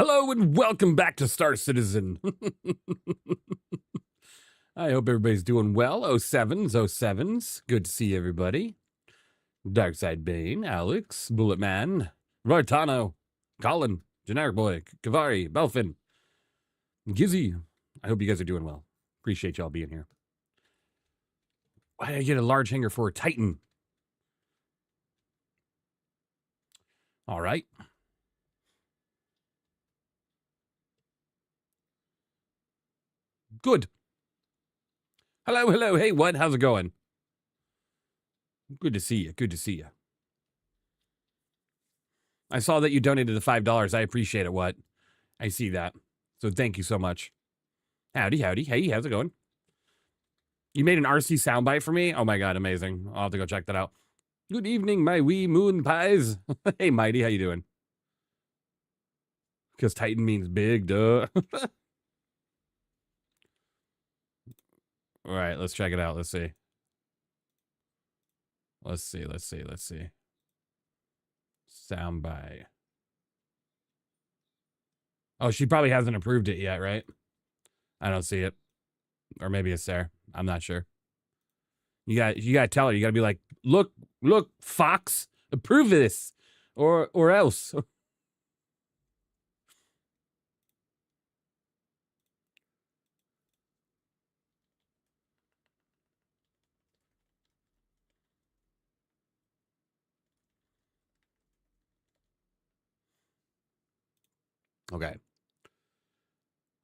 Hello and welcome back to Star Citizen. I hope everybody's doing well. 07s. Good to see everybody. Darkside Bane, Alex, Bulletman, Roytano, Colin, Generic Boy, Kavari, Belfin, Gizzy. I hope you guys are doing well. Appreciate y'all being here. Why did I get a large hanger for a Titan? All right. Good. Hello. Hey, what? How's it going? Good to see you. I saw that you donated the $5. I appreciate it, what? I see that. So thank you so much. Howdy. Hey, how's it going? You made an RC soundbite for me? Oh my god, amazing. I'll have to go check that out. Good evening, my wee moon pies. Hey, Mighty, how you doing? Because Titan means big, duh. All right, let's check it out. Let's see. Soundbite. Oh, she probably hasn't approved it yet, right? I don't see it. Or maybe it's there. I'm not sure. You got to tell her. You got to be like, look, Fox, approve this, or else. Okay.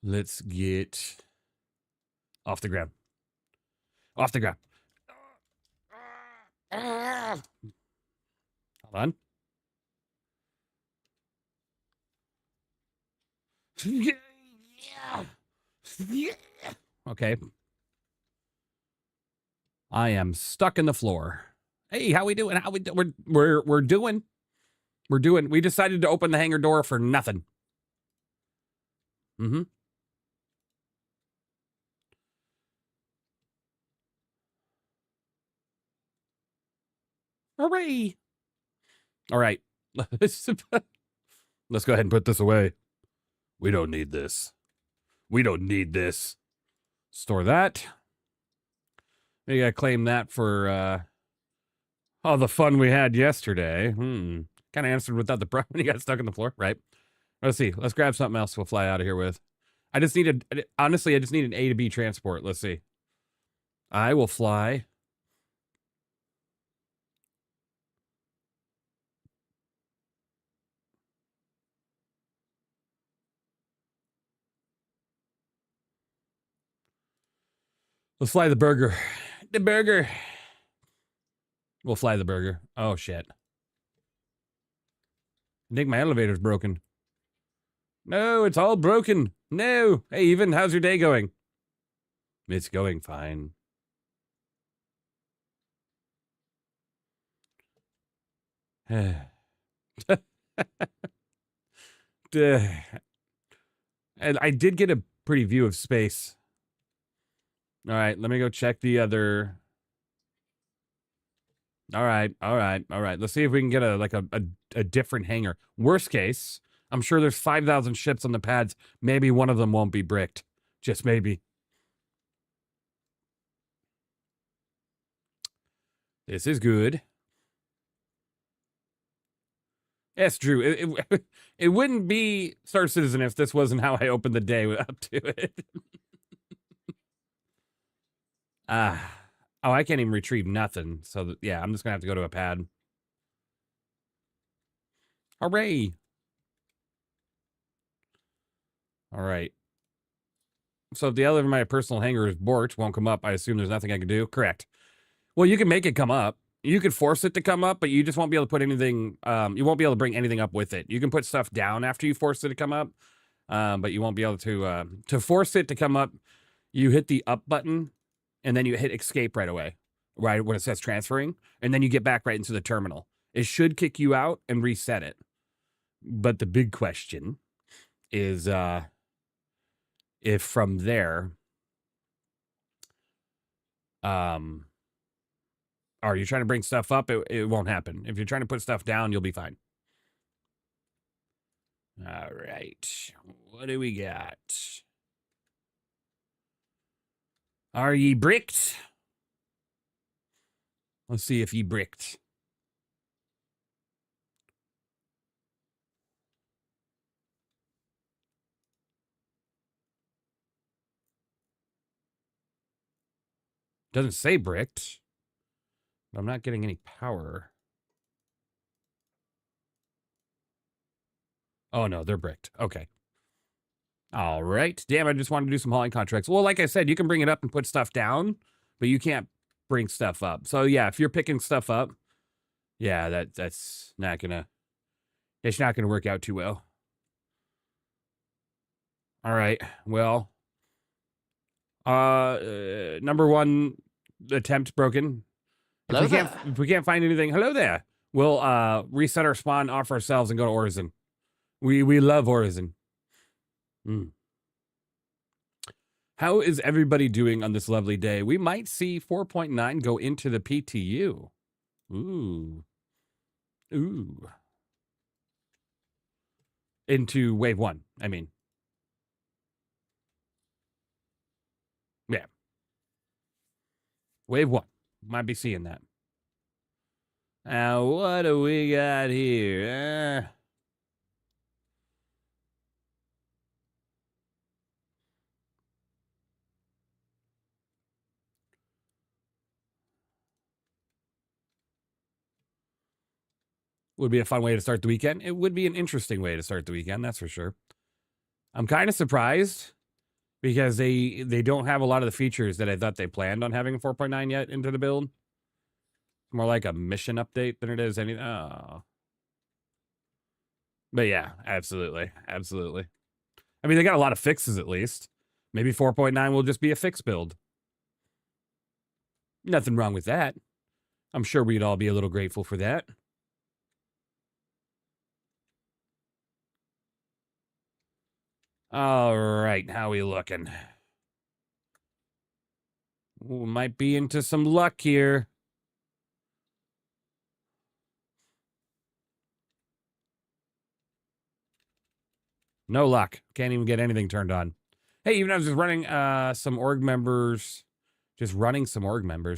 Let's get off the ground. Hold on. Okay. I am stuck in the floor. Hey, how we doing? We're doing. We decided to open the hangar door for nothing. Mm-hmm. Hooray! All right. Let's go ahead and put this away. We don't need this. Store that. We gotta claim that for all the fun we had yesterday. Kind of answered without the problem when you got stuck on the floor, right? Let's see. Let's grab something else we'll fly out of here with. Honestly, I just need an A to B transport. Let's see. I will fly. Let's fly the burger. The burger. We'll fly the burger. Oh, shit. I think my elevator's broken. No, it's all broken. No. Hey, Even, how's your day going? It's going fine. And I did get a pretty view of space. All right, let me go check the other. All right. Let's see if we can get a different hangar. Worst case, I'm sure there's 5,000 ships on the pads. Maybe one of them won't be bricked. Just maybe. This is good. Yes, Drew. It wouldn't be Star Citizen if this wasn't how I opened the day up to it. Oh, I can't even retrieve nothing. So, yeah, I'm just going to have to go to a pad. Hooray. All right. So if the other of my personal hangar is borked, won't come up, I assume there's nothing I can do. Correct. Well, you can make it come up. You could force it to come up, but you just won't be able to put anything, you won't be able to bring anything up with it. You can put stuff down after you force it to come up, but you won't be able to force it to come up. You hit the up button, and then you hit escape right away, right when it says transferring, and then you get back right into the terminal. It should kick you out and reset it. But the big question is if from there, are you trying to bring stuff up? It won't happen. If you're trying to put stuff down, you'll be fine. All right. What do we got? Are ye bricked? Let's see if ye bricked. Doesn't say bricked. I'm not getting any power. Oh, no, they're bricked. Okay. All right. Damn, I just wanted to do some hauling contracts. Well, like I said, you can bring it up and put stuff down, but you can't bring stuff up. So, yeah, if you're picking stuff up, yeah, that's not going to... It's not going to work out too well. All right. Well, number one attempt broken. If we can't find anything, hello there. We'll reset our spawn off ourselves and go to Horizon. We love Horizon. How is everybody doing on this lovely day? We might see 4.9 go into the PTU. Ooh. Into wave 1, I mean. Yeah. Wave 1. Might be seeing that. Now, what do we got here? Would be a fun way to start the weekend. It would be an interesting way to start the weekend, that's for sure. I'm kind of surprised because they don't have a lot of the features that I thought they planned on having 4.9 yet into the build. More like a mission update than it is anything. Oh. But yeah, absolutely. Absolutely. I mean, they got a lot of fixes at least. Maybe 4.9 will just be a fix build. Nothing wrong with that. I'm sure we'd all be a little grateful for that. All right, how we looking? Ooh, might be into some luck here. No luck. Can't even get anything turned on. Hey, even I was just running some org members,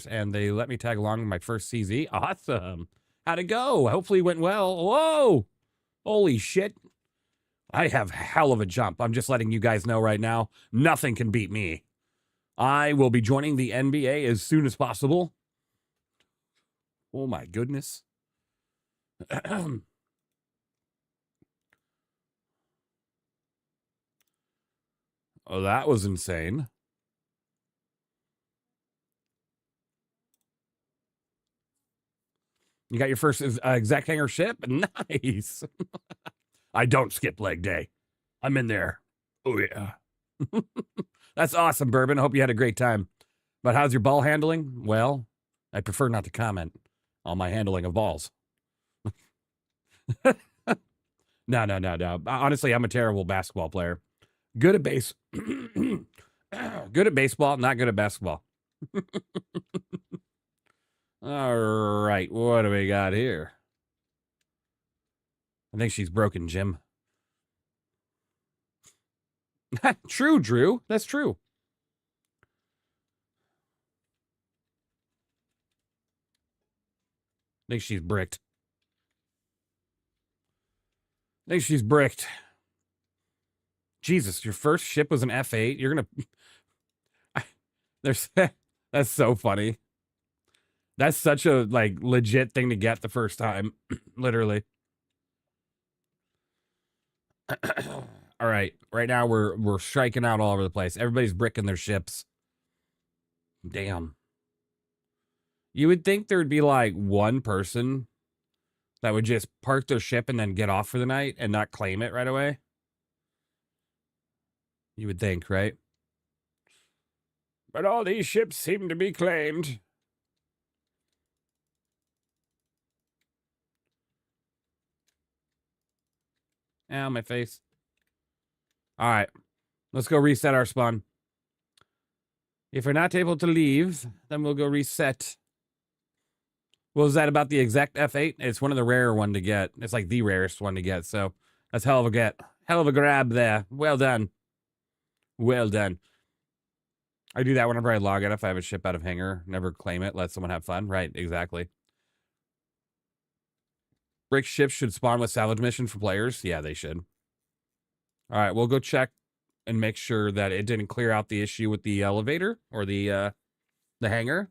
and they let me tag along with my first CZ. Awesome. How'd it go? Hopefully it went well. Whoa! Holy shit. I have hell of a jump. I'm just letting you guys know right now. Nothing can beat me. I will be joining the NBA as soon as possible. Oh my goodness. Oh, that was insane. You got your first exact hanger ship? Nice. I don't skip leg day. I'm in there. Oh, yeah. That's awesome, Bourbon. I hope you had a great time. But how's your ball handling? Well, I prefer not to comment on my handling of balls. No. Honestly, I'm a terrible basketball player. Good at base. Good at baseball, not good at basketball. All right, what do we got here? I think she's broken, Jim. True, Drew. That's true. I think she's bricked. Jesus, your first ship was an F8. You're gonna... That's so funny. That's such a, like, legit thing to get the first time. Literally. All right. Right now, we're striking out all over the place. Everybody's bricking their ships. Damn. You would think there would be, like, one person that would just park their ship and then get off for the night and not claim it right away. You would think, right? But all these ships seem to be claimed. Ow, my face. All right. Let's go reset our spawn. If we're not able to leave, then we'll go reset. What was that about the exact F8? It's one of the rarer one to get. It's like the rarest one to get, so That's hell of a get. Hell of a grab there. Well done. Well done. I do that whenever I log out if I have a ship out of hangar. Never claim it. Let someone have fun. Right, exactly. Brick ships should spawn with salvage mission for players. Yeah, they should. All right, we'll go check and make sure that it didn't clear out the issue with the elevator or the hangar.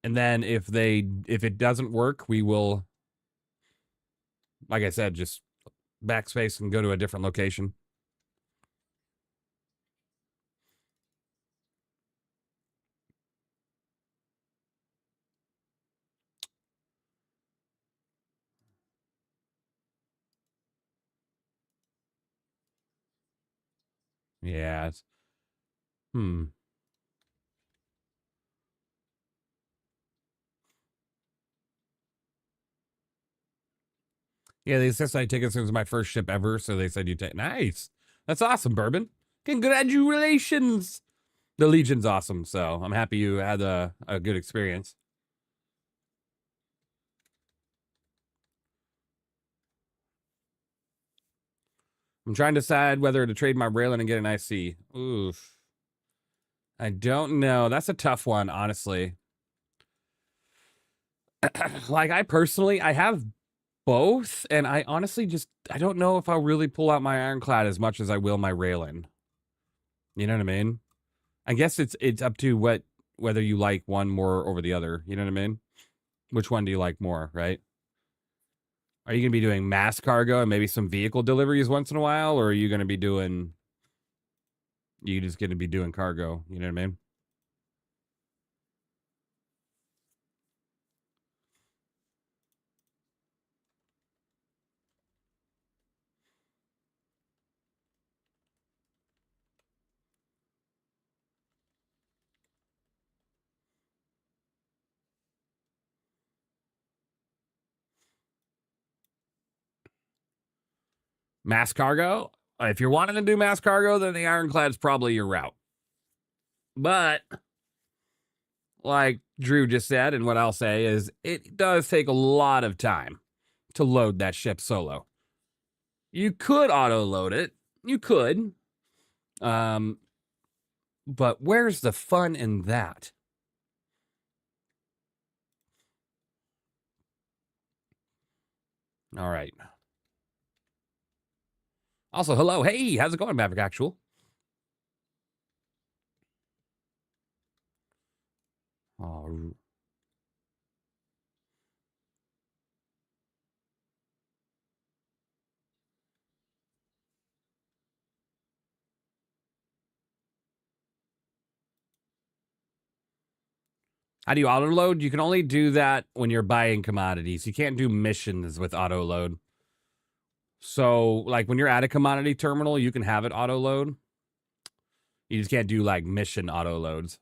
And then if it doesn't work, we will, like I said, just backspace and go to a different location. Yeah. Yeah, they said I take it as my first ship ever, so they said you take. Nice. That's awesome, Bourbon. Congratulations. The Legion's awesome, so I'm happy you had a good experience. I'm trying to decide whether to trade my Raelin and get an IC. Oof. I don't know. That's a tough one, honestly. Like, I have both, and I honestly I don't know if I'll really pull out my Ironclad as much as I will my Raelin. You know what I mean? I guess it's up to whether you like one more over the other. You know what I mean? Which one do you like more, right? Are you going to be doing mass cargo and maybe some vehicle deliveries once in a while, or are you going to be doing... You just going to be doing cargo, you know what I mean? Mass cargo? If you're wanting to do mass cargo, then the Ironclad's probably your route. But, like Drew just said, and what I'll say is, it does take a lot of time to load that ship solo. You could auto-load it. You could. But where's the fun in that? All right. Also, hello. Hey, how's it going, Maverick Actual? Oh. How do you auto load? You can only do that when you're buying commodities. You can't do missions with auto load. So, like, when you're at a commodity terminal, you can have it auto load. You just can't do, like, mission auto loads.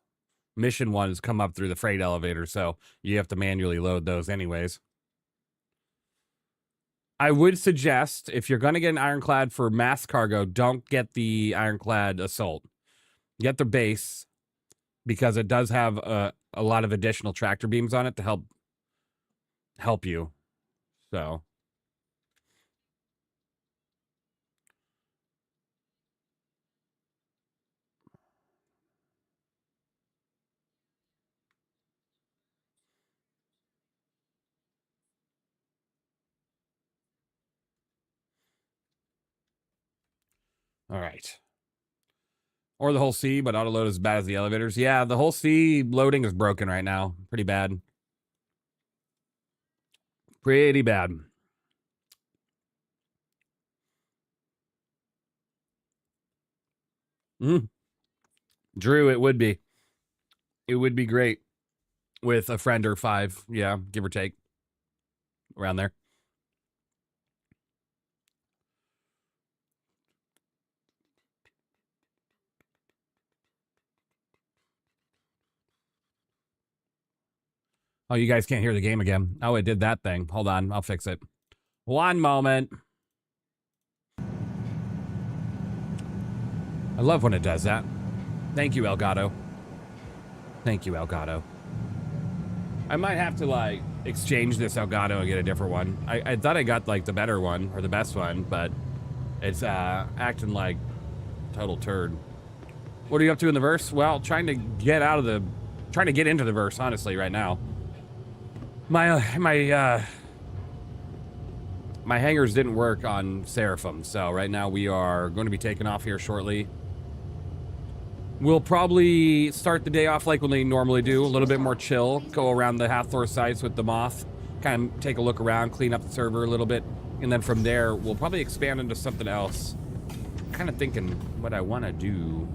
Mission ones come up through the freight elevator, so you have to manually load those anyways. I would suggest, if you're going to get an Ironclad for mass cargo, don't get the Ironclad Assault. Get the base, because it does have a lot of additional tractor beams on it to help you. So... All right. Or the whole C, but auto load is as bad as the elevators. Yeah, the whole C loading is broken right now. Pretty bad. Pretty bad. Drew, it would be. It would be great with a friend or 5. Yeah, give or take. Around there. Oh, you guys can't hear the game again. Oh, it did that thing. Hold on, I'll fix it. One moment. I love when it does that. Thank you, Elgato. Thank you, Elgato. I might have to, like, exchange this Elgato and get a different one. I thought I got like the better one or the best one, but it's acting like total turd. What are you up to in the verse? Well, trying to get into the verse, honestly, right now. My hangers didn't work on Seraphim, so right now we are going to be taking off here shortly. We'll probably start the day off like we normally do, a little bit more chill, go around the Hathor sites with the Moth, kind of take a look around, clean up the server a little bit, and then from there, we'll probably expand into something else. Kind of thinking what I want to do.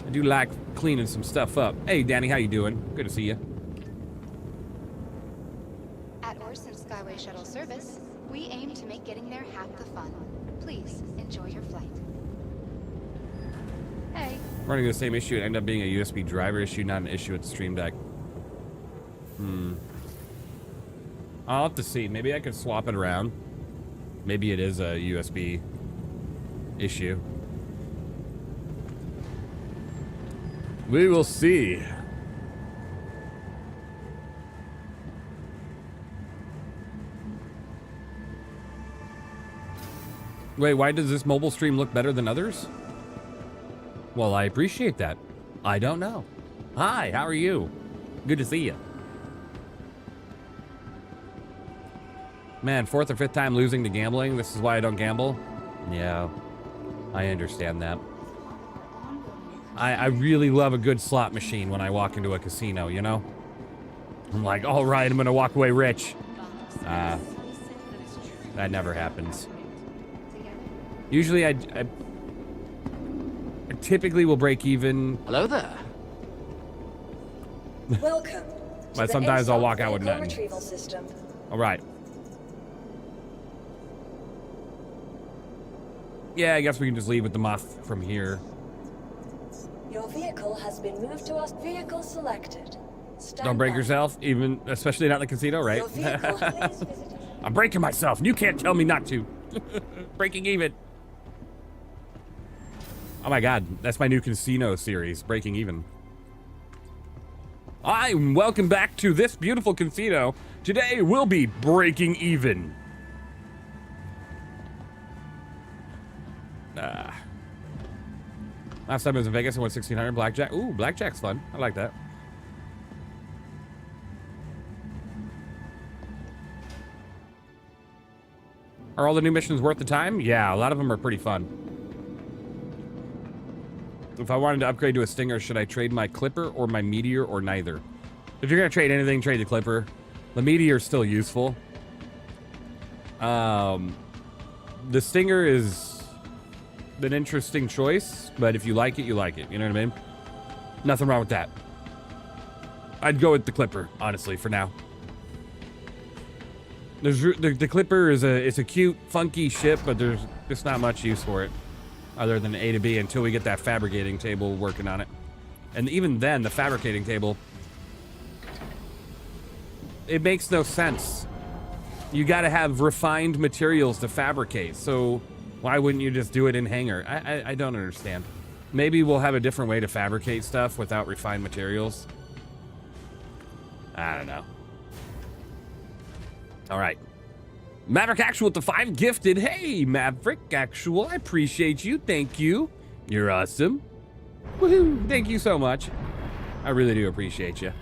I do like cleaning some stuff up. Hey, Danny, how you doing? Good to see you. At Orson Skyway Shuttle Service, we aim to make getting there half the fun. Please enjoy your flight. Hey. Running the same issue, it ended up being a USB driver issue, not an issue with the Stream Deck. I'll have to see. Maybe I could swap it around. Maybe it is a USB issue. We will see. Wait, why does this mobile stream look better than others? Well, I appreciate that. I don't know. Hi, how are you? Good to see you. Man, 4th or 5th time losing to gambling. This is why I don't gamble. Yeah, I understand that. I really love a good slot machine when I walk into a casino, you know? I'm like, all right, I'm gonna walk away rich. That never happens. Usually I typically will break even. Hello there. Welcome. But sometimes I'll walk out with nothing. Retrieval system. All right. Yeah, I guess we can just leave with the Moth from here. Your vehicle has been moved to us. Vehicle selected. Don't break yourself, even especially not in the casino, right? Your vehicle is visited. I'm breaking myself, and you can't tell me not to. Breaking even. Oh my god, that's my new casino series, Breaking Even. Hi, and welcome back to this beautiful casino. Today we'll be breaking even. Last time I was in Vegas, I won 1,600 blackjack. Ooh, blackjack's fun. I like that. Are all the new missions worth the time? Yeah, a lot of them are pretty fun. If I wanted to upgrade to a Stinger, should I trade my Clipper or my Meteor or neither? If you're going to trade anything, trade the Clipper. The Meteor's still useful. The Stinger is an interesting choice, but if you like it, you like it. You know what I mean? Nothing wrong with that. I'd go with the Clipper, honestly, for now. The Clipper is a cute, funky ship, but there's just not much use for it other than A to B until we get that fabricating table working on it. And even then, the fabricating table, it makes no sense. You got to have refined materials to fabricate, so why wouldn't you just do it in Hangar? I don't understand. Maybe we'll have a different way to fabricate stuff without refined materials. I don't know. All right. Maverick Actual with the 5 gifted. Hey, Maverick Actual, I appreciate you. Thank you. You're awesome. Woohoo. Thank you so much. I really do appreciate you.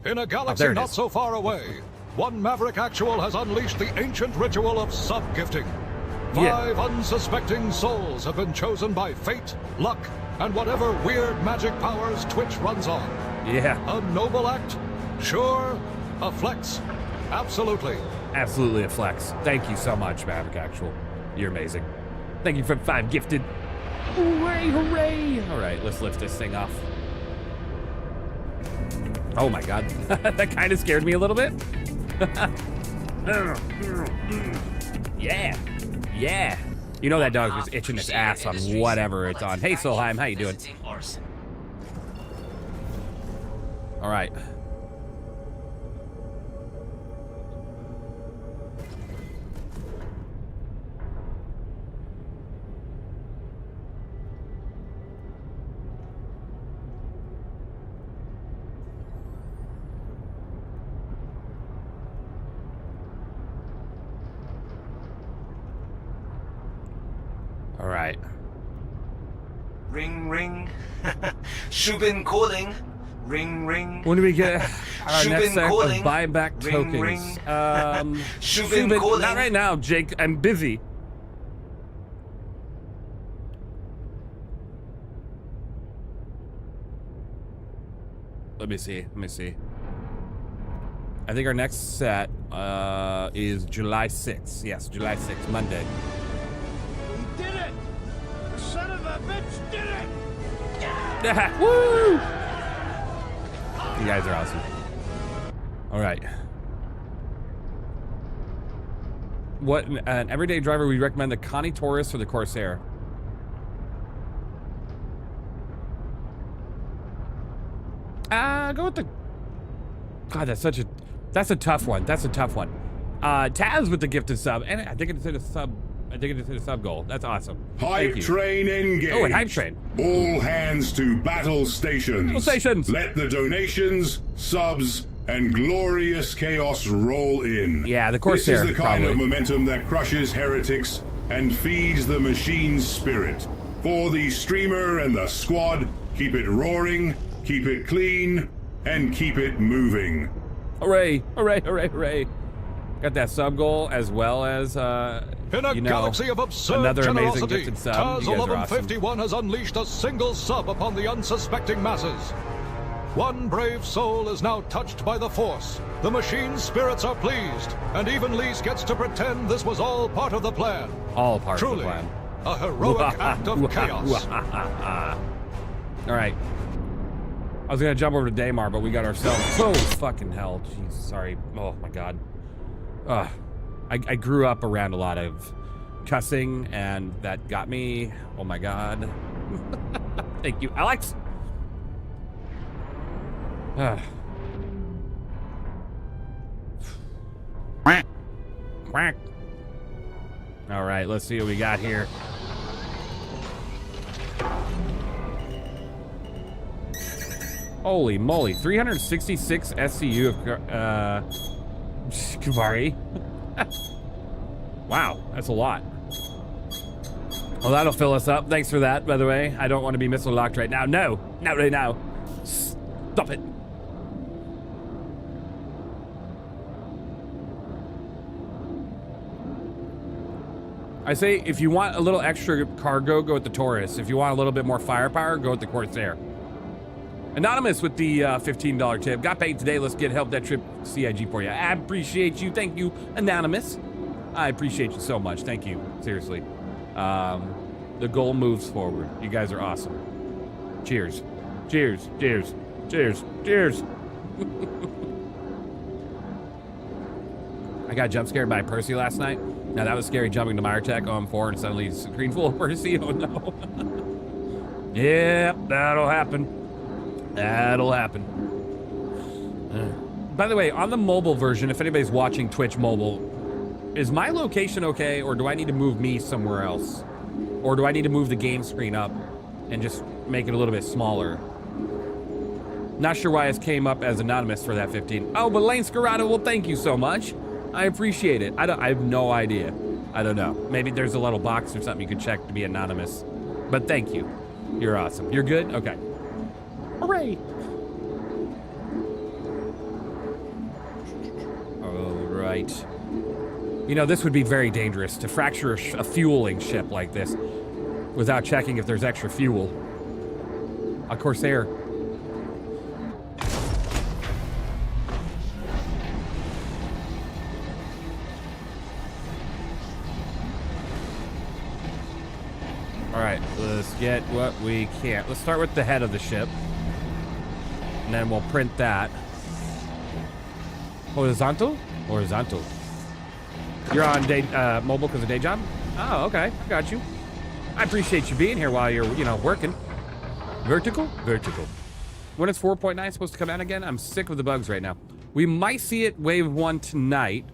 In a galaxy not so far away, one Maverick Actual has unleashed the ancient ritual of sub-gifting. 5 unsuspecting souls have been chosen by fate, luck, and whatever weird magic powers Twitch runs on. Yeah. A noble act? Sure. A flex? Absolutely. Absolutely a flex. Thank you so much, Maverick Actual. You're amazing. Thank you for 5 gifted. Hooray, hooray. All right, let's lift this thing off. Oh my god. That kind of scared me a little bit. Yeah. Yeah. You know that dog was itching its ass on whatever it's on. Hey, Solheim, how you doing? All right. All right. Ring, ring. Shubin calling. Ring, ring. When do we get our next set of calling. buyback Ring, tokens? ring. Shubin, calling. not right now, Jake. I'm busy. Let me see. Let me see. I think our next set is July 6th. Yes, July 6th, Monday. He did it! The son of a bitch did it! Yeah! Woo! You guys are awesome. All right. What an everyday driver we recommend the Connie Taurus or the Corsair? Go with the. God, that's a tough one. That's a tough one. Taz with the gifted sub, and I think it's hit a sub. I think it's hit a sub goal. That's awesome. Hype train engaged. Oh, and hype train. All hands to battle stations. Battle stations. Let the donations, subs, and glorious chaos roll in. Yeah, the Corsair. This is the kind probably. of momentum that crushes heretics and feeds the machine's spirit. For the streamer and the squad, keep it roaring, keep it clean, and keep it moving. Hooray! Hooray! Hooray! Hooray! Got that sub goal as well as In a galaxy of absurd another amazing generosity, gifted sub. Taz You guys are awesome. 1151 has unleashed a single sub upon the unsuspecting masses. One brave soul is now touched by the Force. The machine's spirits are pleased, and evenleasesc gets to pretend this was all part of the plan. All part Truly, of the plan. a heroic act of chaos. All right. I was gonna jump over to Daymar, but we got ourselves. Oh fucking hell! Jeez, sorry. Oh my god. I grew up around a lot of cussing, and that got me. Oh my god. Thank you, Alex. Quack. All right, let's see what we got here. Holy moly, 366 SCU of Kuvari. Wow, that's a lot. Well, that'll fill us up. Thanks for that, by the way. I don't want to be missile locked right now. No, not right now. Stop it. I say if you want a little extra cargo, go with the Taurus. If you want a little bit more firepower, go with the Corsair. Anonymous with the $15 tip. Got paid today. Let's get help that trip CIG for you. I appreciate you. Thank you, Anonymous. I appreciate you so much. Thank you. Seriously. The goal moves forward. You guys are awesome. Cheers. Cheers. Cheers. Cheers. Cheers. I got jump scared by Percy last night. Now that was scary, jumping to Myrtech OM4 and suddenly screen full of Percy. Oh no. Yeah, that'll happen. That'll happen. By the way, on the mobile version, if anybody's watching Twitch mobile, is my location okay, or do I need to move me somewhere else? Or do I need to move the game screen up and just make it a little bit smaller? Not sure why it came up as anonymous for that 15. Oh, but Lane Scarrato, well, thank you so much. I appreciate it. I have no idea. I don't know. Maybe there's a little box or something you could check to be anonymous. But thank you. You're awesome. You're good? Okay. Hooray! All right. You know, this would be very dangerous to fracture a fueling ship like this without checking if there's extra fuel. A Corsair. All right, let's get what we can. Let's start with the head of the ship. And then we'll print that. Horizontal? Horizontal. You're on day mobile because of day job? Oh, okay. I got you. I appreciate you being here while you're, working. Vertical? Vertical. When is 4.9 supposed to come out again? I'm sick of the bugs right now. We might see it wave 1 tonight,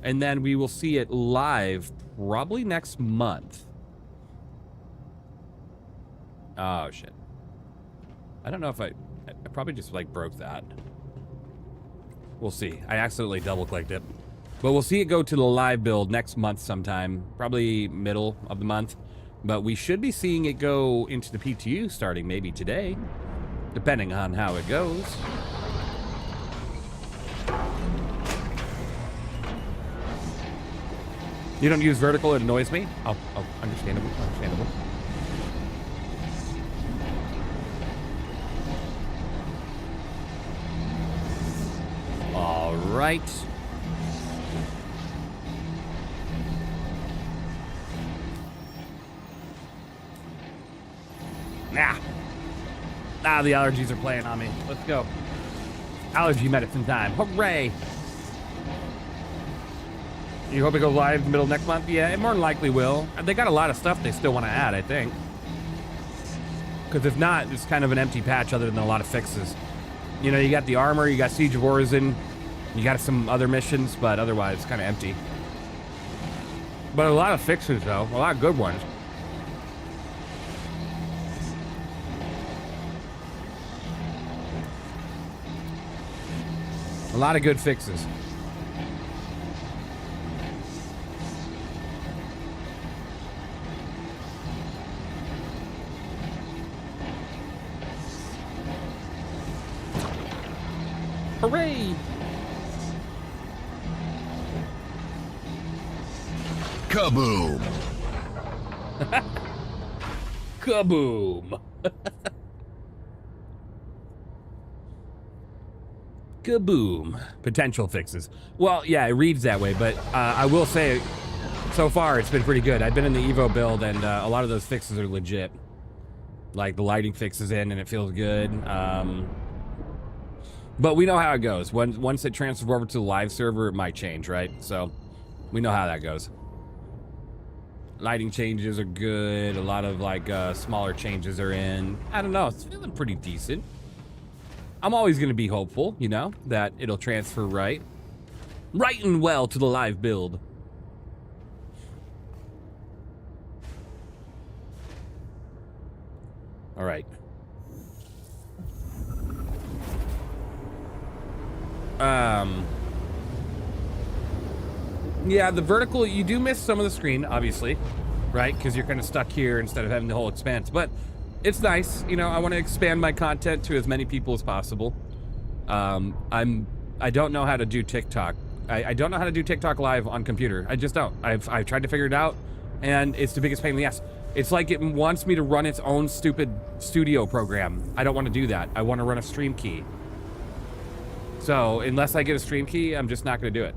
and then we will see it live probably next month. Oh, shit. I don't know if I probably just, broke that. We'll see. I accidentally double-clicked it. But we'll see it go to the live build next month sometime. Probably middle of the month. But we should be seeing it go into the PTU starting maybe today, depending on how it goes. You don't use vertical, it annoys me. Oh, understandable, understandable. All right. Nah, the allergies are playing on me. Let's go. Allergy medicine time. Hooray! You hope it goes live in the middle of next month? Yeah, it more than likely will. They got a lot of stuff they still want to add, I think. Because if not, it's kind of an empty patch other than a lot of fixes. You know, you got the armor, you got Siege of Orison, you got some other missions, but otherwise it's kind of empty. But a lot of fixes, though. A lot of good ones. A lot of good fixes. Hooray! Kaboom! Kaboom! Kaboom. Potential fixes. Well, yeah, it reads that way, but I will say, so far, it's been pretty good. I've been in the Evo build, and a lot of those fixes are legit. Like, the lighting fix is in, and it feels good. But we know how it goes. Once it transfers over to the live server, it might change, right? So, we know how that goes. Lighting changes are good. A lot of, like, smaller changes are in. I don't know. It's feeling pretty decent. I'm always going to be hopeful, you know, that it'll transfer right and well to the live build. All right. Yeah, the vertical, you do miss some of the screen, obviously, right? Because you're kind of stuck here instead of having the whole expanse. But it's nice, you know, I want to expand my content to as many people as possible. I don't know how to do TikTok. I don't know how to do TikTok live on computer. I just don't. I've tried to figure it out, and it's the biggest pain in the ass. It's like it wants me to run its own stupid studio program. I don't want to do that. I want to run a stream key. So unless I get a stream key, I'm just not going to do it.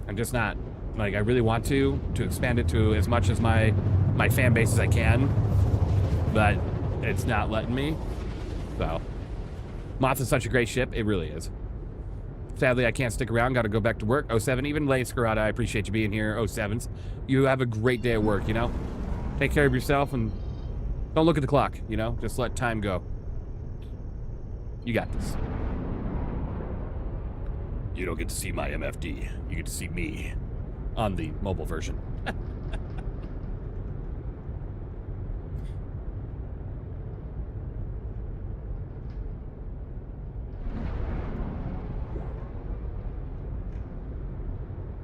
I'm just not. Like, I really want to expand it to as much as my fan base as I can, but it's not letting me. So, Moth is such a great ship. It really is. Sadly, I can't stick around. Got to go back to work. 07, even late, Scarada, I appreciate you being here. 07s. You have a great day at work, you know? Take care of yourself and don't look at the clock, you know? Just let time go. You got this. You don't get to see my MFD. You get to see me on the mobile version.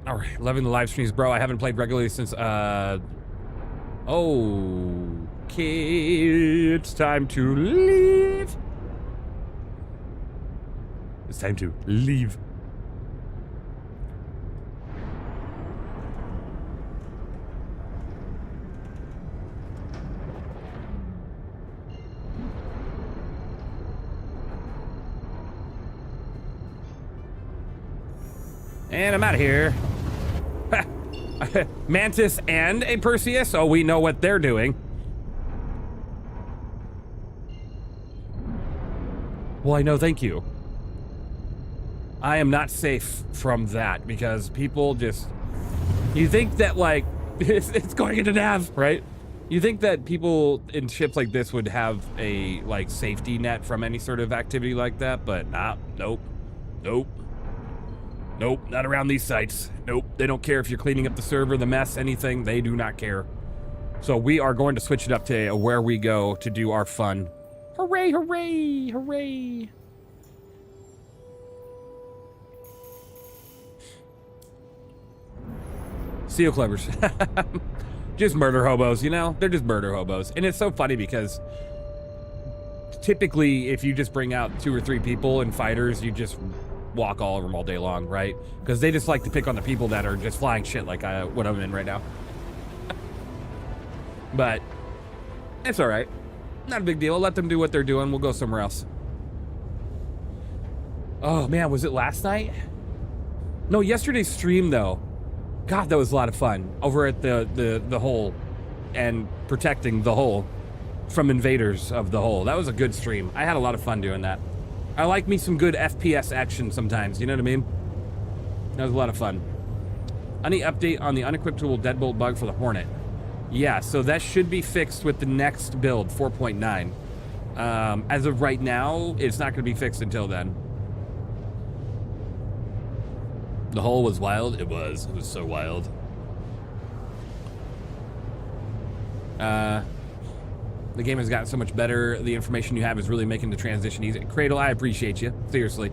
All right, loving the live streams, bro. I haven't played regularly since, okay, it's time to leave. It's time to leave. And I'm out of here. Mantis and a Pcie, so we know what they're doing. Well, I know, thank you. I am not safe from that because people just... You think that, like, it's going into nav, right? You think that people in ships like this would have a, like, safety net from any sort of activity like that, but nah, nope. Nope, not around these sites. Nope, they don't care if you're cleaning up the server, the mess, anything. They do not care. So we are going to switch it up to where we go to do our fun. Hooray, hooray, hooray. Seal Clovers. Just murder hobos, you know? They're just murder hobos. And it's so funny because typically if you just bring out 2 or 3 people and fighters, you just walk all over them all day long, right? Because they just like to pick on the people that are just flying shit like what I'm in right now. But it's all right. Not a big deal. Let them do what they're doing. We'll go somewhere else. Oh, man. Was it last night? No, yesterday's stream, though. God, that was a lot of fun. Over at the hole and protecting the hole from invaders of the hole. That was a good stream. I had a lot of fun doing that. I like me some good FPS action sometimes. You know what I mean? That was a lot of fun. Any update on the unequipable deadbolt bug for the Hornet? Yeah, so that should be fixed with the next build, 4.9. As of right now, it's not going to be fixed until then. The hole was wild. It was so wild. The game has gotten so much better. The information you have is really making the transition easy. Cradle, I appreciate you. Seriously.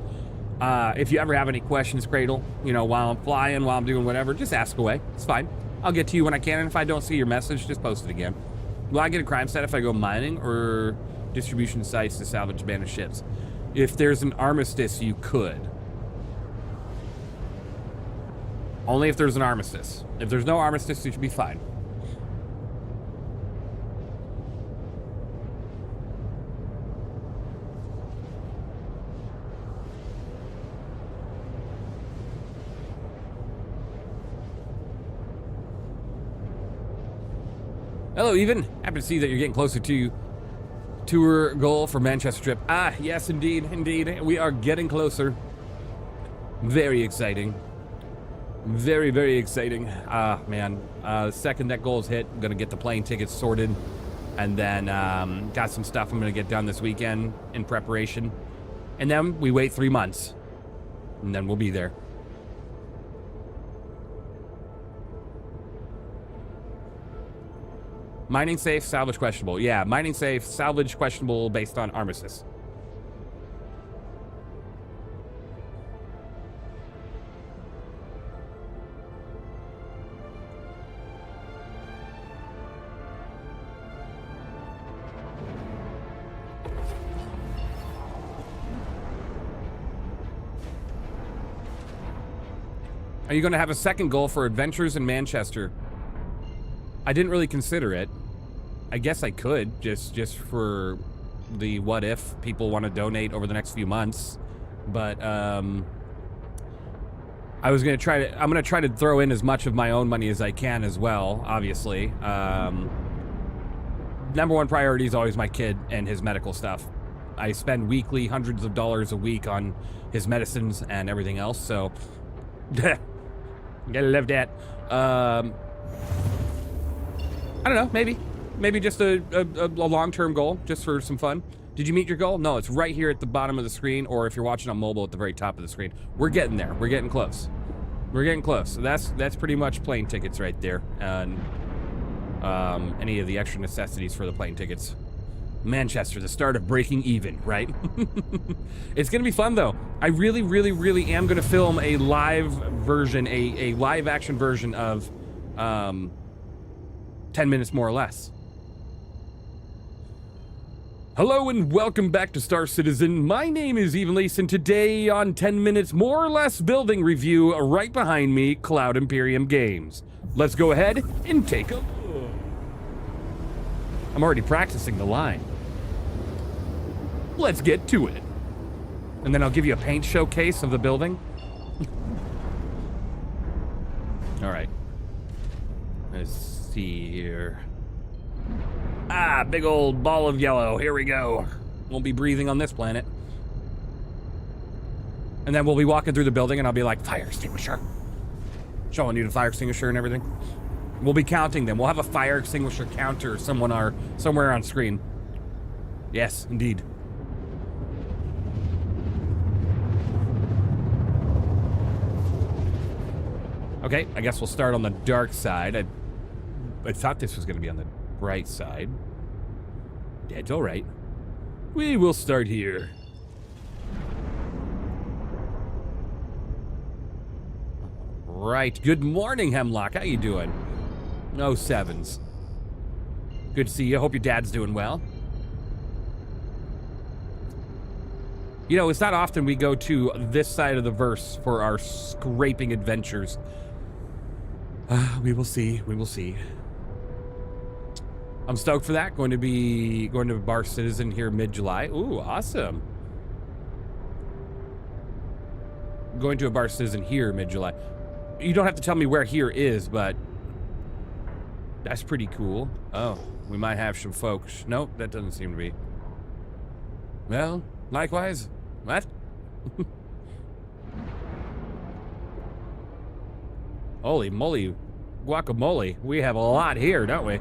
If you ever have any questions, Cradle, you know, while I'm flying, while I'm doing whatever, just ask away. It's fine. I'll get to you when I can, and if I don't see your message, just post it again. Will I get a crime set if I go mining or distribution sites to salvage abandoned ships? If there's an armistice, you could. Only if there's an armistice. If there's no armistice, you should be fine. Hello, Even. Happy to see that you're getting closer to tour goal for Manchester trip. Ah, yes, indeed, indeed. We are getting closer. Very exciting. Very, very exciting. Ah, man. The second that goal is hit, I'm going to get the plane tickets sorted. And then got some stuff I'm going to get done this weekend in preparation. And then we wait 3 months. And then we'll be there. Mining safe, salvage questionable. Yeah, mining safe, salvage questionable based on armistice. Are you going to have a second goal for adventures in Manchester? I didn't really consider it. I guess I could, just for the what if people want to donate over the next few months. But I was gonna try to. I'm gonna try to throw in as much of my own money as I can as well. Obviously, number one priority is always my kid and his medical stuff. I spend weekly hundreds of dollars a week on his medicines and everything else. So, gotta love that. I don't know, maybe just a long-term goal, just for some fun. Did you meet your goal? No, it's right here at the bottom of the screen, or if you're watching on mobile, at the very top of the screen. We're getting there. We're getting close. We're getting close. So that's pretty much plane tickets right there, and any of the extra necessities for the plane tickets. Manchester, the start of breaking even, right? It's gonna be fun though. I really, really, really am gonna film a live version, a live action version of 10 minutes more or less. Hello and welcome back to Star Citizen. My name is Evenleasesc, and today on 10 minutes more or less building review, right behind me, Cloud Imperium Games. Let's go ahead and take a look. I'm already practicing the line. Let's get to it. And then I'll give you a paint showcase of the building. All right. Let's see here. Ah, big old ball of yellow. Here we go. Won't be breathing on this planet. And then we'll be walking through the building and I'll be like, fire extinguisher. Showing you the fire extinguisher and everything. We'll be counting them. We'll have a fire extinguisher counter somewhere on screen. Yes, indeed. Okay, I guess we'll start on the dark side. I thought this was going to be on the bright side. That's all right. We will start here. Right. Good morning, Hemlock. How you doing? Oh, sevens. Good to see you. Hope your dad's doing well. You know, it's not often we go to this side of the verse for our scraping adventures. We will see. We will see. I'm stoked for that. Going to Bar Citizen here mid-July. Ooh, awesome. Going to a Bar Citizen here mid-July. You don't have to tell me where here is, but that's pretty cool. Oh, we might have some folks. Nope, that doesn't seem to be. Well, likewise. What? Holy moly, guacamole. We have a lot here, don't we?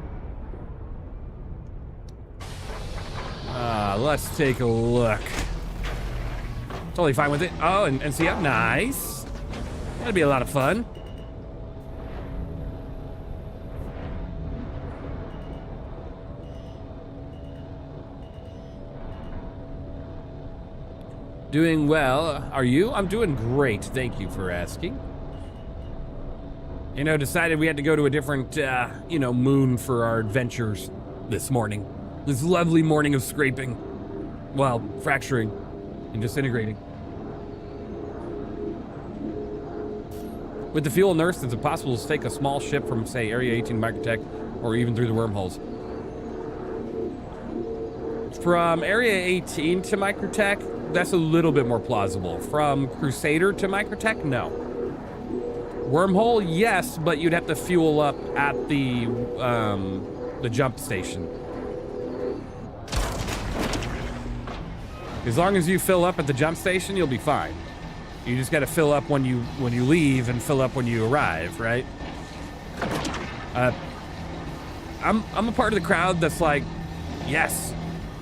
Let's take a look. Totally fine with it. Oh, and see, nice. That'd be a lot of fun. Doing well. Are you? I'm doing great. Thank you for asking. You know, decided we had to go to a different, you know, moon for our adventures this morning. This lovely morning of scraping. Well, fracturing and disintegrating. With the fuel nurse, it's impossible to take a small ship from, say, Area 18 Microtech or even through the wormholes. From Area 18 to Microtech, that's a little bit more plausible. From Crusader to Microtech, no. Wormhole, yes, but you'd have to fuel up at the jump station. As long as you fill up at the jump station, you'll be fine. You just got to fill up when you leave and fill up when you arrive, right? I'm a part of the crowd that's like, yes,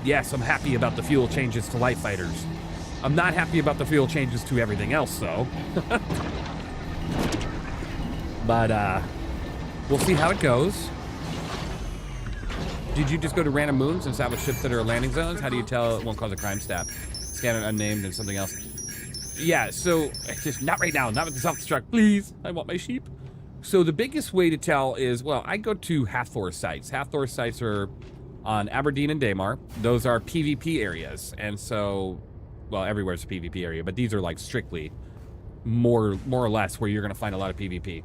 I'm happy about the fuel changes to light fighters. I'm not happy about the fuel changes to everything else, though. But we'll see how it goes. Did you just go to random moons and establish ships that are landing zones? How do you tell it won't cause a crime stab? Scan it unnamed and something else. Yeah, so just not right now, not with the self-destruct, please. I want my sheep. So the biggest way to tell is, well, I go to Hathor sites. Hathor sites are on Aberdeen and Daymar. Those are PvP areas, and so, well, everywhere's a PvP area, but these are like strictly more or less where you're going to find a lot of PvP.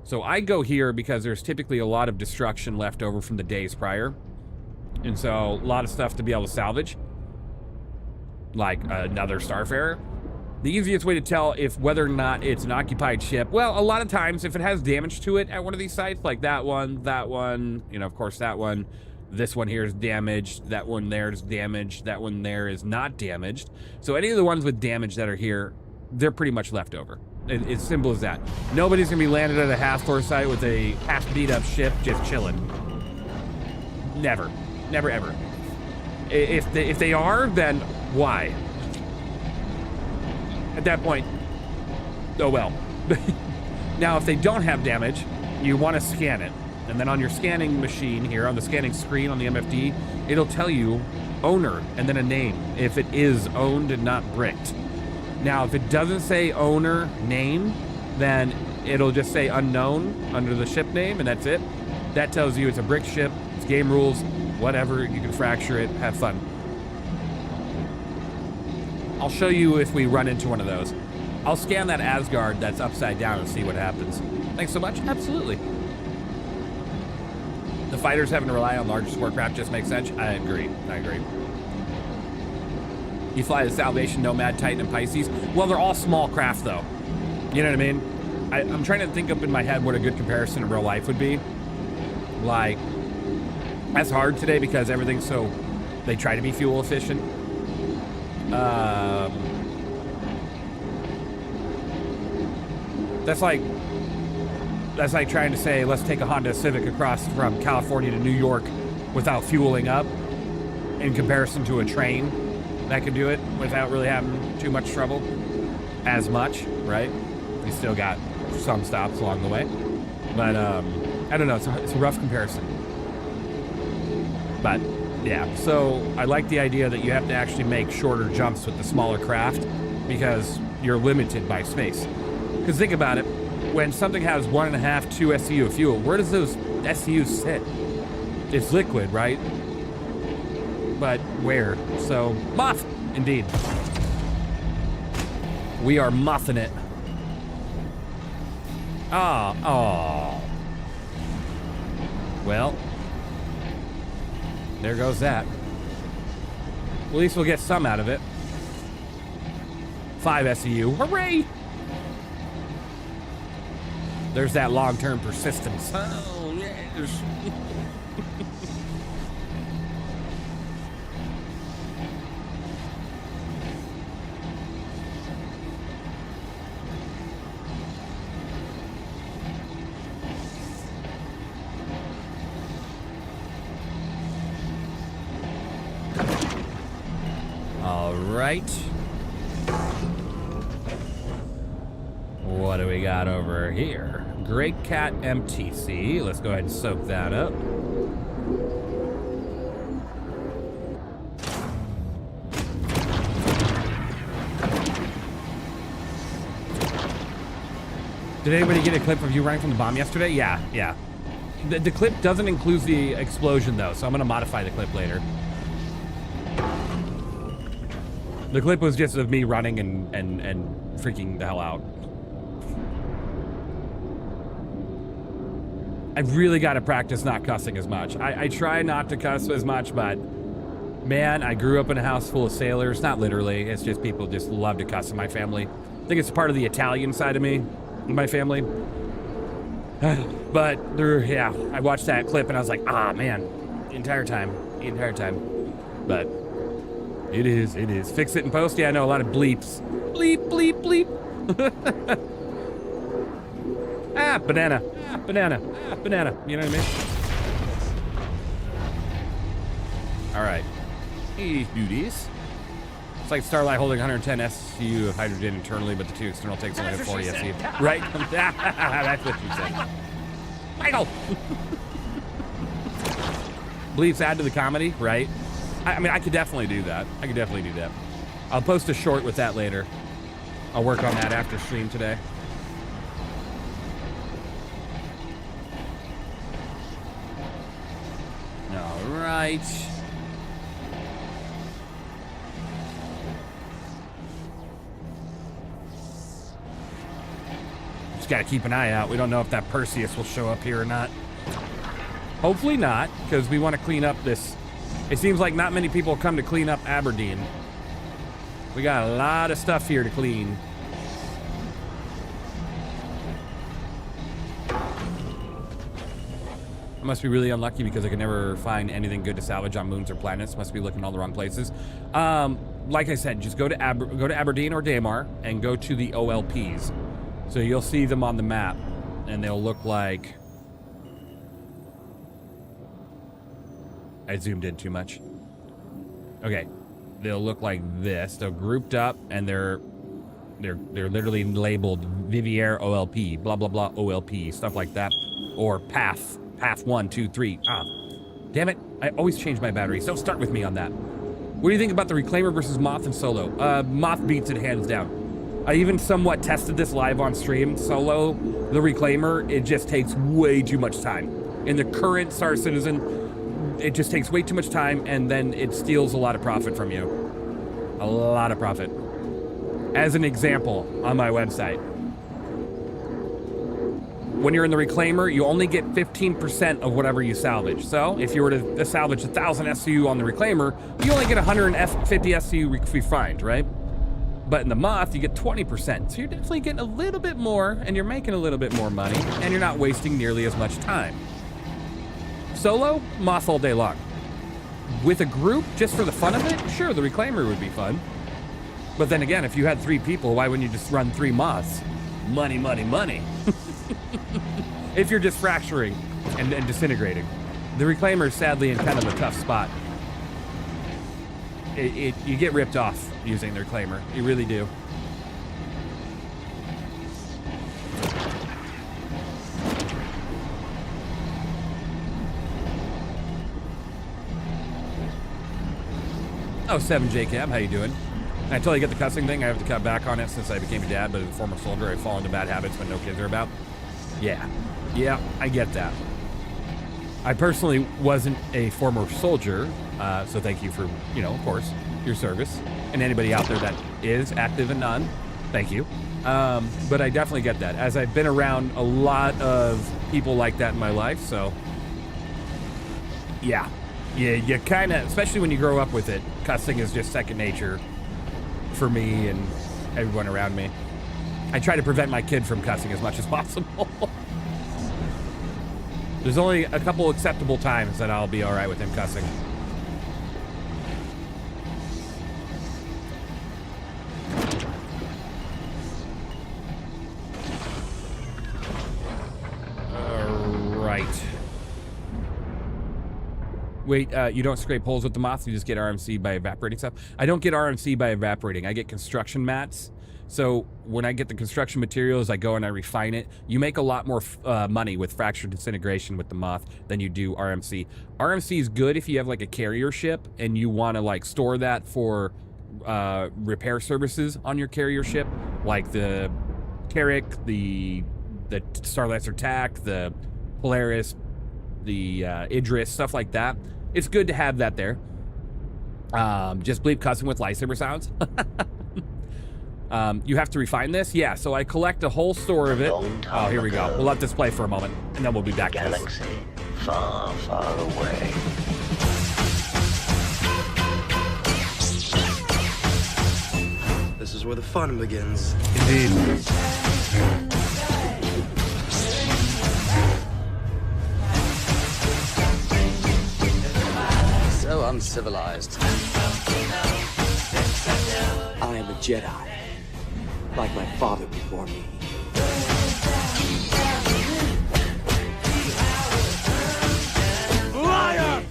So I go here because there's typically a lot of destruction left over from the days prior. And so a lot of stuff to be able to salvage. Like another Starfarer. The easiest way to tell if whether or not it's an occupied ship, well, a lot of times if it has damage to it at one of these sites, like that one, you know, of course that one, this one here is damaged, that one there is damaged, that one there is not damaged. So any of the ones with damage that are here, they're pretty much left over. It's simple as that. Nobody's gonna be landed at a Hathor site with a half beat up ship just chilling. Never, never, ever. If they are, then why? At that point, oh well. Now, if they don't have damage, you want to scan it, and then on your scanning machine here, on the scanning screen on the MFD, it'll tell you owner and then a name if it is owned and not bricked. Now, if it doesn't say owner name, then it'll just say unknown under the ship name, and that's it. That tells you it's a brick ship, it's game rules, whatever, you can fracture it, have fun. I'll show you if we run into one of those. I'll scan that Asgard that's upside down and see what happens. Thanks so much. Absolutely. The fighters having to rely on larger support craft just makes sense. I agree. You fly the Salvation, Nomad, Titan, and Pisces. Well, they're all small craft, though. You know what I mean? I'm trying to think up in my head what a good comparison in real life would be. Like, that's hard today because everything's so... They try to be fuel efficient. That's like trying to say, let's take a Honda Civic across from California to New York without fueling up in comparison to a train that could do it without really having too much trouble. As much, right? We still got some stops along the way. But, I don't know, it's a rough comparison. But, yeah, so I like the idea that you have to actually make shorter jumps with the smaller craft because you're limited by space. Because think about it, when something has 1.5, 2 SCU of fuel, where does those SCUs sit? It's liquid, right? But where? So, moth, indeed. We are mothing it. Oh. Well, there goes that. At least we'll get some out of it. 5 SCU, hooray! There's that long-term persistence. Oh, yes. All right. What do we got over here? Great Cat MTC. Let's go ahead and soak that up. Did anybody get a clip of you running from the bomb yesterday? Yeah. The clip doesn't include the explosion though, so I'm gonna modify the clip later. The clip was just of me running and freaking the hell out. I've really got to practice not cussing as much. I try not to cuss as much, but man, I grew up in a house full of sailors. Not literally, it's just people just love to cuss in my family. I think it's part of the Italian side of me, in my family. But there, yeah, I watched that clip and I was like, ah, man, the entire time. But it is. Fix it in post. Yeah, I know a lot of bleeps. Bleep, bleep, bleep. Banana. You know what I mean? All right. Hey, duties. It's like Starlight holding 110 SCU of hydrogen internally, but the 2 external takes only 40 SCU. Right? That's what you said. Michael! Bleeps add to the comedy, right? I mean, I could definitely do that. I'll post a short with that later. I'll work on that after stream today. All right. Just gotta keep an eye out. We don't know if that Perseus will show up here or not. Hopefully not, because we want to clean up this. It seems like not many people come to clean up Aberdeen. We got a lot of stuff here to clean. I must be really unlucky because I can never find anything good to salvage on moons or planets. Must be looking in all the wrong places. Like I said, just go to Aberdeen or Daymar and go to the OLPs. So you'll see them on the map, and they'll look like. I zoomed in too much. Okay, they'll look like this. They're grouped up, and they're literally labeled Vivier OLP, blah blah blah OLP, stuff like that, or Path 1, 2, 3. Damn it! I always change my batteries. Don't start with me on that. What do you think about the Reclaimer versus Moth and Solo? Moth beats it hands down. I even somewhat tested this live on stream. Solo, the Reclaimer, it just takes way too much time. In the current Star Citizen, it just takes way too much time, and then it steals a lot of profit from you. A lot of profit. As an example, on my website, when you're in the Reclaimer, you only get 15% of whatever you salvage. So if you were to salvage 1,000 SCU on the Reclaimer, you only get 150 SCU refined, right? But in the Moth, you get 20%. So you're definitely getting a little bit more, and you're making a little bit more money, and you're not wasting nearly as much time. Solo, Moth all day long. With a group, just for the fun of it, sure, the Reclaimer would be fun. But then again, if you had 3 people, why wouldn't you just run 3 Moths? Money, money, money. If you're just fracturing and disintegrating. The Reclaimer is sadly in kind of a tough spot. You get ripped off using the Reclaimer. You really do. Oh, 7J Cab, how you doing? Until I get the cussing thing, I have to cut back on it since I became a dad, but as a former soldier, I fall into bad habits when no kids are about. Yeah. Yeah, I get that. I personally wasn't a former soldier, so thank you for, you know, of course, your service. And anybody out there that is active and none, thank you. But I definitely get that, as I've been around a lot of people like that in my life, so yeah. You kind of, especially when you grow up with it, cussing is just second nature for me and everyone around me. I try to prevent my kid from cussing as much as possible. There's only a couple acceptable times that I'll be all right with him cussing. All right. Wait, you don't scrape holes with the moths, you just get RMC by evaporating stuff? I don't get RMC by evaporating. I get construction mats. So when I get the construction materials, I go and I refine it. You make a lot more money with fracture disintegration with the moth than you do RMC. RMC is good if you have like a carrier ship and you want to like store that for repair services on your carrier ship, like the Carrick, the Starlancer TAC, the Polaris, the Idris, stuff like that. It's good to have that there. Just bleep cussing with lightsaber sounds. You have to refine this? Yeah, so I collect a whole store of it. Oh, here we go. We'll let this play for a moment, and then we'll be back to this. Galaxy far, far away. This is where the fun begins. Indeed. So uncivilized. I am a Jedi, like my father before me. Liar!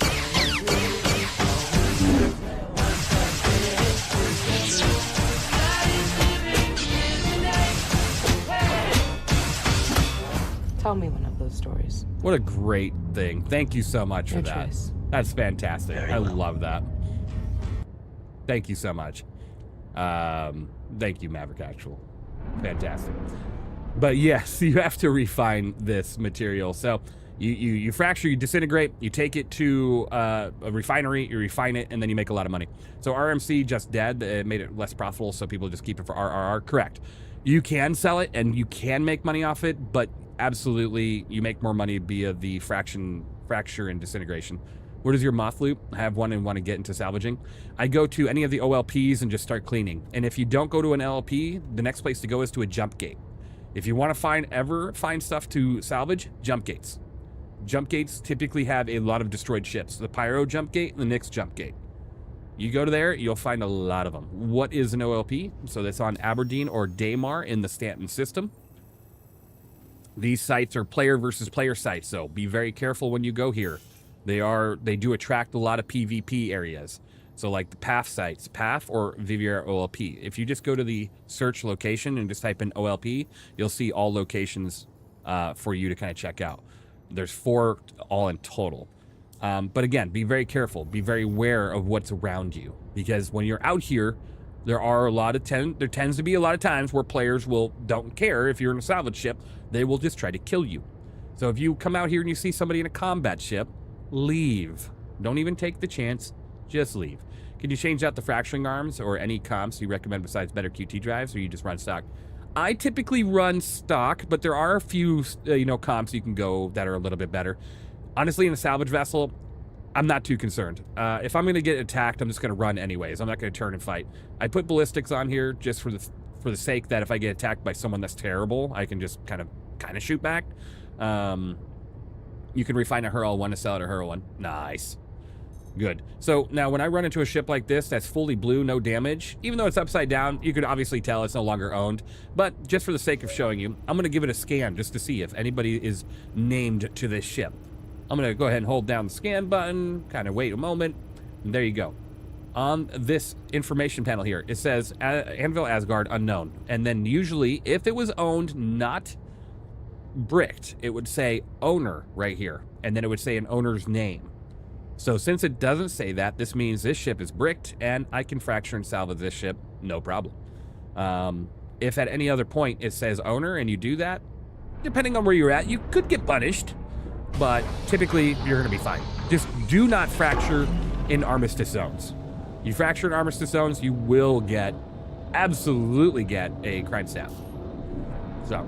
Tell me one of those stories. What a great thing. Thank you so much for that. choice. That's fantastic. I love that. Thank you so much. Thank you, Maverick Actual. Fantastic. But yes, you have to refine this material. So you fracture, you disintegrate, you take it to a refinery, you refine it, and then you make a lot of money. So RMC just dead. It made it less profitable, so people just keep it for RRR. Correct. You can sell it, and you can make money off it, but absolutely, you make more money via the fracture and disintegration. Where does your moth loop? I have one and want to get into salvaging. I go to any of the OLPs and just start cleaning. And if you don't go to an LLP, the next place to go is to a jump gate. If you want to find stuff to salvage, jump gates. Jump gates typically have a lot of destroyed ships. The Pyro jump gate and the Nyx jump gate. You go to there, you'll find a lot of them. What is an OLP? So that's on Aberdeen or Daymar in the Stanton system. These sites are player versus player sites, so be very careful when you go here. They do attract a lot of PvP areas. So like the PAF sites, PAF or Vivier OLP. If you just go to the search location and just type in OLP, you'll see all locations for you to kind of check out. There's 4 all in total. But again, be very careful. Be very aware of what's around you. Because when you're out here, there tends to be a lot of times where players don't care if you're in a salvage ship. They will just try to kill you. So if you come out here and you see somebody in a combat ship, leave. Don't even take the chance. Just leave. Can you change out the fracturing arms or any comps you recommend besides better QT drives, or you just run stock? I typically run stock, but there are a few comps you can go that are a little bit better. Honestly, in a salvage vessel, I'm not too concerned. If I'm going to get attacked, I'm just going to run anyways. I'm not going to turn and fight. I put ballistics on here just for the sake that if I get attacked by someone that's terrible, I can just kind of shoot back. You can refine a Hurl 1 to sell it a Hurl 1. Nice. Good. So now when I run into a ship like this that's fully blue, no damage, even though it's upside down, you can obviously tell it's no longer owned. But just for the sake of showing you, I'm going to give it a scan just to see if anybody is named to this ship. I'm going to go ahead and hold down the scan button, kind of wait a moment, and there you go. On this information panel here, it says Anvil Asgard unknown. And then usually, if it was owned, not bricked, it would say owner right here. And then it would say an owner's name. So since it doesn't say that, this means this ship is bricked, and I can fracture and salvage this ship, no problem. If at any other point it says owner and you do that, depending on where you're at, you could get punished, but typically you're going to be fine. Just do not fracture in armistice zones. You fracture in armistice zones, you will absolutely get a crime staff. So,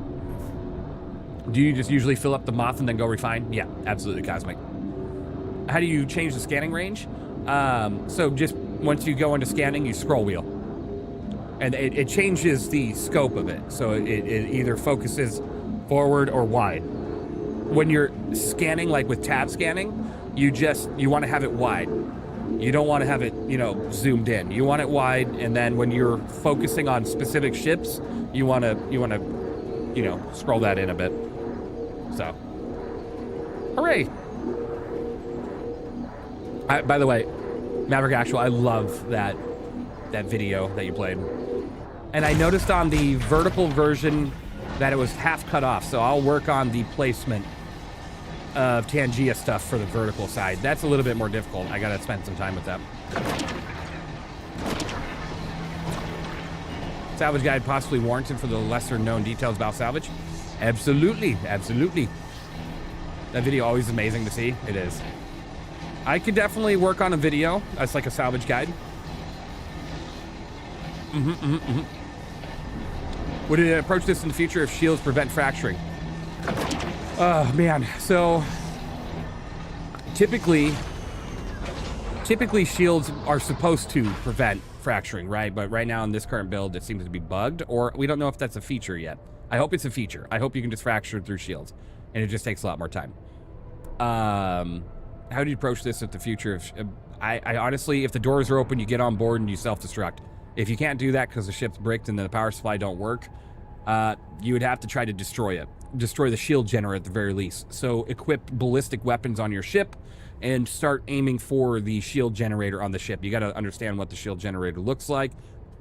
do you just usually fill up the moth and then go refine? Yeah, absolutely, Cosmic. How do you change the scanning range? So just once you go into scanning, you scroll wheel. And it changes the scope of it. So it either focuses forward or wide. When you're scanning, like with tab scanning, you want to have it wide. You don't want to have it, zoomed in. You want it wide, and then when you're focusing on specific ships, you want to, scroll that in a bit. So, hooray! By the way, Maverick Actual, I love that video that you played. And I noticed on the vertical version that it was half cut off, so I'll work on the placement of Tangea stuff for the vertical side. That's a little bit more difficult. I gotta spend some time with that. Salvage guide possibly warranted for the lesser known details about salvage? Absolutely, absolutely. That video always amazing to see. It is. I could definitely work on a video that's like a salvage guide. Would it approach this in the future if shields prevent fracturing? Oh man, so typically shields are supposed to prevent fracturing, right? But right now in this current build, it seems to be bugged, or we don't know if that's a feature yet. I hope it's a feature. I hope you can just fracture through shields, and it just takes a lot more time. How do you approach this in the future? I honestly, if the doors are open, you get on board and you self-destruct. If you can't do that because the ship's bricked and the power supply don't work, you would have to try to destroy it. Destroy the shield generator at the very least. So equip ballistic weapons on your ship and start aiming for the shield generator on the ship. You got to understand what the shield generator looks like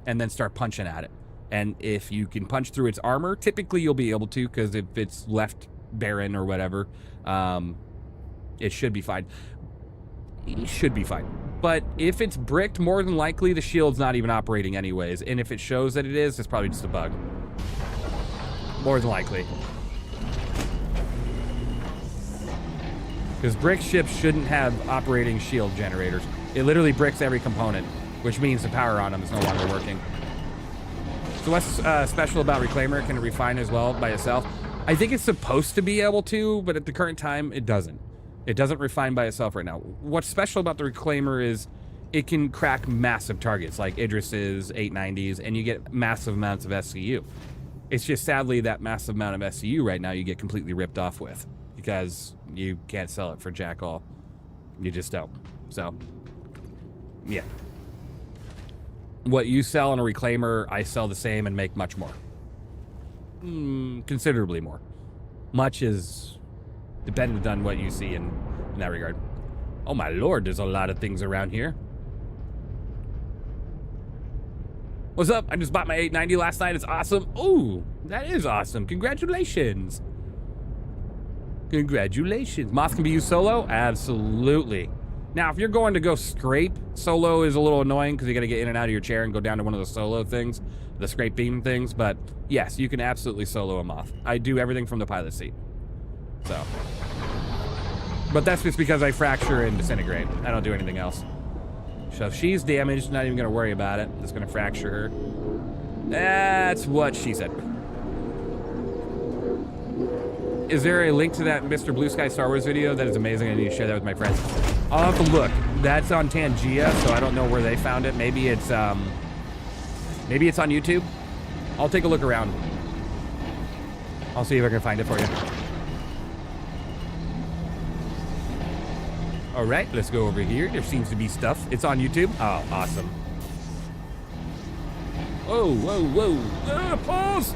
and then start punching at it. And if you can punch through its armor, typically you'll be able to, because if it's left barren or whatever, it should be fine. It should be fine. But if it's bricked, more than likely the shield's not even operating anyways. And if it shows that it is, it's probably just a bug. More than likely. Because brick ships shouldn't have operating shield generators. It literally bricks every component, which means the power on them is no longer working. So what's special about Reclaimer? Can it refine as well by itself? I think it's supposed to be able to, but at the current time, it doesn't. It doesn't refine by itself right now. What's special about the Reclaimer is it can crack massive targets like Idris's, 890s, and you get massive amounts of SCU. It's just sadly that massive amount of SCU right now you get completely ripped off with because you can't sell it for jack all. You just don't. So, yeah. What you sell on a Reclaimer, I sell the same and make much more. Considerably more. Much is dependent on what you see in that regard. Oh my lord, there's a lot of things around here. What's up? I just bought my 890 last night. It's awesome. Ooh, that is awesome. Congratulations. Congratulations. Moth can be used solo? Absolutely. Now, if you're going to go scrape, solo is a little annoying because you got to get in and out of your chair and go down to one of the solo things, the scrape beam things. But yes, you can absolutely solo a Moth. I do everything from the pilot seat. So. But that's just because I fracture and disintegrate. I don't do anything else. So if she's damaged, not even going to worry about it. Just going to fracture her. That's what she said. Is there a link to that Mr. Blue Sky Star Wars video? That is amazing. I need to share that with my friends. I'll have to look. That's on Tangea, so I don't know where they found it. Maybe it's on YouTube. I'll take a look around. I'll see if I can find it for you. All right, let's go over here. There seems to be stuff. It's on YouTube. Oh, awesome. Whoa, whoa, whoa. Pause!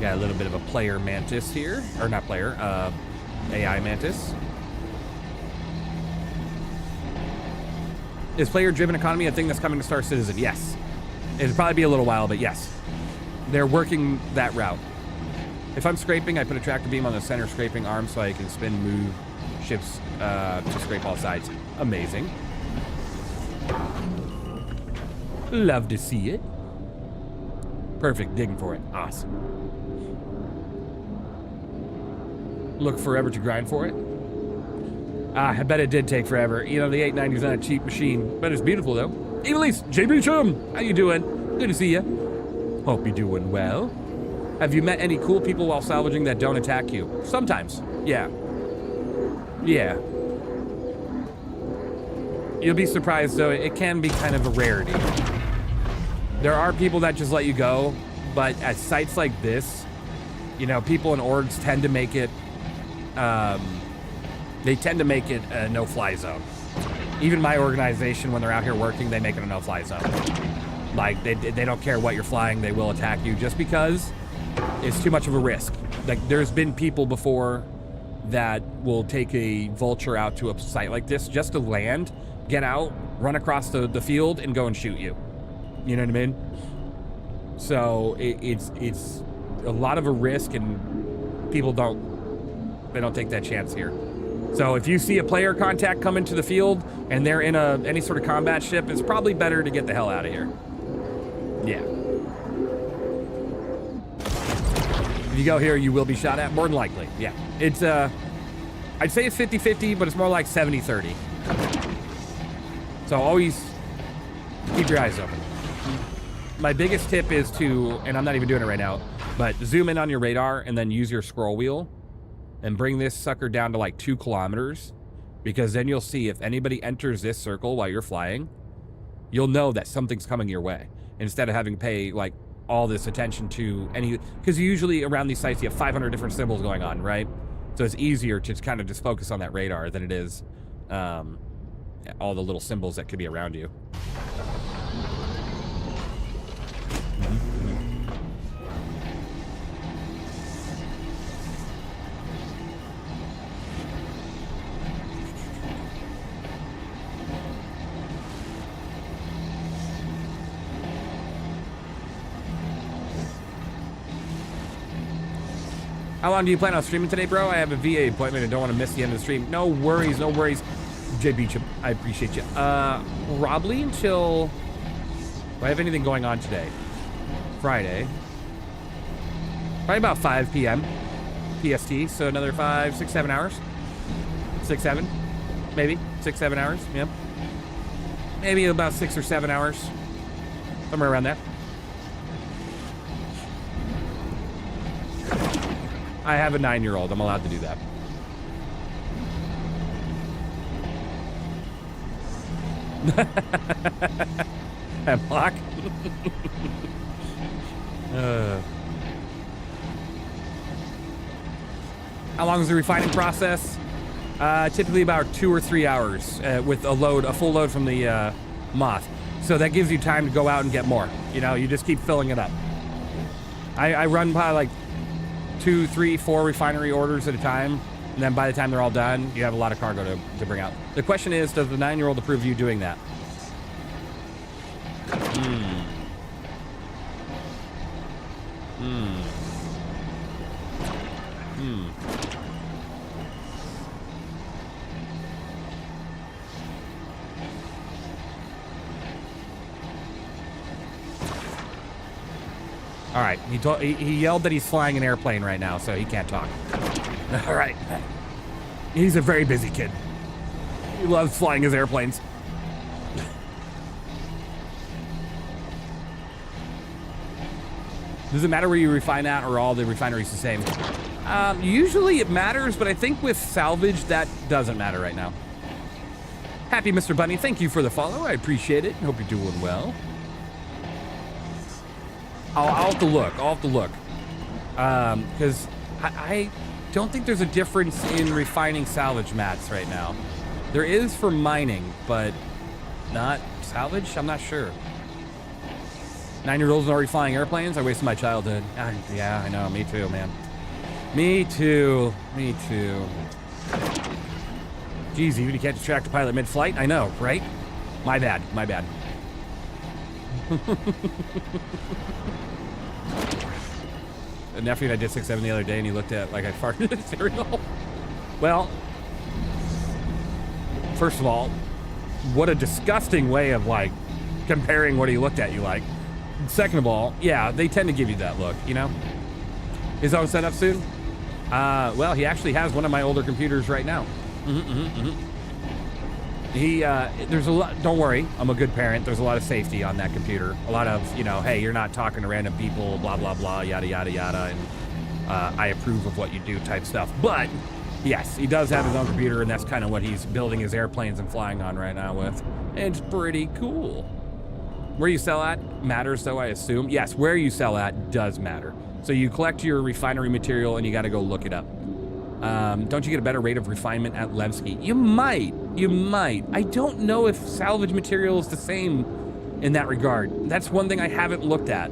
Got a little bit of a player mantis here. Or not player, AI mantis. Is player-driven economy a thing that's coming to Star Citizen? Yes. It'll probably be a little while, but yes. They're working that route. If I'm scraping, I put a tractor beam on the center scraping arm so I can spin, move ships to scrape all sides. Amazing. Love to see it. Perfect, digging for it. Awesome. Look forever to grind for it. I bet it did take forever. You know, the 890 is not a cheap machine, but it's beautiful though. Evilise, JB Chum, how you doing? Good to see you. Hope you're doing well. Have you met any cool people while salvaging that don't attack you? Sometimes, yeah. Yeah. You'll be surprised though, it can be kind of a rarity. There are people that just let you go, but at sites like this, you know, people in orgs tend to make it, they tend to make it a no-fly zone. Even my organization, when they're out here working, they make it a no-fly zone. Like, they don't care what you're flying, they will attack you just because it's too much of a risk. Like, there's been people before that will take a vulture out to a site like this just to land, get out, run across the field, and go and shoot you. You know what I mean? So it's a lot of a risk, and people don't take that chance here. So if you see a player contact come into the field and they're in any sort of combat ship, it's probably better to get the hell out of here. Yeah. If you go here, you will be shot at, more than likely. Yeah. It's I'd say it's 50-50, but it's more like 70-30. So always keep your eyes open. My biggest tip is to, and I'm not even doing it right now, but zoom in on your radar and then use your scroll wheel and bring this sucker down to like 2 kilometers, because then you'll see if anybody enters this circle while you're flying, you'll know that something's coming your way instead of having to pay like all this attention to any, because usually around these sites you have 500 different symbols going on, right? So it's easier to kind of just focus on that radar than it is all the little symbols that could be around you. How long do you plan on streaming today, bro? I have a VA appointment and don't want to miss the end of the stream. No worries, no worries. J Beecham, I appreciate you. Probably until... Do I have anything going on today? Friday. Probably about 5 p.m. PST, so another 5, 6, 7 hours. 6, 7, maybe. 6, 7 hours, yeah. Maybe about 6 or 7 hours. Somewhere around that. I have a 9-year-old. I'm allowed to do that. Hemlock. How long is the refining process? Typically about 2 or 3 hours with a full load from the moth. So that gives you time to go out and get more. You know, you just keep filling it up. I run probably like 2, 3, 4 refinery orders at a time, and then by the time they're all done, you have a lot of cargo to bring out. The question is, does the 9-year-old approve you doing that? All right, he yelled that he's flying an airplane right now, so he can't talk. All right. He's a very busy kid. He loves flying his airplanes. Does it matter where you refine at, or all the refineries the same? Usually it matters, but I think with Salvage, that doesn't matter right now. Happy Mr. Bunny, thank you for the follow. I appreciate it. Hope you're doing well. I'll have to look. I'll have to look. Because I don't think there's a difference in refining salvage mats right now. There is for mining, but not salvage? I'm not sure. 9-year-olds already flying airplanes? I wasted my childhood. Yeah, I know. Me too, man. Me too. Me too. Geez, even you can't distract a pilot mid-flight? I know, right? My bad. My bad. a nephew and I did 6-7 the other day, and he looked at like I farted at cereal. Well, first of all, what a disgusting way of like comparing what he looked at you like. Second of all, yeah, they tend to give you that look, you know? His own setup soon? Well, he actually has one of my older computers right now. There's a lot, don't worry, I'm a good parent. There's a lot of safety on that computer. A lot of, you know, hey, you're not talking to random people, blah, blah, blah, yada, yada, yada, and I approve of what you do type stuff. But, yes, he does have his own computer, and that's kind of what he's building his airplanes and flying on right now with. It's pretty cool. Where you sell at matters, though, I assume. Yes, where you sell at does matter. So you collect your refinery material, and you got to go look it up. Don't you get a better rate of refinement at Levski? You might. I don't know if salvage material is the same in that regard. That's one thing I haven't looked at.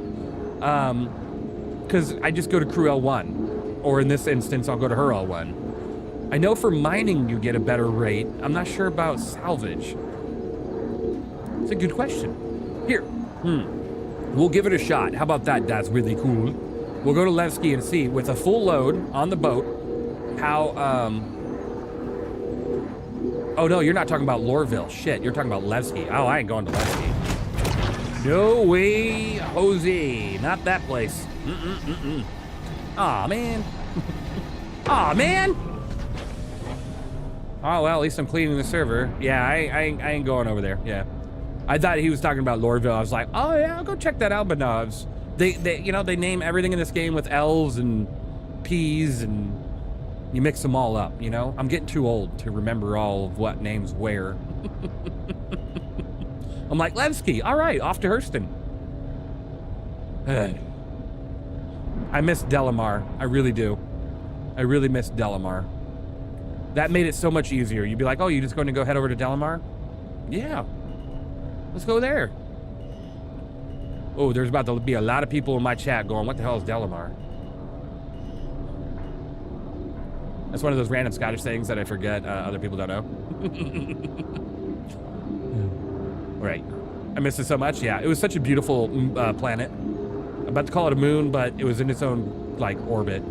Because I just go to crew L1. Or in this instance, I'll go to her L1. I know for mining you get a better rate. I'm not sure about salvage. It's a good question. Here. We'll give it a shot. How about that? That's really cool. We'll go to Levski and see, with a full load on the boat, how, oh no, you're not talking about Lorville. Shit, you're talking about Levski. Oh, I ain't going to Levski. No way, Jose. Not that place. Aw, man. Aw, man. Oh, well, at least I'm cleaning the server. Yeah, I ain't going over there. Yeah. I thought he was talking about Lorville. I was like, oh yeah, I'll go check that out. But no, it's, they you know, they name everything in this game with L's and P's, and you mix them all up, you know? I'm getting too old to remember all of what names where. I'm like, Levski, all right, off to Hurston. I miss Delamar. I really do. I really miss Delamar. That made it so much easier. You'd be like, oh, you just going to go head over to Delamar? Yeah. Let's go there. Oh, there's about to be a lot of people in my chat going, what the hell is Delamar? That's one of those random Scottish things that I forget other people don't know. Right. I miss it so much. Yeah, it was such a beautiful planet. I'm about to call it a moon, but it was in its own, like, orbit,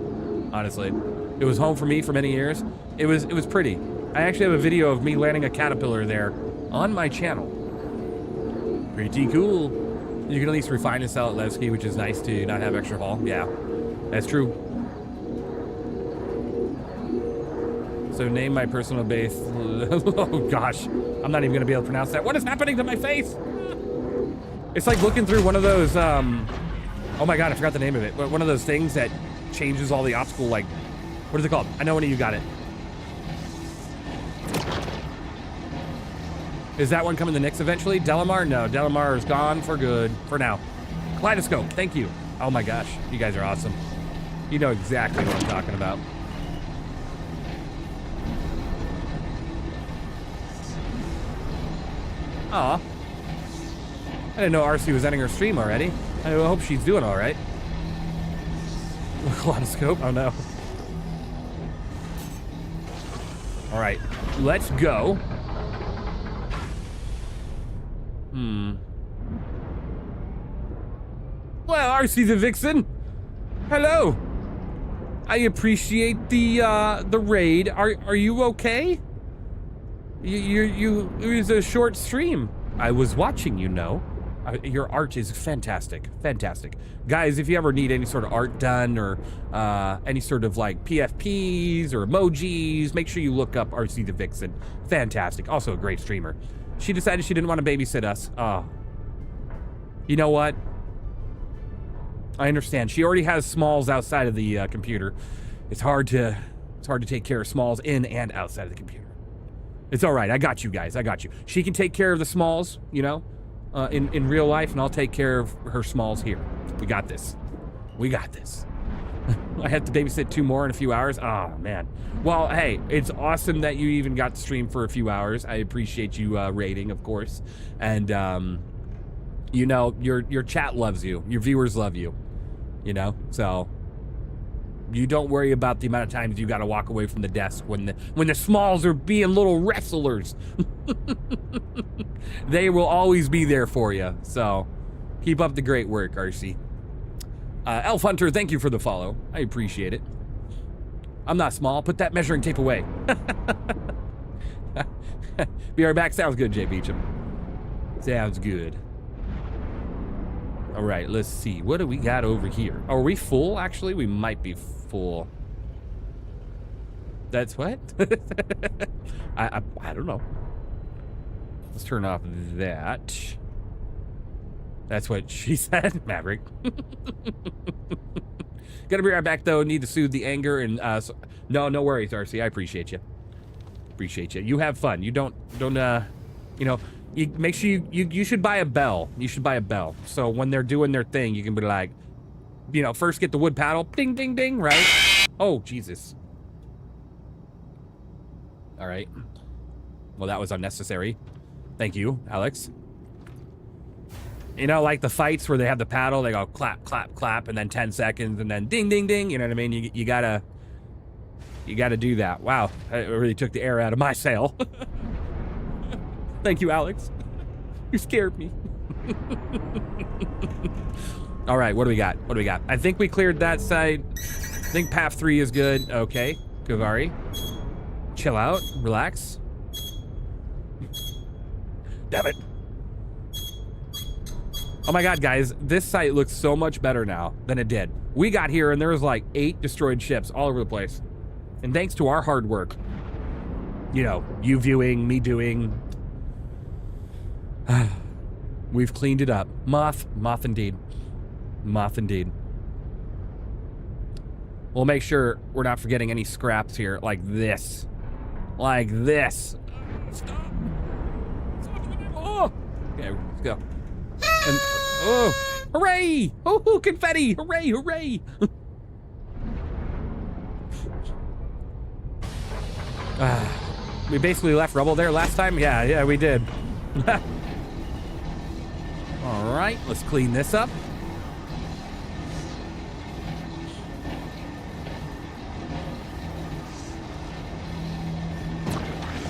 honestly. It was home for me for many years. It was pretty. I actually have a video of me landing a caterpillar there on my channel. Pretty cool. You can at least refine and sell at Levski, which is nice to not have extra haul. Yeah, that's true. So name my personal base. Oh gosh, I'm not even gonna be able to pronounce that. What is happening to my face? It's like looking through one of those, oh my God, I forgot the name of it. One of those things that changes all the obstacle, like, what is it called? I know one of you got it. Is that one coming to Nix eventually? Delamar? No, Delamar is gone for good, for now. Kaleidoscope, thank you. Oh my gosh, you guys are awesome. You know exactly what I'm talking about. Aw. I didn't know RC was ending her stream already. I hope she's doing all right. Kaleidoscope, oh no. All right, let's go. Well, RC the Vixen, hello. I appreciate the raid. Are you okay? It was a short stream. I was watching, you know. Your art is fantastic, fantastic. Guys, if you ever need any sort of art done, or any sort of like PFPs or emojis, make sure you look up RC the Vixen. Fantastic, also a great streamer. She decided she didn't want to babysit us. You know what? I understand. She already has smalls outside of the computer. It's hard to take care of smalls in and outside of the computer. It's all right. I got you guys. I got you. She can take care of the smalls, you know, in real life, and I'll take care of her smalls here. We got this. We got this. I have to babysit 2 more in a few hours. Oh, man. Well, hey, it's awesome that you even got to stream for a few hours. I appreciate you rating, of course. And, you know, your chat loves you. Your viewers love you. You know? So, you don't worry about the amount of times you got to walk away from the desk when the smalls are being little wrestlers. They will always be there for you. So, keep up the great work, RC. Elf Hunter, thank you for the follow. I appreciate it. I'm not small. Put that measuring tape away. Be right back. Sounds good, Jay Beecham. Sounds good. All right, let's see. What do we got over here? Are we full, actually? We might be full. That's what? I don't know. Let's turn off that. That's what she said, Maverick. Gonna be right back, though. Need to soothe the anger and no worries, RC. I appreciate you. Appreciate you. You have fun. You don't you know, you make sure you should buy a bell. You should buy a bell. So when they're doing their thing, you can be like, you know, first get the wood paddle, ding ding ding, right? Oh, Jesus. All right. Well, that was unnecessary. Thank you, Alex. You know, like the fights where they have the paddle, they go clap, clap, clap, and then 10 seconds, and then ding, ding, ding. You know what I mean? You gotta do that. Wow, it really took the air out of my sail. Thank you, Alex. You scared me. All right, what do we got? What do we got? I think we cleared that side. I think path 3 is good. Okay, Kavari. Chill out, relax. Damn it. Oh my God, guys, this site looks so much better now than it did. We got here and there was like 8 destroyed ships all over the place. And thanks to our hard work, you know, you viewing, me doing, we've cleaned it up. Moth indeed. Moth indeed. We'll make sure we're not forgetting any scraps here like this. Like this. Stop. Oh. Okay, let's go. And, oh, hooray! Oh, confetti! Hooray, hooray! We basically left rubble there last time? Yeah, we did. All right, let's clean this up.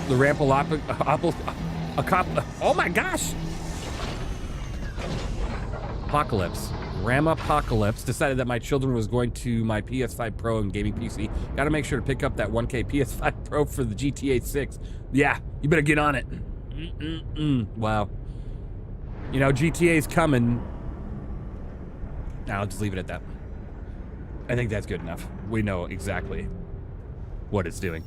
The oh my gosh! Apocalypse. Ramapocalypse decided that my children was going to my PS5 Pro and gaming PC. Gotta make sure to pick up that 1K PS5 Pro for the GTA 6. Yeah, you better get on it. Wow. You know, GTA's coming. Now, I'll just leave it at that. I think that's good enough. We know exactly what it's doing.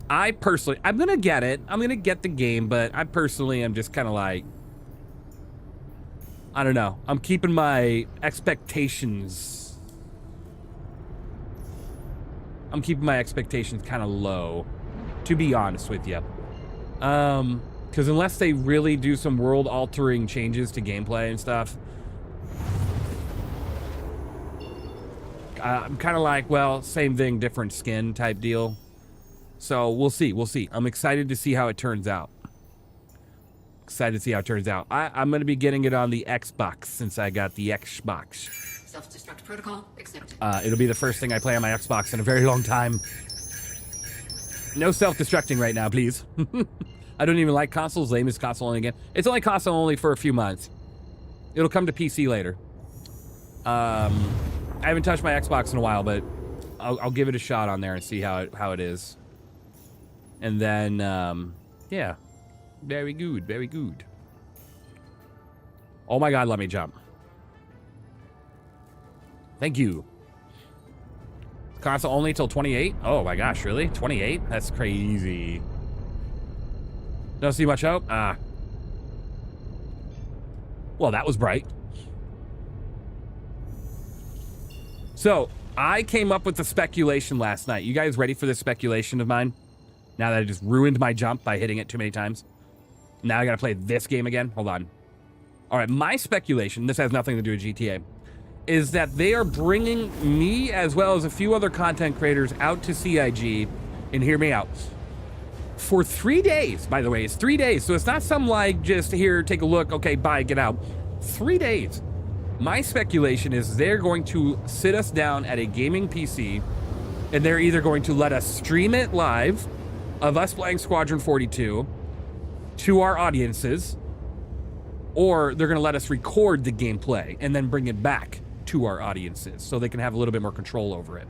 I'm gonna get it. I'm gonna get the game, but I personally am just kind of like, I don't know. I'm keeping my expectations. I'm keeping my expectations kind of low, to be honest with you. Because unless they really do some world-altering changes to gameplay and stuff, I'm kind of like, well, same thing, different skin type deal. So we'll see. We'll see. I'm excited to see how it turns out. Excited to see how it turns out. I'm going to be getting it on the Xbox since I got the Xbox. Self-destruct protocol accepted. It'll be the first thing I play on my Xbox in a very long time. No self-destructing right now, please. I don't even like consoles. Lame is console only again. It's only console only for a few months. It'll come to PC later. I haven't touched my Xbox in a while, but I'll give it a shot on there and see how it is. And then, yeah. Very good, very good. Oh my God, let me jump. Thank you. Console only till 28? Oh my gosh, really? 28? That's crazy. Don't see much hope? Well, that was bright. So, I came up with the speculation last night. You guys ready for this speculation of mine? Now that I just ruined my jump by hitting it too many times. Now I gotta play this game again. Hold on. All right, my speculation, this has nothing to do with GTA, is that they are bringing me as well as a few other content creators out to CIG, and hear me out, for 3 days. By the way, it's 3 days, so it's not some like just here, take a look, okay, bye, get out. 3 days. My speculation is they're going to sit us down at a gaming PC, and they're either going to let us stream it live of us playing Squadron 42 to our audiences, or they're going to let us record the gameplay and then bring it back to our audiences so they can have a little bit more control over it.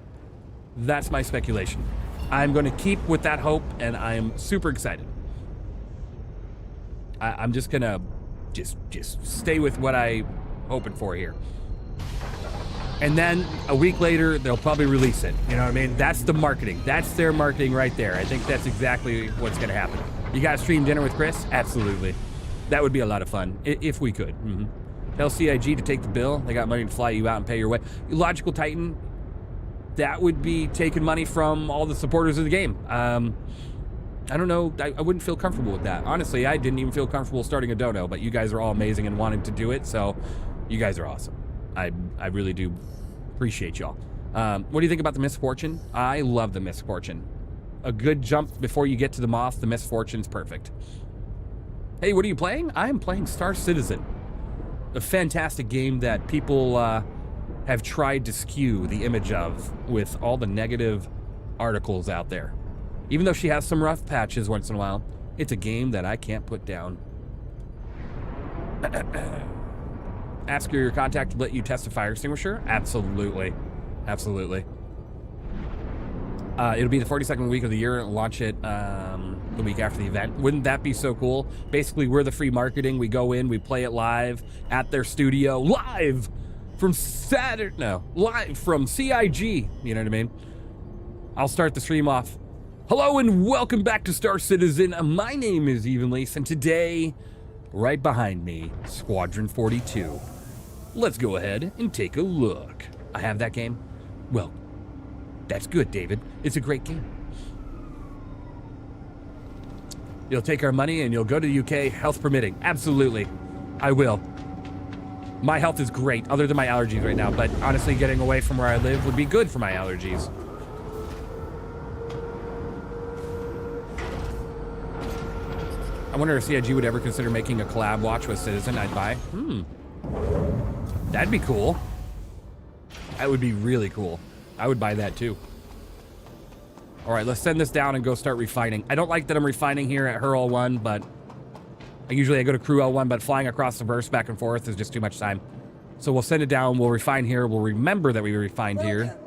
That's my speculation. I'm going to keep with that hope, and I'm super excited. I'm just going to just stay with what I'm hoping for here. And then a week later, they'll probably release it. You know what I mean? That's the marketing. That's their marketing right there. I think that's exactly what's going to happen. You guys stream dinner with Chris? Absolutely. That would be a lot of fun, if we could. Tell CIG to take the bill. They got money to fly you out and pay your way. Logical Titan, that would be taking money from all the supporters of the game. I don't know. I wouldn't feel comfortable with that. Honestly, I didn't even feel comfortable starting a dono, but you guys are all amazing and wanting to do it, so you guys are awesome. I really do appreciate y'all. What do you think about the Misfortune? I love the Misfortune. A good jump before you get to the Moth, the Misfortune's perfect. Hey, what are you playing? I am playing Star Citizen. A fantastic game that people have tried to skew the image of with all the negative articles out there. Even though she has some rough patches once in a while, it's a game that I can't put down. Ask your contact to let you test a fire extinguisher? Absolutely. Absolutely. It'll be the 42nd week of the year. Launch it the week after the event. Wouldn't that be so cool? Basically, we're the free marketing. We go in, we play it live at their studio. Live from live from CIG. You know what I mean? I'll start the stream off. Hello and welcome back to Star Citizen. My name is evenleasesc, and today, right behind me, Squadron 42. Let's go ahead and take a look. I have that game? Well, that's good, David. It's a great game. You'll take our money and you'll go to the UK, health permitting. Absolutely. I will. My health is great, other than my allergies right now, but honestly, getting away from where I live would be good for my allergies. I wonder if CIG would ever consider making a collab watch with Citizen I'd buy. That'd be cool. That would be really cool. I would buy that too. All right, let's send this down and go start refining. I don't like that I'm refining here at her L1, but usually I go to crew L1, but flying across the verse back and forth is just too much time. So we'll send it down, we'll refine here, we'll remember that we refined here.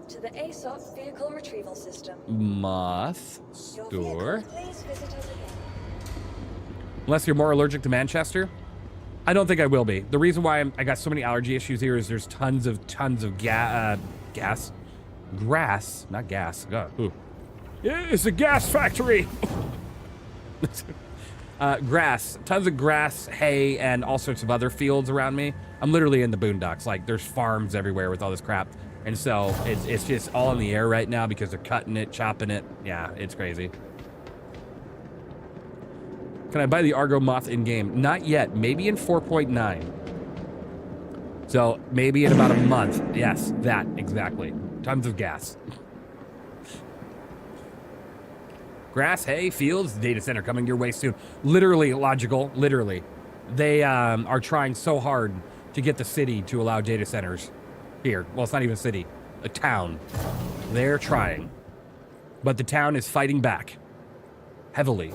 To the Asus vehicle retrieval system. Moth store. Please visit us again. Unless you're more allergic to Manchester. I don't think I will be. The reason why I got so many allergy issues here is there's tons of grass, not gas. Ooh. It's a gas factory. Grass, tons of grass, hay, and all sorts of other fields around me. I'm literally in the boondocks. Like, there's farms everywhere with all this crap. And so it's just all in the air right now because they're cutting it, chopping it. Yeah, it's crazy. Can I buy the Argo Moth in-game? Not yet. Maybe in 4.9. So maybe in about a month. Yes, that, exactly. Tons of gas. Grass, hay, fields, data center coming your way soon. Literally, logical, literally. They are trying so hard to get the city to allow data centers here. Well, it's not even a city, a town. They're trying. But the town is fighting back. Heavily.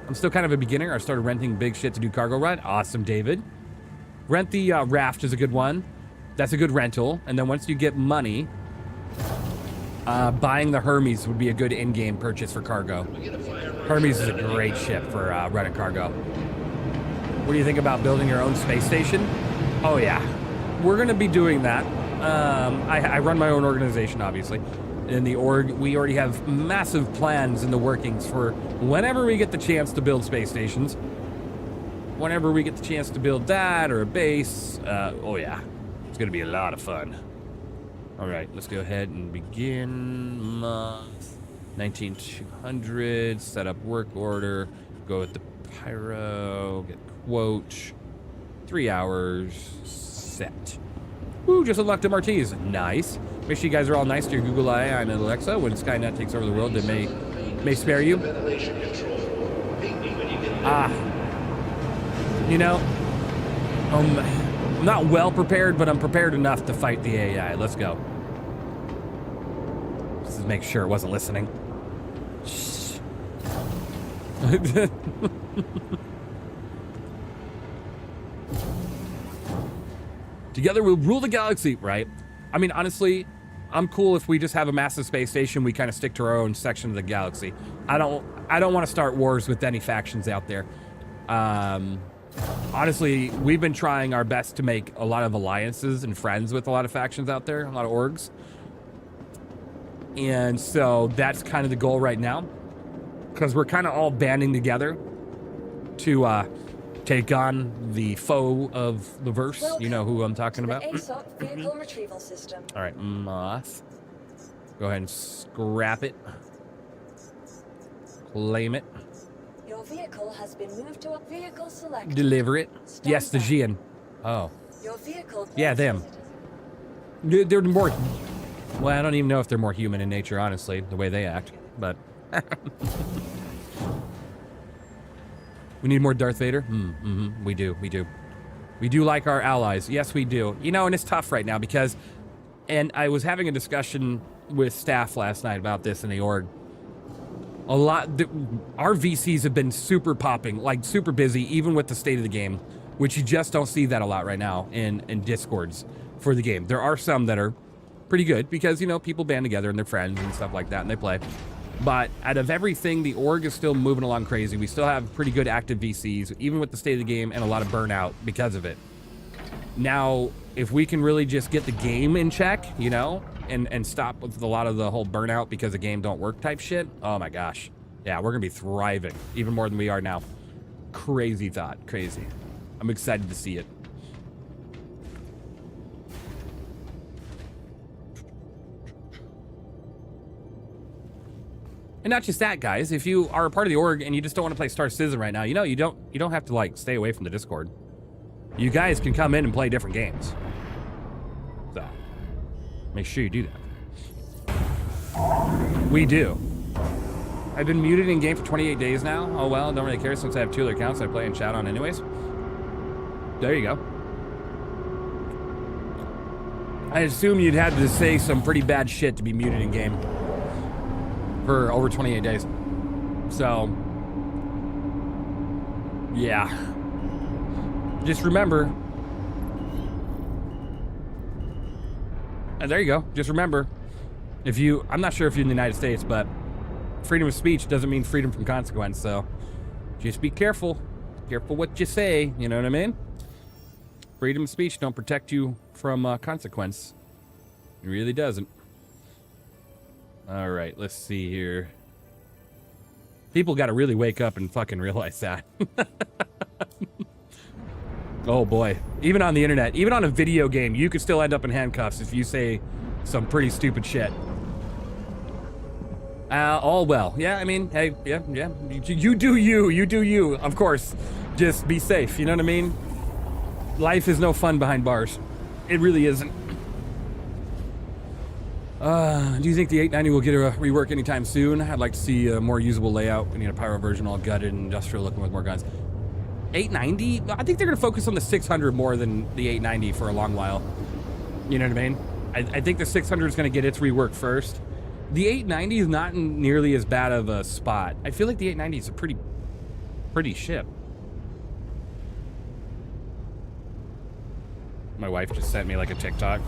I'm still kind of a beginner. I started renting big shit to do cargo ride. Awesome, David. Rent the raft is a good one. That's a good rental. And then once you get money, buying the Hermes would be a good in-game purchase for cargo. Hermes is a great ship for running cargo. What do you think about building your own space station? Oh yeah, we're gonna be doing that. I run my own organization, obviously. In the org, we already have massive plans in the workings for whenever we get the chance to build space stations. Whenever we get the chance to build that or a base, oh yeah, it's gonna be a lot of fun. All right, let's go ahead and begin month 19200. Set up work order. Go with the pyro. Get quote. 3 hours. Set. Ooh, just unlocked MRTs. Nice. Make sure you guys are all nice to your Google Eye and Alexa. When Skynet takes over the world, they may spare you. You know, I'm not well prepared, but I'm prepared enough to fight the AI. Let's go. Just to make sure it wasn't listening. Shh. Together we'll rule the galaxy, right? I mean, honestly, I'm cool if we just have a massive space station. We kind of stick to our own section of the galaxy. I don't want to start wars with any factions out there. Honestly, we've been trying our best to make a lot of alliances and friends with a lot of factions out there, a lot of orgs. And so that's kind of the goal right now, because we're kind of all banding together to take on the foe of the verse. You know who I'm talking about. ASOC vehicle retrieval system. All right, Moth. Go ahead and scrap it. Claim it. Your vehicle has been moved to a vehicle select. Deliver it. Yes, the Gian. Oh. Your vehicle. Yeah, them. They're more. Well, I don't even know if they're more human in nature, honestly, the way they act. But we need more Darth Vader. We do. We do like our allies. Yes, we do. You know, and it's tough right now because, and I was having a discussion with staff last night about this in the org. Our VCs have been super popping, like super busy, even with the state of the game, which you just don't see that a lot right now in Discords for the game. There are some that are pretty good because, you know, people band together and they're friends and stuff like that and they play. But out of everything, the org is still moving along crazy. We still have pretty good active VCs, even with the state of the game, and a lot of burnout because of it. Now, if we can really just get the game in check, you know, and stop with a lot of the whole burnout because the game don't work type shit, oh my gosh. Yeah, we're going to be thriving even more than we are now. Crazy thought. Crazy. I'm excited to see it. And not just that, guys. If you are a part of the org and you just don't want to play Star Citizen right now, you know, you don't have to like stay away from the Discord. You guys can come in and play different games. So make sure you do that. We do. I've been muted in game for 28 days now. Oh well, don't really care since I have 2 other accounts I play and chat on anyways. There you go. I assume you'd have to say some pretty bad shit to be muted in game for over 28 days. So, yeah. Just remember. And there you go. Just remember. I'm not sure if you're in the United States, but freedom of speech doesn't mean freedom from consequence. So, just be careful. Careful what you say. You know what I mean? Freedom of speech don't protect you from consequence. It really doesn't. All right, let's see here. People got to really wake up and fucking realize that. Oh boy. Even on the internet, even on a video game, you could still end up in handcuffs if you say some pretty stupid shit. All well. Yeah, I mean, hey, yeah. You do you, of course. Just be safe, you know what I mean? Life is no fun behind bars. It really isn't. Do you think the 890 will get a rework anytime soon? I'd like to see a more usable layout. We need a pyro version all gutted and industrial looking with more guns. 890? I think they're going to focus on the 600 more than the 890 for a long while. You know what I mean? I think the 600 is going to get its rework first. The 890 is not in nearly as bad of a spot. I feel like the 890 is a pretty ship. My wife just sent me like a TikTok.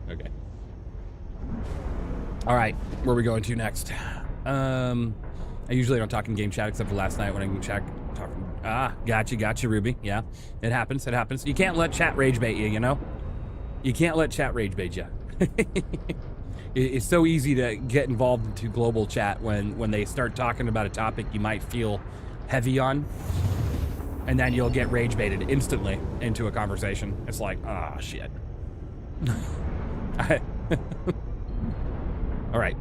Okay. All right, where are we going to next? I usually don't talk in game chat except for last night when I can chat. Gotcha, Ruby. Yeah, it happens. You can't let chat rage bait you, you know? You can't let chat rage bait you. It's so easy to get involved into global chat when they start talking about a topic you might feel heavy on. And then you'll get rage baited instantly into a conversation. It's like, ah, shit. All right.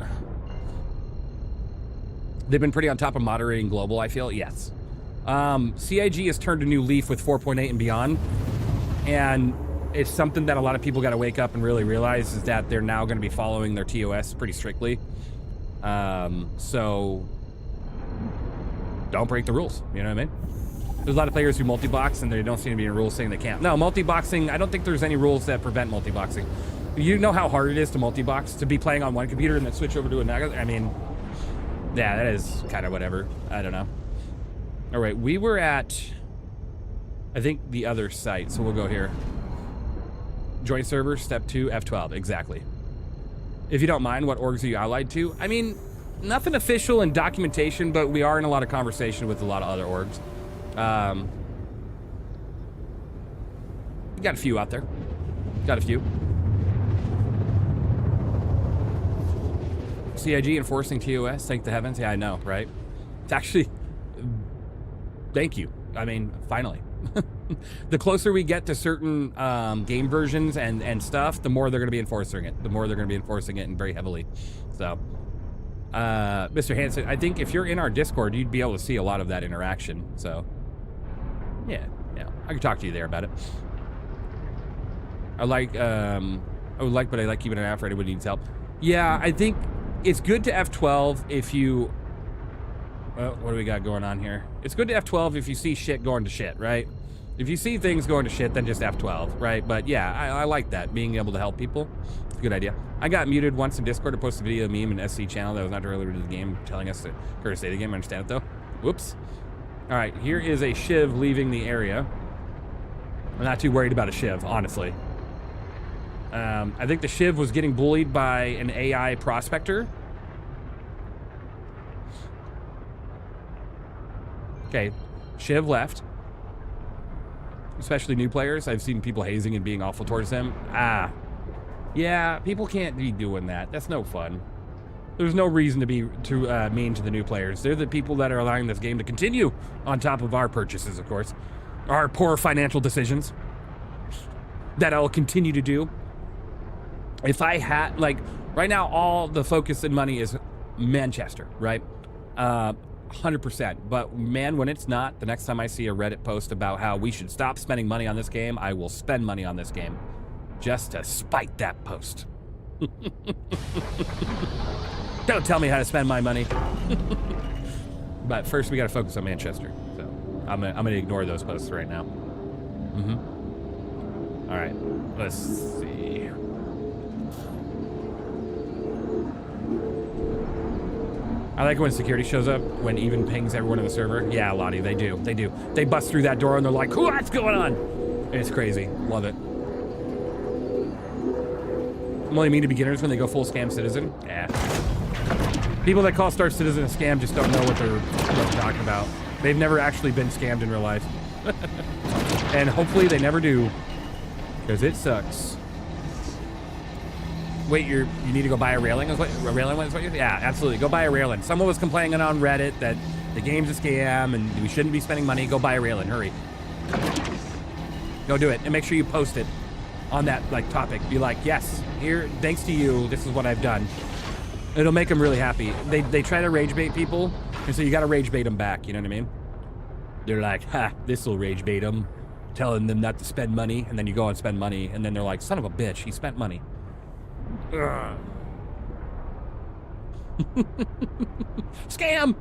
They've been pretty on top of moderating global, I feel. Yes. CIG has turned a new leaf with 4.8 and beyond. And it's something that a lot of people got to wake up and really realize is that they're now going to be following their TOS pretty strictly. So don't break the rules. You know what I mean? There's a lot of players who multi-box and there don't seem to be any rules saying they can't. No, multi-boxing, I don't think there's any rules that prevent multi-boxing. You know how hard it is to multi-box, to be playing on one computer and then switch over to another? I mean, yeah, that is kind of whatever. I don't know. All right, we were at... I think the other site, so we'll go here. Join server, step 2, F12, exactly. If you don't mind, what orgs are you allied to? I mean, nothing official in documentation, but we are in a lot of conversation with a lot of other orgs. We got a few out there. Got a few. CIG enforcing TOS, thank the heavens. Yeah, I know, right? It's actually, thank you. I mean, finally. The closer we get to certain game versions and stuff, the more they're going to be enforcing it. The more they're going to be enforcing it, and very heavily. So, Mr. Hansen, I think if you're in our Discord, you'd be able to see a lot of that interaction. So, yeah, I can talk to you there about it. I would like, but I like keeping an eye out for anyone who needs help. Yeah, I think it's good to F12 if you... Well, what do we got going on here? It's good to F12 if you see shit going to shit, right? If you see things going to shit, then just F12, right? But yeah, I like that, being able to help people. It's a good idea. I got muted once in Discord to post a video meme in SC channel that was not related to the game, telling us to curse the game. I understand it though. Whoops. All right, here is a Shiv leaving the area. I'm not too worried about a Shiv, honestly. I think the Shiv was getting bullied by an AI prospector. Okay, Shiv left. Especially new players. I've seen people hazing and being awful towards them. Yeah, people can't be doing that. That's no fun. There's no reason to be too mean to the new players. They're the people that are allowing this game to continue on top of our purchases, of course. Our poor financial decisions that I'll continue to do. If I had, like, right now, all the focus and money is Manchester, right? 100%. But man, when it's not, the next time I see a Reddit post about how we should stop spending money on this game, I will spend money on this game just to spite that post. Don't tell me how to spend my money. But first, we got to focus on Manchester. So I'm gonna ignore those posts right now. All right, let's see. I like when security shows up, when even pings everyone in the server. Yeah, Lottie, they do. They do. They bust through that door and they're like, what's going on? It's crazy. Love it. I'm only mean to beginners when they go full scam citizen. Yeah. People that call Star Citizen a scam just don't know what they're talking about. They've never actually been scammed in real life. And hopefully they never do, because it sucks. Wait, you need to go buy a Raelin? Yeah, absolutely. Go buy a Raelin. Someone was complaining on Reddit that the game's a scam and we shouldn't be spending money. Go buy a Raelin. Hurry. Go do it. And make sure you post it on that topic. Be like, yes, here, thanks to you, this is what I've done. It'll make them really happy. They try to rage bait people, and so you got to rage bait them back. You know what I mean? They're like, ha, this will rage bait them, telling them not to spend money, and then you go and spend money, and then they're like, son of a bitch, he spent money. Scam!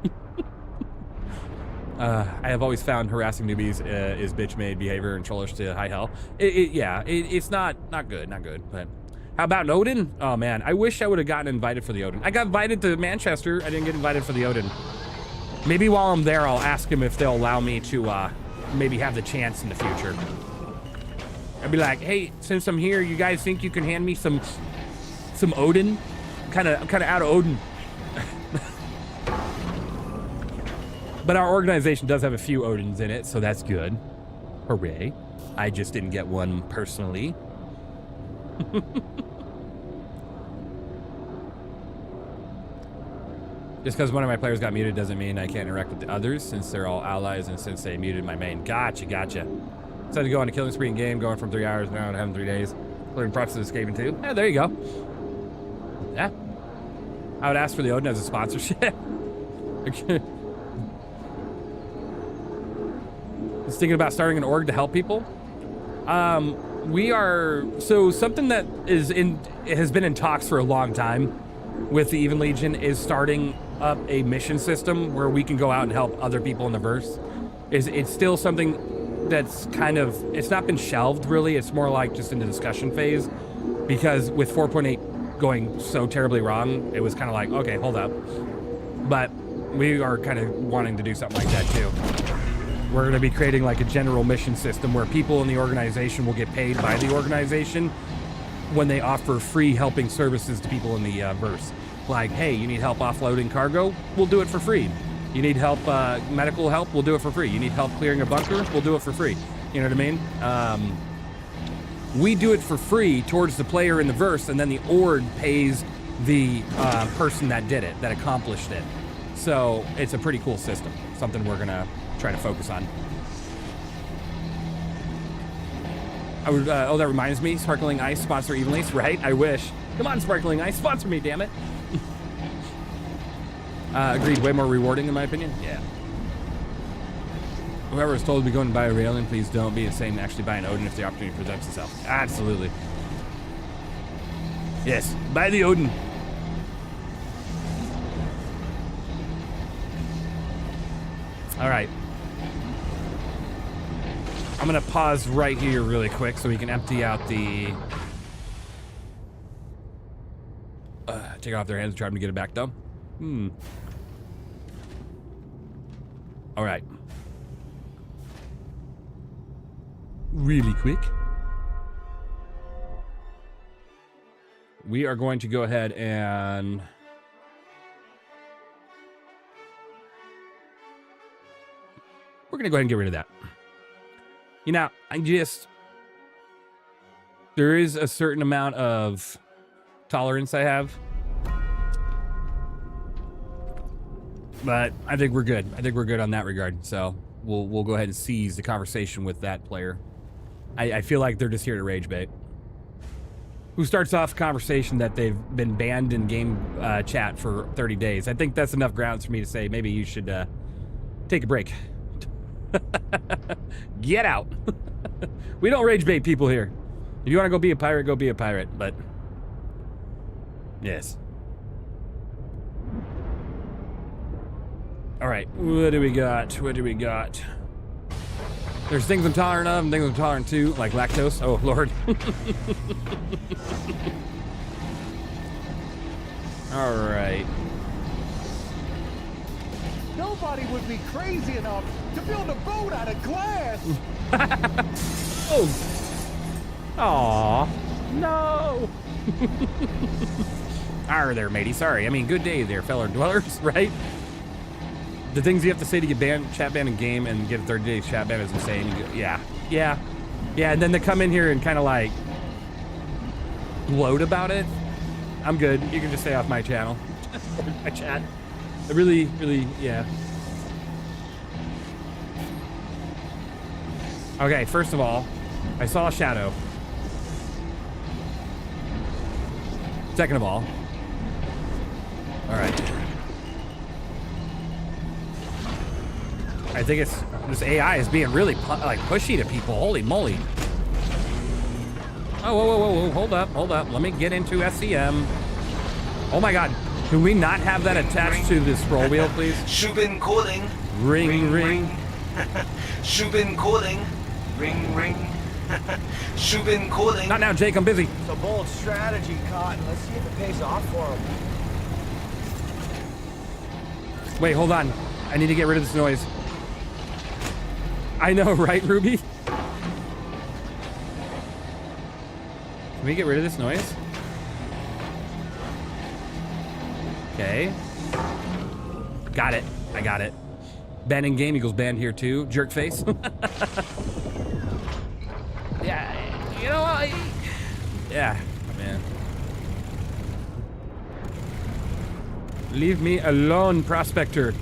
I have always found harassing newbies is bitch-made behavior and trollish to high hell. It's not good, but how about an Odin? Oh man, I wish I would have gotten invited for the Odin. I got invited to Manchester, I didn't get invited for the Odin. Maybe while I'm there, I'll ask him if they'll allow me to maybe have the chance in the future. I'd be like, hey, since I'm here, you guys think you can hand me some Odin? I'm kind of out of Odin. But our organization does have a few Odins in it, so that's good. Hooray. I just didn't get one personally. Just because one of my players got muted doesn't mean I can't interact with the others, since they're all allies and since they muted my main. Gotcha. Decided to go on a killing spree in game, going from 3 hours now to having 3 days. Including process of escaping too. Yeah, there you go. Yeah. I would ask for the Odin as a sponsorship. Just thinking about starting an org to help people. Something that has been in talks for a long time with the Even Legion is starting up a mission system where we can go out and help other people in the verse. It's still something that's it's not been shelved really. It's more like just in the discussion phase, because with 4.8 going so terribly wrong, it was kind of like, okay, hold up. But we are kind of wanting to do something like that too. We're going to be creating like a general mission system where people in the organization will get paid by the organization when they offer free helping services to people in the verse. Like, hey, you need help offloading cargo? We'll do it for free. You need help, medical help? We'll do it for free. You need help clearing a bunker? We'll do it for free. You know what I mean? We do it for free towards the player in the verse, and then the org pays the person that did it, that accomplished it. So it's a pretty cool system. Something we're gonna try to focus on. I would, oh, that reminds me, Sparkling Ice sponsor Evenlease, right? I wish. Come on, Sparkling Ice, sponsor me, damn it. Agreed, way more rewarding in my opinion. Yeah. Whoever is told to be going to buy a Raelin, please don't be insane. Actually buy an Odin if the opportunity presents itself. Absolutely. Yes, buy the Odin. All right. I'm gonna pause right here really quick so we can empty out the... take it off their hands and try to get it back though. All right. Really quick. We are going to go ahead and... we're going to go ahead and get rid of that. You know, there is a certain amount of tolerance I have. But I think we're good. I think we're good on that regard. So we'll go ahead and seize the conversation with that player. I feel like they're just here to rage bait. Who starts off a conversation that they've been banned in game chat for 30 days. I think that's enough grounds for me to say maybe you should take a break. Get out. We don't rage bait people here. If you want to go be a pirate, go be a pirate. But yes. All right, what do we got? What do we got? There's things I'm tolerant of and things I'm tolerant to, like lactose. Oh, Lord. All right. Nobody would be crazy enough to build a boat out of glass. Oh. Aw. No. Arr there, matey. Sorry. I mean, good day there, fellow dwellers, right? The things you have to say to get banned, chat banned in game and get a 30-day chat ban is insane. Yeah. And then they come in here and kind of like gloat about it. I'm good. You can just stay off my channel. My chat. Really, yeah. Okay, first of all, I saw a shadow. Second of all, right. I think it's this AI is being really like pushy to people. Holy moly! Oh, whoa! Hold up! Let me get into SCM. Oh my God! Can we not have that attached to the scroll wheel, please? Shubin calling. Ring. Shubin calling. Ring. Shubin calling. Not now, Jake. I'm busy. It's a bold strategy, Cotton. Let's see if it pays off for him. Wait, hold on. I need to get rid of this noise. I know, right, Ruby? Can we get rid of this noise? Okay. Got it. I got it. Banned in game equals banned here too. Jerk face. Yeah, you know what? Yeah, man. Leave me alone, prospector.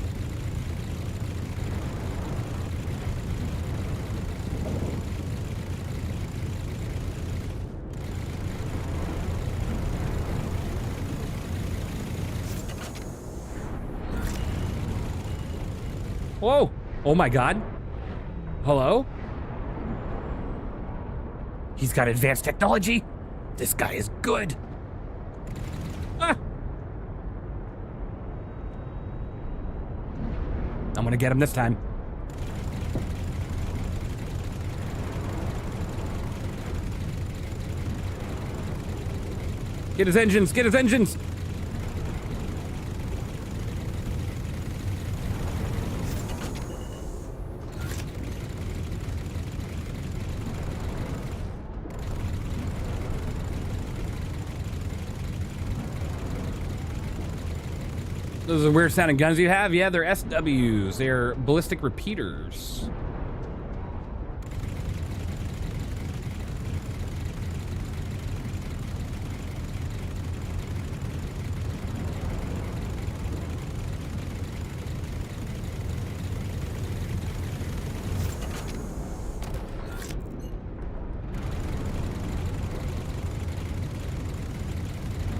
Whoa! Oh my God. Hello? He's got advanced technology. This guy is good. Ah. I'm gonna get him this time. Get his engines! Get his engines! Those are weird sounding guns you have? Yeah, they're SWs. They're ballistic repeaters.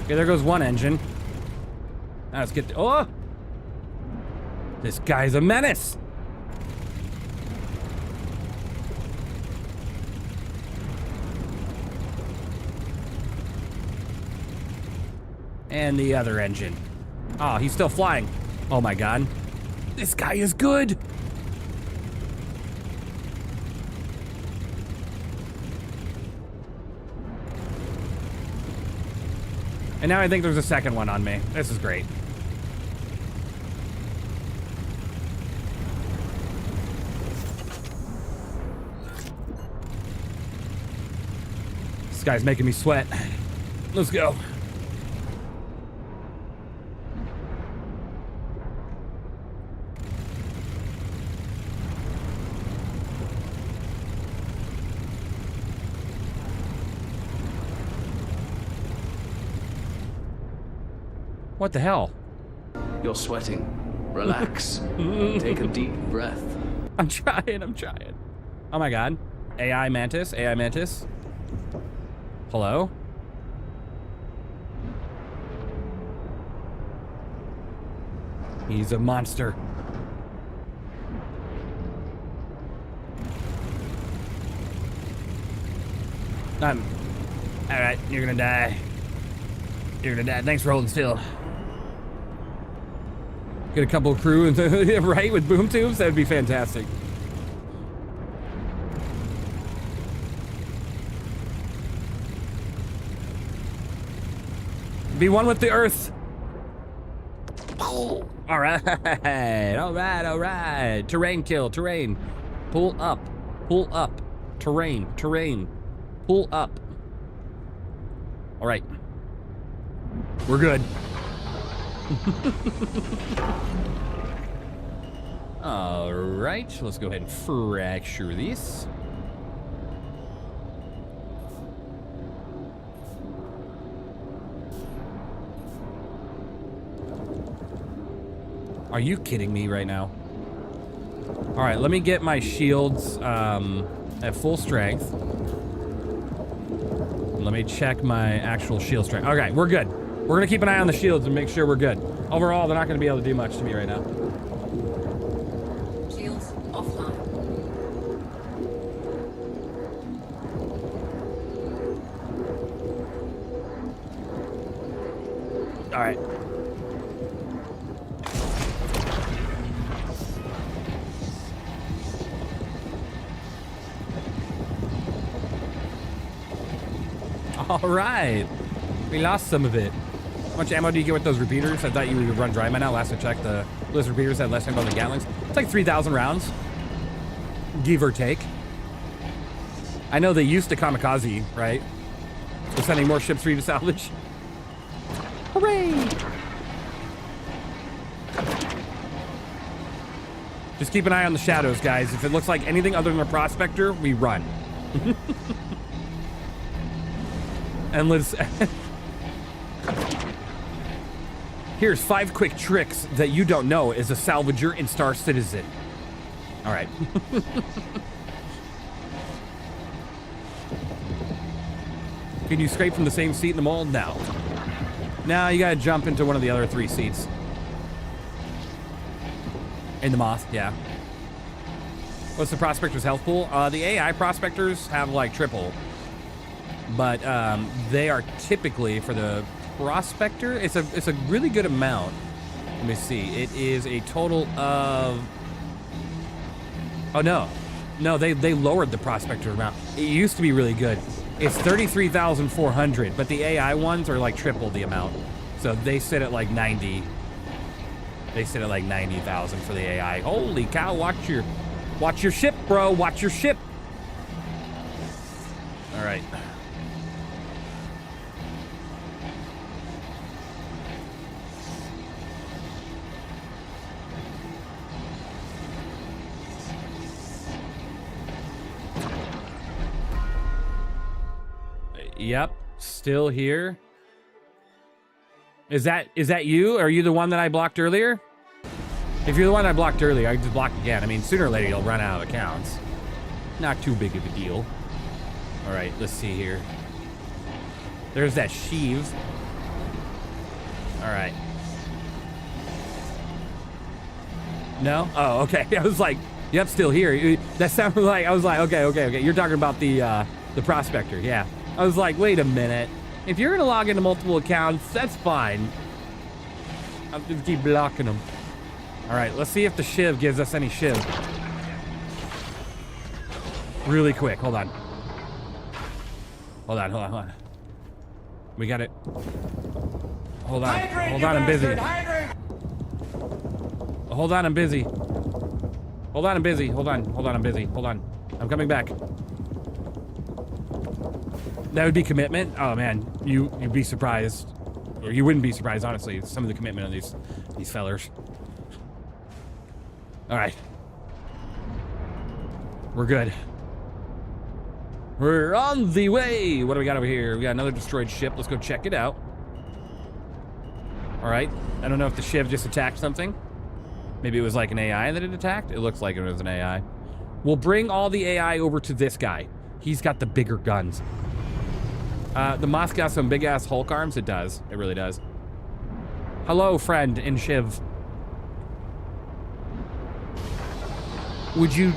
Okay, there goes one engine. Now let's get oh! This guy's a menace! And the other engine. Oh, he's still flying. Oh my god. This guy is good! And now I think there's a second one on me. This is great. This guy's making me sweat. Let's go. What the hell? You're sweating. Relax. Take a deep breath. I'm trying. Oh my god. AI Mantis. Hello? He's a monster. Alright, you're gonna die. Thanks for holding still. Get a couple of crew, right, with boom tubes? That would be fantastic. Be one with the earth. All right. Terrain kill, terrain. Pull up. Terrain. Pull up. All right. We're good. All right, let's go ahead and fracture these. Are you kidding me right now? All right, let me get my shields at full strength. Let me check my actual shield strength. Okay, we're good. We're gonna keep an eye on the shields and make sure we're good. Overall, they're not gonna be able to do much to me right now. Shields offline. All right. All right. We lost some of it. How much ammo do you get with those repeaters? I thought you would run dry by now. Last I checked, those repeaters had less ammo than Gatlings. It's like 3,000 rounds, give or take. I know they used to kamikaze, right? They're sending more ships for you to salvage. Hooray! Just keep an eye on the shadows, guys. If it looks like anything other than a prospector, we run. And let's... Here's 5 quick tricks that you don't know as a salvager and Star Citizen. All right. Can you scrape from the same seat in the mold? No. Now you gotta jump into one of the other 3 seats. In the moth, yeah. What's the prospector's health pool? The AI prospectors have like triple. But they are typically, for the prospector, it's a really good amount. Let me see. It is a total of... Oh, no. No, they lowered the prospector amount. It used to be really good. It's 33,400, but the AI ones are like triple the amount. So they sit at like 90. They sit at like 90,000 for the AI. Holy cow, watch your ship, bro. Watch your ship. All right. Yep, still here. Is that you? Are you the one that I blocked earlier? If you're the one I blocked earlier, I can just block again. I mean, sooner or later you'll run out of accounts. Not too big of a deal. All right, let's see here. There's that sheave. All right. No? Oh, okay. I was like, yep, still here. That sounded like, I was like, okay. You're talking about the prospector, yeah. I was like, wait a minute. If you're gonna log into multiple accounts, that's fine. I'll just keep blocking them. All right, let's see if the shiv gives us any shiv. Really quick, hold on. Hold on. We got it. Hold on, I'm busy. Hold on, I'm busy. Hold on, I'm busy. Hold on, I'm busy. Hold on. I'm coming back. That would be commitment? Oh man, you'd be surprised. Or you wouldn't be surprised, honestly. Some of the commitment of these fellers. Alright. We're good. We're on the way! What do we got over here? We got another destroyed ship. Let's go check it out. Alright. I don't know if the shiv just attacked something. Maybe it was like an AI that it attacked. It looks like it was an AI. We'll bring all the AI over to this guy. He's got the bigger guns. The Moss got some big-ass Hulk arms. It does. It really does. Hello, friend in Shiv. Would you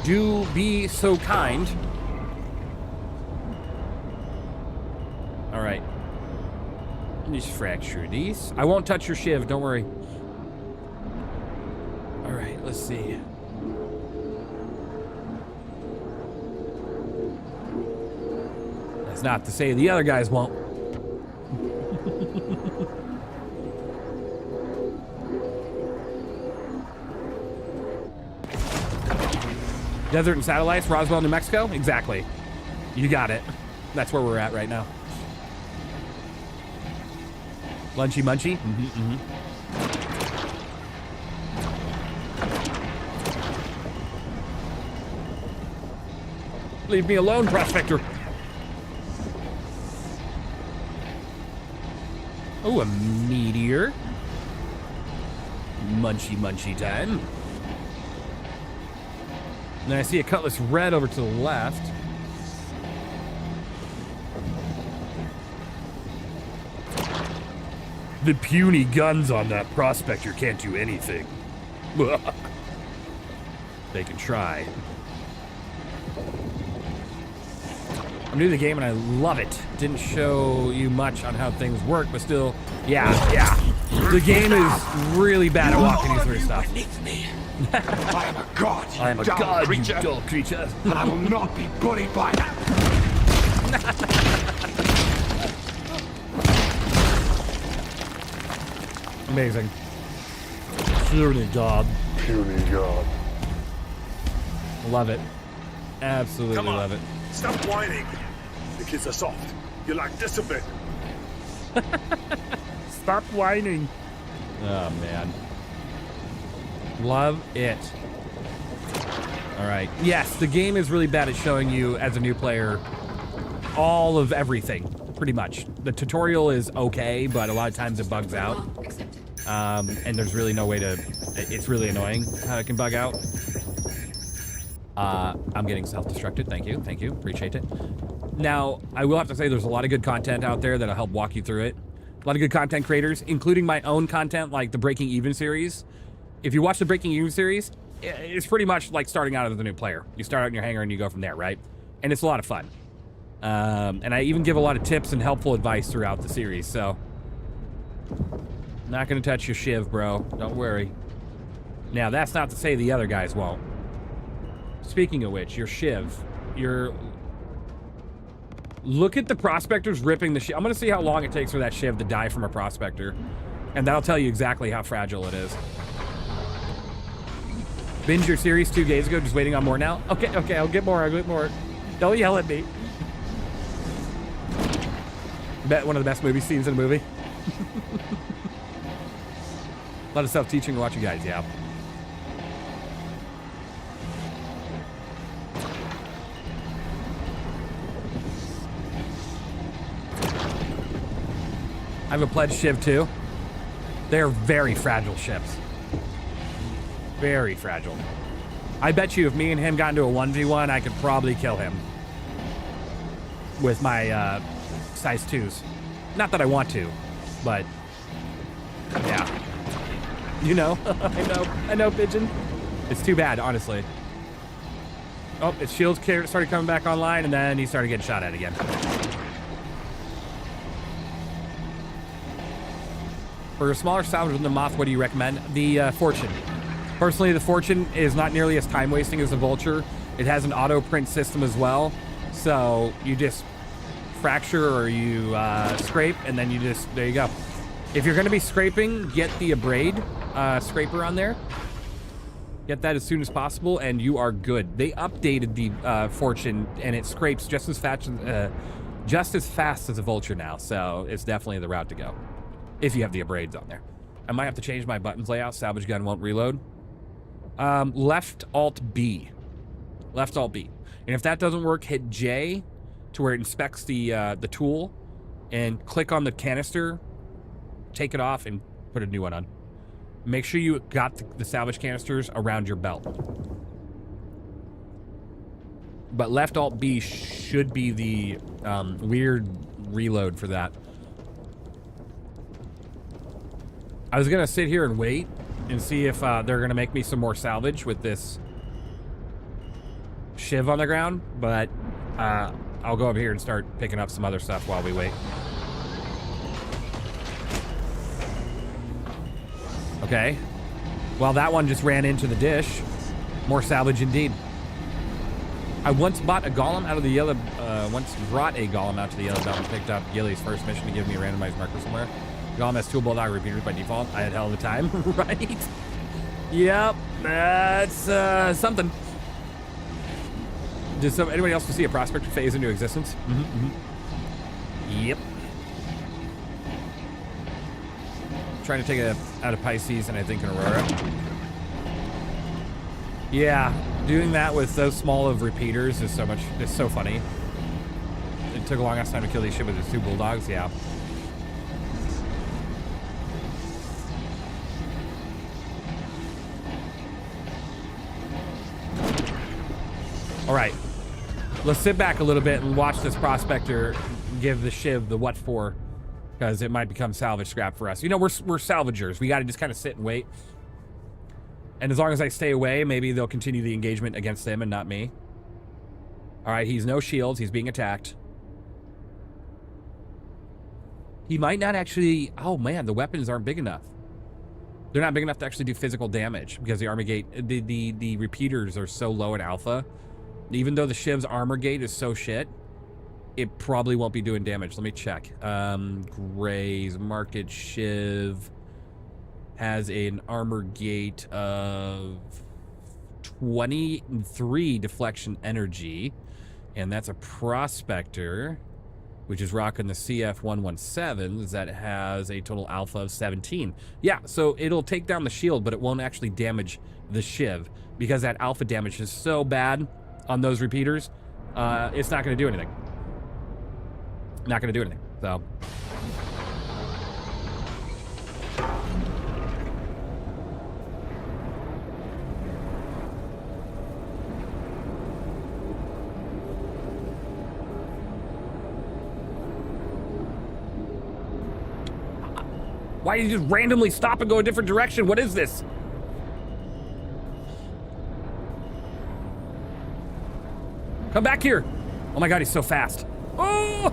be so kind? All right. Just fracture these. I won't touch your Shiv. Don't worry. All right. Let's see. That's not to say the other guys won't. Desert and satellites, Roswell, New Mexico? Exactly. You got it. That's where we're at right now. Lunchy munchy? Leave me alone, prospector. Oh, a meteor. Munchy time. And then I see a Cutlass Red over to the left. The puny guns on that prospector can't do anything. They can try. I'm new to the game and I love it. Didn't show you much on how things work, but still, yeah. The game is really bad at walking you through stuff. I am a god. I am a god, you dull creature. And I will not be bullied by that. Amazing. Puny god. Puny god. Love it. Absolutely love it. Stop whining. The kids are soft. You lack discipline. Stop whining. Oh, man. Love it. All right. Yes, the game is really bad at showing you, as a new player, all of everything, pretty much. The tutorial is okay, but a lot of times it bugs out. And there's really no way to... It's really annoying how it can bug out. I'm getting self-destructed. Thank you. Appreciate it. Now, I will have to say there's a lot of good content out there that'll help walk you through it. A lot of good content creators, including my own content, like the Breaking Even series. If you watch the Breaking Even series, it's pretty much like starting out as a new player. You start out in your hangar and you go from there, right? And it's a lot of fun. And I even give a lot of tips and helpful advice throughout the series, so... Not gonna touch your shiv, bro. Don't worry. Now, that's not to say the other guys won't. Speaking of which, your shiv, look at the prospectors ripping the shiv. I'm gonna see how long it takes for that shiv to die from a prospector, and that'll tell you exactly how fragile it is. Binge your series 2 days ago, just waiting on more now? Okay, I'll get more. Don't yell at me. Bet one of the best movie scenes in a movie. A lot of self-teaching to watch you guys, yeah. I have a pledge shiv too. They're very fragile ships. Very fragile. I bet you if me and him got into a 1v1, I could probably kill him. With my size 2s. Not that I want to, but yeah. You know, I know, Pigeon. It's too bad, honestly. Oh, his shields started coming back online, and then he started getting shot at again. For a smaller salvage than the Moth, what do you recommend? The Fortune. Personally, the Fortune is not nearly as time-wasting as the Vulture. It has an auto-print system as well, so you just fracture or you scrape, and then you just, there you go. If you're going to be scraping, get the Abrade scraper on there. Get that as soon as possible, and you are good. They updated the Fortune, and it scrapes just as fast as a Vulture now, so it's definitely the route to go. If you have the Abrades on there. I might have to change my buttons layout. Salvage gun won't reload. Left Alt B. Left Alt B. And if that doesn't work, hit J to where it inspects the tool, and click on the canister, take it off, and put a new one on. Make sure you got the salvage canisters around your belt. But left Alt B should be the weird reload for that. I was gonna sit here and wait and see if they're gonna make me some more salvage with this shiv on the ground, but I'll go over here and start picking up some other stuff while we wait. Okay. Well, that one just ran into the dish. More salvage indeed. I once bought a golem out of the yellow, once brought a golem out to the yellow belt and picked up Gilly's first mission to give me a randomized marker somewhere. Golem has 2 bulldog repeaters by default. I had hell of a time, right? Yep, that's something. Does anybody else see a prospector phase into existence? Yep. Trying to take it out of Pisces and I think an Aurora. Yeah, doing that with those small of repeaters is so funny. It took a long ass time to kill these shit with his 2 bulldogs, yeah. All right, let's sit back a little bit and watch this prospector give the shiv the what for, because it might become salvage scrap for us. You know, we're salvagers. We got to just kind of sit and wait. And as long as I stay away, maybe they'll continue the engagement against them and not me. All right, he's no shields. He's being attacked. He might not actually... Oh, man, the weapons aren't big enough. They're not big enough to actually do physical damage because the armor gate... The repeaters are so low in alpha. Even though the shiv's armor gate is so shit, it probably won't be doing damage. Let me check. Gray's market shiv has an armor gate of 23 deflection energy, and that's a prospector, which is rocking the CF117s that has a total alpha of 17. Yeah, so it'll take down the shield, but it won't actually damage the shiv because that alpha damage is so bad on those repeaters. It's not going to do anything. Not going to do anything. So. Why did you just randomly stop and go a different direction? What is this? Come back here. Oh my God, he's so fast. Oh!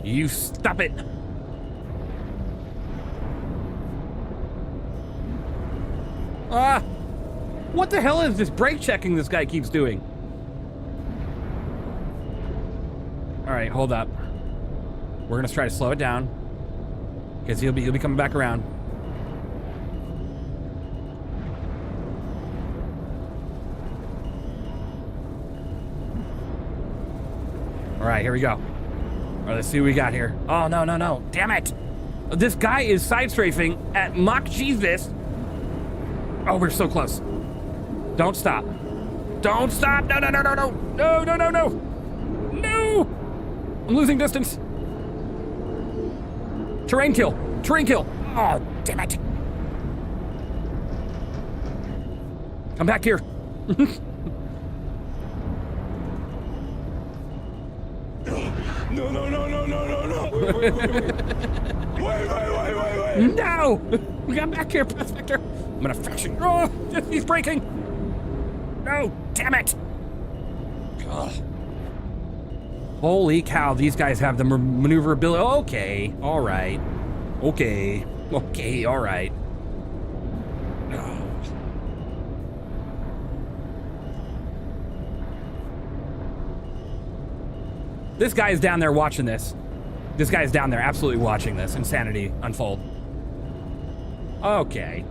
You stop it. Ah! What the hell is this brake checking this guy keeps doing? All right, hold up. We're gonna try to slow it down because he'll be coming back around. All right, here we go. All right, let's see what we got here. Oh, no, no, no. Damn it. This guy is side strafing at Mach Jesus. Oh, we're so close. Don't stop. Don't stop. No, no, no, no, no. No, no, no, no. No. I'm losing distance. Terrain kill. Terrain kill. Oh, damn it. Come back here. No, no, no, no, no, no, no. Wait. No! Come back here, Prospector. I'm gonna fashion. Oh, he's breaking. No, damn it. Ugh. Holy cow, these guys have the maneuverability. Okay, all right. Okay, all right. Ugh. This guy is down there watching this. This guy is down there absolutely watching this insanity unfold. Okay.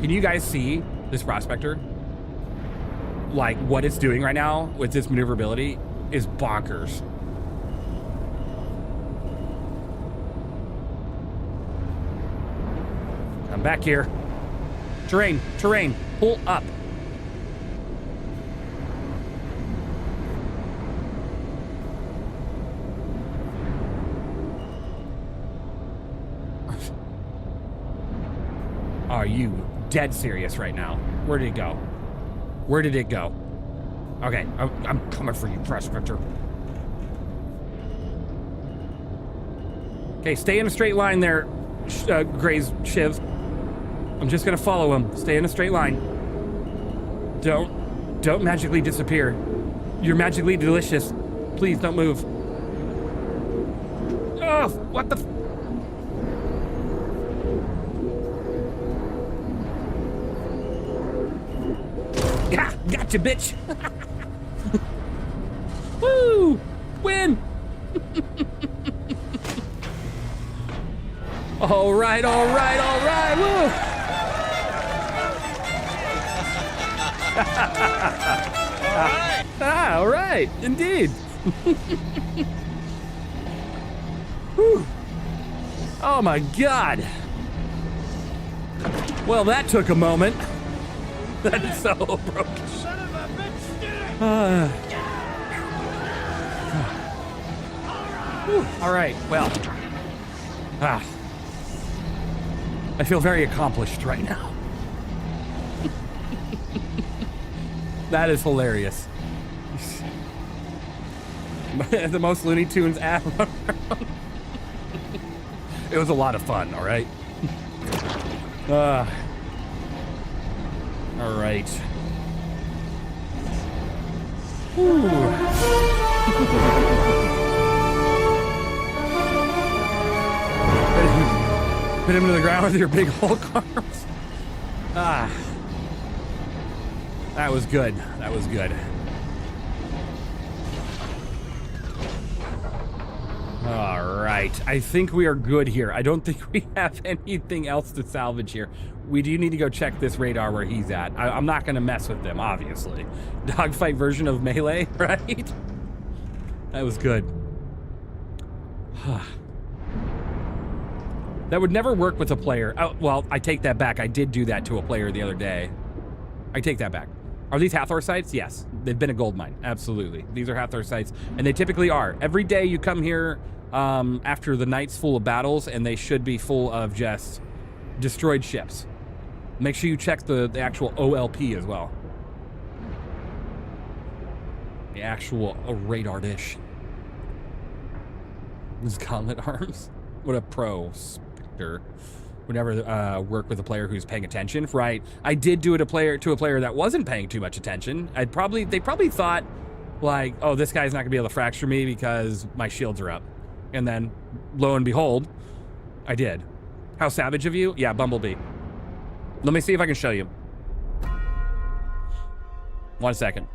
Can you guys see this Prospector? Like, what it's doing right now with this maneuverability is bonkers. Come back here. Terrain, pull up. Are you dead serious right now? Where did it go? Where did it go? Okay, I'm coming for you, Prospector. Okay, stay in a straight line there, Gray's Shiv. I'm just gonna follow him. Stay in a straight line. Don't magically disappear. You're magically delicious. Please don't move. Oh, what the? Yeah, gotcha, bitch. Woo! Win! All right. Woo! All right, indeed. Whew. Oh my God. Well, that took a moment. That's so broken. Son of a bitch did it! All right, well. I feel very accomplished right now. That is hilarious. The most Looney Tunes app. It was a lot of fun, all right? All right. Put him to the ground with your big Hulk arms. That was good. That was good. All right. I think we are good here. I don't think we have anything else to salvage here. We do need to go check this radar where he's at. I'm not going to mess with them, obviously. Dogfight version of Melee, right? That was good. That would never work with a player. Oh, well, I take that back. I did do that to a player the other day. I take that back. Are these Hathor sites? Yes. They've been a gold mine. Absolutely. These are Hathor sites, and they typically are. Every day you come here after the night's full of battles, and they should be full of just destroyed ships. Make sure you check the actual OLP as well. The actual radar dish. This gauntlet arms. What a pro specter. Would never work with a player who's paying attention, right? I did do it to a player that wasn't paying too much attention. They probably thought, like, oh, this guy's not gonna be able to fracture me because my shields are up. And then, lo and behold, I did. How savage of you? Yeah, Bumblebee. Let me see if I can show you. 1 second.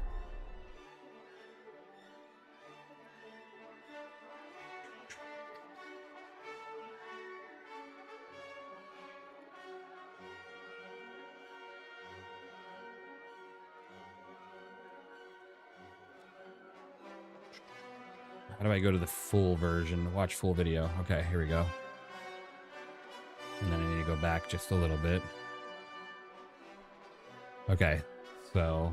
How do I go to the full version? Watch full video. Okay, here we go. And then I need to go back just a little bit. Okay, so...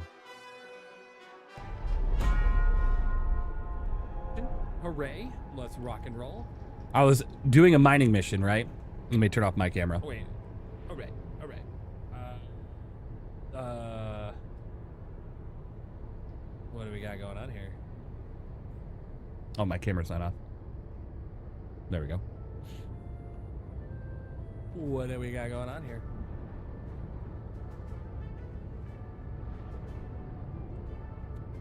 Hooray. Let's rock and roll. I was doing a mining mission, right? Let me turn off my camera. Oh, wait. Hooray. Hooray. What do we got going on here? Oh, my camera's not off. There we go. What do we got going on here?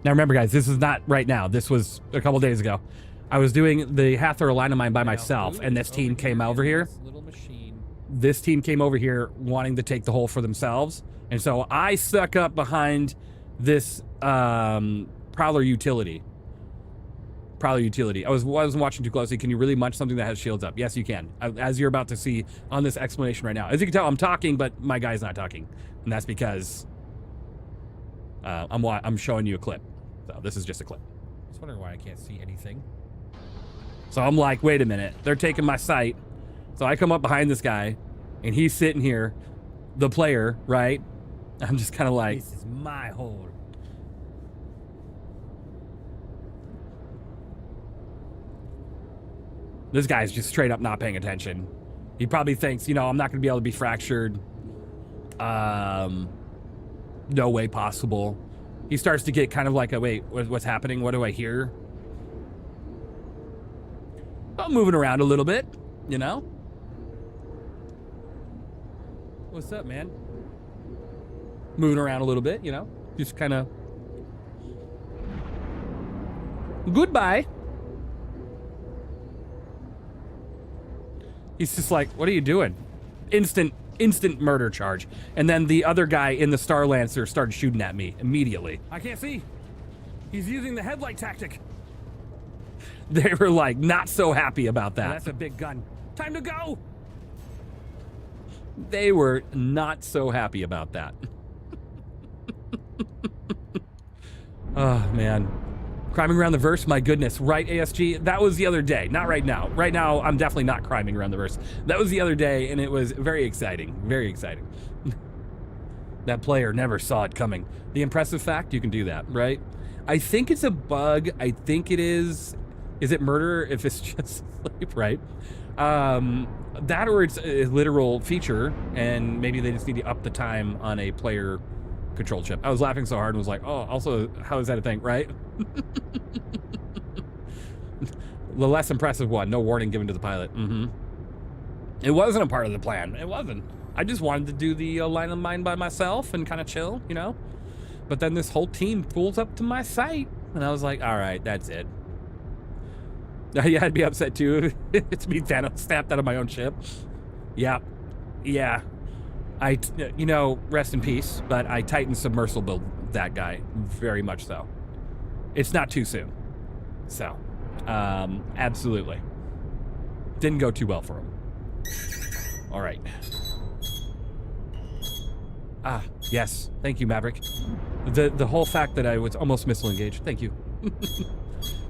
Now remember, guys, this is not right now. This was a couple days ago. I was doing the Hathor line of mine by myself, and this team came over here. This team came over here wanting to take the hole for themselves, and so I stuck up behind this Prowler utility. I wasn't watching too closely. Can you really munch something that has shields up? Yes, you can. As you're about to see on this explanation right now. As you can tell, I'm talking, but my guy's not talking, and that's because I'm showing you a clip. So this is just a clip. I was wondering why I can't see anything. So I'm like, wait a minute. They're taking my sight. So I come up behind this guy, and he's sitting here, the player, right? I'm just kind of like, this is my hole. This guy's just straight up not paying attention. He probably thinks, you know, I'm not going to be able to be fractured. No way possible. He starts to get kind of like, wait, what's happening? What do I hear? I'm moving around a little bit, you know? What's up, man? Moving around a little bit, you know? Just kind of... Goodbye. He's just like, what are you doing? Instant murder charge. And then the other guy in the Star Lancer started shooting at me immediately. I can't see. He's using the headlight tactic. They were like not so happy about that. That's a big gun. Time to go. They were not so happy about that. Oh, man. Criming around the verse, my goodness. Right, ASG? That was the other day. Not right now. Right now, I'm definitely not criming around the verse. That was the other day, and it was very exciting. Very exciting. That player never saw it coming. The impressive fact, you can do that, right? I think it's a bug. I think it is. Is it murder if it's just sleep, right? That or it's a literal feature, and maybe they just need to up the time on a player control chip. I was laughing so hard and was like, oh, also, how is that a thing, right? The less impressive one, no warning given to the pilot. It wasn't a part of the plan. It wasn't. I just wanted to do the line of mine by myself and kind of chill, you know? But then this whole team pulls up to my site, and I was like, all right, that's it. Yeah, I'd be upset too. It's me Thanos snapped out of my own ship. Yeah. You know, rest in peace, but I Titan submersible that guy, very much so. It's not too soon. So, absolutely. Didn't go too well for him. All right. Ah, yes. Thank you, Maverick. The whole fact that I was almost missile engaged. Thank you.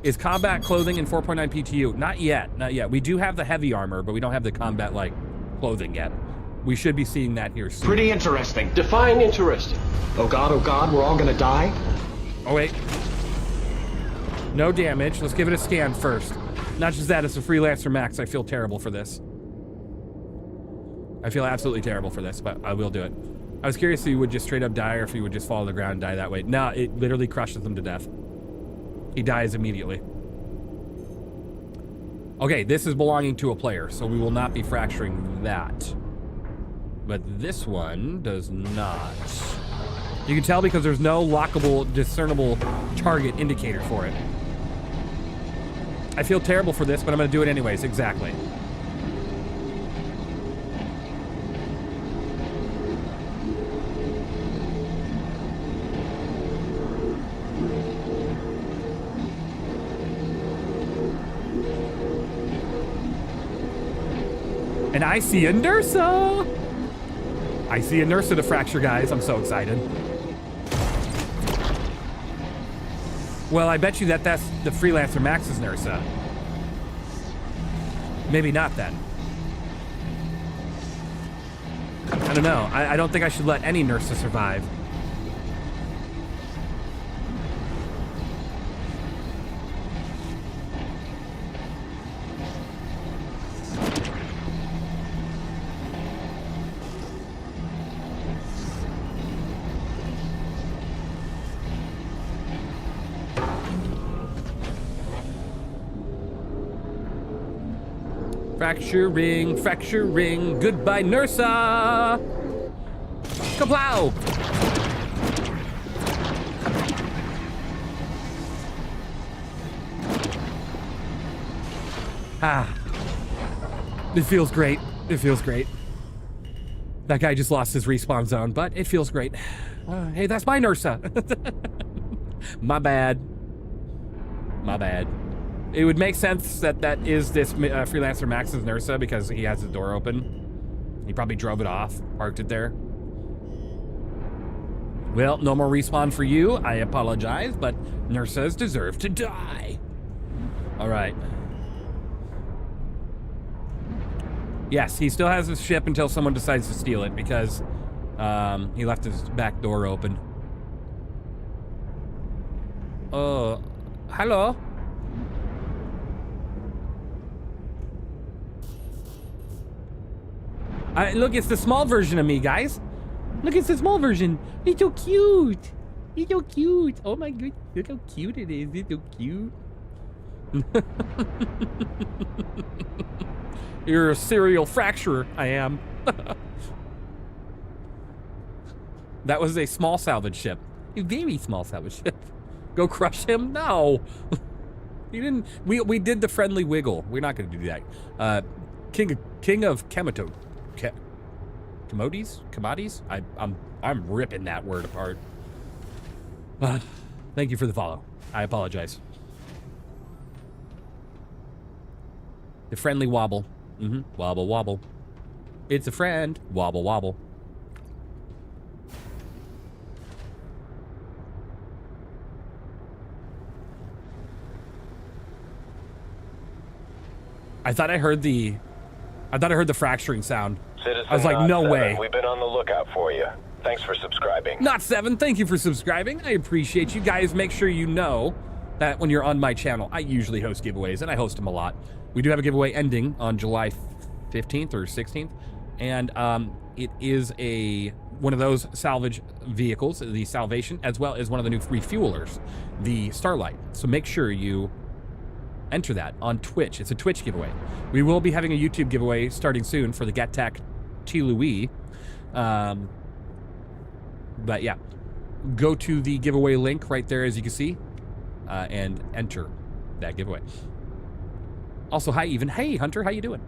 Is combat clothing in 4.9 PTU? Not yet. Not yet. We do have the heavy armor, but we don't have the combat, like, clothing yet. We should be seeing that here soon. Pretty interesting. Define interesting. Oh God, we're all gonna die? Oh, wait. No damage. Let's give it a scan first. Not just that, it's a Freelancer Max. I feel terrible for this. I feel absolutely terrible for this, but I will do it. I was curious if he would just straight up die or if he would just fall to the ground and die that way. No, it literally crushes him to death. He dies immediately. Okay, this is belonging to a player, so we will not be fracturing that. But this one does not. You can tell because there's no lockable, discernible target indicator for it. I feel terrible for this, but I'm going to do it anyways. Exactly. And I see a Nursa! I see a Nursa to fracture, guys. I'm so excited. Well, I bet you that's the Freelancer Max's Nursa. Maybe not then. I don't know. I don't think I should let any Nursa survive. Fracturing, fracturing. Goodbye, Nursa. Kaplow. Ah. It feels great. It feels great. That guy just lost his respawn zone, but it feels great. Hey, that's my Nursa. My bad. My bad. It would make sense that that is this Freelancer Max's Nursa because he has the door open. He probably drove it off, parked it there. Well, no more respawn for you. I apologize, but Nursas deserve to die. All right. Yes, he still has his ship until someone decides to steal it because he left his back door open. Hello? Look, it's the small version of me, guys. Look, it's the small version. It's so cute. It's so cute. Oh my god, look how cute it is. It's so cute. You're a serial fracturer. I am. That was a small salvage ship. A very small salvage ship. Go crush him? No. You didn't. We did the friendly wiggle. We're not going to do that. King of Kemato. Commodities? I'm ripping that word apart. Thank you for the follow. I apologize. The friendly wobble. Wobble wobble. It's a friend. Wobble wobble. I thought I heard the fracturing sound. Citizen I was like, no 7, way. We've been on the lookout for you. Thanks for subscribing. Not 7, thank you for subscribing. I appreciate you guys. Make sure you know that when you're on my channel, I usually host giveaways, and I host them a lot. We do have a giveaway ending on July 15th or 16th, and it is one of those salvage vehicles, the Salvation, as well as one of the new refuelers, the Starlight. So make sure you enter that on Twitch. It's a Twitch giveaway. We will be having a YouTube giveaway starting soon for the GetTech T-Louis. But yeah, go to the giveaway link right there, as you can see, and enter that giveaway. Also, hi, Even. Hey, Hunter, how you doing?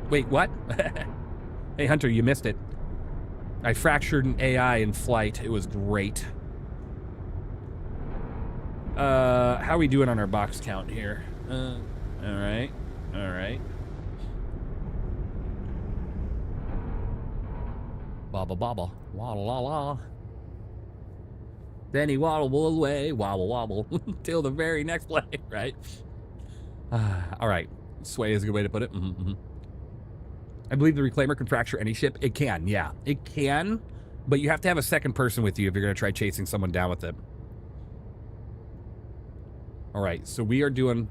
Wait, what? Hey, Hunter, you missed it. I fractured an AI in flight. It was great. How are we doing on our box count here? All right. All right. Bobble, bobble. Waddle, la, la. Then he waddle away, wobble, wobble, till the very next play, right? All right. Sway is a good way to put it. I believe the Reclaimer can fracture any ship. It can, yeah. It can, but you have to have a second person with you if you're going to try chasing someone down with it. All right, so we are doing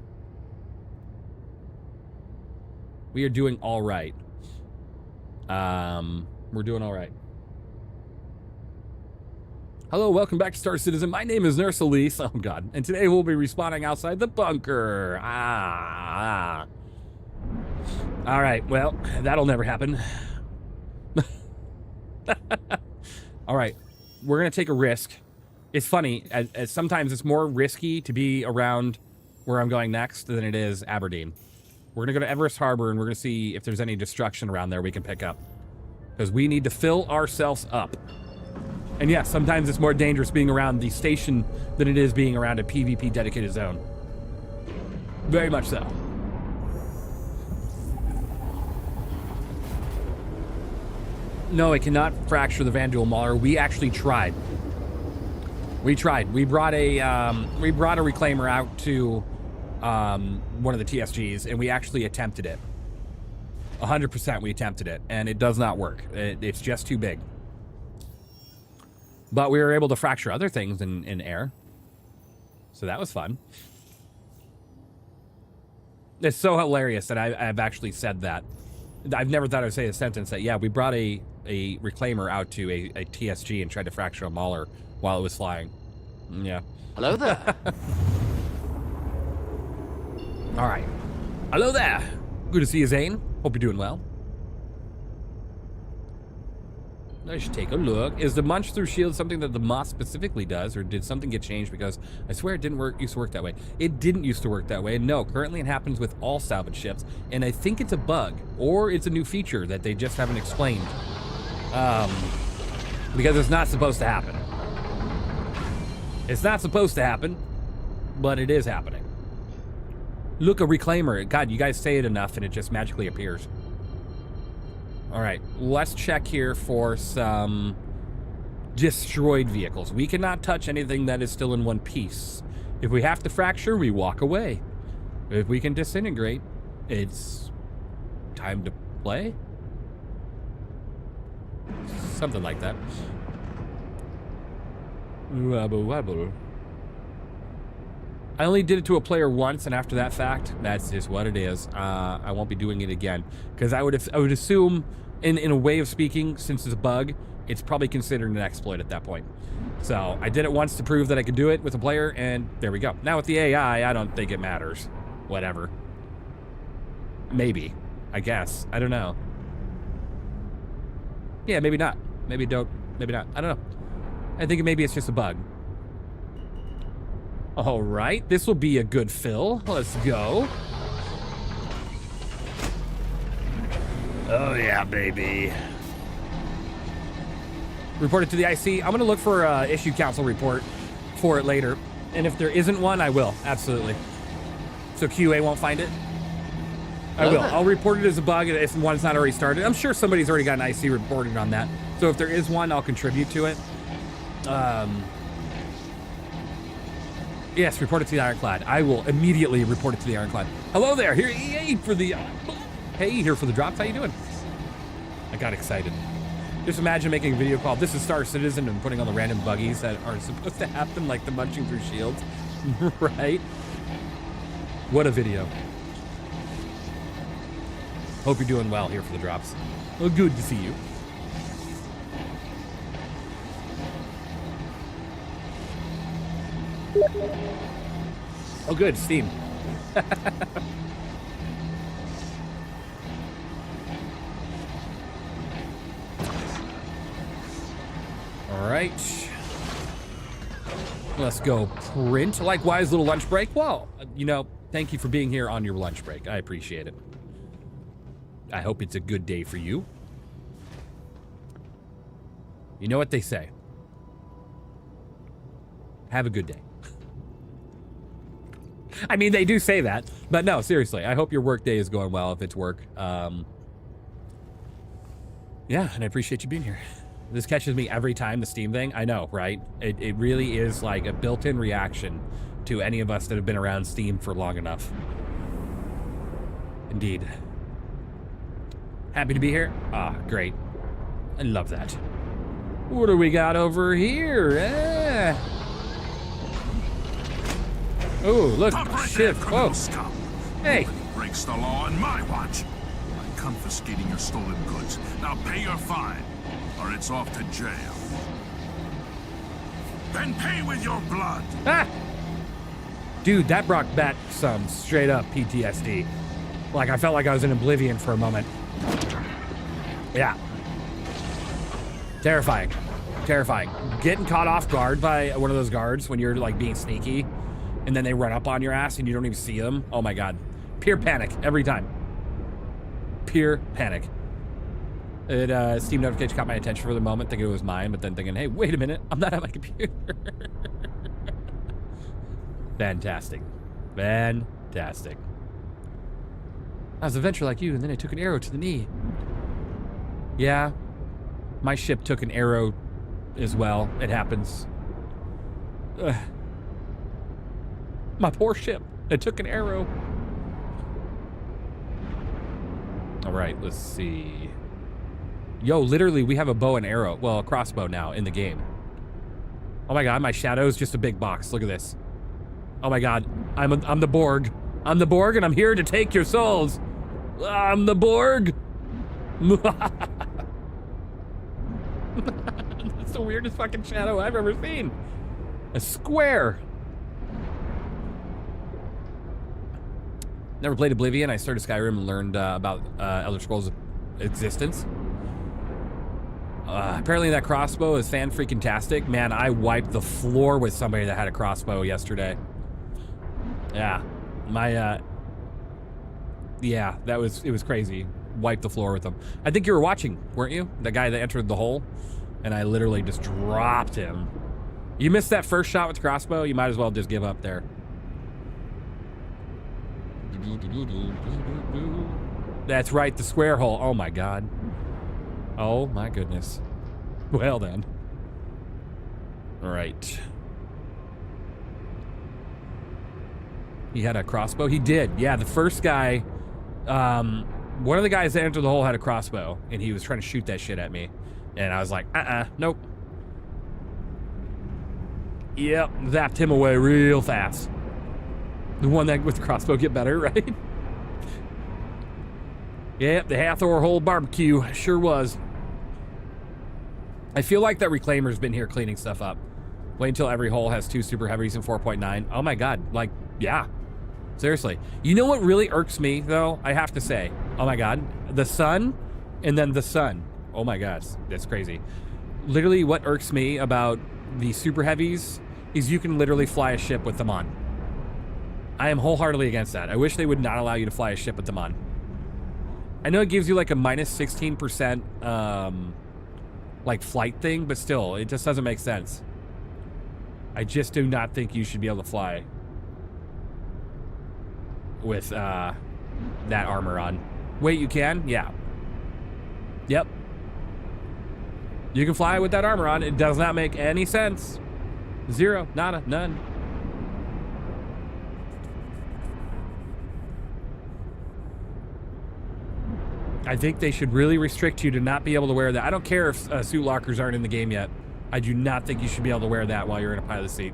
all right. We're doing all right. Hello, welcome back to Star Citizen. My name is Nurse Elise. Oh, God. And today we'll be respawning outside the bunker. All right, well, that'll never happen. All right, we're going to take a risk. It's funny, as sometimes it's more risky to be around where I'm going next than it is Aberdeen. We're going to go to Everest Harbor, and we're going to see if there's any destruction around there we can pick up. Because we need to fill ourselves up. And yeah, sometimes it's more dangerous being around the station than it is being around a PvP dedicated zone. Very much so. No, it cannot fracture the Vanduul Mauler. We actually tried. We tried. We brought a reclaimer out to one of the TSGs, and we actually attempted it. 100% we attempted it, and it does not work. It's just too big. But we were able to fracture other things in air. So that was fun. It's so hilarious that I've actually said that. I've never thought I would say a sentence that, yeah, we brought a reclaimer out to a TSG and tried to fracture a Mauler while it was flying. Yeah. Hello there. All right. Hello there. Good to see you, Zane. Hope you're doing well. I should take a look. Is the munch through shield something that the moth specifically does, or did something get changed? Because I swear it didn't used to work that way. It didn't used to work that way. No, currently it happens with all salvage ships, and I think it's a bug, or it's a new feature that they just haven't explained. Because it's not supposed to happen. It's not supposed to happen, but it is happening. Look, a reclaimer. God, you guys say it enough, and it just magically appears. All right, let's check here for some destroyed vehicles. We cannot touch anything that is still in one piece. If we have to fracture, we walk away. If we can disintegrate, it's time to play. Something like that. Wobble wobble. I only did it to a player once, and after that fact, that's just what it is. I won't be doing it again, because I would assume, in a way of speaking, since it's a bug, it's probably considered an exploit at that point. So I did it once to prove that I could do it with a player, and there we go. Now with the AI, I don't think it matters. Whatever. Maybe. I guess. I don't know. Yeah, maybe not. Maybe don't. Maybe not. I don't know. I think maybe it's just a bug. All right, this will be a good fill. Let's go. Oh yeah, baby. Report it to the IC. I'm gonna look for a issue council report for it later. And if there isn't one, I will, absolutely. So QA won't find it? I will. I'll report it as a bug if one's not already started. I'm sure somebody's already got an IC reported on that. So if there is one, I'll contribute to it. Yes, report it to the Ironclad. I will immediately report it to the Ironclad. Hello there. Here for the here for the drops. How you doing? I got excited. Just imagine making a video called "This is Star Citizen" and putting on the random buggies that are supposed to happen, like the munching through shields. Right? What a video. Hope you're doing well here for the drops. Well, good to see you. Oh, good, Steam. All right. Let's go print. Likewise, little lunch break. Well, you know, thank you for being here on your lunch break. I appreciate it. I hope it's a good day for you. You know what they say. Have a good day. I mean, they do say that, but no, seriously, I hope your work day is going well if it's work. Yeah, and I appreciate you being here. This catches me every time, the Steam thing. I know, right? It really is like a built-in reaction to any of us that have been around Steam for long enough. Indeed. Happy to be here? Ah, great. I love that. What do we got over here? Oh, look, shift. Whoa. Hey. Breaks the law on my watch. I'm confiscating your stolen goods. Now pay your fine, or it's off to jail. Then pay with your blood. Ah! Dude, that brought back some straight up PTSD. Like, I felt like I was in Oblivion for a moment. Yeah. Terrifying. Terrifying. Getting caught off guard by one of those guards when you're, like, being sneaky, and then they run up on your ass and you don't even see them. Oh my god. Pure panic every time. Pure panic. Steam notification caught my attention for the moment, thinking it was mine, but then thinking, hey, wait a minute, I'm not at my computer. Fantastic. Fantastic. I was an adventurer like you, and then I took an arrow to the knee. Yeah. My ship took an arrow as well. It happens. Ugh. My poor ship. It took an arrow. All right, let's see. Yo, literally, we have a bow and arrow. Well, a crossbow now in the game. Oh my god, my shadow's just a big box. Look at this. Oh my god, I'm the Borg. I'm the Borg, and I'm here to take your souls. I'm the Borg. That's the weirdest fucking shadow I've ever seen. A square. Never played Oblivion. I started Skyrim and learned about Elder Scrolls' existence. Apparently that crossbow is fan-freaking-tastic. Man, I wiped the floor with somebody that had a crossbow yesterday. Yeah. Yeah, it was crazy. Wiped the floor with them. I think you were watching, weren't you? The guy that entered the hole, and I literally just dropped him. You missed that first shot with the crossbow, you might as well just give up there. That's right, the square hole. Oh my god. Oh my goodness. Well then. All right. He had a crossbow? He did. Yeah, the first guy, one of the guys that entered the hole had a crossbow, and he was trying to shoot that shit at me. And I was like, nope. Yep, zapped him away real fast. The one that with the crossbow get better, right? Yep, the Hathor Hole barbecue sure was. I feel like that Reclaimer's been here cleaning stuff up. Wait until every hole has 2 super heavies and 4.9. Oh my god, like, yeah. Seriously. You know what really irks me, though? I have to say. Oh my god. The sun, and then the sun. Oh my gosh, that's crazy. Literally, what irks me about the super heavies is you can literally fly a ship with them on. I am wholeheartedly against that. I wish they would not allow you to fly a ship with them on. I know it gives you like a minus 16% like flight thing, but still, it just doesn't make sense. I just do not think you should be able to fly with that armor on. Wait, you can? Yeah. Yep. You can fly with that armor on. It does not make any sense. Zero, nada, none. I think they should really restrict you to not be able to wear that. I don't care if suit lockers aren't in the game yet. I do not think you should be able to wear that while you're in a pilot seat.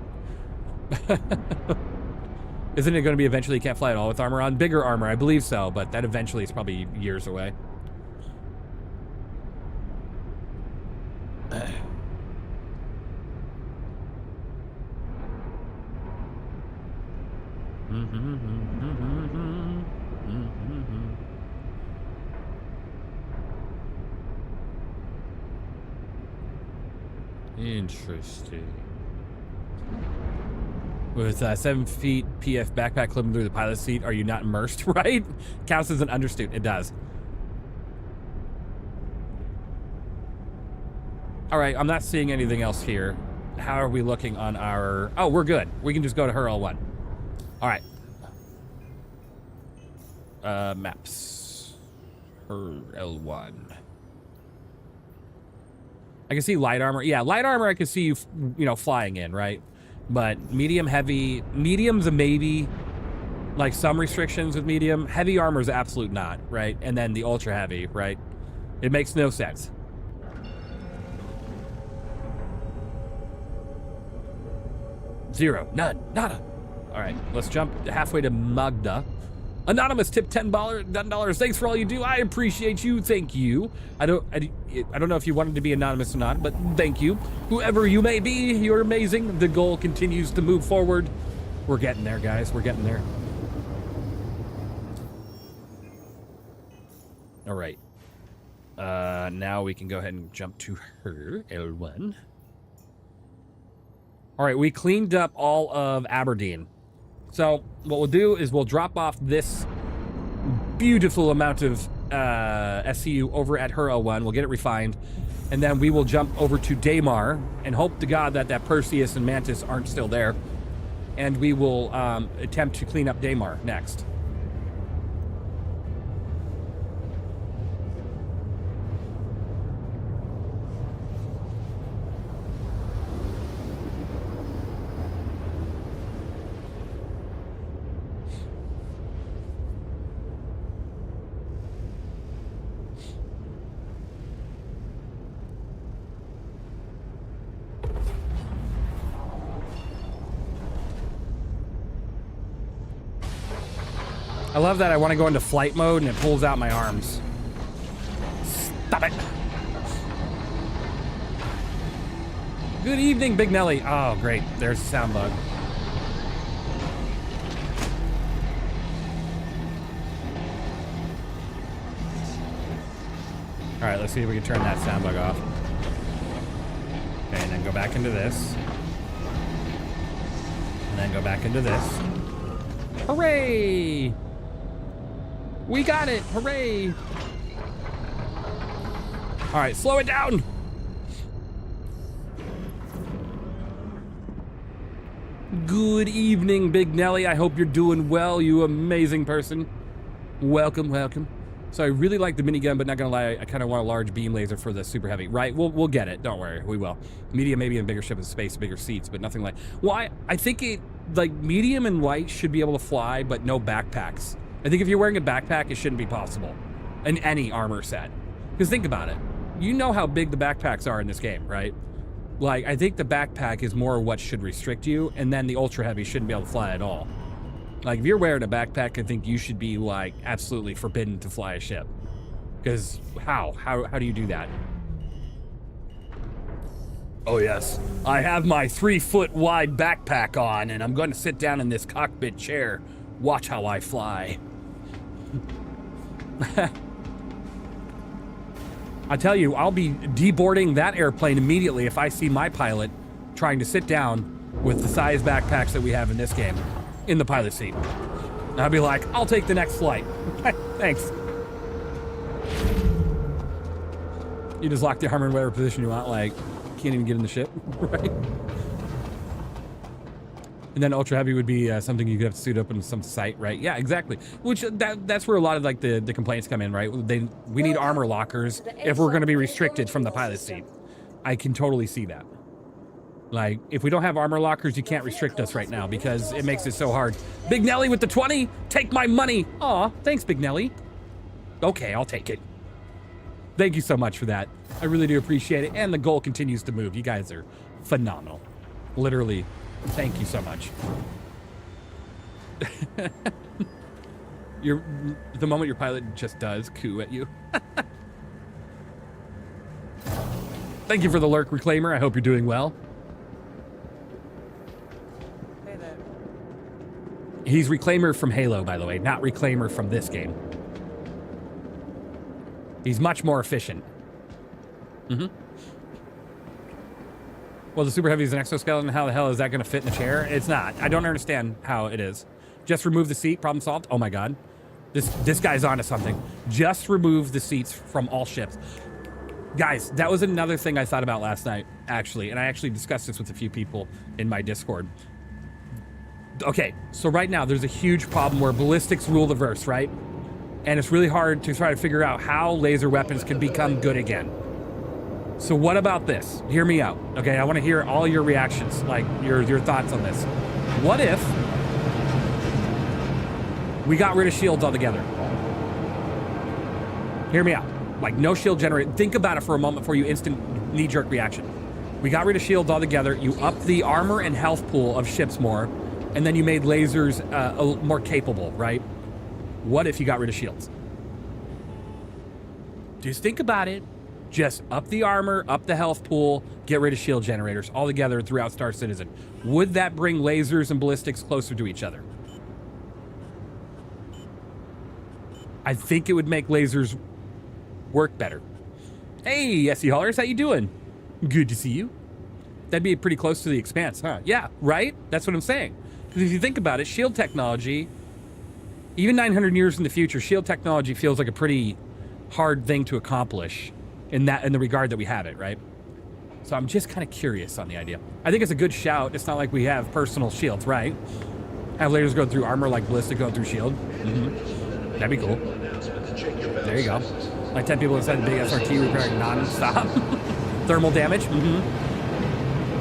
Isn't it going to be eventually you can't fly at all with armor on? Bigger armor, I believe so, but that eventually is probably years away. Interesting. With 7 feet PF backpack clipping through the pilot seat, are you not immersed? Right? Counts as an undersuit. It does. All right, I'm not seeing anything else here. How are we looking on our... Oh, we're good. We can just go to her L1. All right. Maps. Her L1. I can see light armor. Yeah, light armor I can see you, flying in, right? But medium, heavy, medium's a maybe. Like some restrictions with medium. Heavy armor is absolute not, right? And then the ultra heavy, right? It makes no sense. Zero, none, nada. All right, let's jump halfway to Magda. Anonymous tip $10. Thanks for all you do. I appreciate you. Thank you. I don't know if you wanted to be anonymous or not, but thank you. Whoever you may be, you're amazing. The goal continues to move forward. We're getting there, guys. We're getting there. All right. Now we can go ahead and jump to her L1. All right, we cleaned up all of Aberdeen. So what we'll do is we'll drop off this beautiful amount of SCU over at her L1. We'll get it refined. And then we will jump over to Daymar and hope to God that Perseus and Mantis aren't still there. And we will attempt to clean up Daymar next. I love that I want to go into flight mode and it pulls out my arms. Stop it. Good evening, Big Nelly. Oh, great. There's a sound bug. All right, let's see if we can turn that sound bug off. Okay, and then go back into this. And then go back into this. Hooray! We got it! Hooray! All right, slow it down! Good evening, Big Nelly. I hope you're doing well, you amazing person. Welcome, welcome. So I really like the minigun, but not gonna lie, I kind of want a large beam laser for the super heavy. Right, we'll get it. Don't worry, we will. Medium maybe in bigger ship of space, bigger seats, but nothing like. Well, I think it like medium and light should be able to fly, but no backpacks. I think if you're wearing a backpack, it shouldn't be possible in any armor set. Because think about it, you know how big the backpacks are in this game, right? Like I think the backpack is more what should restrict you, and then the ultra heavy shouldn't be able to fly at all. Like, if you're wearing a backpack, I think you should be, like, absolutely forbidden to fly a ship. Because how do you do that? Oh, yes. I have my 3-foot wide backpack on, and I'm going to sit down in this cockpit chair. Watch how I fly. I tell you, I'll be deboarding that airplane immediately if I see my pilot trying to sit down with the size backpacks that we have in this game. In the pilot seat. And I'll be like, I'll take the next flight. Thanks. You just lock the armor in whatever position you want, like, can't even get in the ship, right? And then ultra heavy would be something you could have to suit up in some site, right? Yeah, exactly. Which that's where a lot of like the complaints come in, right? We need armor lockers if we're going to be restricted from the pilot seat. I can totally see that. Like, if we don't have armor lockers, you can't restrict us right now because it makes it so hard. Big Nelly with the 20, take my money. Aw, thanks, Big Nelly. Okay, I'll take it. Thank you so much for that. I really do appreciate it. And the goal continues to move. You guys are phenomenal. Literally, thank you so much. The moment your pilot just does coo at you. Thank you for the lurk, Reclaimer. I hope you're doing well. He's Reclaimer from Halo, by the way, not Reclaimer from this game. He's much more efficient. Well, the Super Heavy is an exoskeleton. How the hell is that going to fit in a chair? It's not. I don't understand how it is. Just remove the seat. Problem solved. Oh my god. This guy's onto something. Just remove the seats from all ships. Guys, that was another thing I thought about last night, actually. And I actually discussed this with a few people in my Discord. Okay, so right now there's a huge problem where ballistics rule the verse, right? And it's really hard to try to figure out how laser weapons can become good again. So what about this? Hear me out, okay? I want to hear all your reactions, like your thoughts on this. What if we got rid of shields altogether? Hear me out. Like, no shield generator. Think about it for a moment before you instant knee-jerk reaction. We got rid of shields altogether. You upped the armor and health pool of ships more, and then you made lasers more capable, right? What if you got rid of shields? Just think about it. Just up the armor, up the health pool, get rid of shield generators all together throughout Star Citizen. Would that bring lasers and ballistics closer to each other? I think it would make lasers work better. Hey, SE Haulers, how you doing? Good to see you. That'd be pretty close to the Expanse, huh? Yeah, right? That's what I'm saying. Because if you think about it, shield technology, even 900 years in the future, shield technology feels like a pretty hard thing to accomplish in the regard that we have it, right? So I'm just kind of curious on the idea. I think it's a good shout. It's not like we have personal shields, right? Have lasers go through armor like ballistic going through shield. That'd be cool. There you go. Like 10 people inside the big SRT repairing non-stop. Thermal damage.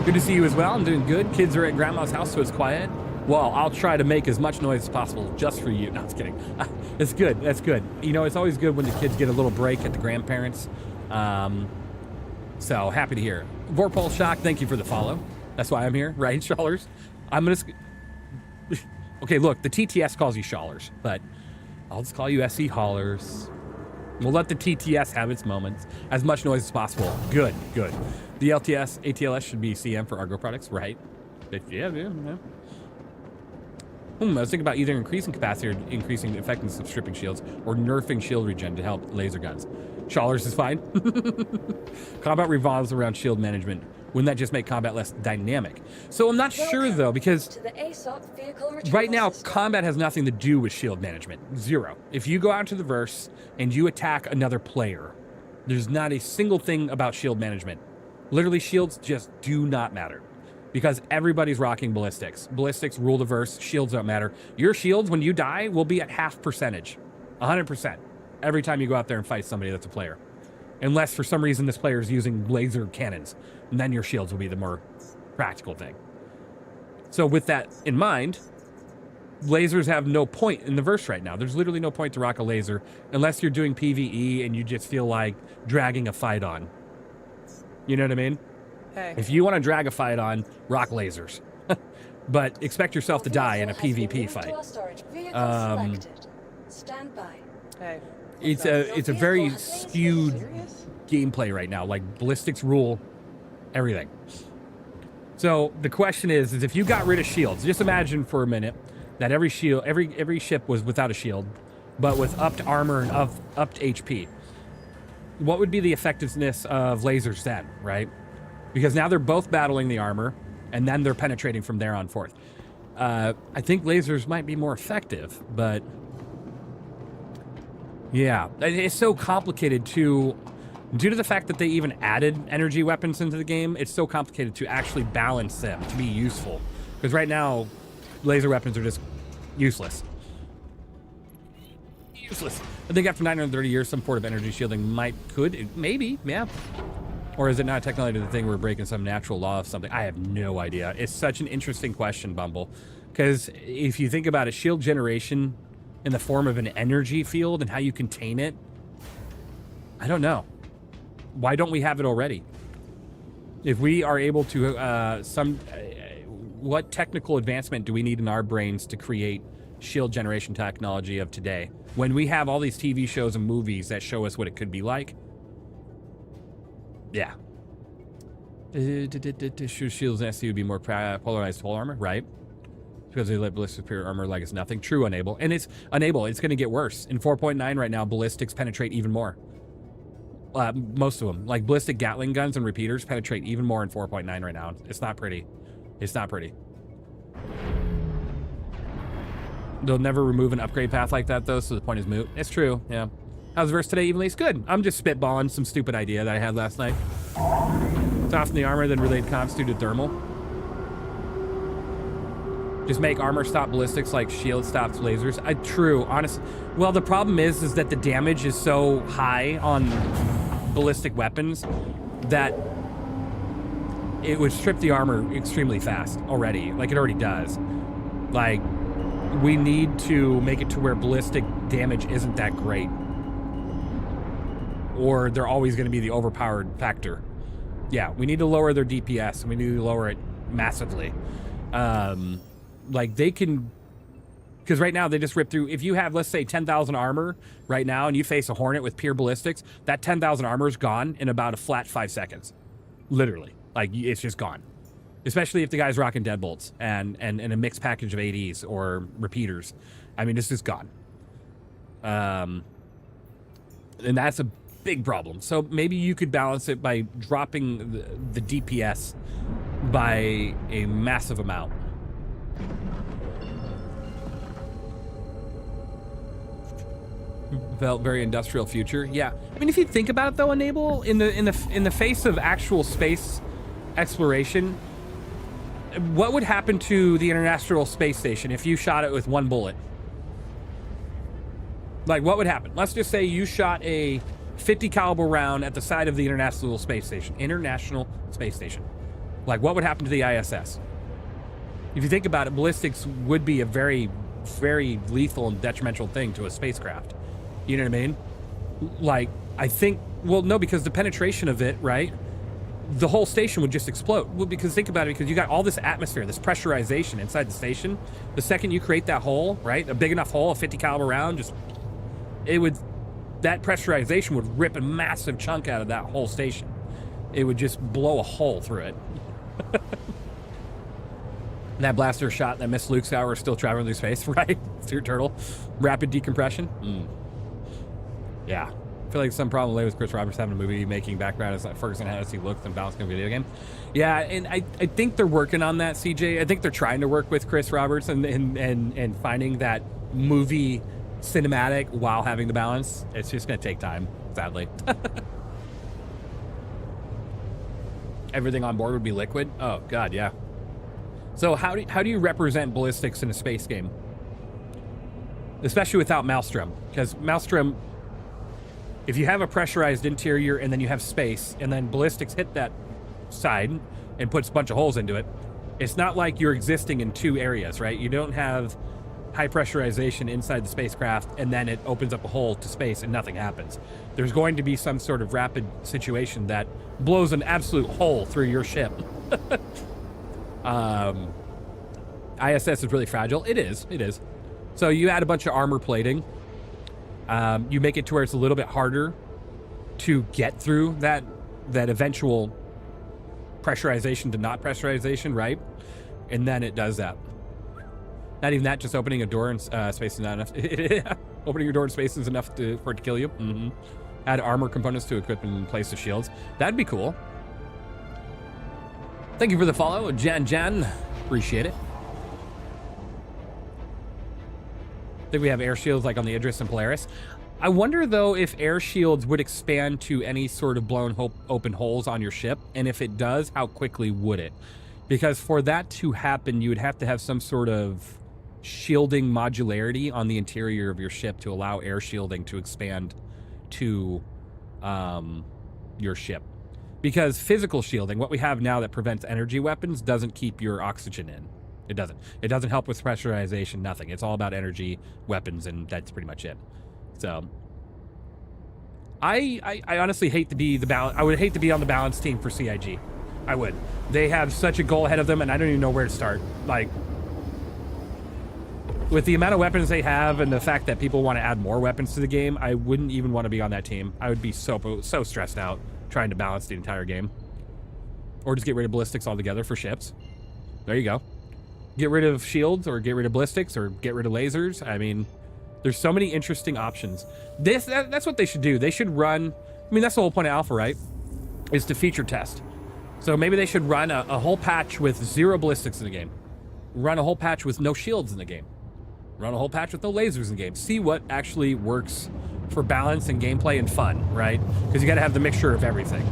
Good to see you as well. I'm doing good. Kids are at grandma's house, so it's quiet. Well, I'll try to make as much noise as possible just for you. No, I'm just kidding. It's good. That's good. You know, it's always good when the kids get a little break at the grandparents. So happy to hear. Vorpal Shock, thank you for the follow. That's why I'm here, right, Shawlers? I'm gonna... Okay, look, the TTS calls you Shawlers, but I'll just call you SE Haulers. We'll let the TTS have its moments. As much noise as possible. Good, good. The LTS, ATLS should be CM for Argo products, right? Yeah. I was thinking about either increasing capacity or increasing the effectiveness of stripping shields or nerfing shield regen to help laser guns. Shawlers is fine. Combat revolves around shield management. Wouldn't that just make combat less dynamic? So I'm not sure though, because To the ASOP vehicle retrieval right now system. combat has nothing to do with shield management. Zero. If you go out to the verse and you attack another player, there's not a single thing about shield management. Literally, shields just do not matter because everybody's rocking ballistics. Ballistics rule the verse. Shields don't matter. Your shields, when you die, will be at half percentage, 100%, every time you go out there and fight somebody that's a player. Unless for some reason this player is using laser cannons, and then your shields will be the more practical thing. So with that in mind, lasers have no point in the verse right now. There's literally no point to rock a laser unless you're doing PvE and you just feel like dragging a fight on. You know what I mean? Hey. If you want to drag a fight on, rock lasers. But expect yourself to die in a PvP fight. Stand by. Hey. It's a very skewed gameplay right now. Like ballistics rule everything. So the question is if you got rid of shields, just imagine for a minute that every ship was without a shield, but with upped armor and upped HP. What would be the effectiveness of lasers then, right? Because now they're both battling the armor, and then they're penetrating from there on forth. I think lasers might be more effective, but yeah, it's so complicated due to the fact that they even added energy weapons into the game, it's so complicated to actually balance them to be useful. Because right now, laser weapons are just useless. Useless. I think after 930 years, some sort of energy shielding maybe, yeah. Or is it not technically the thing we're breaking some natural law of something? I have no idea. It's such an interesting question, Bumble. Because if you think about it, shield generation in the form of an energy field and how you contain it, I don't know. Why don't we have it already? If we are able to, what technical advancement do we need in our brains to create shield generation technology of today? When we have all these TV shows and movies that show us what it could be like? Yeah. Shields and SC would be more polarized full armor, right? Because they let ballistic superior armor like it's nothing. True, unable. And it's unable. It's going to get worse. In 4.9 right now, ballistics penetrate even more. Most of them. Like ballistic Gatling guns and repeaters penetrate even more in 4.9 right now. It's not pretty. It's not pretty. They'll never remove an upgrade path like that, though, so the point is moot. It's true, yeah. How's the verse today, evenly? It's good. I'm just spitballing some stupid idea that I had last night. Soften the armor, then relate comps due to thermal. Just make armor stop ballistics like shield stops lasers. True, honest. Well, the problem is that the damage is so high on ballistic weapons that it would strip the armor extremely fast already. Like it already does. Like, we need to make it to where ballistic damage isn't that great. Or they're always going to be the overpowered factor. Yeah, we need to lower their DPS. And we need to lower it massively. Like they can, because right now they just rip through. If you have, let's say, 10,000 armor right now and you face a Hornet with pure ballistics, that 10,000 armor is gone in about a flat 5 seconds. Literally. Like it's just gone. Especially if the guy's rocking deadbolts and a mixed package of ADs or repeaters. I mean, it's just gone. And that's a big problem. So maybe you could balance it by dropping the DPS by a massive amount. Felt very industrial future. Yeah, I mean, if you think about it, though, Enable in the face of actual space exploration, what would happen to the International Space Station if you shot it with one bullet? Like, what would happen? Let's just say you shot a 50 caliber round at the side of the International Space Station. International Space Station. Like, what would happen to the ISS? If you think about it, ballistics would be a very, very lethal and detrimental thing to a spacecraft. You know what I mean? Like, I think, well, no, because the penetration of it, right? The whole station would just explode. Well, because think about it, because you got all this atmosphere, this pressurization inside the station. The second you create that hole, right? A big enough hole, a 50 caliber round, that pressurization would rip a massive chunk out of that whole station. It would just blow a hole through it. That blaster shot that missed Luke Skywalker still traveling through space, right? Through turtle. Rapid decompression. Yeah. feel like some problem with Chris Roberts having a movie making background is like Ferguson how he looks and balancing a video game. Yeah, and I think they're working on that, CJ. I think they're trying to work with Chris Roberts and finding that movie cinematic while having the balance. It's just gonna take time, sadly. Everything on board would be liquid. Oh god, yeah. So how do you represent ballistics in a space game? Especially without Maelstrom, because Maelstrom, if you have a pressurized interior and then you have space and then ballistics hit that side and puts a bunch of holes into it, it's not like you're existing in two areas, right? You don't have high pressurization inside the spacecraft and then it opens up a hole to space and nothing happens. There's going to be some sort of rapid situation that blows an absolute hole through your ship. ISS is really fragile. It is. So you add a bunch of armor plating. You make it to where it's a little bit harder to get through that eventual pressurization to not pressurization, right? And then it does that. Not even that, just opening a door in space is not enough. Opening your door in space is enough for it to kill you. Add armor components to equip and place the shields. That'd be cool. Thank you for the follow, Jan. Appreciate it. I think we have air shields like on the Idris and Polaris. I wonder though if air shields would expand to any sort of blown open holes on your ship, and if it does, how quickly would it? Because for that to happen, you would have to have some sort of shielding modularity on the interior of your ship to allow air shielding to expand to your ship. Because physical shielding, what we have now that prevents energy weapons, doesn't keep your oxygen in. It doesn't. It doesn't help with pressurization, nothing. It's all about energy weapons, and that's pretty much it. So I honestly hate to be the balance. I would hate to be on the balance team for CIG. I would. They have such a goal ahead of them, and I don't even know where to start. Like, with the amount of weapons they have and the fact that people want to add more weapons to the game, I wouldn't even want to be on that team. I would be so stressed out trying to balance the entire game. Or just get rid of ballistics altogether for ships. There you go. Get rid of shields, or get rid of ballistics, or get rid of lasers. I mean, there's so many interesting options. That's what they should do. They should run, I mean, that's the whole point of Alpha, right? Is to feature test. So maybe they should run a whole patch with 0 ballistics in the game. Run a whole patch with no shields in the game. Run a whole patch with no lasers in the game. See what actually works for balance and gameplay and fun, right? Because you got to have the mixture of everything.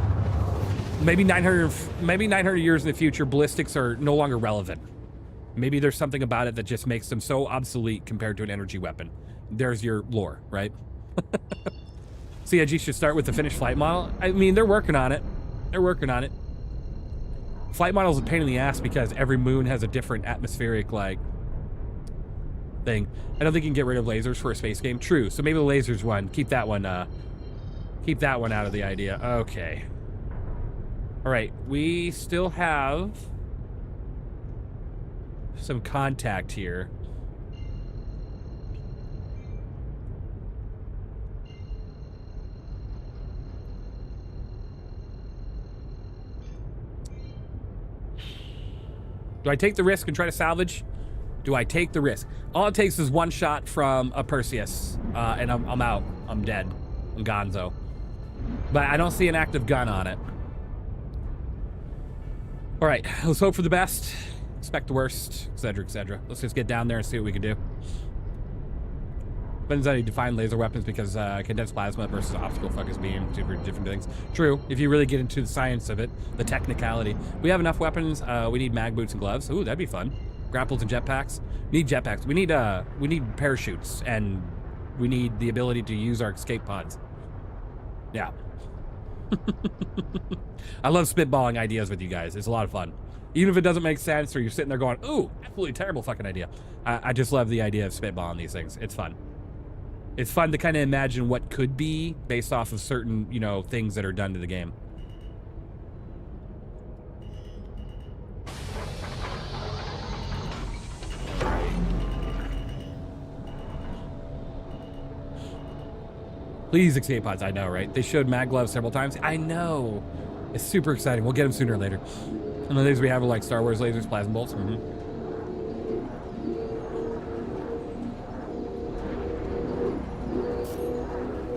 Maybe 900 years in the future, ballistics are no longer relevant. Maybe there's something about it that just makes them so obsolete compared to an energy weapon. There's your lore, right? CIG should start with the finished flight model. I mean, they're working on it. They're working on it. Flight model's a pain in the ass because every moon has a different atmospheric, like, thing. I don't think you can get rid of lasers for a space game. True. So maybe the lasers one. Keep that one out of the idea. Okay. All right. We still have some contact here. Do I take the risk and try to salvage? Do I take the risk? All it takes is one shot from a Perseus, and I'm out. I'm dead. I'm gonzo. But I don't see an active gun on it. All right, let's hope for the best, expect the worst, etc., etc. Let's just get down there and see what we can do. Depends on how you define laser weapons, because condensed plasma versus optical focus beam, two different things. True, if you really get into the science of it, the technicality. We have enough weapons. We need mag boots and gloves. Ooh, that'd be fun. Grapples and jetpacks. Need jetpacks. We need parachutes, and we need the ability to use our escape pods. Yeah. I love spitballing ideas with you guys. It's a lot of fun. Even if it doesn't make sense, or you're sitting there going, ooh, absolutely terrible fucking idea. I just love the idea of spitballing these things. It's fun. It's fun to kind of imagine what could be based off of certain, you know, things that are done to the game. Please, escape pods. I know, right? They showed mag gloves several times. I know. It's super exciting. We'll get them sooner or later. And the things we have are like Star Wars lasers, plasma bolts.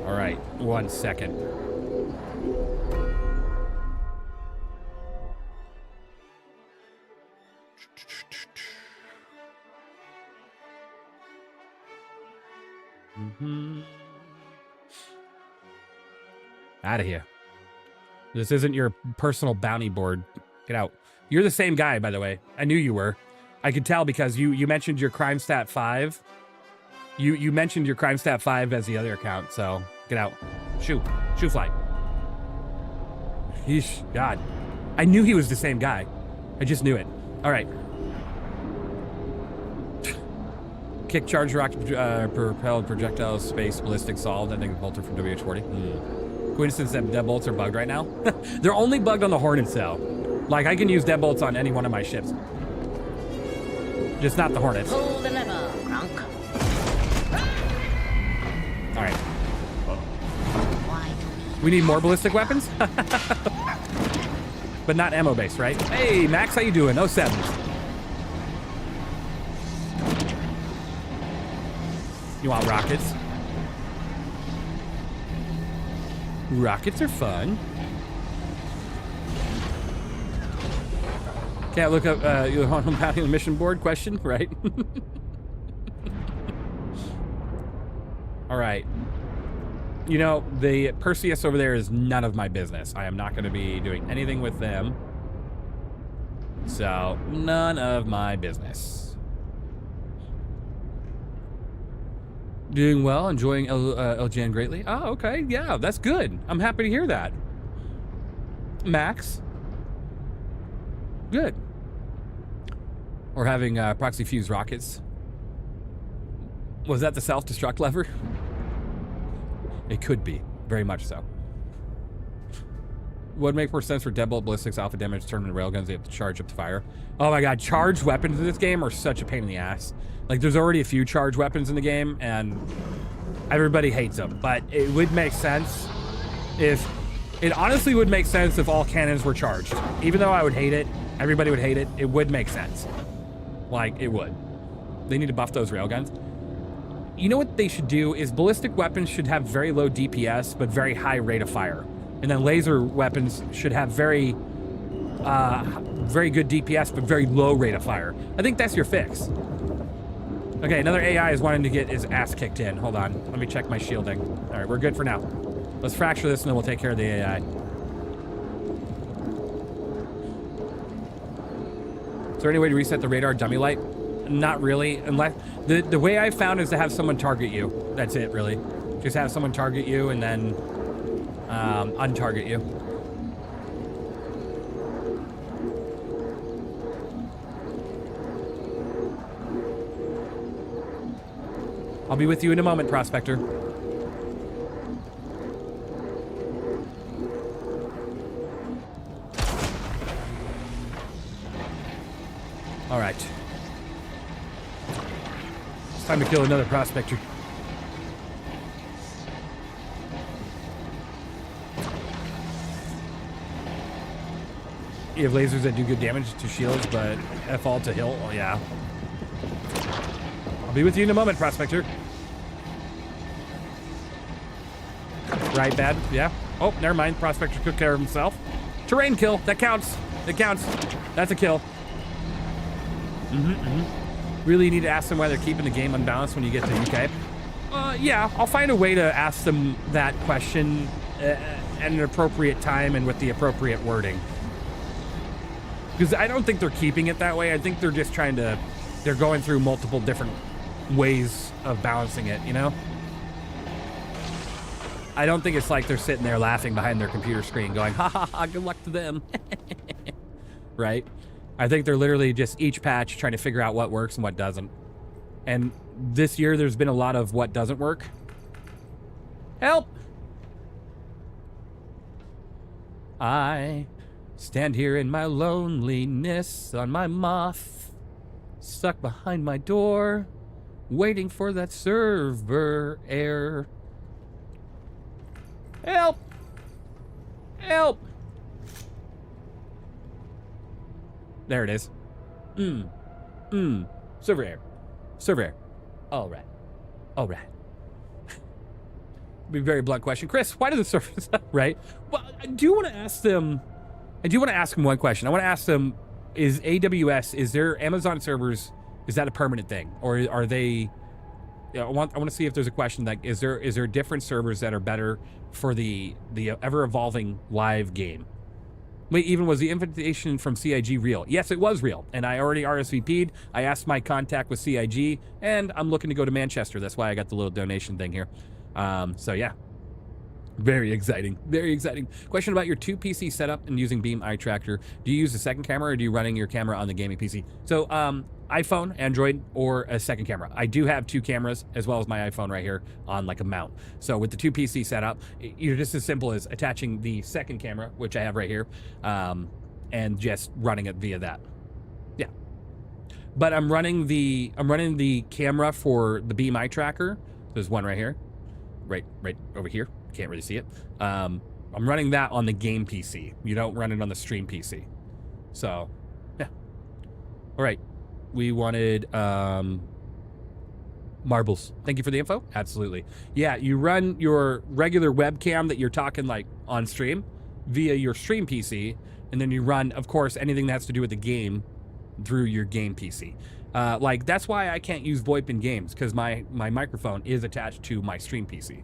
All right. right, 1 second. Out of here. This isn't your personal bounty board. Get out. You're the same guy, by the way. I knew you were. I could tell because you mentioned your crime stat 5. You mentioned your crime stat 5 as the other account, so get out. Shoo fly. Yeesh, God. I knew he was the same guy. I just knew it. All right. Kick charge rocket propelled projectile space ballistic solved. I think bolter from WH-40. Coincidence that deadbolts are bugged right now? They're only bugged on the Hornets though. Like I can use deadbolts on any one of my ships. Just not the Hornets. Pull the lever, Gronk. All right. We need more ballistic weapons? But not ammo based, right? Hey, Max, how you doing? 07s. You want rockets? Rockets are fun. Can't look up you on the mission board question, right? All right. You know, the Perseus over there is none of my business. I am not going to be doing anything with them. So, none of my business. Doing well, enjoying LGN greatly. Oh, okay. Yeah, that's good. I'm happy to hear that. Max. Good. Or having proxy fuse rockets. Was that the self-destruct lever? It could be. Very much so. Would make more sense for deadbolt ballistics alpha damage to turn into railguns. They have to charge up the fire. Oh my god, charged weapons in this game are such a pain in the ass. Like, there's already a few charged weapons in the game, and everybody hates them. But it would make sense if... It honestly would make sense if all cannons were charged. Even though I would hate it, everybody would hate it, it would make sense. Like, it would. They need to buff those railguns. You know what they should do is ballistic weapons should have very low DPS, but very high rate of fire. And then laser weapons should have very good DPS, but very low rate of fire. I think that's your fix. Okay, another AI is wanting to get his ass kicked in. Hold on, let me check my shielding. All right, we're good for now. Let's fracture this and then we'll take care of the AI. Is there any way to reset the radar dummy light? Not really, unless... The way I found is to have someone target you. That's it, really. Just have someone target you and then untarget you. I'll be with you in a moment, Prospector. All right. It's time to kill another Prospector. You have lasers that do good damage to shields, but F all to hill. Oh, yeah. I'll be with you in a moment, Prospector. Right, bad. Yeah. Oh, never mind. Prospector took care of himself. Terrain kill. That counts. That counts. That's a kill. Really need to ask them why they're keeping the game unbalanced when you get to UK. Yeah, I'll find a way to ask them that question at an appropriate time and with the appropriate wording. Because I don't think they're keeping it that way. I think they're just trying to... They're going through multiple different ways of balancing it, you know? I don't think it's like they're sitting there laughing behind their computer screen going, ha ha ha, good luck to them. Right? I think they're literally just each patch trying to figure out what works and what doesn't. And this year there's been a lot of what doesn't work. Help! I stand here in my loneliness on my moth, stuck behind my door, waiting for that server error. Help! Help! There it is. Server error. Server error. All right. All right. be a very blunt question. Chris, why do the servers, right? Well, I do want to ask them one question. I want to ask them, is AWS, is their Amazon servers, is that a permanent thing? Or are they, I want to see if there's a question like, is there different servers that are better for the ever-evolving live game? Wait, even was the invitation from CIG real? Yes, it was real. And I already RSVP'd. I asked my contact with CIG, and I'm looking to go to Manchester. That's why I got the little donation thing here. So yeah, very exciting, very exciting. Question about your 2 PC setup and using Beam eye tracker. Do you use a second camera, or do you running your camera on the gaming PC? So iPhone, Android, or a second camera. I do have 2 cameras as well as my iPhone right here on like a mount. So with the 2 PC setup, you're just as simple as attaching the second camera, which I have right here, and just running it via that. Yeah. But I'm running the camera for the Beam eye tracker. There's one right here. Right over here. Can't really see it. I'm running that on the game PC. You don't run it on the stream PC. So, yeah. All right. We wanted marbles. Thank you for the info. Absolutely. Yeah, you run your regular webcam that you're talking like on stream via your stream PC, and then you run, of course, anything that has to do with the game through your game PC. Like, that's why I can't use VoIP in games, because my microphone is attached to my stream PC.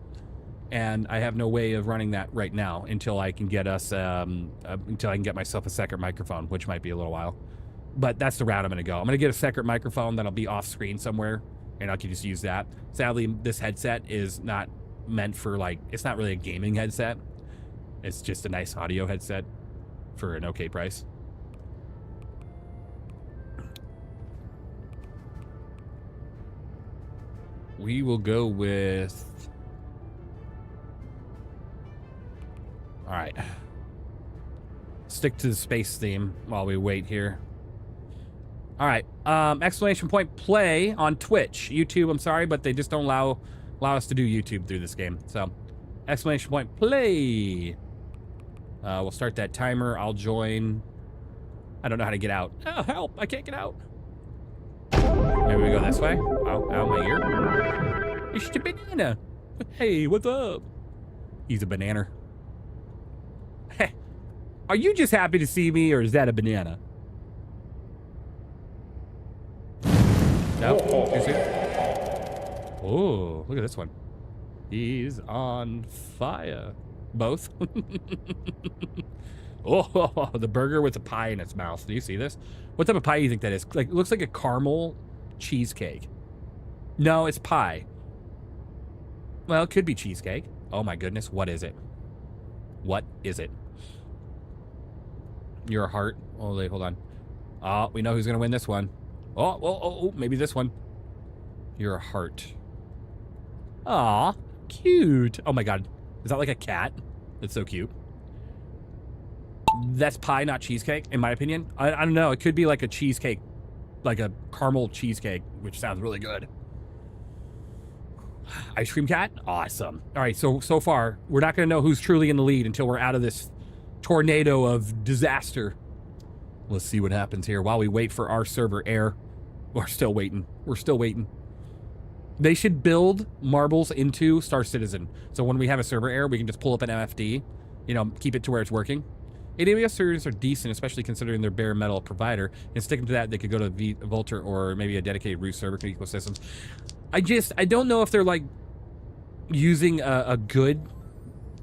And I have no way of running that right now until I can get myself a second microphone, which might be a little while. But that's the route I'm going to go. I'm going to get a separate microphone that'll be off screen somewhere, and I can just use that. Sadly, this headset is not meant for, like, it's not really a gaming headset. It's just a nice audio headset for an okay price. We will go with... All right. Stick to the space theme while we wait here. All right. Exclamation point play on Twitch. YouTube, I'm sorry, but they just don't allow us to do YouTube through this game. So, exclamation point play. We'll start that timer. I'll join. I don't know how to get out. Oh, help. I can't get out. Maybe we go this way. Oh, ow, my ear. It's the banana. Hey, what's up? He's a banana. Hey, are you just happy to see me, or is that a banana? No, too soon. Oh, look at this one. He's on fire. Both. Oh, the burger with the pie in its mouth. Do you see this? What type of pie do you think that is? Like, it looks like a caramel cheesecake. No, it's pie. Well, it could be cheesecake. Oh my goodness, what is it? What is it? You're a heart. Oh, wait, hold on. Oh, we know who's gonna win this one. Oh, maybe this one. You're a heart. Aw, cute. Oh my god. Is that like a cat? That's so cute. That's pie, not cheesecake, in my opinion. I don't know. It could be like a cheesecake, like a caramel cheesecake, which sounds really good. Ice cream cat? Awesome. All right, so far, we're not going to know who's truly in the lead until we're out of this tornado of disaster. Let's see what happens here while we wait for our server air. We're still waiting. We're still waiting. They should build marbles into Star Citizen. So when we have a server error, we can just pull up an MFD, you know, keep it to where it's working. AWS servers are decent, especially considering their bare metal provider. And sticking to that, they could go to Vultr or maybe a dedicated root server for ecosystems. I don't know if they're like using a good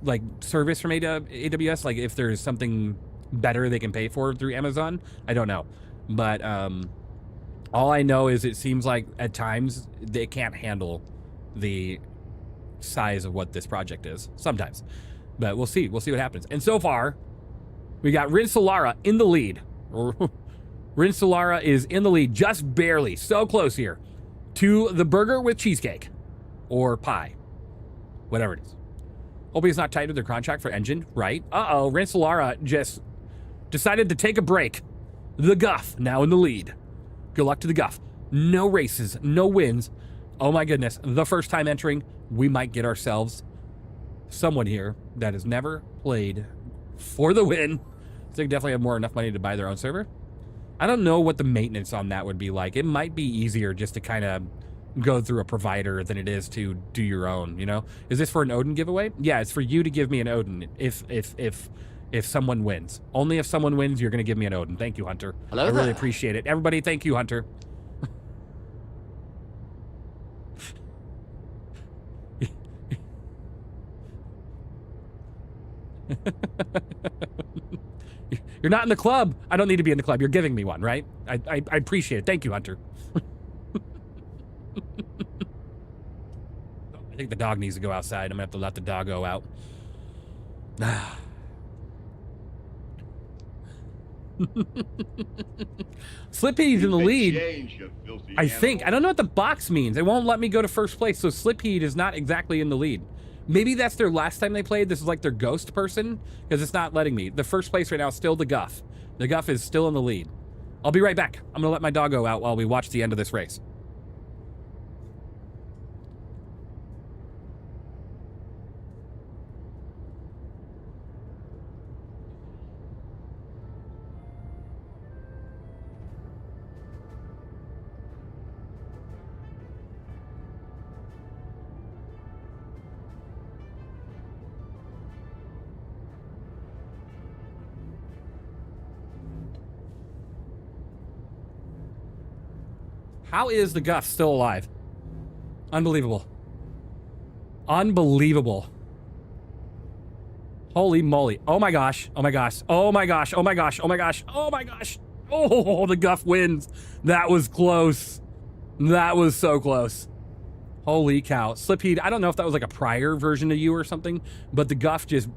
like service from AWS, like if there's something better they can pay for through Amazon. I don't know. But all I know is it seems like at times they can't handle the size of what this project is sometimes. But we'll see. We'll see what happens. And so far, we got Rin Solara in the lead. Rin Solara is in the lead, just barely. So close here to the burger with cheesecake or pie, whatever it is. Hope he's not tied to their contract for engine, right? Uh-oh, Rin Solara just decided to take a break. The Guff now in the lead. Good luck to the Guff. No races, no wins. Oh my goodness, the first time entering, we might get ourselves someone here that has never played for the win. So they definitely have enough money to buy their own server. I don't know what the maintenance on that would be like. It might be easier just to kind of go through a provider than it is to do your own, you know? Is this for an Odin giveaway? Yeah, it's for you to give me an Odin if someone wins. Only if someone wins, you're going to give me an Odin. Thank you, Hunter. Hello I really there. appreciate it. Everybody, thank you, Hunter. You're not in the club. I don't need to be in the club. You're giving me one, right? I appreciate it. Thank you, Hunter. I think the dog needs to go outside. I'm gonna have to let the dog go out. Slippy's in the lead. I think. I don't know what the box means. It won't let me go to first place, so Slippy is not exactly in the lead. Maybe that's their last time they played. This is like their ghost person, because it's not letting me. The first place right now is still the Guff. The Guff is still in the lead. I'll be right back. I'm gonna let my dog go out while we watch the end of this race. How is the Guff still alive? Unbelievable. Unbelievable. Holy moly. Oh my gosh. Oh my gosh. Oh my gosh. Oh my gosh. Oh my gosh. Oh my gosh. Oh, the Guff wins. That was close. That was so close. Holy cow. Slipheed, I don't know if that was like a prior version of you or something, but the Guff just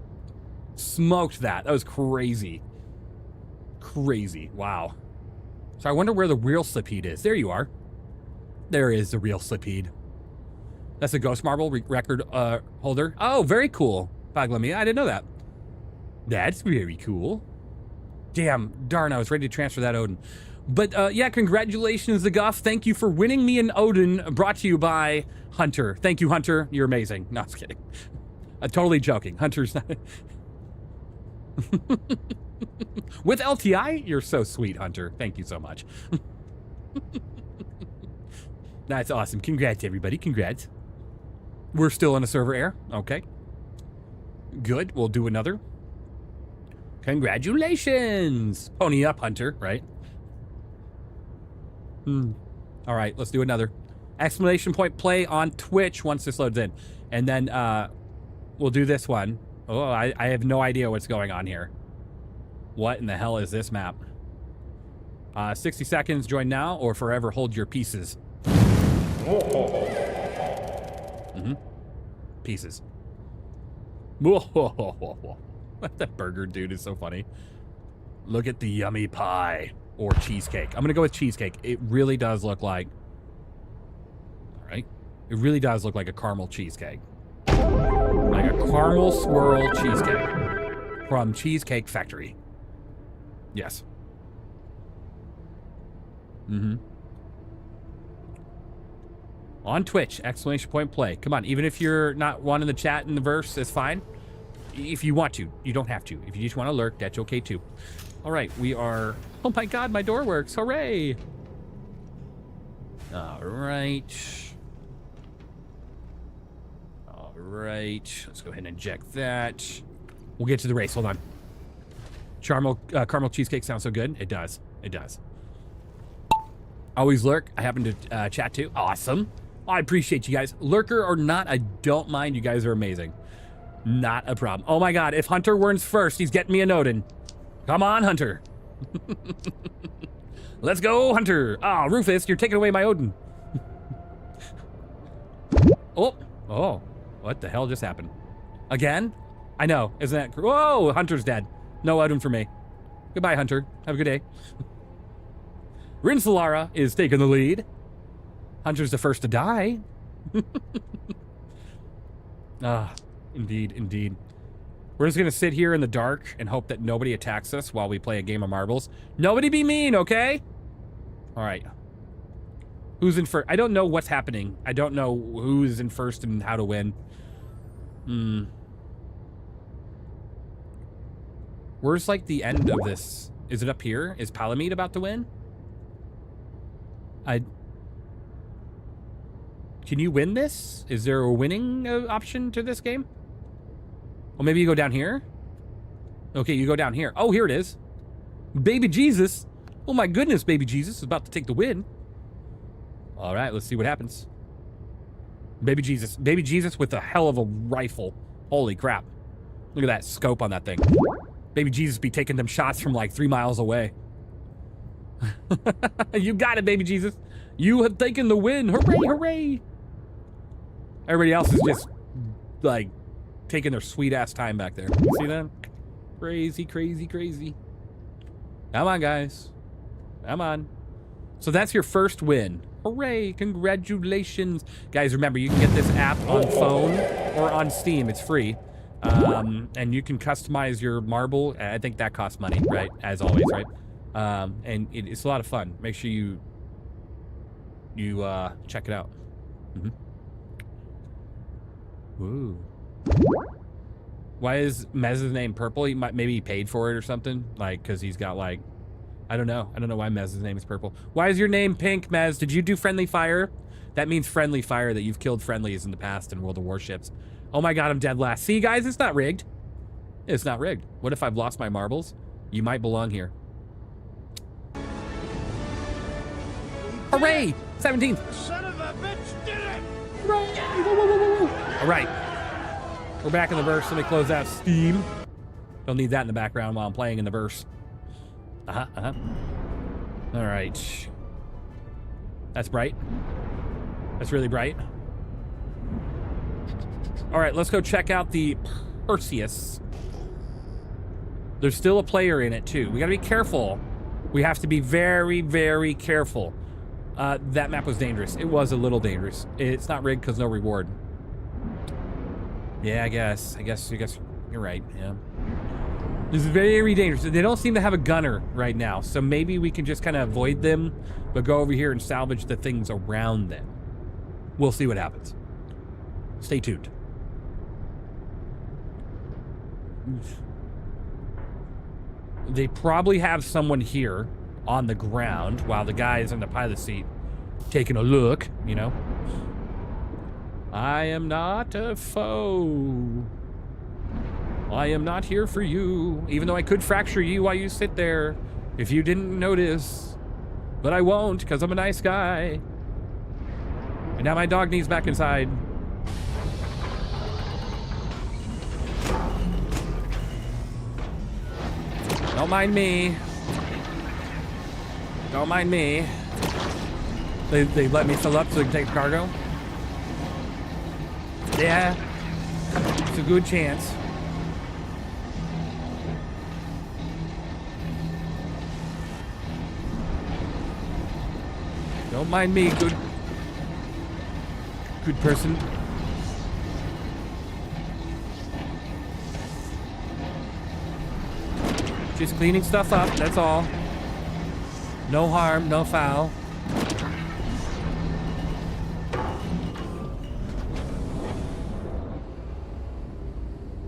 smoked that. That was crazy. Crazy. Wow. So I wonder where the real Slipheed is. There you are. There is the real Slipheed. That's a Ghost Marble record holder. Oh, very cool. Paglami, I didn't know that. That's very cool. Damn, darn, I was ready to transfer that Odin. But yeah, congratulations, the Guff. Thank you for winning me an Odin, brought to you by Hunter. Thank you, Hunter. You're amazing. No, I was kidding. I'm totally joking. Hunter's not... With LTI? You're so sweet, Hunter. Thank you so much. That's awesome. Congrats, everybody. Congrats. We're still in a server error. Okay. Good. We'll do another. Congratulations. Pony up, Hunter, right? All right, let's do another. Exclamation point play on Twitch once this loads in. And then we'll do this one. Oh, I have no idea what's going on here. What in the hell is this map? 60 seconds, join now, or forever hold your pieces. Pieces. That burger dude is so funny. Look at the yummy pie or cheesecake. I'm gonna go with cheesecake. It really does look like... All right. It really does look like a caramel cheesecake. Like a caramel swirl cheesecake from Cheesecake Factory. Yes. On Twitch, exclamation point play. Come on, even if you're not one in the chat in the verse, it's fine. If you want to, you don't have to. If you just want to lurk, that's okay too. All right, we are... Oh my God, my door works. Hooray. All right. All right. Let's go ahead and inject that. We'll get to the race. Hold on. Caramel cheesecake sounds so good. It does. It does. Always lurk. I happen to chat too. Awesome. I appreciate you guys. Lurker or not, I don't mind. You guys are amazing. Not a problem. Oh my God. If Hunter wins first, he's getting me an Odin. Come on, Hunter. Let's go, Hunter. Ah, Rufus, you're taking away my Odin. Oh, what the hell just happened? Again? I know. Isn't that... Whoa, Hunter's dead. No Odin for me. Goodbye, Hunter. Have a good day. Rinsolara is taking the lead. Hunter's the first to die. Indeed, indeed. We're just going to sit here in the dark and hope that nobody attacks us while we play a game of marbles. Nobody be mean, okay? All right. Who's in first? I don't know what's happening. I don't know who's in first and how to win. Where's, like, the end of this? Is it up here? Is Palamede about to win? Can you win this? Is there a winning option to this game? Well, maybe you go down here. Okay, you go down here. Oh, here it is. Baby Jesus. Oh my goodness, baby Jesus is about to take the win. All right, let's see what happens. Baby Jesus. Baby Jesus with a hell of a rifle. Holy crap. Look at that scope on that thing. Baby Jesus be taking them shots from like 3 miles away. You got it, baby Jesus. You have taken the win. Hooray, hooray. Everybody else is just like taking their sweet ass time back there. You see that? Crazy, crazy, crazy. Come on, guys. Come on. So that's your first win. Hooray, congratulations. Guys, remember, you can get this app on phone or on Steam. It's free. And you can customize your marble. I think that costs money, right? As always, right? And it's a lot of fun. Make sure you check it out. Ooh. Why is Mez's name purple? Maybe he paid for it or something, like because he's got like, I don't know why Mez's name is purple. Why is your name pink, Mez? Did you do friendly fire? That means friendly fire, that you've killed friendlies in the past in World of Warships. Oh my god, I'm dead last. See, guys, it's not rigged. It's not rigged. What if I've lost my marbles? You might belong here. Hooray! 17th. Son of a bitch did it! Hooray! Whoa, whoa, whoa, whoa, whoa. All right. We're back in the verse. Let me close out Steam. Don't need that in the background while I'm playing in the verse. All right. That's bright. That's really bright. All right, let's go check out the Perseus. There's still a player in it, too. We got to be careful. We have to be very, very careful. That map was dangerous. It was a little dangerous. It's not rigged because no reward. Yeah, I guess you're right. Yeah. This is very dangerous. They don't seem to have a gunner right now, so maybe we can just kind of avoid them, but go over here and salvage the things around them. We'll see what happens. Stay tuned. They probably have someone here on the ground while the guy is in the pilot seat taking a look, you know. I am not a foe. I am not here for you, even though I could fracture you while you sit there if you didn't notice. But I won't, because I'm a nice guy. And now my dog needs back inside. Don't mind me. Don't mind me. They let me fill up so they can take cargo? Yeah. It's a good chance. Don't mind me, good person. Just cleaning stuff up, that's all. No harm, no foul.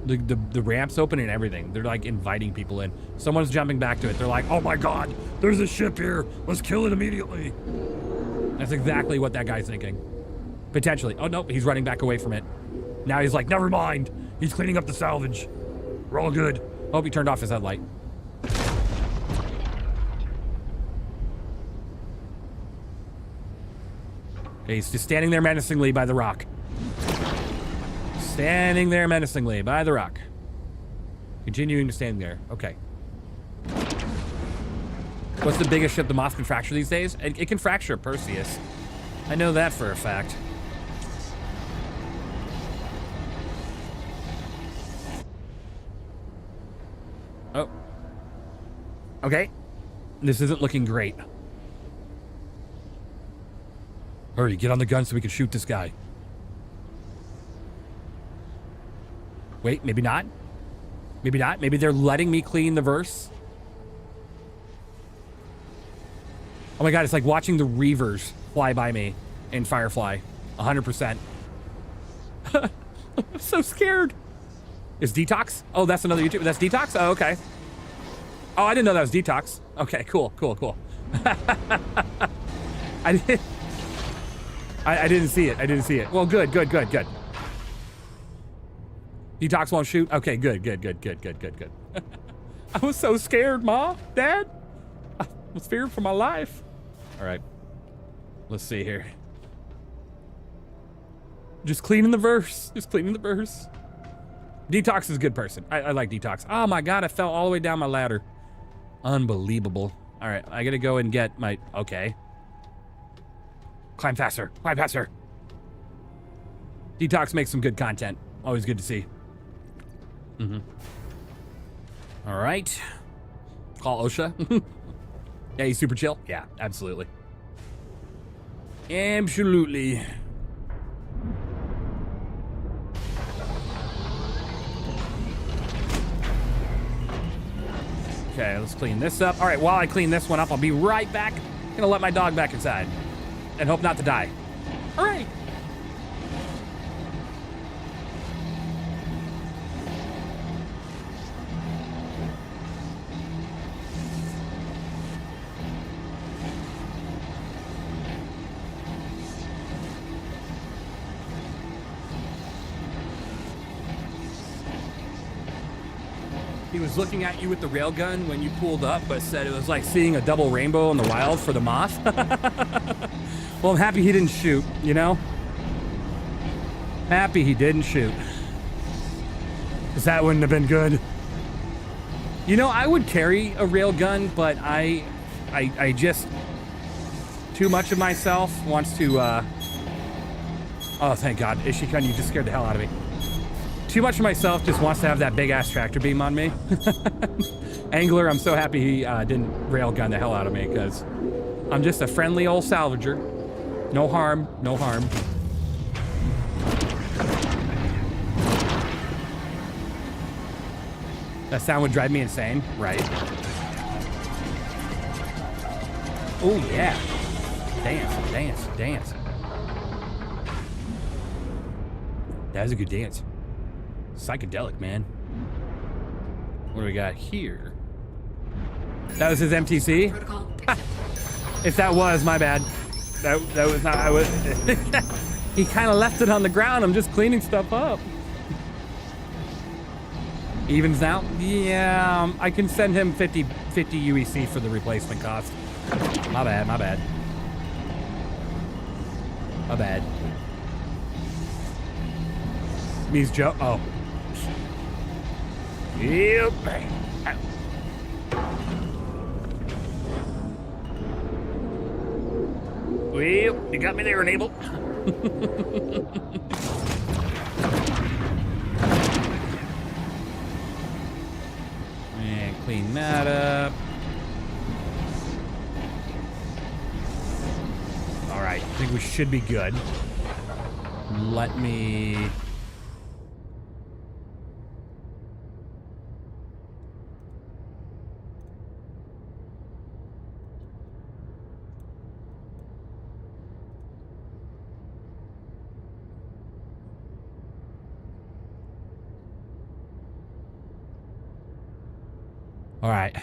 The ramp's open and everything. They're like inviting people in. Someone's jumping back to it. They're like, oh my god, there's a ship here. Let's kill it immediately. That's exactly what that guy's thinking. Potentially. Oh, nope, he's running back away from it. Now he's like, never mind. He's cleaning up the salvage. We're all good. Hope he turned off his headlight. Okay, he's just standing there menacingly by the rock. Standing there menacingly by the rock. Continuing to stand there. Okay. What's the biggest ship the Moth can fracture these days? It can fracture a Perseus. I know that for a fact. Oh. Okay. This isn't looking great. Hurry, get on the gun so we can shoot this guy. Wait, maybe not. Maybe not. Maybe they're letting me clean the verse. Oh my god, it's like watching the Reavers fly by me in Firefly. 100%. I'm so scared. Is Detox? Oh, that's another YouTube. That's Detox? Oh, okay. Oh, I didn't know that was Detox. Okay, cool. I didn't... I didn't see it. I didn't see it. Well, good. Detox won't shoot? Okay, good. I was so scared, Ma, Dad. I was fearing for my life. All right. Let's see here. Just cleaning the verse. Detox is a good person. I like Detox. Oh my God, I fell all the way down my ladder. Unbelievable. All right, I gotta go and get my, okay. Climb faster. Detox makes some good content. Always good to see. All right. Call OSHA. Yeah, he's super chill. Yeah, absolutely. Absolutely. Okay, let's clean this up. All right, while I clean this one up, I'll be right back. Gonna let my dog back inside and hope not to die. All right. He was looking at you with the railgun when you pulled up, but said it was like seeing a double rainbow in the wild for the moth. Well, I'm happy he didn't shoot, you know? Happy he didn't shoot. Because that wouldn't have been good. You know, I would carry a railgun, but I just... Too much of myself wants to, Oh, thank God. Ishikun, you just scared the hell out of me. Too much of myself just wants to have that big-ass tractor beam on me. Angler, I'm so happy he didn't railgun the hell out of me, because I'm just a friendly old salvager. No harm, no harm. That sound would drive me insane, right? Oh, yeah. Dance. That was a good dance. Psychedelic, man. What do we got here? That was his MTC? If that was, my bad. That was not, I was... He kind of left it on the ground. I'm just cleaning stuff up. Evens out? Yeah, I can send him 50 UEC for the replacement cost. My bad. Means Joe. Oh. Yep. Well, you got me there, Enable. And clean that up. All right, I think we should be good. Let me... All right.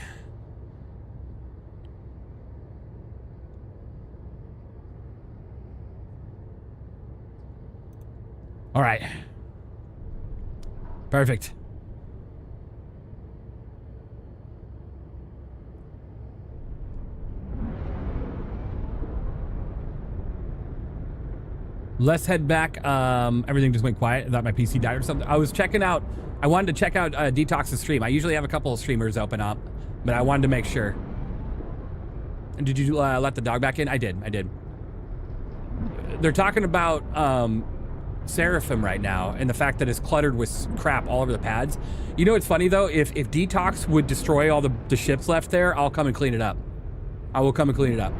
All right. Perfect. Let's head back. Everything just went quiet. I thought my PC died or something. I was checking out. I wanted to check out Detox's stream. I usually have a couple of streamers open up, but I wanted to make sure. And did you let the dog back in? I did. They're talking about Seraphim right now and the fact that it's cluttered with crap all over the pads. You know what's funny though? If Detox would destroy all the ships left there, I'll come and clean it up. I will come and clean it up.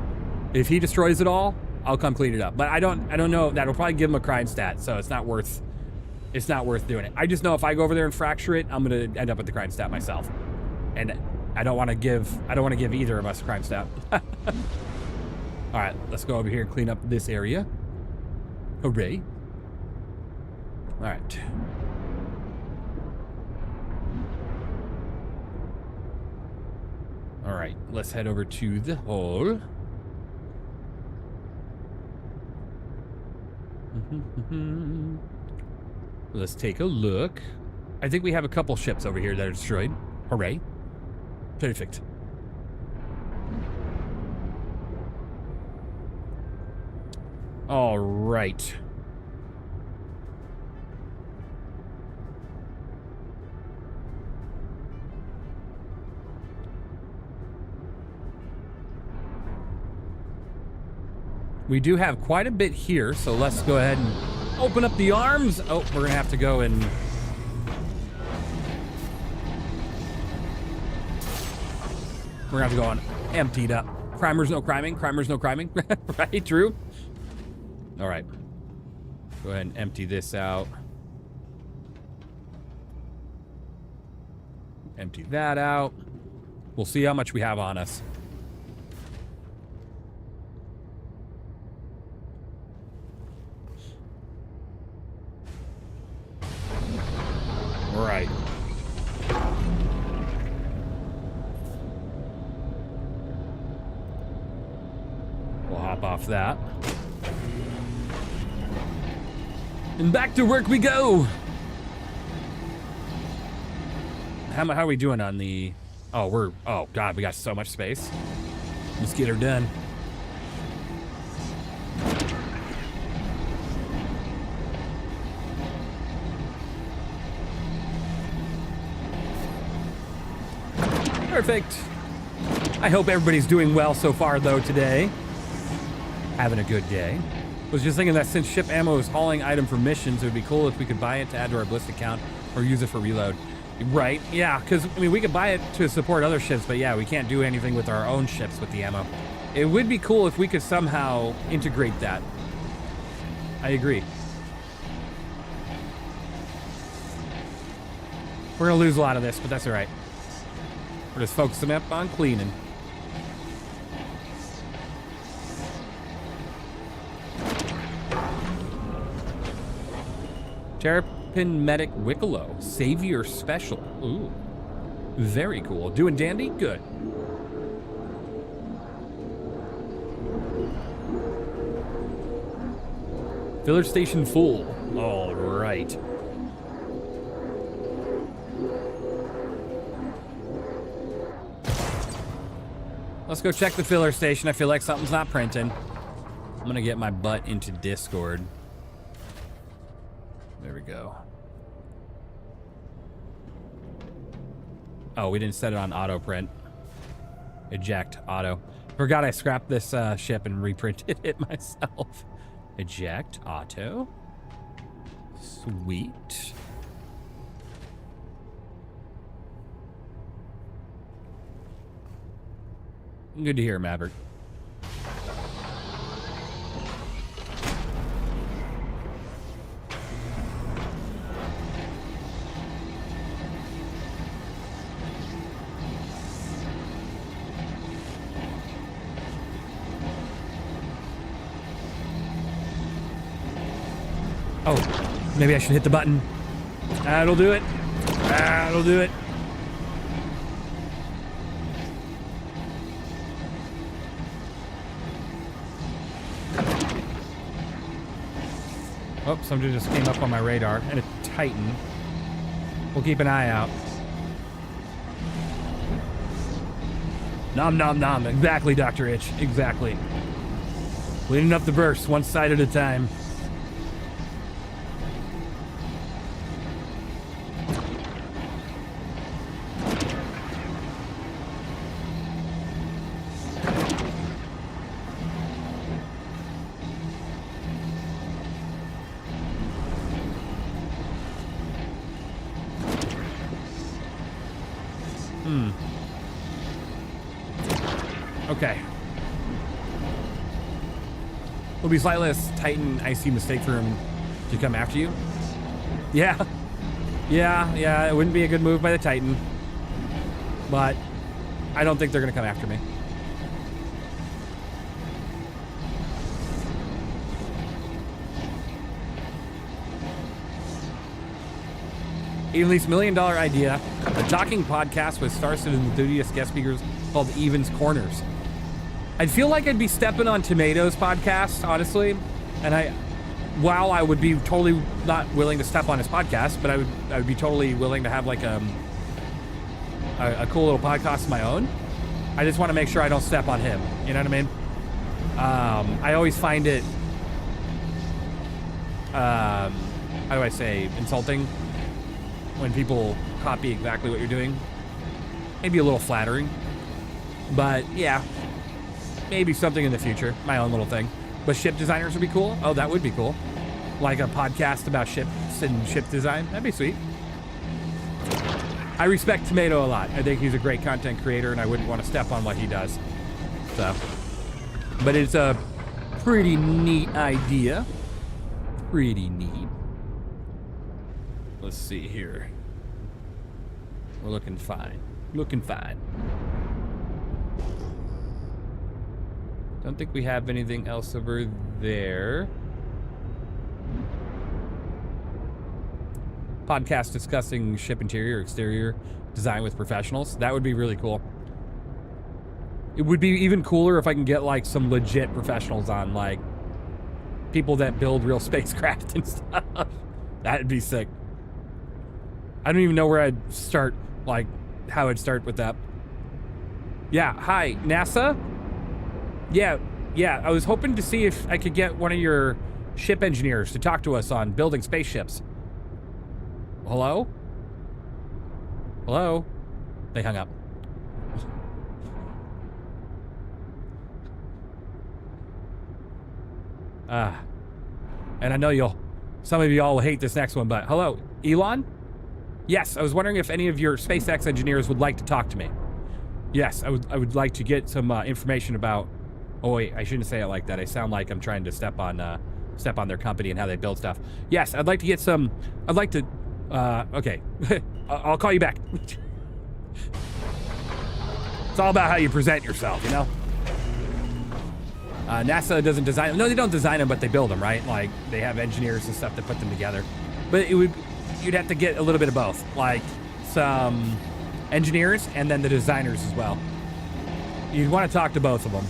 If he destroys it all, I'll come clean it up. But I don't know. That'll probably give him a crime stat, so it's not worth doing it. I just know if I go over there and fracture it, I'm gonna end up with the crime stat myself. And I don't want to give either of us a crime stat. All right, let's go over here and clean up this area. Hooray. All right. All right, let's head over to the hole. Let's take a look. I think we have a couple ships over here that are destroyed. Hooray. Perfect. All right. We do have quite a bit here, so let's go ahead and open up the arms. Oh, we're gonna have to go and... We're gonna have to go on emptied up. Primers, no criming. Primers, no criming. Right, Drew? All right. Go ahead and empty this out. Empty that out. We'll see how much we have on us. All right. We'll hop off that. And back to work we go. How are we doing on the... Oh, oh, God, we got so much space. Let's get her done. Perfect. I hope everybody's doing well so far, though, today. Having a good day. Was just thinking that since ship ammo is hauling item for missions, it would be cool if we could buy it to add to our ballistic count or use it for reload. Right, yeah, because, I mean, we could buy it to support other ships, but yeah, we can't do anything with our own ships with the ammo. It would be cool if we could somehow integrate that. I agree. We're gonna lose a lot of this, but that's all right. We're just focusing up on cleaning. Terrapin Medic Wicklow. Savior Special. Ooh. Very cool. Doing dandy? Good. Filler station full. All right. Let's go check the filler station. I feel like something's not printing. I'm gonna get my butt into Discord. There we go. Oh, we didn't set it on auto print. Eject auto. Forgot I scrapped this ship and reprinted it myself. Eject auto. Sweet. Good to hear, Maverick. Oh, maybe I should hit the button. That'll do it. That'll do it. Oh, somebody just came up on my radar. And a Titan. We'll keep an eye out. Nom nom nom. Exactly, Dr. Itch. Exactly. Cleaning up the burst, one side at a time. Okay. Will be slightly less Titan IC mistake for him to come after you. Yeah. Yeah, it wouldn't be a good move by the Titan. But I don't think they're gonna come after me. Evenly's $1 million idea. A talking podcast with star-studded and enthusiast guest speakers called Even's Corners. I'd feel like I'd be stepping on Tomatoes podcast, honestly. And while I would be totally not willing to step on his podcast, but I would be totally willing to have like a cool little podcast of my own. I just want to make sure I don't step on him. You know what I mean? I always find it, how do I say, insulting when people copy exactly what you're doing. Maybe a little flattering, but yeah, maybe something in the future, my own little thing. But ship designers would be cool. Oh, that would be cool. Like a podcast about ships and ship design. That'd be sweet. I respect Tomato a lot. I think he's a great content creator, and I wouldn't want to step on what he does. So, but it's a pretty neat idea. Pretty neat. Let's see here. We're looking fine. Looking fine. Don't think we have anything else over there. Podcast discussing ship interior, exterior design with professionals. That would be really cool. It would be even cooler if I can get like some legit professionals on, like people that build real spacecraft and stuff. That'd be sick. I don't even know where I'd start, like how I'd start with that. Yeah, hi, NASA? Yeah, I was hoping to see if I could get one of your ship engineers to talk to us on building spaceships. Hello? Hello? They hung up. And I know some of you all will hate this next one, but hello, Elon? Yes, I was wondering if any of your SpaceX engineers would like to talk to me. Yes, I would like to get some information about. Oh wait, I shouldn't say it like that. I sound like I'm trying to step on their company and how they build stuff. Yes, I'd like to get some. I'd like to. Okay, I'll call you back. It's all about how you present yourself, you know. NASA doesn't design. No, they don't design them, but they build them, right? Like they have engineers and stuff that put them together. But you'd have to get a little bit of both, like some engineers and then the designers as well. You'd want to talk to both of them.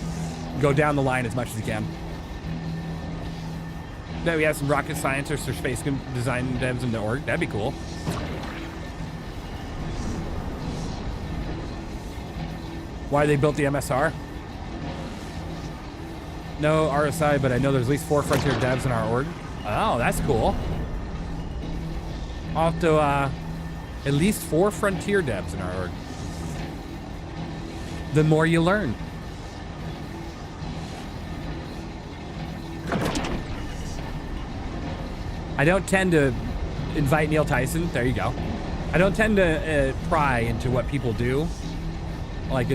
Go down the line as much as you can. Then we have some rocket scientists or space design devs in the org. That'd be cool. Why they built the MSR? No RSI, but I know there's at least 4 Frontier devs in our org. Oh, that's cool. I'll have to, at least 4 Frontier devs in our org. The more you learn. I don't tend to invite Neil Tyson. There you go. I don't tend to pry into what people do, like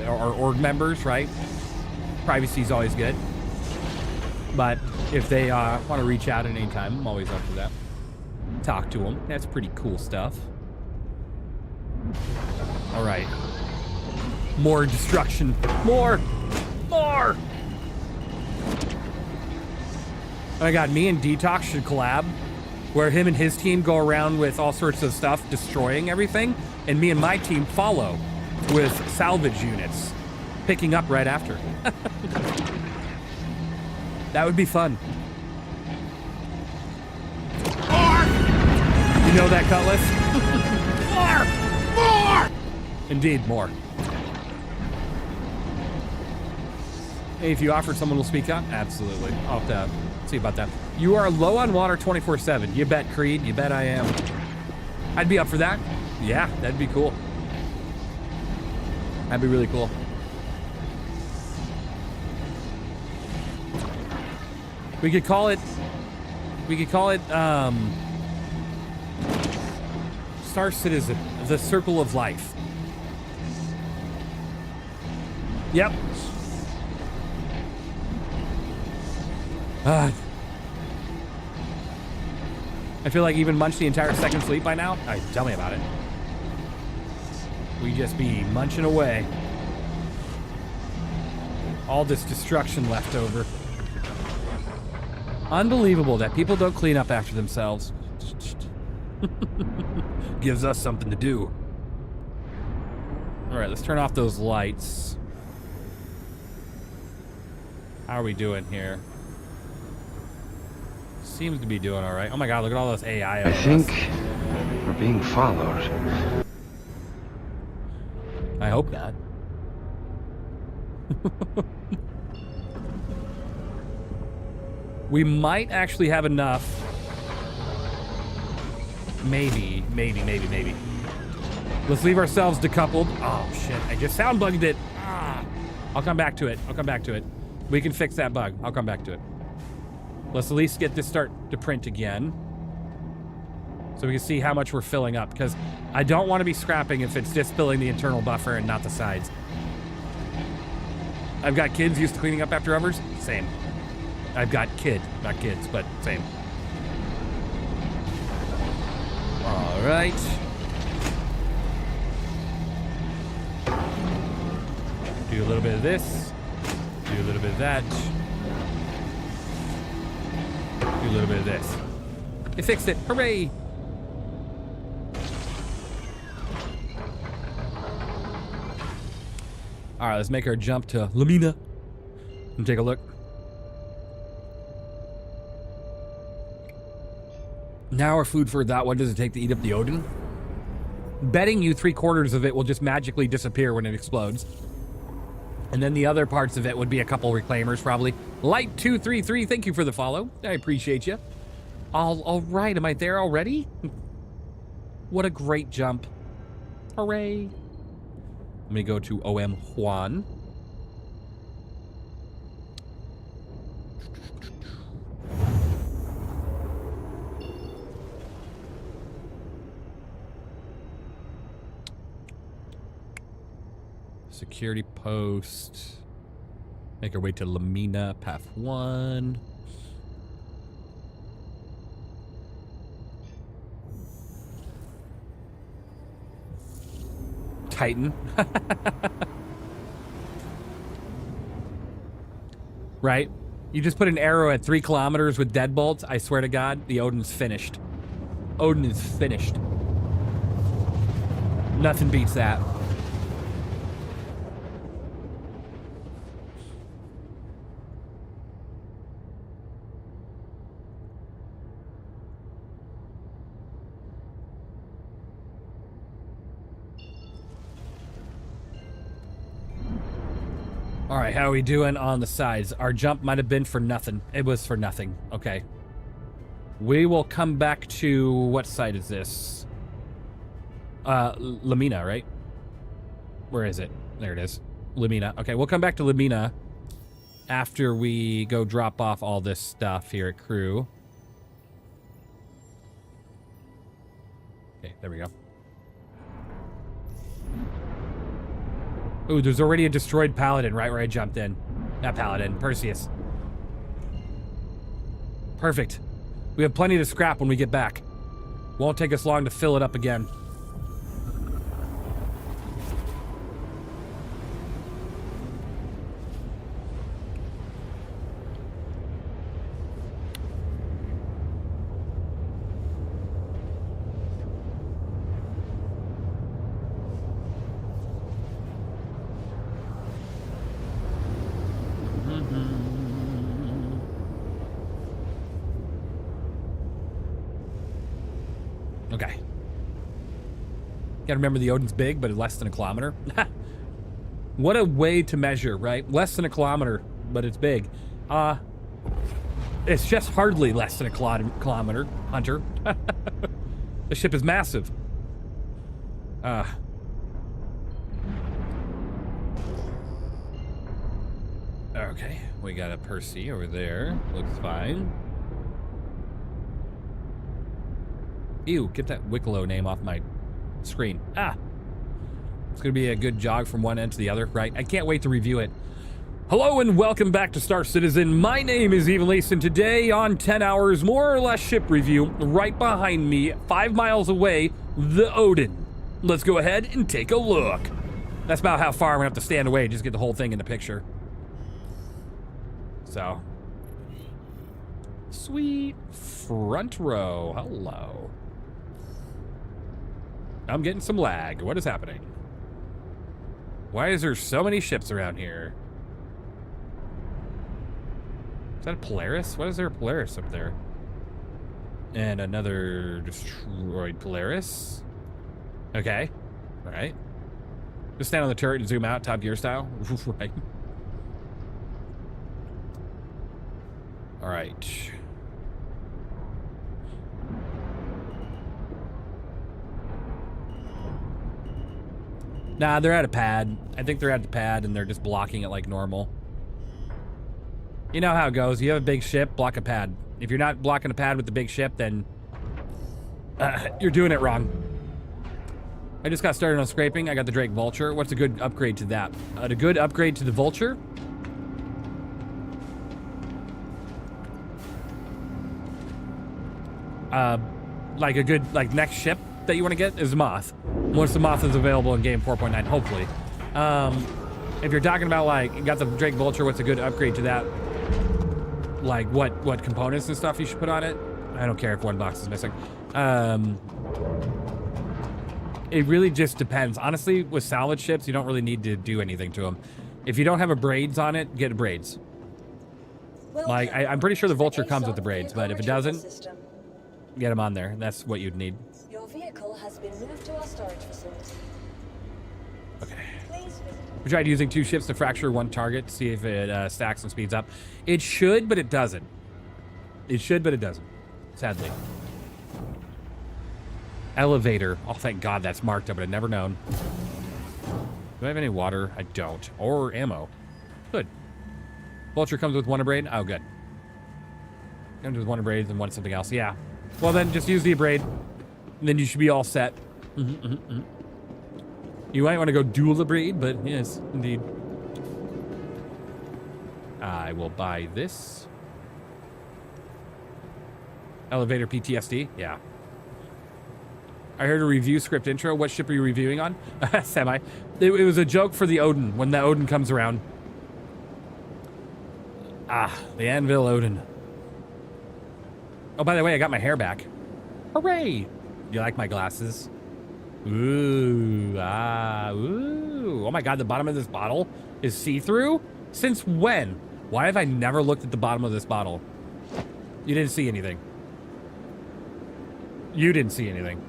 our org members, right? Privacy is always good. But if they want to reach out at any time, I'm always up for that. Talk to them. That's pretty cool stuff. All right. More destruction. More. Oh my god, me and Detox should collab, where him and his team go around with all sorts of stuff, destroying everything, and me and my team follow with salvage units, picking up right after. That would be fun. More! You know that, Cutlass? More! Indeed, more. Hey, if you offered, someone will speak up? Absolutely. I'll have to see about that. You are low on water 24/7. You bet, Creed. You bet I am. I'd be up for that. Yeah, that'd be cool. That'd be really cool. We could call it Star Citizen, the Circle of Life. Yep. I feel like even munched the entire second sleep by now. Tell me about it. We just be munching away. All this destruction left over. Unbelievable that people don't clean up after themselves. Gives us something to do. All right, let's turn off those lights. How are we doing here? seems to be doing all right. Oh my god, look at all this AI. I think we're being followed. I hope not. We might actually have enough. Maybe. Let's leave ourselves decoupled. Oh shit, I just sound bugged it. I'll come back to it. We can fix that bug. I'll come back to it. Let's at least get this start to print again. So we can see how much we're filling up, because I don't want to be scrapping if it's just filling the internal buffer and not the sides. I've got kids used to cleaning up after others. Same. I've got not kids, but same. All right. Do a little bit of this. Do a little bit of that. Do a little bit of this. It fixed it. Hooray! All right, let's make our jump to Lamina and take a look. Now our food for that one, does it take to eat up the Odin? Betting you 3/4 of it will just magically disappear when it explodes. And then the other parts of it would be a couple reclaimers, probably. Light233, thank you for the follow. I appreciate you. All right, am I there already? What a great jump. Hooray. Let me go to OM Juan. Security post. Make our way to Lamina, path 1. Titan. Right? You just put an arrow at 3 kilometers with deadbolts. I swear to God, the Odin's finished. Odin is finished. Nothing beats that. All right, how are we doing on the sides? Our jump might have been for nothing. It was for nothing. Okay. We will come back to... What side is this? Lamina, right? Where is it? There it is. Lamina. Okay, we'll come back to Lamina after we go drop off all this stuff here at Crew. Okay, there we go. Ooh, there's already a destroyed Paladin right where I jumped in. Not Paladin, Perseus. Perfect. We have plenty to scrap when we get back. Won't take us long to fill it up again. Okay. Gotta remember the Odin's big, but less than a kilometer. What a way to measure, right? Less than a kilometer, but it's big. It's just hardly less than a kilometer, Hunter. The ship is massive. Okay, we got a Percy over there. Looks fine. Ew, get that Wicklow name off my screen. It's gonna be a good jog from one end to the other, right? I can't wait to review it. Hello and welcome back to Star Citizen. My name is evenleasesc, and today on 10 hours more or less ship review, right behind me, 5 miles away, the Odin. Let's go ahead and take a look. That's about how far I'm gonna have to stand away just to get the whole thing in the picture. So. Sweet front row, hello. I'm getting some lag. What is happening? Why is there so many ships around here? Is that a Polaris? Why is there a Polaris up there? And another destroyed Polaris. Okay. All right. Just stand on the turret and zoom out, Top Gear style. Right. All right. Nah, they're at a pad. I think they're at the pad and they're just blocking it like normal. You know how it goes. You have a big ship, block a pad. If you're not blocking a pad with the big ship, then you're doing it wrong. I just got started on scraping. I got the Drake Vulture. What's a good upgrade to that? A good upgrade to the Vulture? Like a good, like, next ship that you want to get is Moth. Once the Moth is available in game 4.9, hopefully. If you're talking about, like, you got the Drake Vulture, what's a good upgrade to that? Like, what components and stuff you should put on it? I don't care if one box is missing. It really just depends. Honestly, with salvage ships, you don't really need to do anything to them. If you don't have a braids on it, get braids. Like, I'm pretty sure the Vulture comes with the braids, but if it doesn't, get them on there. That's what you'd need. Your vehicle has been moved to our storage facility. Okay. Please visit. We tried using 2 ships to fracture 1 target to see if it stacks and speeds up. It should, but it doesn't. It should, but it doesn't. Sadly. Elevator. Oh, thank God that's marked up, but I'd never known. Do I have any water? I don't. Or ammo. Good. Vulture comes with 1 abrade? Oh, good. Comes with 1 abrade and 1 something else. Yeah. Well, then just use the abrade. And then you should be all set. You might want to go dual abrade, but yes, indeed. I will buy this. Elevator PTSD? Yeah. I heard a review script intro. What ship are you reviewing on? Semi. It was a joke for the Odin, when the Odin comes around. Ah, the Anvil Odin. Oh, by the way, I got my hair back. Hooray! You like my glasses? Ooh, ooh. Oh my God, the bottom of this bottle is see-through? Since when? Why have I never looked at the bottom of this bottle? You didn't see anything. You didn't see anything.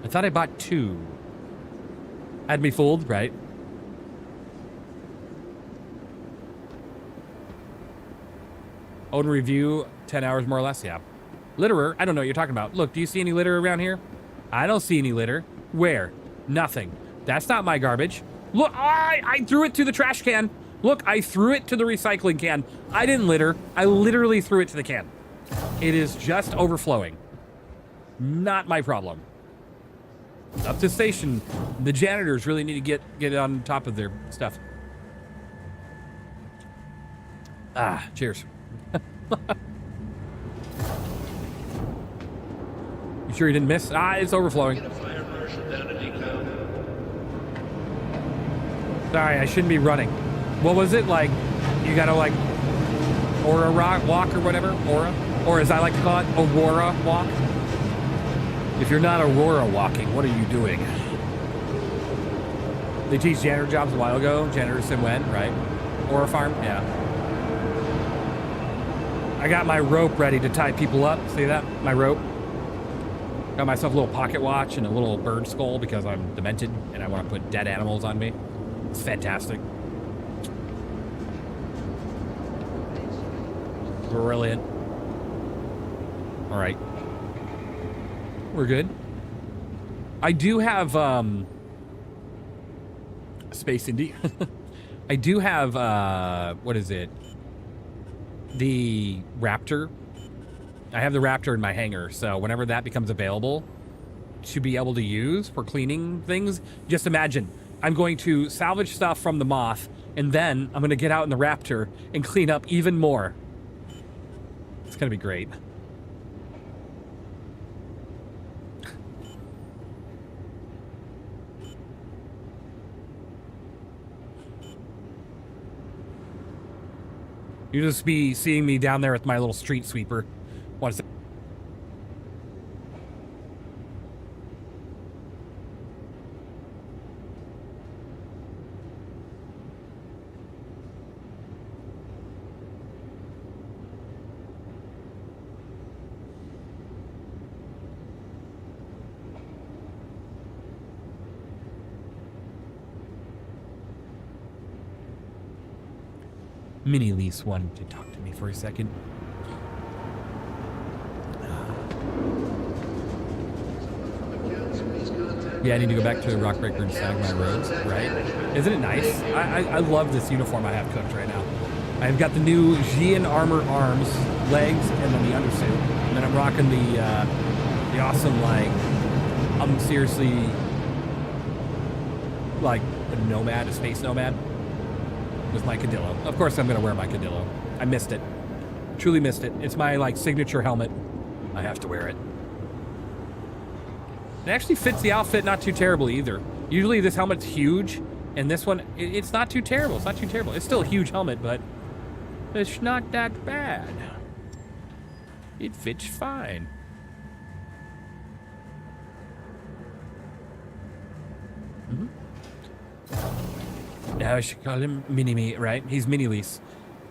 I thought I bought 2. Had me fooled, right? Odin review, 10 hours more or less, yeah. Litterer, I don't know what you're talking about. Look, do you see any litter around here? I don't see any litter. Where? Nothing. That's not my garbage. Look, I threw it to the trash can. Look, I threw it to the recycling can. I didn't litter. I literally threw it to the can. It is just overflowing. Not my problem. Up to station. The janitors really need to get on top of their stuff. Ah, cheers. You sure you didn't miss? Ah, it's overflowing. Sorry, I shouldn't be running. What was it? Like, you gotta like Aura walk or whatever? Aura? Or as I like to call it, Aurora walk? If you're not Aurora walking, what are you doing? They teach janitor jobs a while ago. Janitor sim when, right? Aura farm? Yeah. I got my rope ready to tie people up. See that? My rope. Got myself a little pocket watch and a little bird skull because I'm demented and I want to put dead animals on me. It's fantastic. Brilliant. All right. We're good. I do have Space Indie. I do have what is it? The Raptor. I have the Raptor in my hangar, so whenever that becomes available to be able to use for cleaning things, just imagine I'm going to salvage stuff from the Moth, and then I'm going to get out in the Raptor and clean up even more. It's going to be great. You'll just be seeing me down there with my little street sweeper. What is it? Mini Lease wanted to talk to me for a second. Yeah, I need to go back to the Rockbreaker and snag my roads, right? Isn't it nice? I love this uniform I have cooked right now. I've got the new Xian armor arms, legs, and then the undersuit. And then I'm rocking the awesome, like, I'm seriously like a nomad, a space nomad with my Cadillo. Of course I'm gonna wear my Cadillo. I missed it. Truly missed it. It's my like signature helmet. I have to wear it. It actually fits the outfit not too terrible either. Usually this helmet's huge, and this one, it's not too terrible. It's not too terrible. It's still a huge helmet, but it's not that bad. It fits fine. Now I should call him Mini-Me, right? He's Mini-Lease.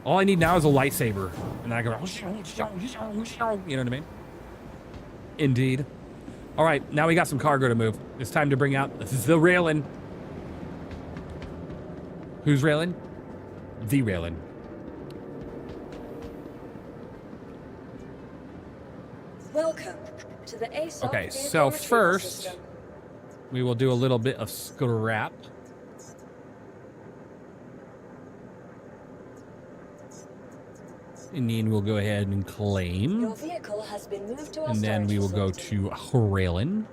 All I need now is a lightsaber. And I go, you know what I mean? Indeed. All right, now we got some cargo to move. It's time to bring out the Raelin. Who's Raelin? The Raelin. Welcome to the Asus. Okay, so first, we will do a little bit of scrap. And then we'll go ahead and claim. Your vehicle has been moved to our and then we will go facility. to Raelin.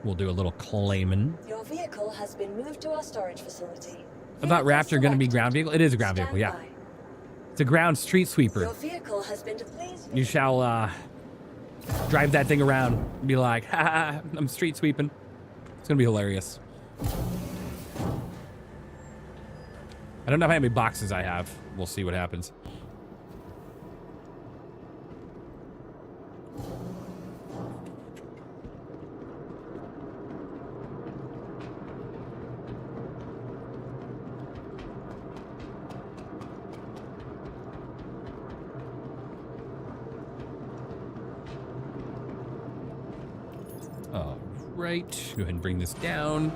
We'll do a little claiming. Your vehicle has been moved to our storage facility. I thought Raptor going to be ground vehicle. It is a ground vehicle, yeah. It's a ground street sweeper. Your vehicle has been please. You shall drive that thing around and be like, ha, I'm street sweeping. It's going to be hilarious. I don't know how many boxes I have. We'll see what happens. All right, go ahead and bring this down.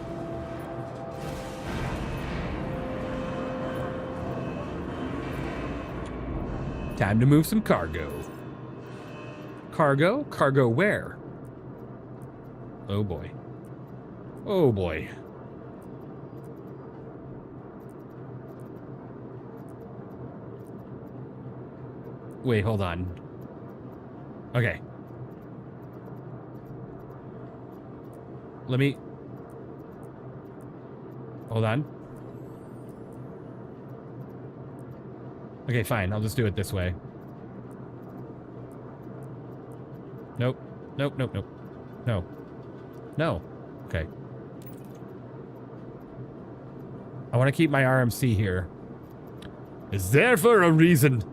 Time to move some cargo. Cargo? Cargo where? Oh boy. Oh boy. Wait, hold on. Okay. Let me... Hold on. Okay, fine. I'll just do it this way. Nope. Nope, nope, nope. No. No. Okay. I want to keep my RMC here. It's there for a reason.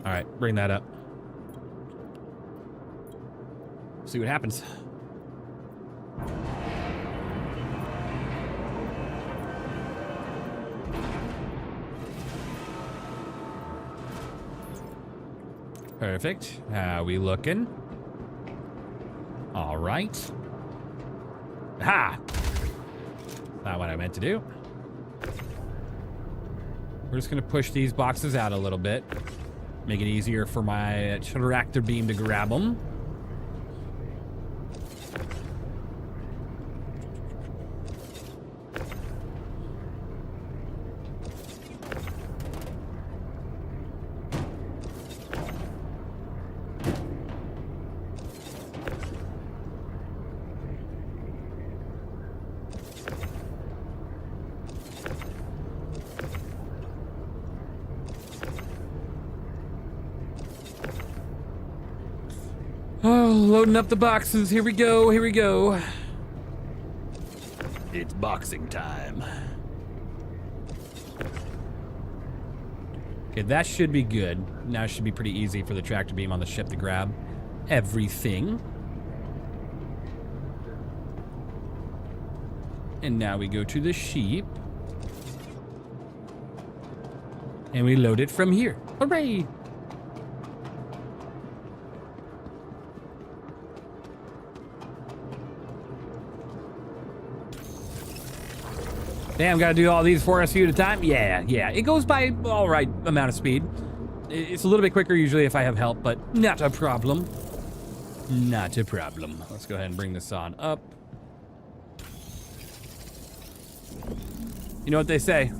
All right, bring that up. See what happens. Perfect. How we looking? All right. Ha! Not what I meant to do. We're just gonna push these boxes out a little bit. Make it easier for my tractor beam to grab them. Oh, loading up the boxes. Here we go. Here we go. It's boxing time. Okay, that should be good. Now it should be pretty easy for the tractor beam on the ship to grab everything. And now we go to the sheep. And we load it from here. Hooray! Damn, gotta do all these 4 SU at a time? Yeah. It goes by all right amount of speed. It's a little bit quicker usually if I have help, but not a problem. Not a problem. Let's go ahead and bring this on up. You know what they say?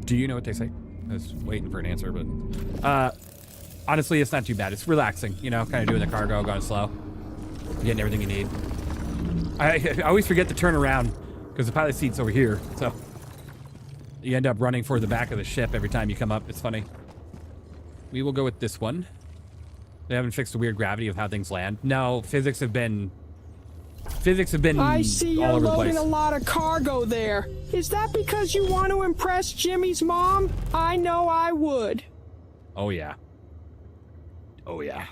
Do you know what they say? I was waiting for an answer, but honestly, it's not too bad. It's relaxing, you know, kind of doing the cargo, going slow, getting everything you need. I always forget to turn around because the pilot seat's over here, so you end up running for the back of the ship every time you come up. It's funny. We will go with this one. They haven't fixed the weird gravity of how things land. No, physics have been I see all you're over the loading place. a lot of cargo there. Is that because you want to impress Jimmy's mom? I know I would. Oh, yeah. Oh, yeah.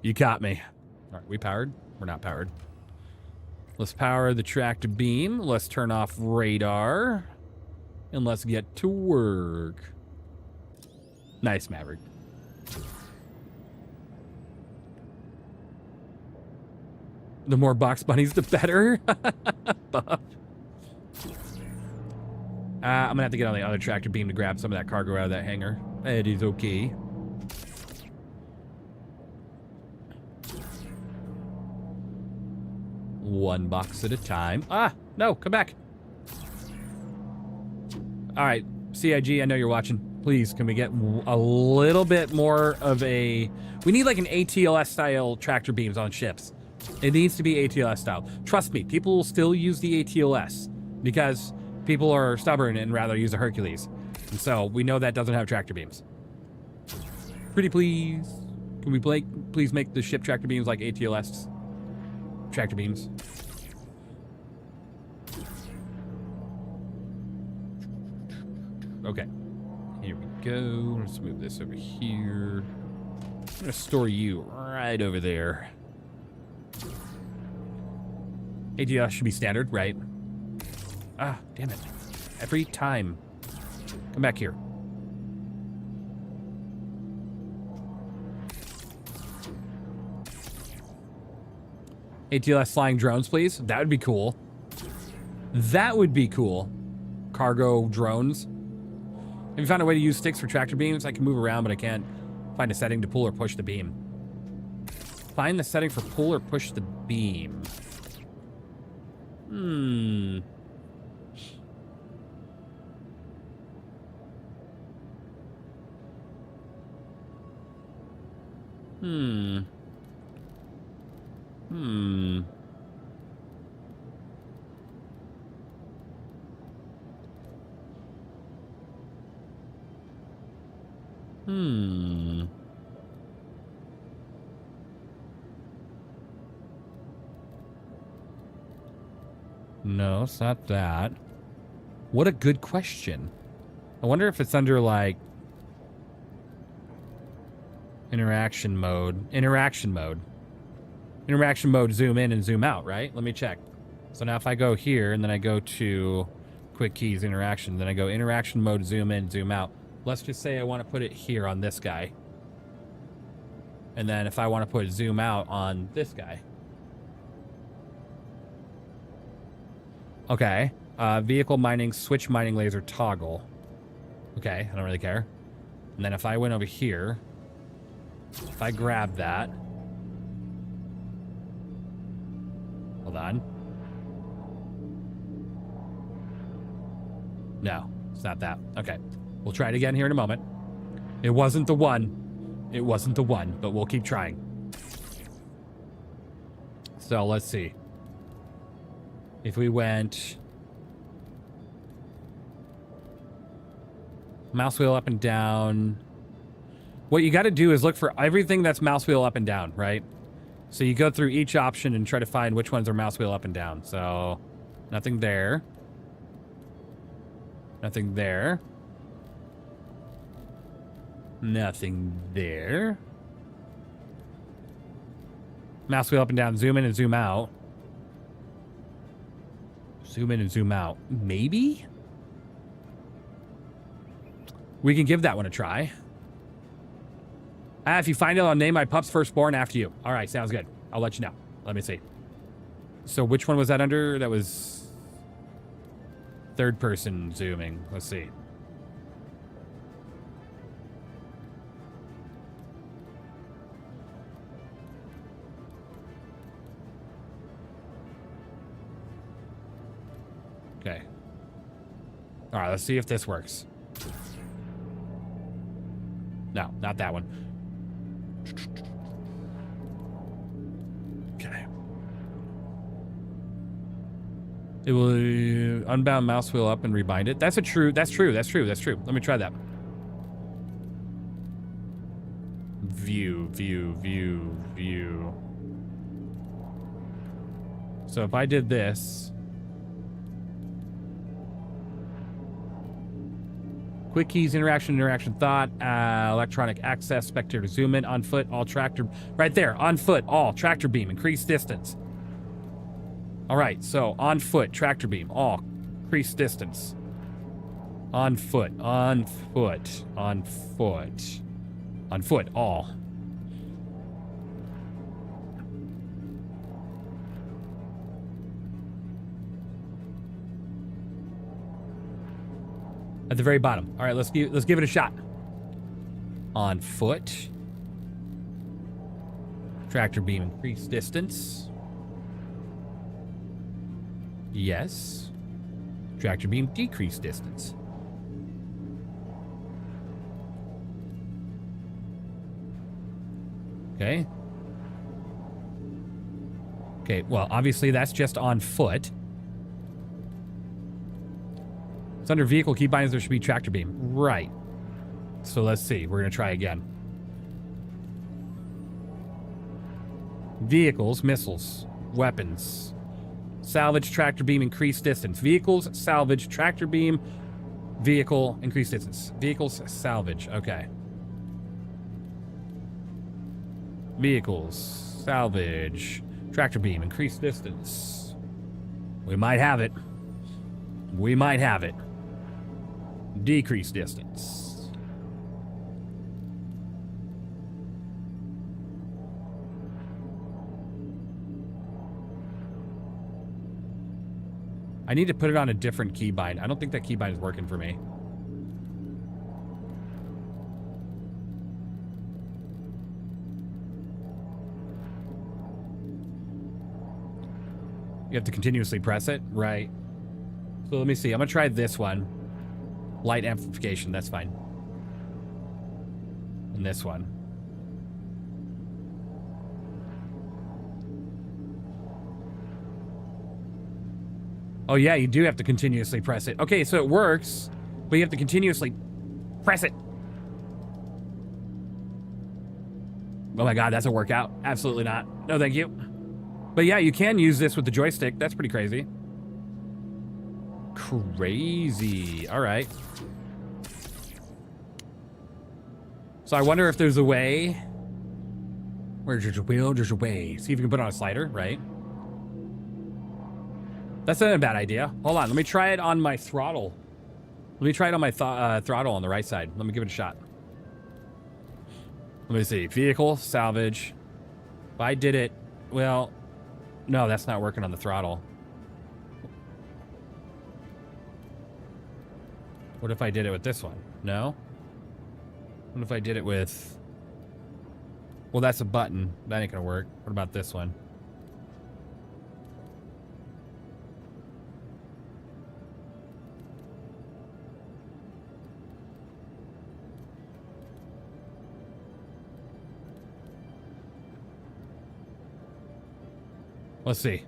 You caught me. All right, we powered? We're not powered. Let's power the tractor beam. Let's turn off radar. And let's get to work. Nice, Maverick. The more box bunnies, the better. Buff. I'm gonna have to get on the other tractor beam to grab some of that cargo out of that hangar. It is okay. One box at a time. Ah, no, come back. All right, CIG, I know you're watching. Please, can we get a little bit more of a... We need like an ATLS style tractor beams on ships. It needs to be ATLS style. Trust me, people will still use the ATLS because people are stubborn and rather use a Hercules. And so we know that doesn't have tractor beams. Pretty please. Can we please make the ship tractor beams like ATLS tractor beams? Okay. Here we go. Let's move this over here. I'm going to store you right over there. ATLS should be standard, right? Ah, damn it. Every time. Come back here. ATLS flying drones, please. That would be cool. That would be cool. Cargo drones. Have you found a way to use sticks for tractor beams? I can move around, but I can't find a setting to pull or push the beam. Find the setting for pull or push the beam. Hmm. No, it's not that. What a good question. I wonder if it's under, like, interaction mode. Interaction mode, zoom in and zoom out, right? Let me check. So now if I go here and then I go to quick keys, interaction, then I go interaction mode, zoom in, zoom out. Let's just say I want to put it here on this guy. And then if I want to put zoom out on this guy. Okay. Vehicle mining, switch mining laser toggle. Okay, I don't really care. And then if I went over here, if I grab that. Hold on. No, it's not that. Okay. We'll try it again here in a moment. It wasn't the one. It wasn't the one, but we'll keep trying. So let's see. If we went mouse wheel up and down. What you got to do is look for everything that's mouse wheel up and down, right? So you go through each option and try to find which ones are mouse wheel up and down. So nothing there. Nothing there. Nothing there. Mouse wheel up and down, zoom in and zoom out. Zoom in and zoom out. Maybe? We can give that one a try. If you find it, I'll name my pup's firstborn after you. All right, sounds good. I'll let you know. Let me see. So which one was that under? That was third person zooming. Let's see. Okay. All right, let's see if this works. No, not that one. Okay. It will unbound mouse wheel up and rebind it. That's true. That's true. Let me try that. View. So if I did this. Quick keys, interaction, thought, electronic access, spectator zoom in, on foot, all tractor, right there, on foot, all, tractor beam, increase distance. All right, so on foot, tractor beam, all, increase distance. On foot, all. At the very bottom. All right, let's give it a shot. On foot. Tractor beam, increase distance. Yes. Tractor beam, decrease distance. Okay. Okay, well, obviously that's just on foot. It's under vehicle keybinds, there should be tractor beam. Right. So let's see. We're going to try again. Vehicles, missiles, weapons. Salvage, tractor beam, increase distance. Vehicles, salvage, tractor beam, vehicle, increase distance. Vehicles, salvage. Okay. Vehicles, salvage, tractor beam, increase distance. We might have it. We might have it. Decrease distance. I need to put it on a different keybind. I don't think that keybind is working for me. You have to continuously press it? Right. So let me see. I'm going to try this one. Light amplification, that's fine. And this one. Oh yeah, you do have to continuously press it. Okay, so it works, but you have to continuously press it. Oh my god, that's a workout. Absolutely not. No, thank you. But yeah, you can use this with the joystick. That's pretty crazy. Crazy. All right. So I wonder if there's a way. Where's your wheel? There's a way. See if you can put on a slider, right? That's not a bad idea. Hold on. Let me try it on my throttle. Let me try it on my throttle on the right side. Let me give it a shot. Let me see. Vehicle, salvage. If I did it, well, no, that's not working on the throttle. What if I did it with this one? No? What if I did it with... Well, that's a button. That ain't gonna work. What about this one? Let's see.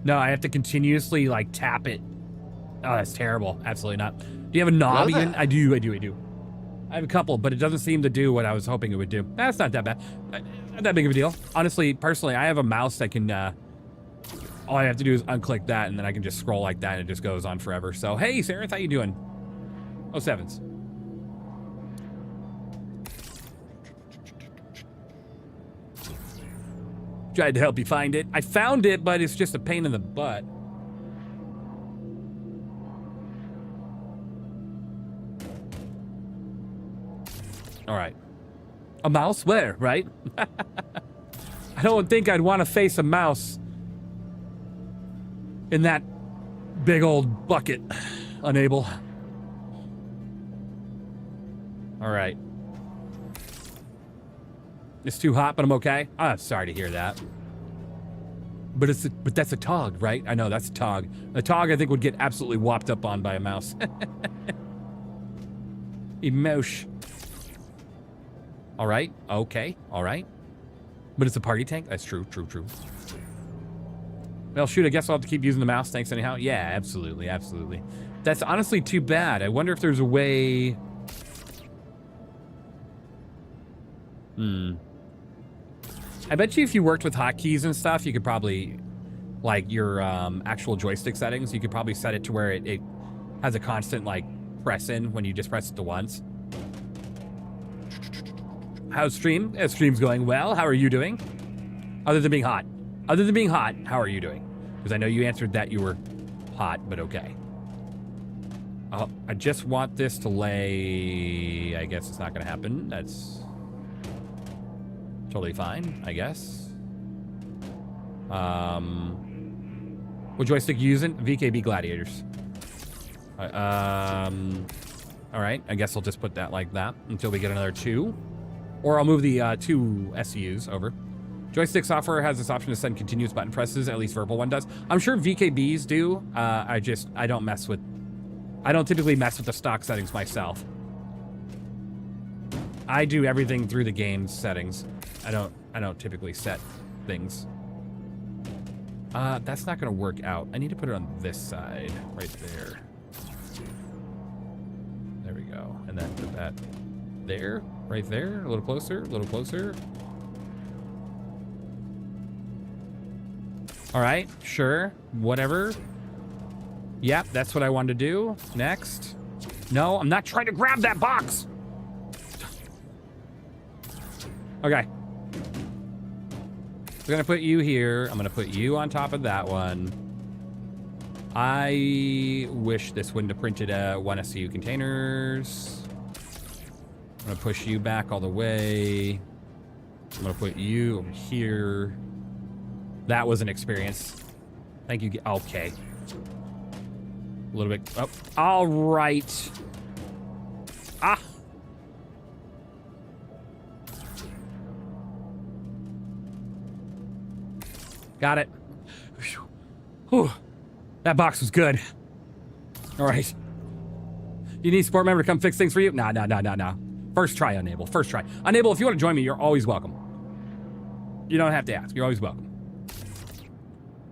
No, I have to continuously, like, tap it. Oh, that's terrible. Absolutely not. Do you have a knob even? I do. I have a couple, but it doesn't seem to do what I was hoping it would do. That's not that bad. Not that big of a deal. Honestly, personally, I have a mouse that can, all I have to do is unclick that, and then I can just scroll like that, and it just goes on forever. So, hey, Sarah, how you doing? Oh, sevens. Tried to help you find it. I found it, but it's just a pain in the butt. All right. A mouse? Where, right? I don't think I'd want to face a mouse in that big old bucket. Unable. All right. It's too hot, but I'm okay. I'm sorry to hear that. But that's a Tog, right? I know that's a Tog. A Tog, I think, would get absolutely whopped up on by a mouse. Emosh. All right. Okay. All right. But it's a party tank. That's true. True. True. Well, shoot. I guess I'll have to keep using the mouse. Thanks anyhow. Yeah. Absolutely. Absolutely. That's honestly too bad. I wonder if there's a way. I bet you if you worked with hotkeys and stuff, you could probably, like your actual joystick settings, you could probably set it to where it has a constant like press in when you just press it to once. How's stream? Stream's going well. How are you doing? Other than being hot. Other than being hot, how are you doing? Because I know you answered that you were hot, but okay. I just want this to lay... I guess it's not going to happen. That's totally fine, I guess. What joystick you using? VKB Gladiators. All right, I guess I'll just put that like that until we get another 2. Or I'll move the 2 SCUs over. Joystick software has this option to send continuous button presses, at least verbal one does. I'm sure VKBs do. I don't mess with... I don't typically mess with the stock settings myself. I do everything through the game's settings. I don't typically set things. That's not gonna work out. I need to put it on this side, right there. There we go. And then put that there, right there, a little closer, a little closer. All right, sure, whatever. Yep, that's what I wanted to do. Next. No, I'm not trying to grab that box. Okay. We're gonna put you here. I'm gonna put you on top of that one. I wish this wouldn't have printed 1 SCU containers. I'm gonna push you back all the way. I'm gonna put you over here. That was an experience. Thank you. Okay. A little bit. Oh, all right. Ah. Got it. Whew. That box was good. All right. You need a support member to come fix things for you? Nah. First try, Unable. First try. Unable, if you want to join me, you're always welcome. You don't have to ask. You're always welcome.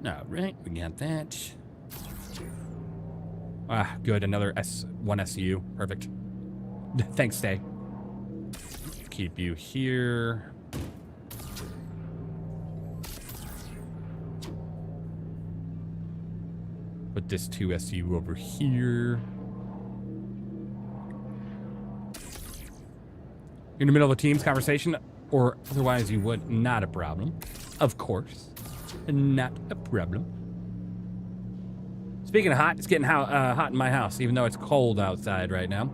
All right, we got that. Ah, good. Another one SCU. Perfect. Thanks, Stay. Keep you here. Put this 2 SCU over here. You're in the middle of a Teams conversation, or otherwise you would. Not a problem. Of course. Not a problem. Speaking of hot, it's getting hot in my house, even though it's cold outside right now.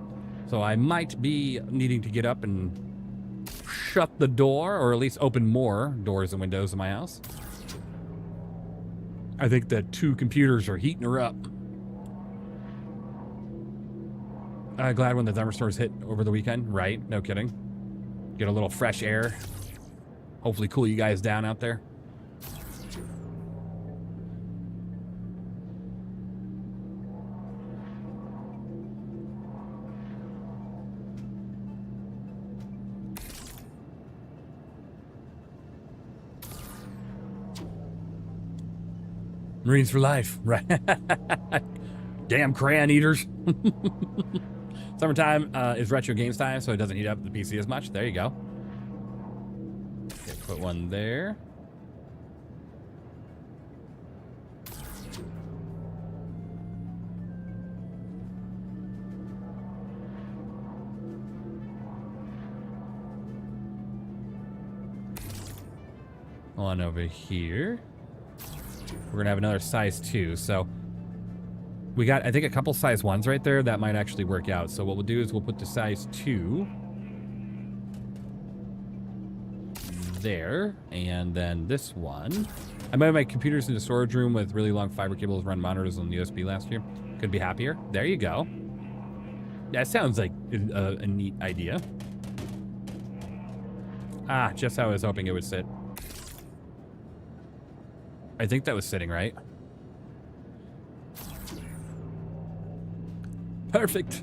So I might be needing to get up and shut the door, or at least open more doors and windows in my house. I think the 2 computers are heating her up. Glad when the thunderstorms hit over the weekend. Right, no kidding. Get a little fresh air. Hopefully cool you guys down out there. Marines for life, right? Damn crayon eaters. Summertime is retro games time, so it doesn't heat up the PC as much. There you go. Okay, put one there. One over here. We're gonna have another size 2, so we got, I think, a couple size 1s right there. That might actually work out. So what we'll do is we'll put the size 2 there, and then this one. I moved my computers into a storage room with really long fiber cables, run monitors on USB last year. Could be happier. There you go. That sounds like a neat idea. Ah, just how I was hoping it would sit. I think that was sitting right. Perfect.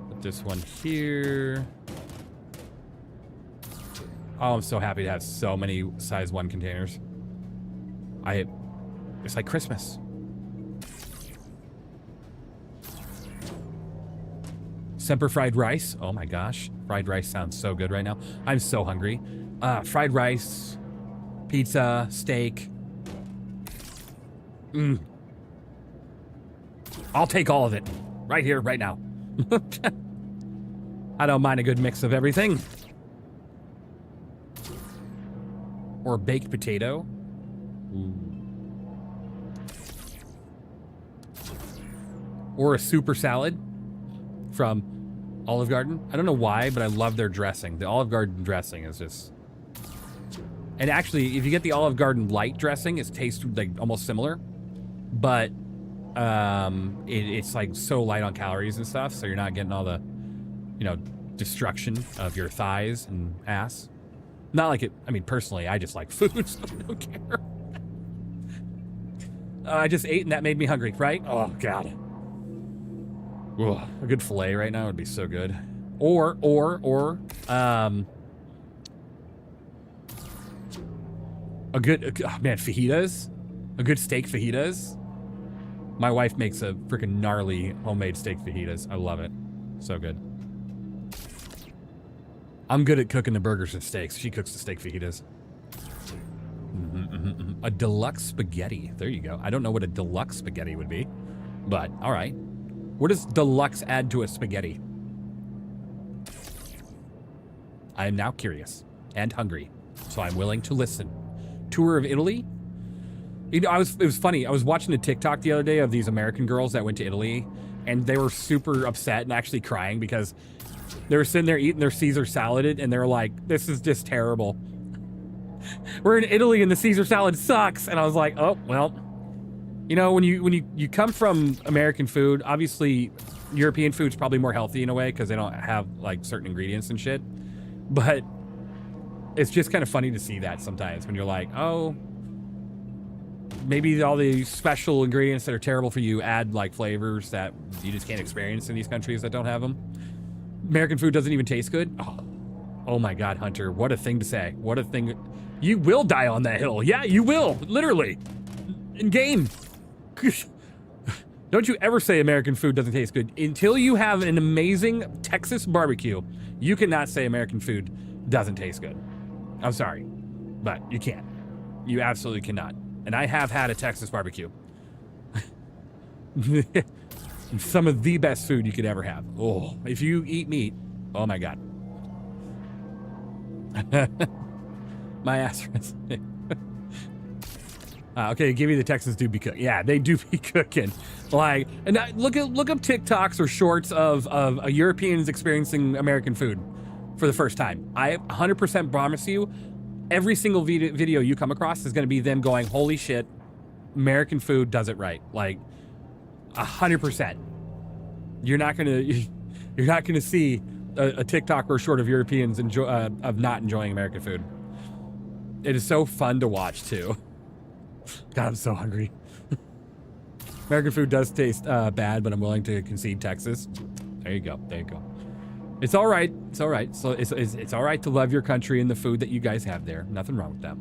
Put this one here. Oh, I'm so happy to have so many size 1 containers. It's like Christmas. Semper fried rice. Oh my gosh. Fried rice sounds so good right now. I'm so hungry. Fried rice, pizza, steak. I'll take all of it. Right here, right now. I don't mind a good mix of everything. Or baked potato. Or a super salad from Olive Garden. I don't know why, but I love their dressing. The Olive Garden dressing is just... And actually, if you get the Olive Garden light dressing, it tastes like almost similar. But it's like so light on calories and stuff, so you're not getting all the, you know, destruction of your thighs and ass. Not like it... I mean, personally, I just like food, so I don't care. I just ate and that made me hungry, right? Oh, God. Ugh, a good filet right now would be so good. Or a good, oh man, fajitas. A good steak fajitas. My wife makes a freaking gnarly homemade steak fajitas. I love it. So good. I'm good at cooking the burgers and steaks. She cooks the steak fajitas. A deluxe spaghetti. There you go. I don't know what a deluxe spaghetti would be, but all right. What does deluxe add to a spaghetti? I am now curious and hungry, so I'm willing to listen. Tour of Italy? You know, it was funny. I was watching a TikTok the other day of these American girls that went to Italy, and they were super upset and actually crying because they were sitting there eating their Caesar salad, and they're like, this is just terrible. We're in Italy and the Caesar salad sucks. And I was like, oh, well, you know, when you come from American food, obviously European food's probably more healthy in a way because they don't have like certain ingredients and shit. But it's just kind of funny to see that sometimes when you're like, oh, maybe all the special ingredients that are terrible for you add like flavors that you just can't experience in these countries that don't have them. American food doesn't even taste good. Oh my God, Hunter, what a thing to say. What a thing. You will die on that hill. Yeah, you will, literally. In game. Don't you ever say American food doesn't taste good. Until you have an amazing Texas barbecue, you cannot say American food doesn't taste good. I'm sorry, but you can't. You absolutely cannot. And I have had a Texas barbecue. Some of the best food you could ever have. Oh, if you eat meat, oh my God. My ass. Okay, give me the Texans do be cooking. Yeah, they do be cooking. Like, and look up TikToks or shorts of Europeans experiencing American food for the first time. I 100% promise you, every single video you come across is going to be them going, holy shit, American food does it right. Like 100%. You're not gonna see a TikTok or a short of Europeans of not enjoying American food. It is so fun to watch too. God, I'm so hungry. American food does taste bad, but I'm willing to concede Texas. There you go. There you go. It's all right. It's all right. So it's all right to love your country and the food that you guys have there. Nothing wrong with that.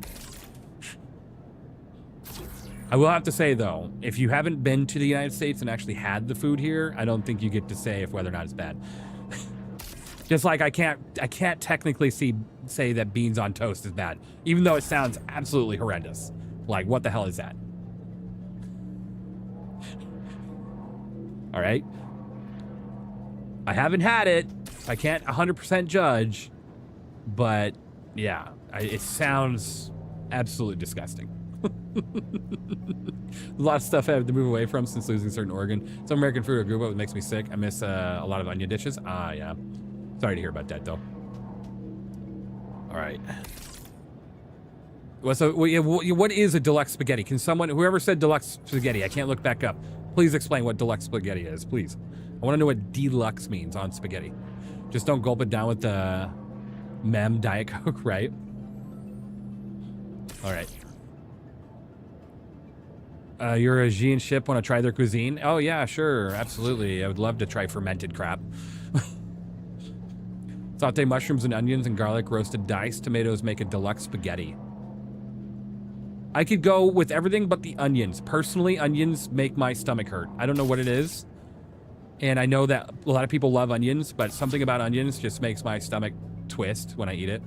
I will have to say though, if you haven't been to the United States and actually had the food here, I don't think you get to say if whether or not it's bad. Just like I can't technically say that beans on toast is bad, even though it sounds absolutely horrendous. Like, what the hell is that? All right. I haven't had it. I can't 100% judge, but yeah, it sounds absolutely disgusting. A lot of stuff I have to move away from since losing certain organ. Some American food I grew up with makes me sick. I miss a lot of onion dishes. Ah, yeah. Sorry to hear about that, though. All right. Well, so what is a deluxe spaghetti? Can someone, whoever said deluxe spaghetti, I can't look back up. Please explain what deluxe spaghetti is, please. I want to know what deluxe means on spaghetti. Just don't gulp it down with the mem Diet Coke, right? All right. You're a G and ship, want to try their cuisine? Oh yeah, sure, absolutely. I would love to try fermented crap. Saute mushrooms and onions and garlic, roasted diced tomatoes make a deluxe spaghetti. I could go with everything but the onions. Personally, onions make my stomach hurt. I don't know what it is. And I know that a lot of people love onions, but something about onions just makes my stomach twist when I eat it.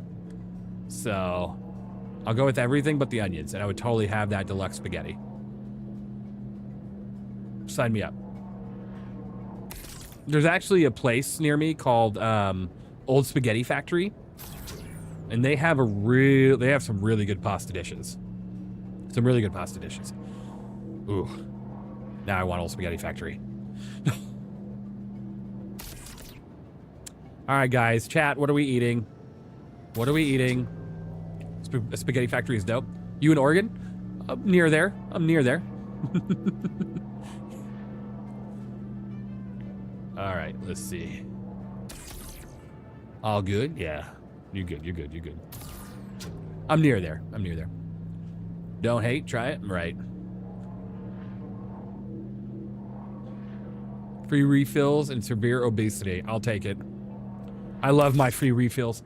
So I'll go with everything but the onions, and I would totally have that deluxe spaghetti. Sign me up. There's actually a place near me called Old Spaghetti Factory, and they have some really good pasta dishes. Some really good pasta dishes. Ooh. Now I want Old Spaghetti Factory. All right, guys. Chat, what are we eating? What are we eating? Spaghetti Factory is dope. You in Oregon? I'm near there. I'm near there. All right, let's see. All good? Yeah. You're good, you're good, you're good. I'm near there. I'm near there. Don't hate, try it. Right. Free refills and severe obesity. I'll take it. I love my free refills.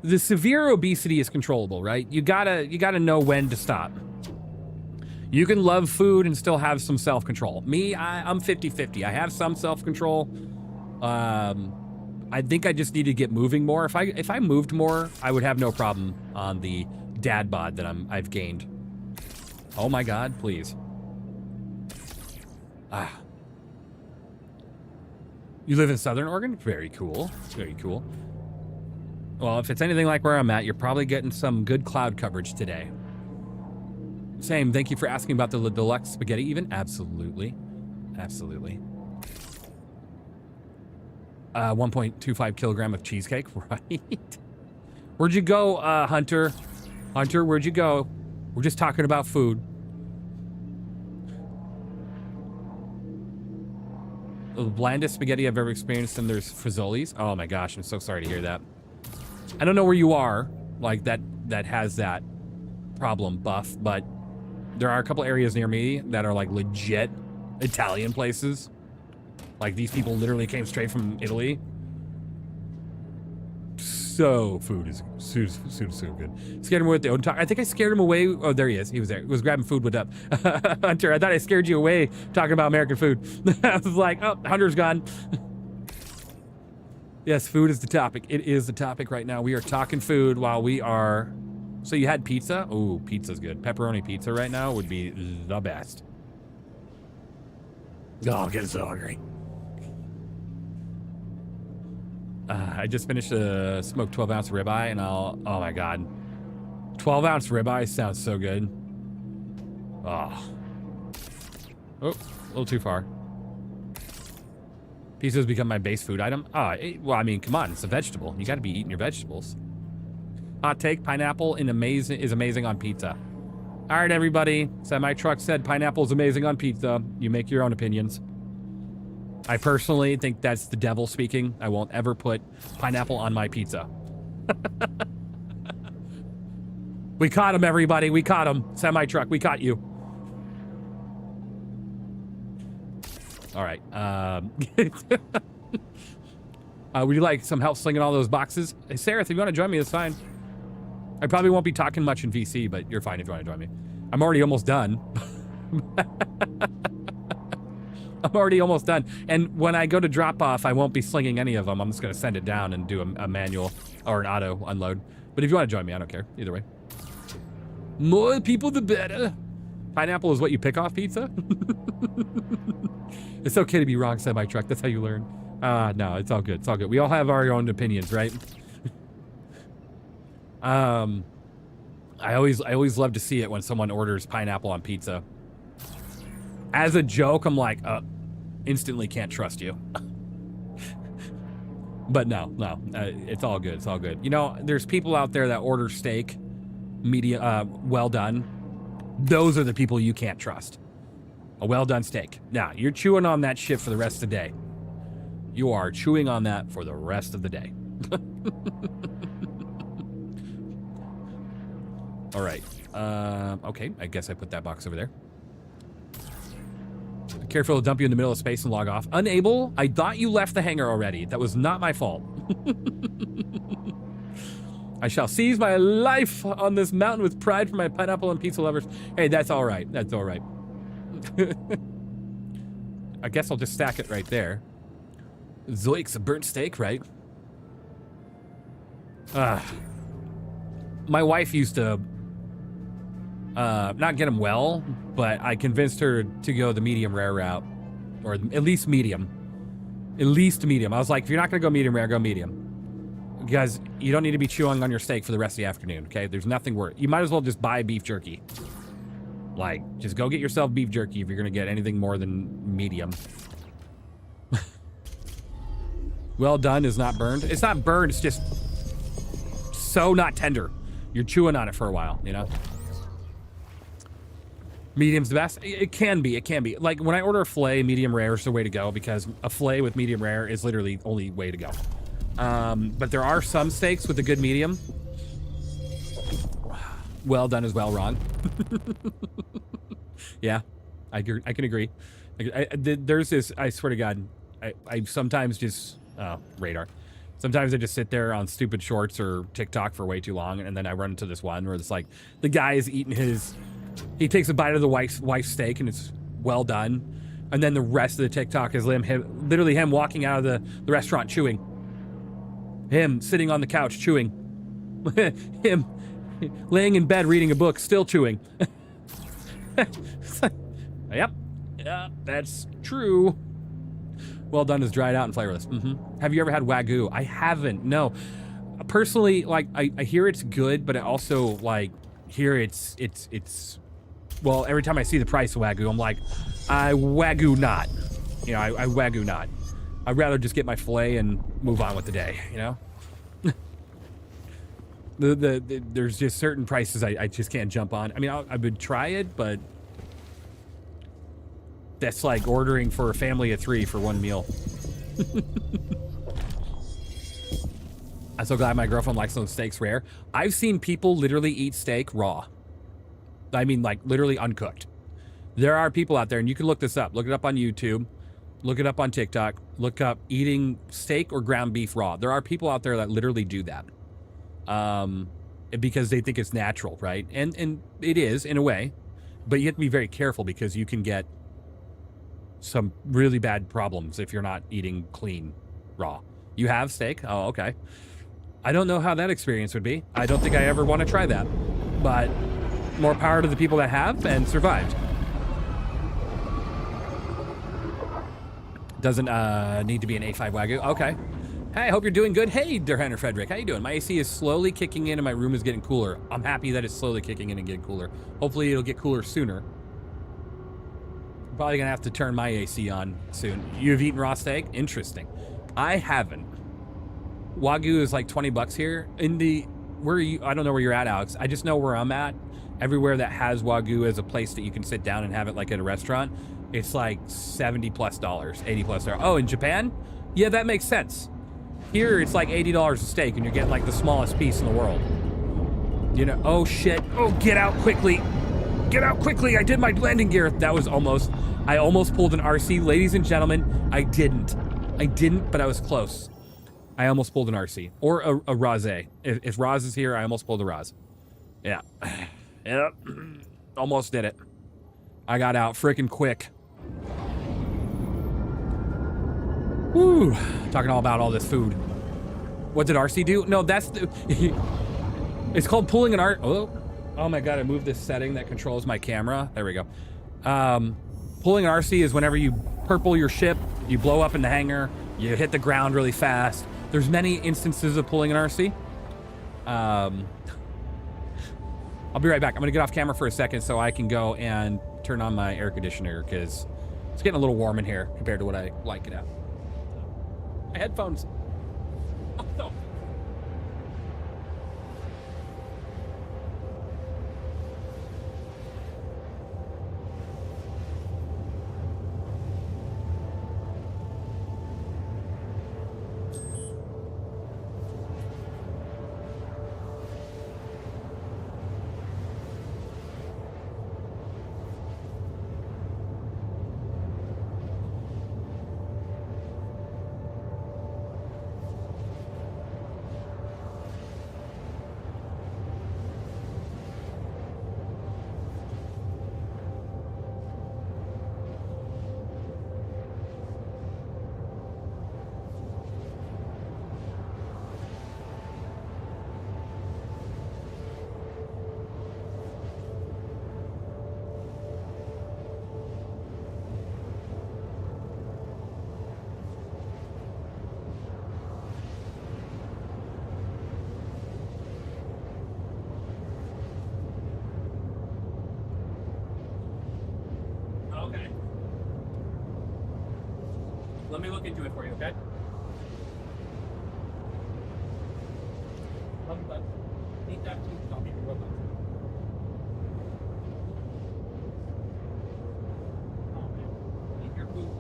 The severe obesity is controllable, right? You gotta know when to stop. You can love food and still have some self-control. Me, I'm 50-50. I have some self-control. I think I just need to get moving more. If I moved more, I would have no problem on the dad bod that I've gained. Oh my God, please. Ah. You live in Southern Oregon? Very cool. Very cool. Well, if it's anything like where I'm at, you're probably getting some good cloud coverage today. Same. Thank you for asking about the deluxe spaghetti even. Absolutely. Absolutely. 1.25 kilogram of cheesecake, right? Where'd you go, Hunter? Hunter, where'd you go? We're just talking about food. The blandest spaghetti I've ever experienced, and there's frizzolis. Oh my gosh, I'm so sorry to hear that. I don't know where you are, like that has that problem, Buff, but there are a couple areas near me that are like legit Italian places. Like these people literally came straight from Italy. So food is so good. Scared him away with the Odin talk. I think I scared him away. Oh, there he is. He was there. He was grabbing food. What up? Hunter, I thought I scared you away talking about American food. I was like, oh, Hunter's gone. Yes, food is the topic. It is the topic right now. We are talking food while we are... So you had pizza? Ooh, pizza's good. Pepperoni pizza right now would be the best. Oh, I'm getting so hungry. I just finished a smoked 12-ounce ribeye, and oh my God. 12-ounce ribeye sounds so good. Oh, a little too far. Pizza's become my base food item. Well, I mean, come on, it's a vegetable. You got to be eating your vegetables. Hot take, pineapple is amazing on pizza. All right, everybody. Semi Truck said pineapple is amazing on pizza. You make your own opinions. I personally think that's the devil speaking. I won't ever put pineapple on my pizza. We caught him, everybody. We caught him. Semi Truck, we caught you. All right. Would you like some help slinging all those boxes? Hey, Sarah, if you want to join me, it's fine. I probably won't be talking much in VC, but you're fine if you want to join me. I'm already almost done. I'm already almost done. And when I go to drop off, I won't be slinging any of them. I'm just going to send it down and do a manual or an auto unload. But if you want to join me, I don't care. Either way. More people, the better. Pineapple is what you pick off pizza? It's okay to be wrong, Semi Truck. That's how you learn. No, it's all good. It's all good. We all have our own opinions, right? I always love to see it when someone orders pineapple on pizza. As a joke, I'm like, instantly can't trust you. But no, it's all good. It's all good. You know, there's people out there that order steak, well done. Those are the people you can't trust. A well done steak. Now, you're chewing on that shit for the rest of the day. You are chewing on that for the rest of the day. All right. Okay, I guess I put that box over there. Careful to dump you in the middle of space and log off. Unable? I thought you left the hangar already. That was not my fault. I shall seize my life on this mountain with pride for my pineapple and pizza lovers. Hey, that's all right. That's all right. I guess I'll just stack it right there. Zoiks, a burnt steak, right? My wife used to not get them well, but I convinced her to go the medium rare route, or at least medium. At least medium. I was like, if you're not gonna go medium rare, go medium. Because you don't need to be chewing on your steak for the rest of the afternoon, okay? There's nothing worse. You might as well just buy beef jerky. Like, just go get yourself beef jerky if you're gonna get anything more than medium. Well done is not burned. It's not burned, it's just so not tender. You're chewing on it for a while, you know? Medium's the best. It can be. It can be. Like, when I order a filet, medium rare is the way to go, because a filet with medium rare is literally the only way to go. But there are some steaks with a good medium. Well done is well wrong. Yeah, I can agree. There's this, I swear to God, I sometimes just, radar. Sometimes I just sit there on stupid shorts or TikTok for way too long, and then I run into this one where it's like, the guy is eating he takes a bite of the wife's steak, and it's well done. And then the rest of the TikTok is literally him walking out of the restaurant chewing. Him sitting on the couch chewing. Him laying in bed reading a book, still chewing. Yep, that's true. Well done is dried out and flavorless. Have you ever had Wagyu? I haven't, no. Personally, like, I hear it's good, but I also, like, hear it's well, every time I see the price of Wagyu, I'm like, I Wagyu not. You know, I Wagyu not. I'd rather just get my filet and move on with the day, you know? There's just certain prices I just can't jump on. I mean, I would try it, but that's like ordering for a family of 3 for one meal. I'm so glad my girlfriend likes those steaks rare. I've seen people literally eat steak raw. I mean, like, literally uncooked. There are people out there, and you can look this up. Look it up on YouTube. Look it up on TikTok. Look up eating steak or ground beef raw. There are people out there that literally do that. Because they think it's natural, right? And it is, in a way. But you have to be very careful, because you can get some really bad problems if you're not eating clean raw. You have steak? Oh, okay. I don't know how that experience would be. I don't think I ever want to try that. But more power to the people that have and survived. Doesn't need to be an A5 Wagyu. Okay. Hey, I hope you're doing good. Hey, dear Hunter Frederick, how you doing? My AC is slowly kicking in and my room is getting cooler. I'm happy that it's slowly kicking in and getting cooler. Hopefully it'll get cooler sooner. I'm probably gonna have to turn my AC on soon. You've eaten raw steak? Interesting. I haven't. Wagyu is like 20 bucks here. Where are you? I don't know where you're at, Alex. I just know where I'm at. Everywhere that has Wagyu as a place that you can sit down and have it like at a restaurant, it's like $70+, $80+. Oh, in Japan? Yeah, that makes sense. Here, it's like $80 a steak, and you're getting like the smallest piece in the world. You know, oh shit. Oh, get out quickly. Get out quickly. I did my landing gear. That was almost, I almost pulled an RC. Ladies and gentlemen, I didn't, but I was close. I almost pulled an RC or a Raze. If Raz is here, I almost pulled a Raz. Yeah. Yep. Almost did it. I got out freaking quick. Woo. Talking all about all this food. What did RC do? No, that's the... It's called pulling an Oh my God, I moved this setting that controls my camera. There we go. Pulling an RC is whenever you purple your ship, you blow up in the hangar, you hit the ground really fast. There's many instances of pulling an RC. I'll be right back. I'm gonna get off camera for a second so I can go and turn on my air conditioner, because it's getting a little warm in here compared to what I like it at. My headphones. Okay. Let me look into it for you, okay? Need that too. I'll be right back. Oh man, eat your food.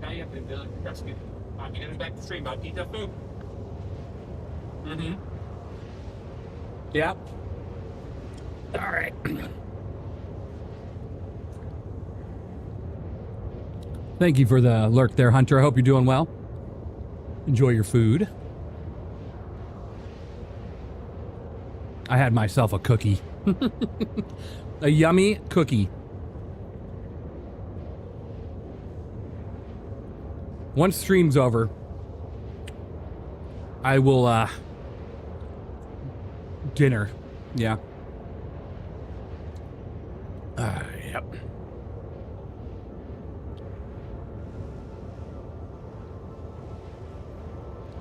Now you have to rescue. I'm getting back to stream. I'll eat that food. Mm-hmm. Yeah. All right. Thank you for the lurk there, Hunter. I hope you're doing well. Enjoy your food. I had myself a cookie. A yummy cookie. Once stream's over, I will, dinner. Yeah. Yep.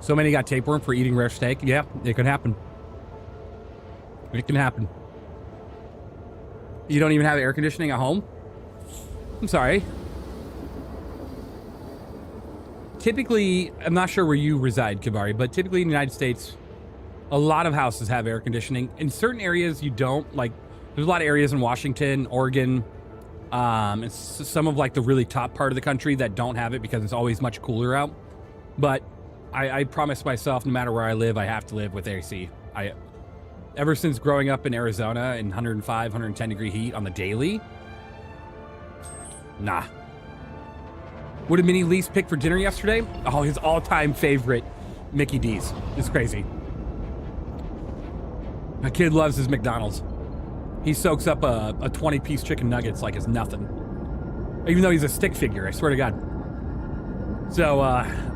So many got tapeworm for eating rare steak. Yeah, it could happen. It can happen. You don't even have air conditioning at home? I'm sorry. Typically, I'm not sure where you reside, Kibari, but typically in the United States, a lot of houses have air conditioning. In certain areas, you don't. Like, there's a lot of areas in Washington, Oregon, and some of like the really top part of the country that don't have it because it's always much cooler out. But I promise myself, no matter where I live, I have to live with AC. Ever since growing up in Arizona in 105, 110 degree heat on the daily, nah. What did Minnie Lease pick for dinner yesterday? Oh, his all-time favorite, Mickey D's. It's crazy. My kid loves his McDonald's. He soaks up a 20-piece chicken nuggets like it's nothing. Even though he's a stick figure, I swear to God. So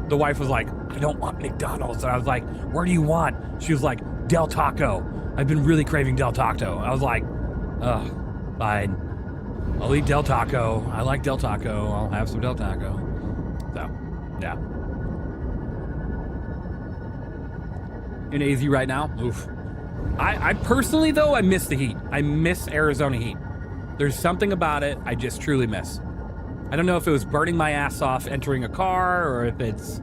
the wife was like, I don't want McDonald's. And I was like, where do you want? She was like, Del Taco. I've been really craving Del Taco. I was like, ugh, fine. I'll eat Del Taco. I like Del Taco. I'll have some Del Taco. So, yeah. In AZ right now? Oof. I personally, though, I miss the heat. I miss Arizona heat. There's something about it I just truly miss. I don't know if it was burning my ass off entering a car or if it's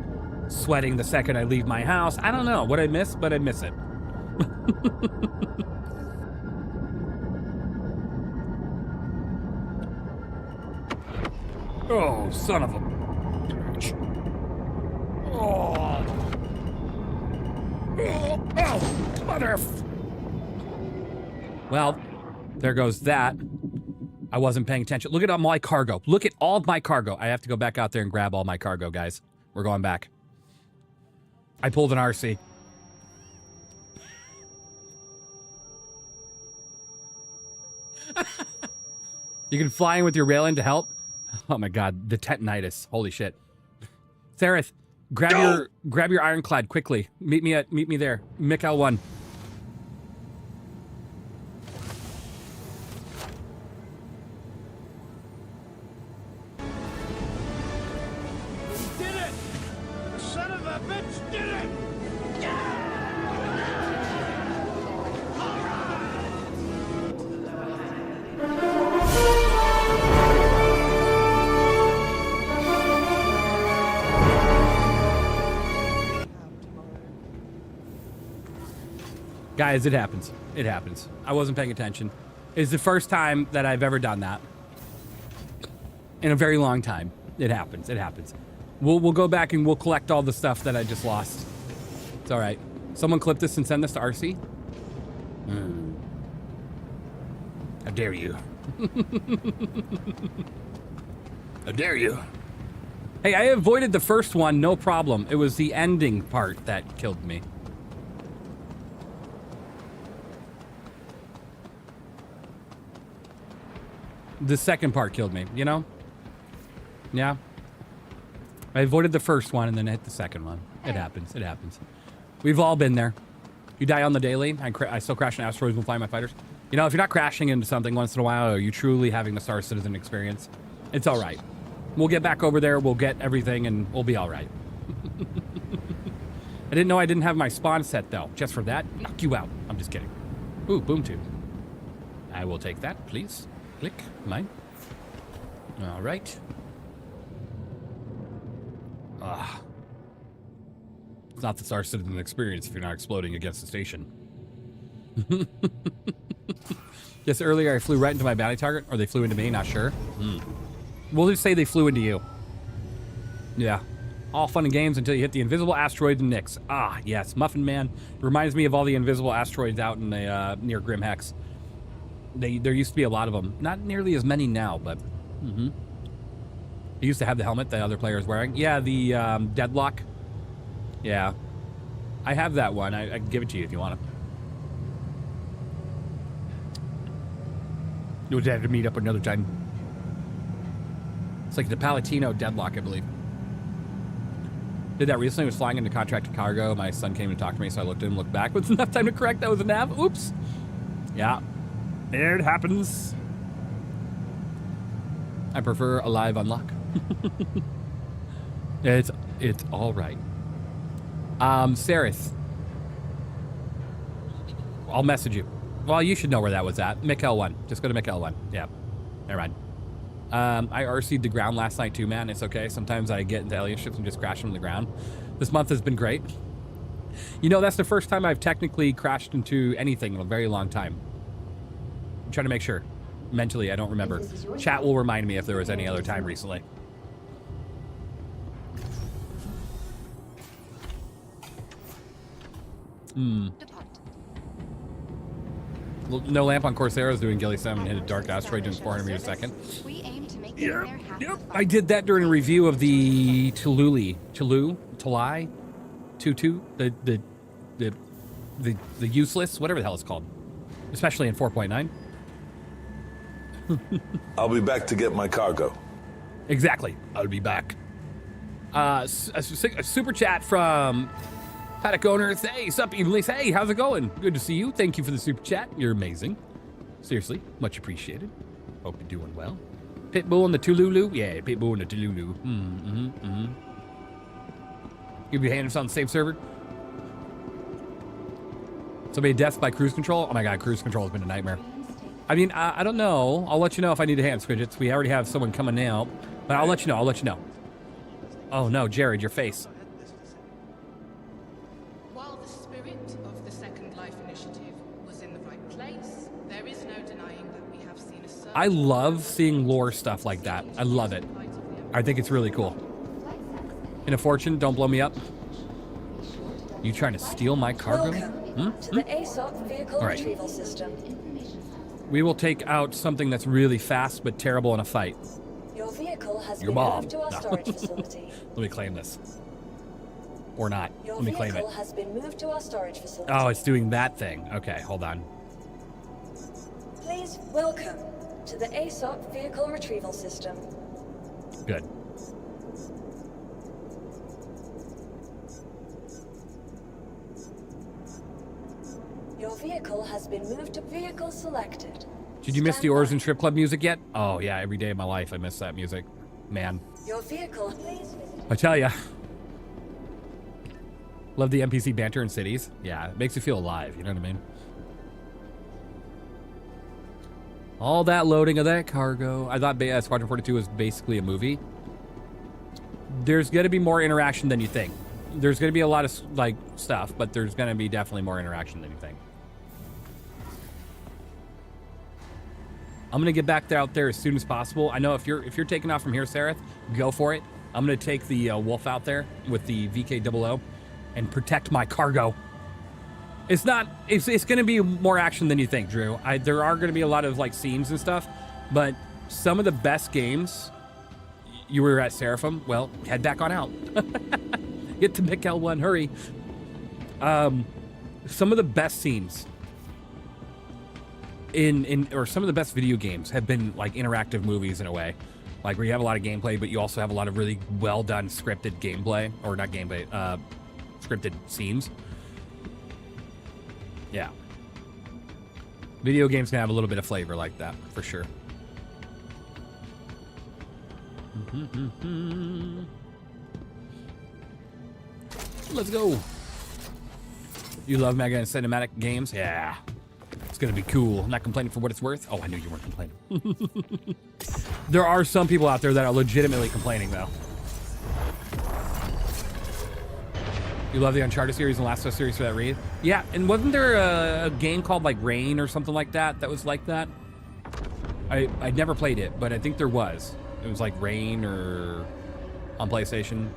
sweating the second I leave my house. I don't know what I miss, but I miss it. Oh, son of a bitch. Oh. Oh, mother. Well, there goes that. I wasn't paying attention. Look at all my cargo. Look at all of my cargo. I have to go back out there and grab all my cargo, guys. We're going back. I pulled an RC. You can fly in with your Raelin to help. Oh my God, the tetanitis. Holy shit. Sereth, grab your Ironclad quickly. Meet me there. Mick L1. Did it! The son of a bitch did it! Guys, it happens. It happens. I wasn't paying attention. It's the first time that I've ever done that. In a very long time. It happens. It happens. We'll go back and we'll collect all the stuff that I just lost. It's all right. Someone clip this and send this to RC. How dare you? How dare you? Hey, I avoided the first one, no problem. It was the ending part that killed me. The second part killed me, you know? Yeah. I avoided the first one and then hit the second one. It happens. It happens. We've all been there. You die on the daily. I still crash in asteroids when flying my fighters. You know, if you're not crashing into something once in a while, or you're truly having the Star Citizen experience, it's all right. We'll get back over there. We'll get everything and we'll be all right. I didn't know I didn't have my spawn set, though. Just for that, knock you out. I'm just kidding. Ooh, boom tube. I will take that, please. Click. Mine. All right. It's not the Star Citizen experience if you're not exploding against the station. Yes, earlier I flew right into my bounty target, or they flew into me, not sure. We'll just say they flew into you. Yeah. All fun and games until you hit the invisible asteroids and Nyx. Ah, yes, Muffin Man. It reminds me of all the invisible asteroids out in the, near Grim Hex. There used to be a lot of them. Not nearly as many now, but... He used to have the helmet the other player is wearing. Yeah, the Deadlock. Yeah. I have that one. I can give it to you if you want it. We'll have to meet up another time. It's like the Palatino Deadlock, I believe. Did that recently. I was flying into contracted cargo. My son came to talk to me, so I looked at him, looked back. Was enough time to correct that was a nav? Oops. Yeah. It happens. I prefer a live unlock. It's all right. Sarith. I'll message you. Well, you should know where that was at. Mikkel 1. Just go to Mikkel 1. Yeah. Never mind. I RC'd the ground last night too, man. It's okay. Sometimes I get into alien ships and just crash them to the ground. This month has been great. You know, that's the first time I've technically crashed into anything in a very long time. I'm trying to make sure. Mentally, I don't remember. Chat will remind me if there was any other time recently. No lamp on Corsair is doing Ghillie 7 and hit a dark asteroid doing 400 meters a second. Yep. I did that during a review of the Tulai, Tutu, the useless, whatever the hell it's called, especially in 4.9. I'll be back to get my cargo. Exactly. I'll be back. A super chat from Paddock Owners. Hey, sup, Evenlease? Hey, how's it going? Good to see you. Thank you for the super chat. You're amazing. Seriously, much appreciated. Hope you're doing well. Pitbull and the Tululu? Yeah, Pitbull and the Tululu. Give your hands on the same server. Somebody death by cruise control? Oh my god, cruise control has been a nightmare. I mean, I don't know. I'll let you know if I need a hand, Squidgets. We already have someone coming out, but I'll let you know. I'll let you know. Oh no, Jared, your face. While the spirit of the Second Life Initiative was in the right place, there is no denying that we have seen a certain... I love seeing lore stuff like that. I love it. I think it's really cool. In a fortune, don't blow me up. You trying to steal my cargo? Welcome to the ASOC vehicle retrieval system. We will take out something that's really fast but terrible in a fight. Your vehicle has Your been mom. moved to our storage facility. Let me claim this. Or not. Your Let me claim it. vehicle has been moved to our storage facility. Oh, it's doing that thing. Okay, hold on. Please welcome to the ASOC vehicle retrieval system. Good. Your vehicle has been moved to vehicle selected. Did you miss the Origin Strip Club music yet? Oh yeah, every day of my life I miss that music. Man. Your vehicle, please visit. I tell ya. Love the NPC banter in cities. Yeah, it makes you feel alive, you know what I mean? All that loading of that cargo. I thought Squadron 42 was basically a movie. There's going to be more interaction than you think. There's going to be a lot of like stuff, but there's going to be definitely more interaction than you think. I'm gonna get back out there as soon as possible. I know if you're taking off from here, Sarah, go for it. I'm gonna take the Wolf out there with the VK00 and protect my cargo. It's gonna be more action than you think, Drew. There are gonna be a lot of like scenes and stuff, but some of the best games. You were at Seraphim. Well, head back on out. Get to Mikkel 1, hurry. Some of the best scenes or some of the best video games have been like interactive movies in a way, like where you have a lot of gameplay, but you also have a lot of really well done scripted gameplay, or not gameplay, scripted scenes. Yeah. Video games can have a little bit of flavor like that, for sure. Let's go. You love mega and cinematic games? Yeah. It's gonna be cool. I'm not complaining for what it's worth. Oh, I knew you weren't complaining. There are some people out there that are legitimately complaining, though. You love the Uncharted series and Last of Us series for that reason? Yeah, and wasn't there a game called like Rain or something like that that was like that? I never played it, but I think there was. It was like Rain or on PlayStation.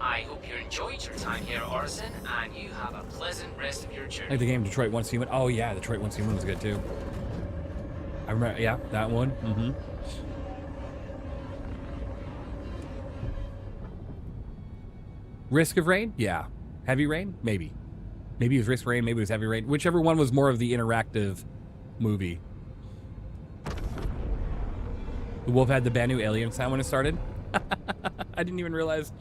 I hope you enjoyed your time here, Orson, and you have a pleasant rest of your journey. Like the game Detroit Once Human. Oh yeah, Detroit Once Human was good too. I remember, yeah, that one. Mm-hmm. Risk of Rain? Yeah. Heavy Rain? Maybe. Maybe it was Risk of Rain, maybe it was Heavy Rain. Whichever one was more of the interactive movie. The Wolf had the brand new alien sound when it started. I didn't even realize.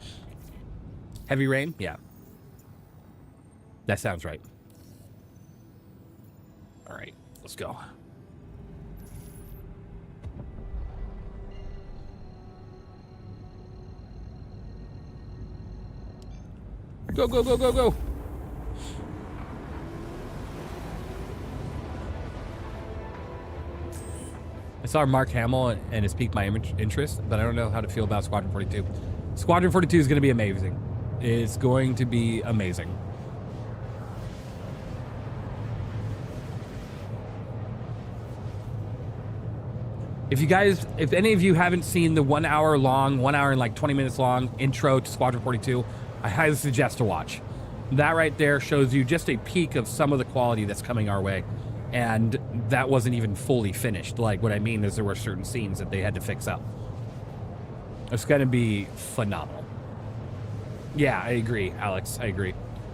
Heavy Rain? Yeah. That sounds right. All right, let's go. Go, go, go, go, go. I saw Mark Hamill and it's piqued my interest, but I don't know how to feel about Squadron 42. Squadron 42 is going to be amazing. It's going to be amazing. If any of you haven't seen the 1 hour and like 20 minutes long intro to Squadron 42, I highly suggest to watch. That right there shows you just a peek of some of the quality that's coming our way. And that wasn't even fully finished. Like, what I mean is there were certain scenes that they had to fix up. It's going to be phenomenal. Yeah, I agree, Alex. I agree.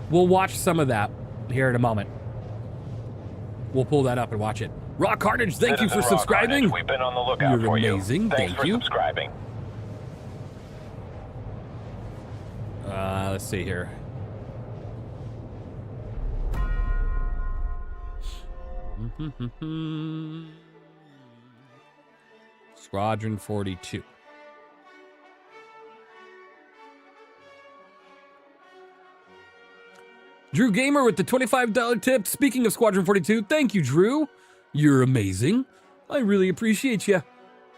We'll watch some of that here in a moment. We'll pull that up and watch it. Raw Carnage, thank you for subscribing. We've been on the lookout for you. You're amazing. Thanks Thank for you. subscribing. Let's see here. Squadron 42. Drew Gamer with the $25 tip. Speaking of Squadron 42, thank you, Drew. You're amazing. I really appreciate you.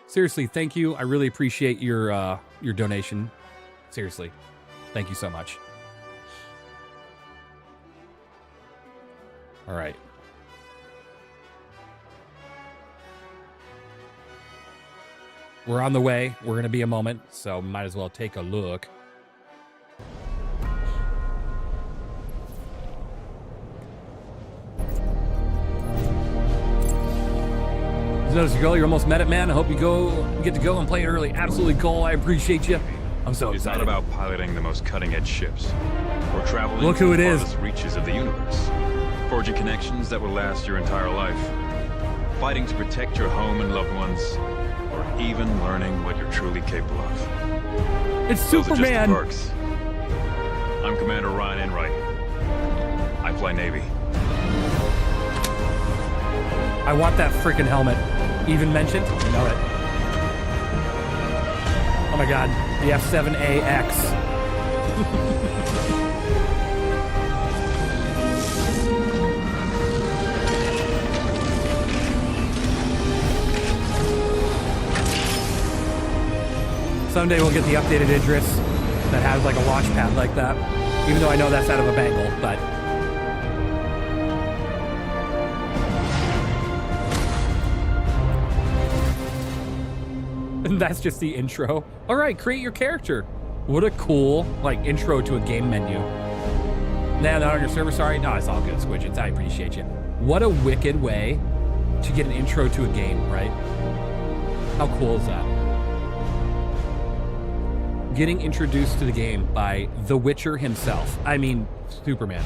Seriously, thank you. I really appreciate your donation. Seriously, thank you so much. All right. We're on the way. We're going to be a moment, so might as well take a look. Notice your goal. You're almost met it, man. I hope you get to go and play it early. Absolutely, Cole. I appreciate you. I'm so excited. It's not about piloting the most cutting-edge ships or traveling Look who to it the is. farthest reaches of the universe, forging connections that will last your entire life, fighting to protect your home and loved ones, or even learning what you're truly capable of. It's Those are just the Superman. perks. I'm Commander Ryan Enright. I fly Navy. I want that freaking helmet. Even mentioned? You know it. Oh my god. The F7AX. Someday we'll get the updated Idris that has like a launch pad like that. Even though I know that's out of a bangle, but... That's just the intro. All right, create your character. What a cool, like, intro to a game menu. Nah, not on your server, sorry. No, it's all good, Squidgets. I appreciate you. What a wicked way to get an intro to a game, right? How cool is that? Getting introduced to the game by The Witcher himself. I mean, Superman.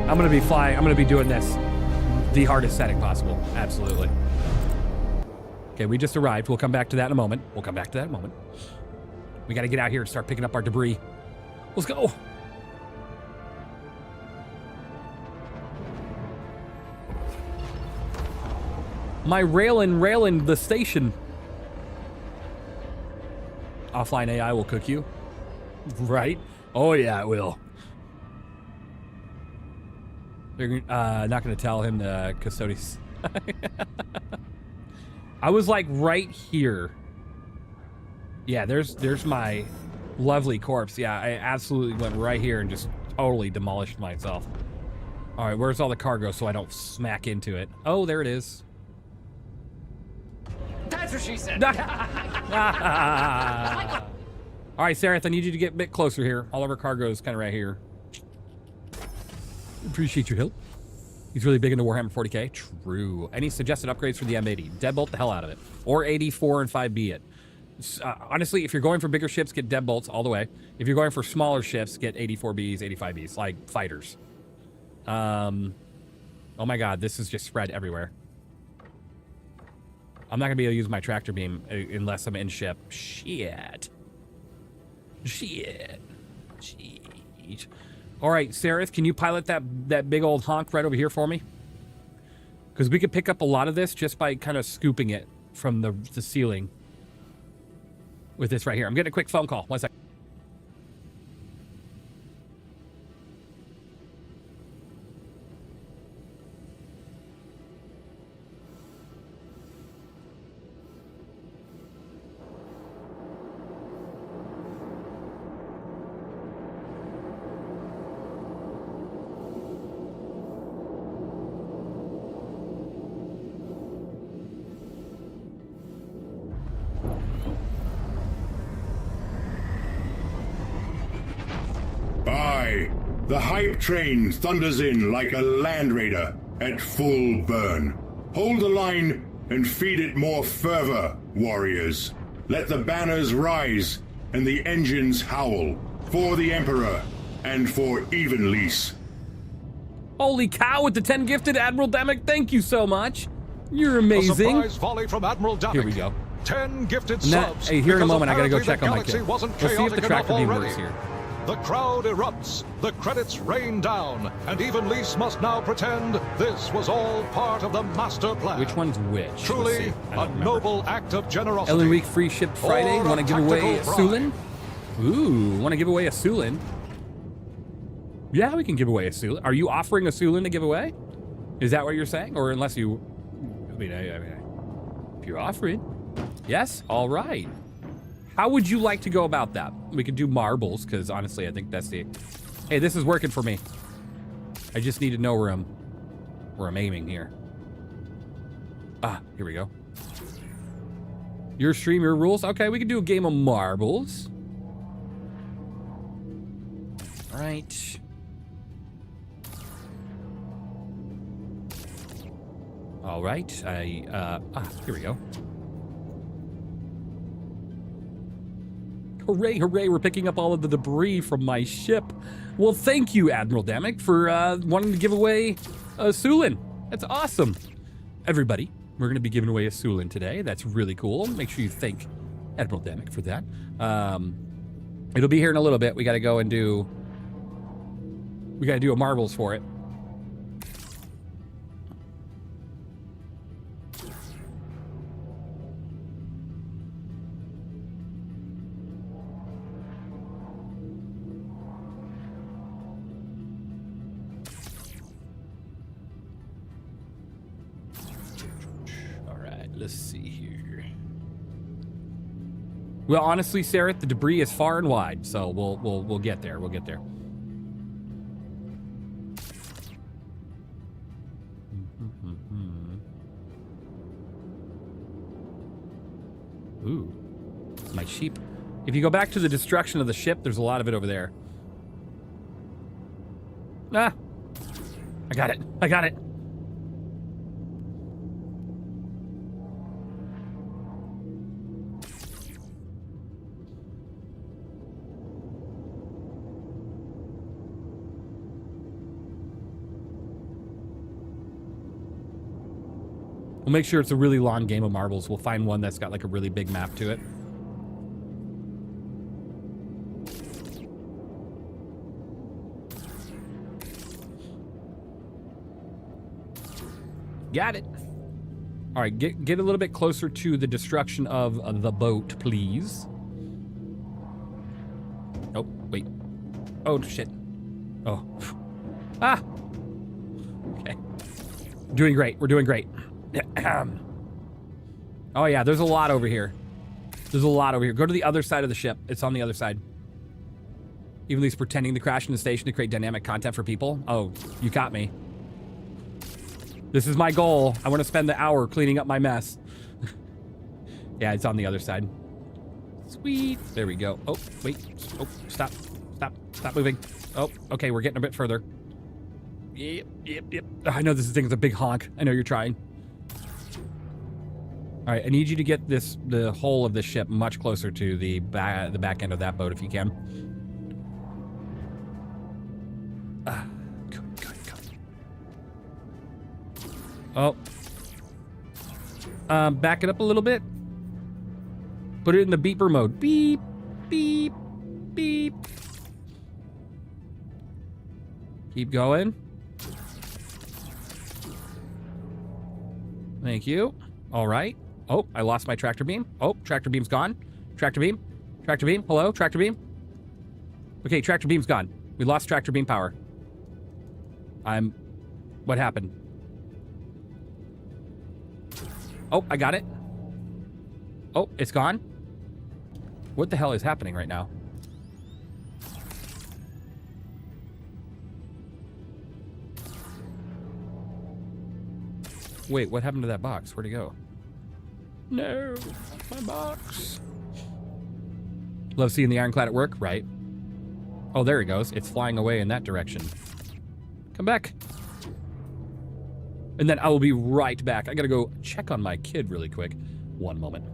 I'm gonna be flying. I'm gonna be doing this the hardest setting possible. Absolutely. Okay, we just arrived. We'll come back to that in a moment. We gotta get out here and start picking up our debris. Let's go. My Raelin, the station. Offline AI will cook you. Right? Oh yeah, it will. They're not going to tell him the custodies. I was like right here. Yeah, there's my lovely corpse. Yeah, I absolutely went right here and just totally demolished myself. All right, where's all the cargo so I don't smack into it? Oh, there it is. That's what she said. All right, Sareth, I need you to get a bit closer here. All of our cargo is kind of right here. Appreciate your help. He's really big into Warhammer 40k. True. Any suggested upgrades for the M80? Deadbolt the hell out of it. Or 84 and 5B it. Honestly, if you're going for bigger ships, get deadbolts all the way. If you're going for smaller ships, get 84Bs, 85Bs, like fighters. Oh my god, this is just spread everywhere. I'm not gonna be able to use my tractor beam unless I'm in ship. Shit. All right, Sareth, can you pilot that big old honk right over here for me? Because we could pick up a lot of this just by kind of scooping it from the ceiling with this right here. I'm getting a quick phone call. 1 second. The hype train thunders in like a land raider at full burn. Hold the line and feed it more fervor, warriors. Let the banners rise and the engines howl for the Emperor and for Evenlease. Holy cow, with the 10 gifted, Admiral Demick, thank you so much. You're amazing. A surprise volley from Admiral Demick. Here we go. 10 gifted subs. Hey, here in a moment, I gotta go check on my kid. kid. Let's see if the tractor beam works here. The crowd erupts, the credits rain down, and Evenlease must now pretend this was all part of the master plan. Which one's which? Truly, a noble act of generosity. Ellen Week free ship Friday. Want to give away a Sulin? Ooh, want to give away a Sulin? Yeah, we can give away a Sulin. Are you offering a Sulin to give away? Is that what you're saying? Or unless you... I mean, if you're offering. Yes? All right. How would you like to go about that? We could do marbles, because honestly, I think that's the... Hey, this is working for me. I just need to know where I'm aiming here. Ah, here we go. Your stream, your rules? Okay, we can do a game of marbles. All right. All right, here we go. Hooray, hooray, we're picking up all of the debris from my ship. Well, thank you, Admiral Demick, for wanting to give away a Sulin. That's awesome. Everybody, we're going to be giving away a Sulin today. That's really cool. Make sure you thank Admiral Demick for that. It'll be here in a little bit. We got to go and do... We got to do a marbles for it. Let's see here. Well, honestly, Sarah, the debris is far and wide, so we'll get there. We'll get there. Ooh, my sheep. If you go back to the destruction of the ship, there's a lot of it over there. Ah! I got it. I got it. We'll make sure it's a really long game of marbles. We'll find one that's got like a really big map to it. Got it. All right, get a little bit closer to the destruction of the boat, please. Oh, wait. Oh, shit. Oh. Ah! Okay. Doing great. We're doing great. Oh, yeah, there's a lot over here. There's a lot over here. Go to the other side of the ship. It's on the other side. Even at least pretending to crash in the station to create dynamic content for people. Oh, you caught me. This is my goal. I want to spend the hour cleaning up my mess. Yeah, it's on the other side. Sweet. There we go. Oh, wait. Oh, stop. Stop. Stop moving. Oh, okay, we're getting a bit further. Yep. I know this thing's a big honk. I know you're trying. All right, I need you to get the hull of this ship much closer to the back end of that boat if you can. Go. Oh. Back it up a little bit. Put it in the beeper mode. Beep, beep, beep. Keep going. Thank you. All right. Oh, I lost my tractor beam. Oh, tractor beam's gone. Tractor beam. Tractor beam. Hello, tractor beam. Okay, tractor beam's gone. We lost tractor beam power. What happened? Oh, I got it. Oh, it's gone. What the hell is happening right now? Wait, what happened to that box? Where'd it go? No, my box. Love seeing the Ironclad at work, right? Oh, there it goes. It's flying away in that direction. Come back. And then I will be right back. I gotta go check on my kid really quick. One moment.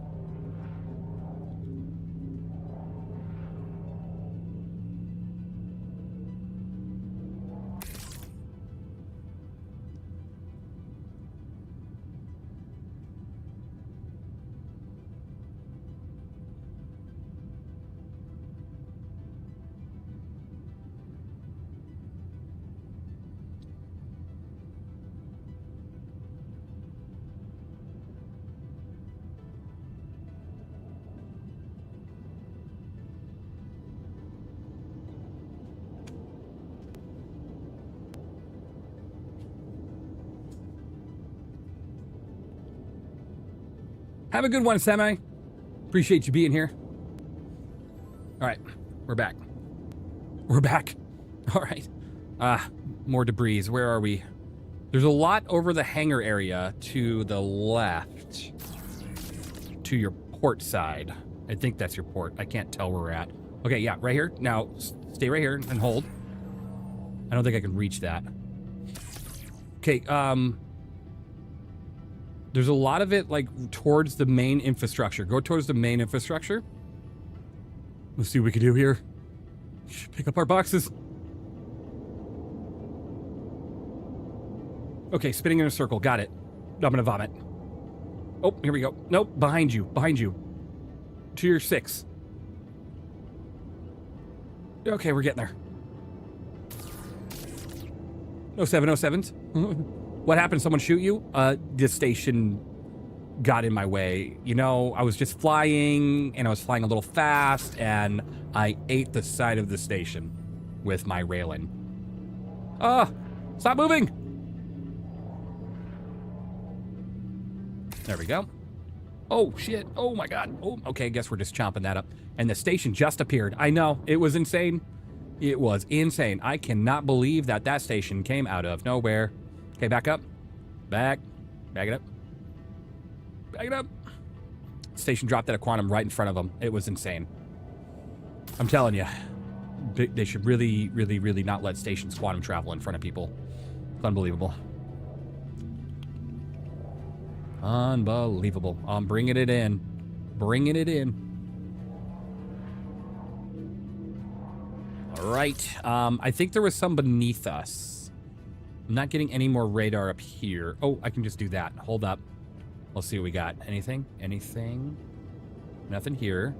Have a good one, Semi. Appreciate you being here. All right, we're back. We're back. All right. More debris. Where are we? There's a lot over the hangar area to the left. To your port side. I think that's your port. I can't tell where we're at. Okay, yeah, right here. Now, stay right here and hold. I don't think I can reach that. Okay, there's a lot of it, like, towards the main infrastructure. Go towards the main infrastructure. Let's see what we can do here. Pick up our boxes. Okay, spinning in a circle. Got it. I'm gonna vomit. Oh, here we go. Nope, behind you. Behind you. To your 6. Okay, we're getting there. No 707s. What happened? Someone shoot you? The station got in my way. You know, I was just flying, and I was flying a little fast, and I ate the side of the station with my Raelin. Stop moving! There we go. Oh, shit. Oh, my God. Oh, okay, I guess we're just chomping that up. And the station just appeared. I know. It was insane. It was insane. I cannot believe that that station came out of nowhere. Okay, back up. Back it up. Back it up. station dropped at a quantum right in front of them. It was insane. I'm telling you, they should really, really, really not let stations quantum travel in front of people. It's unbelievable. Unbelievable. I'm bringing it in. Bringing it in. All right. I think there was some beneath us. I'm not getting any more radar up here. Oh, I can just do that. Hold up. Let's see what we got. Anything? Anything? Nothing here.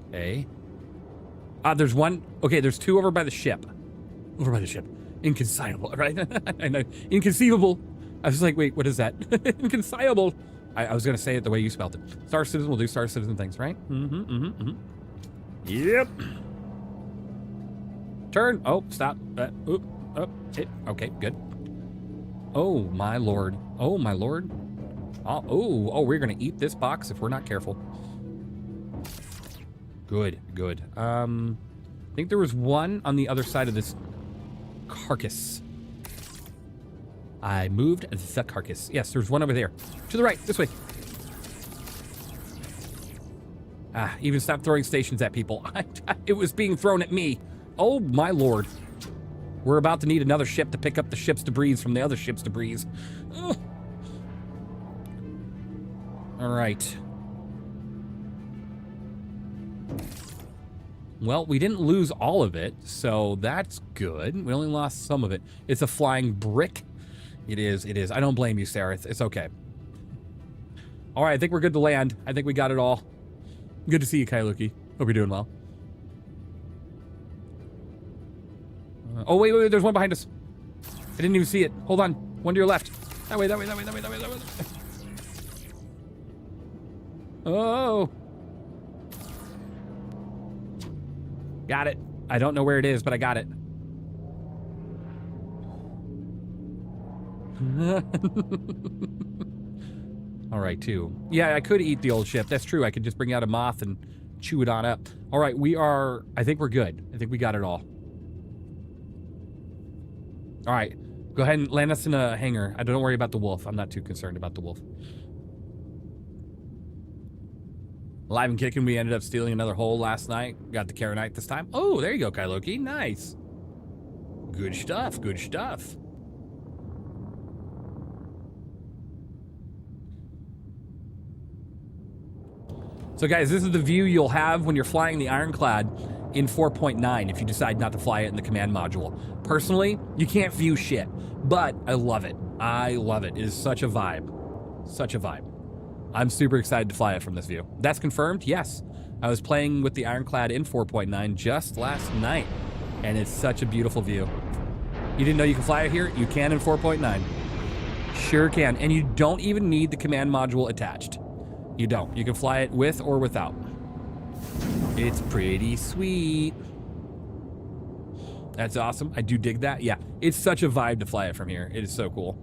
Okay. There's one. Okay, there's two over by the ship. Over by the ship. Inconceivable, right? I know. Inconceivable. I was like, wait, what is that? Inconceivable. I was going to say it the way you spelled it. Star Citizen will do Star Citizen things, right? Yep. Turn. Oh, stop. Okay, good. Oh, my lord. Oh, my lord. Oh, we're going to eat this box if we're not careful. Good, good. I think there was one on the other side of this carcass. I moved the carcass. Yes, there's one over there. To the right, this way. Even stop throwing stations at people. It was being thrown at me. Oh, my lord. We're about to need another ship to pick up the ship's debris from the other ship's debris. Ugh. All right. Well, we didn't lose all of it, so that's good. We only lost some of it. It's a flying brick. It is, it is. I don't blame you, Sarah. It's okay. All right, I think we're good to land. I think we got it all. Good to see you, Kailuki. Hope you're doing well. Oh, wait, there's one behind us. I didn't even see it. Hold on. One to your left. That way, that way, that way, that way, that way, that way. Oh. Got it. I don't know where it is, but I got it. All right, too. Yeah, I could eat the old ship. That's true. I could just bring out a moth and chew it on up. All right, we are... I think we're good. I think we got it all. All right. Go ahead and land us in a hangar. Don't worry about the wolf. I'm not too concerned about the wolf. Live and kicking, we ended up stealing another hole last night. Got the Karenite this time. Oh, there you go, Kailoki. Nice. Good stuff. Good stuff. So, guys, this is the view you'll have when you're flying the Ironclad in 4.9 if you decide not to fly it in the command module. Personally, you can't view shit, but I love it. I love it. It is such a vibe. Such a vibe. I'm super excited to fly it from this view. That's confirmed? Yes. I was playing with the Ironclad in 4.9 just last night, and it's such a beautiful view. You didn't know you can fly it here? You can in 4.9. Sure can. And you don't even need the command module attached. You don't. You can fly it with or without. It's pretty sweet. That's awesome. I do dig that. Yeah, it's such a vibe to fly it from here. It is so cool.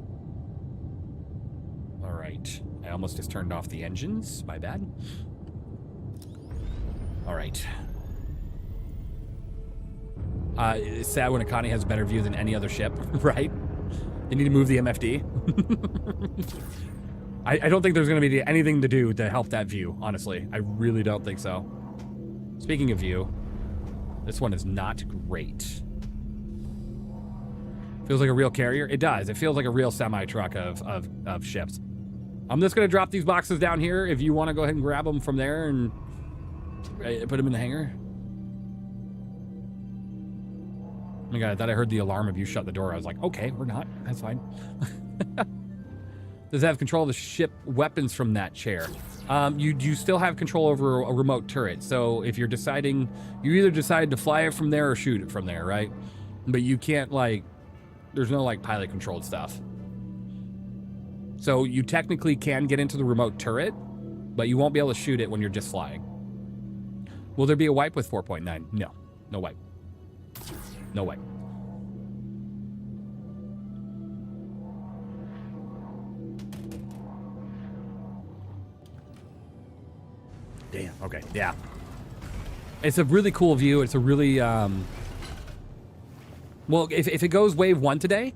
All right. I almost just turned off the engines. My bad. All right. It's sad when Akani has a better view than any other ship, right? They need to move the MFD. I don't think there's going to be anything to do to help that view, honestly. I really don't think so. Speaking of view, this one is not great. Feels like a real carrier. It does. It feels like a real semi-truck of ships. I'm just going to drop these boxes down here if you want to go ahead and grab them from there and put them in the hangar. Oh my God, I thought I heard the alarm if you shut the door. I was like, okay, we're not. That's fine. Does it have control of the ship weapons from that chair? You still have control over a remote turret. So if you're deciding, you either decide to fly it from there or shoot it from there, right? But you can't, like, there's no, like, pilot controlled stuff. So you technically can get into the remote turret, but you won't be able to shoot it when you're just flying. Will there be a wipe with 4.9? No. No wipe. No wipe. Damn, okay, yeah. It's a really cool view. It's a really, well, if it goes wave 1 today,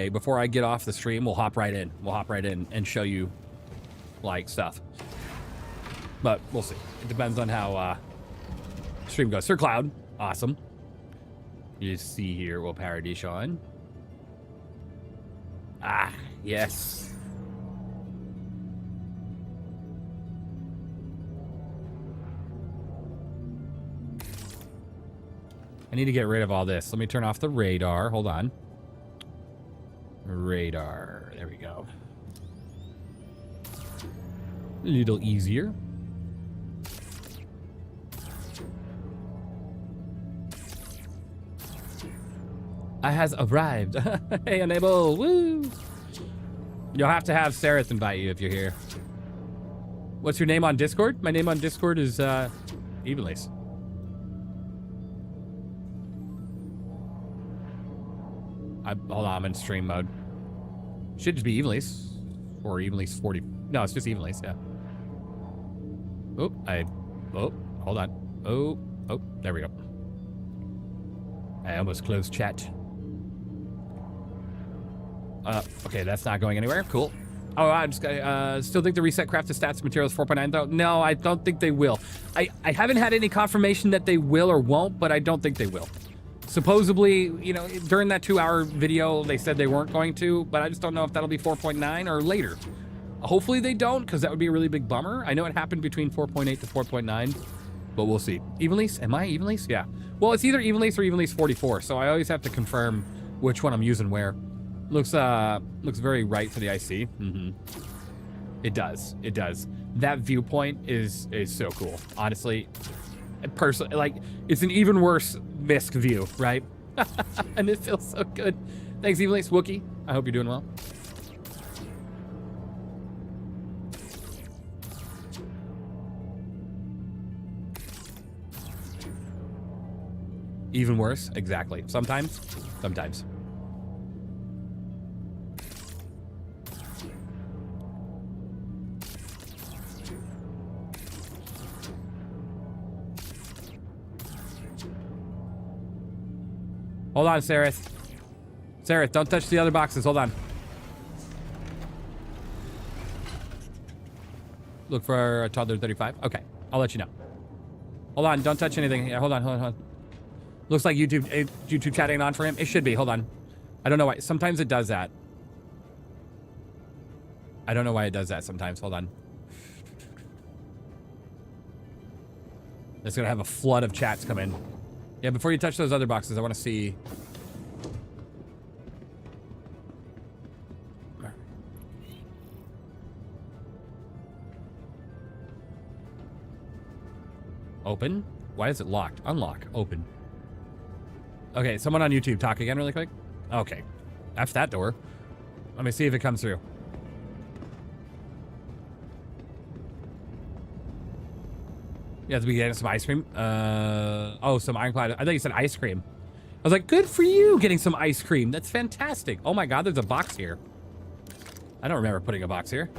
before I get off the stream, we'll hop right in. We'll hop right in and show you like stuff. But we'll see. It depends on how stream goes. Sir Cloud, awesome. You see here, we'll parody Sean. Ah, yes. I need to get rid of all this. Let me turn off the radar. Hold on. Radar. There we go. A little easier. I has arrived. Hey, enable. Woo! You'll have to have Sareth invite you if you're here. What's your name on Discord? My name on Discord is Evenlease. Hold on, I'm in stream mode. Should just be Evenlease. Or Evenlease 40. No, it's just Evenlease, yeah. Hold on. There we go. I almost closed chat. Okay, that's not going anywhere. Cool. Oh, I just still think the reset crafted stats materials 4.9 though. No, I don't think they will. I haven't had any confirmation that they will or won't, but I don't think they will. Supposedly, you know, during that 2-hour video, they said they weren't going to, but I just don't know if that'll be 4.9 or later. Hopefully they don't, because that would be a really big bummer. I know it happened between 4.8 to 4.9, but we'll see. Evenlease? Am I Evenlease? Yeah. Well, it's either Evenlease or Evenlease 44, so I always have to confirm which one I'm using where. Looks very right for the IC. It does. It does. That viewpoint is so cool. Honestly, personally, like, it's an even worse MISC view, right? And it feels so good. Thanks, Evenlease. Wookie, I hope you're doing well. Even worse? Exactly. Sometimes. Hold on, Sareth. Sareth, don't touch the other boxes. Hold on. Look for a toddler 35. Okay, I'll let you know. Hold on, don't touch anything. Yeah, hold on. Looks like YouTube chat ain't on for him. It should be. Hold on. I don't know why. Sometimes it does that. I don't know why it does that sometimes. Hold on. It's gonna have a flood of chats come in. Yeah, before you touch those other boxes, I want to see. Open? Why is it locked? Unlock. Open. Okay, someone on YouTube, talk again really quick. Okay. F that door. Let me see if it comes through. You have to be getting some ice cream. Oh, some Ironclad. I thought you said ice cream. I was like, good for you getting some ice cream. That's fantastic. Oh my God, there's a box here. I don't remember putting a box here.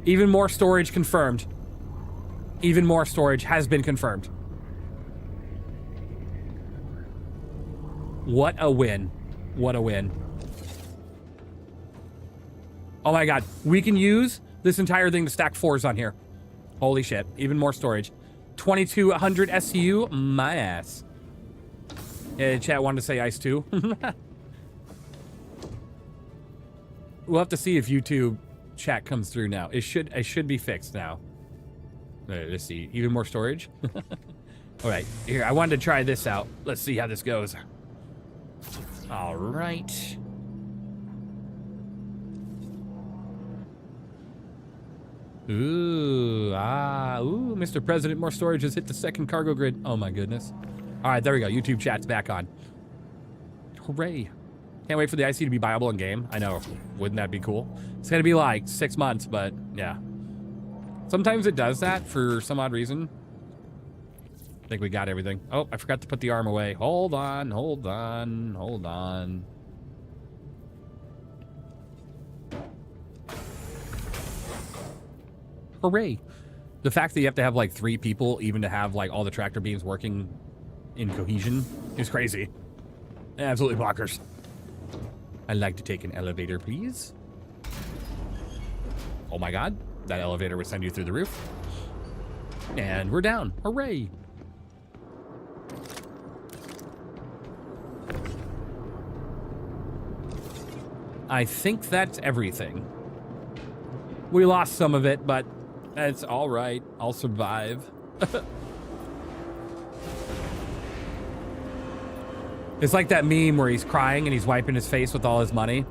Even more storage confirmed. Even more storage has been confirmed. What a win. What a win. Oh my God. We can use this entire thing to stack 4s on here. Holy shit. Even more storage. 2200 SCU? My ass. Yeah, chat wanted to say ice too. We'll have to see if YouTube chat comes through now. It should be fixed now. Let's see. Even more storage? All right. Here, I wanted to try this out. Let's see how this goes. All right. Ooh, Mr. President, more storage has hit the second cargo grid. Oh my goodness. All right, there we go. YouTube chat's back on. Hooray. Can't wait for the IC to be viable in game. I know. Wouldn't that be cool? It's going to be like 6 months, but yeah. Sometimes it does that for some odd reason. I think we got everything. Oh, I forgot to put the arm away. Hold on. Hooray. The fact that you have to have like 3 people even to have like all the tractor beams working in cohesion is crazy. Absolutely bonkers. I'd like to take an elevator, please. Oh my god, that elevator would send you through the roof. And we're down. Hooray. I think that's everything. We lost some of it, but it's all right. I'll survive. It's like that meme where he's crying and he's wiping his face with all his money.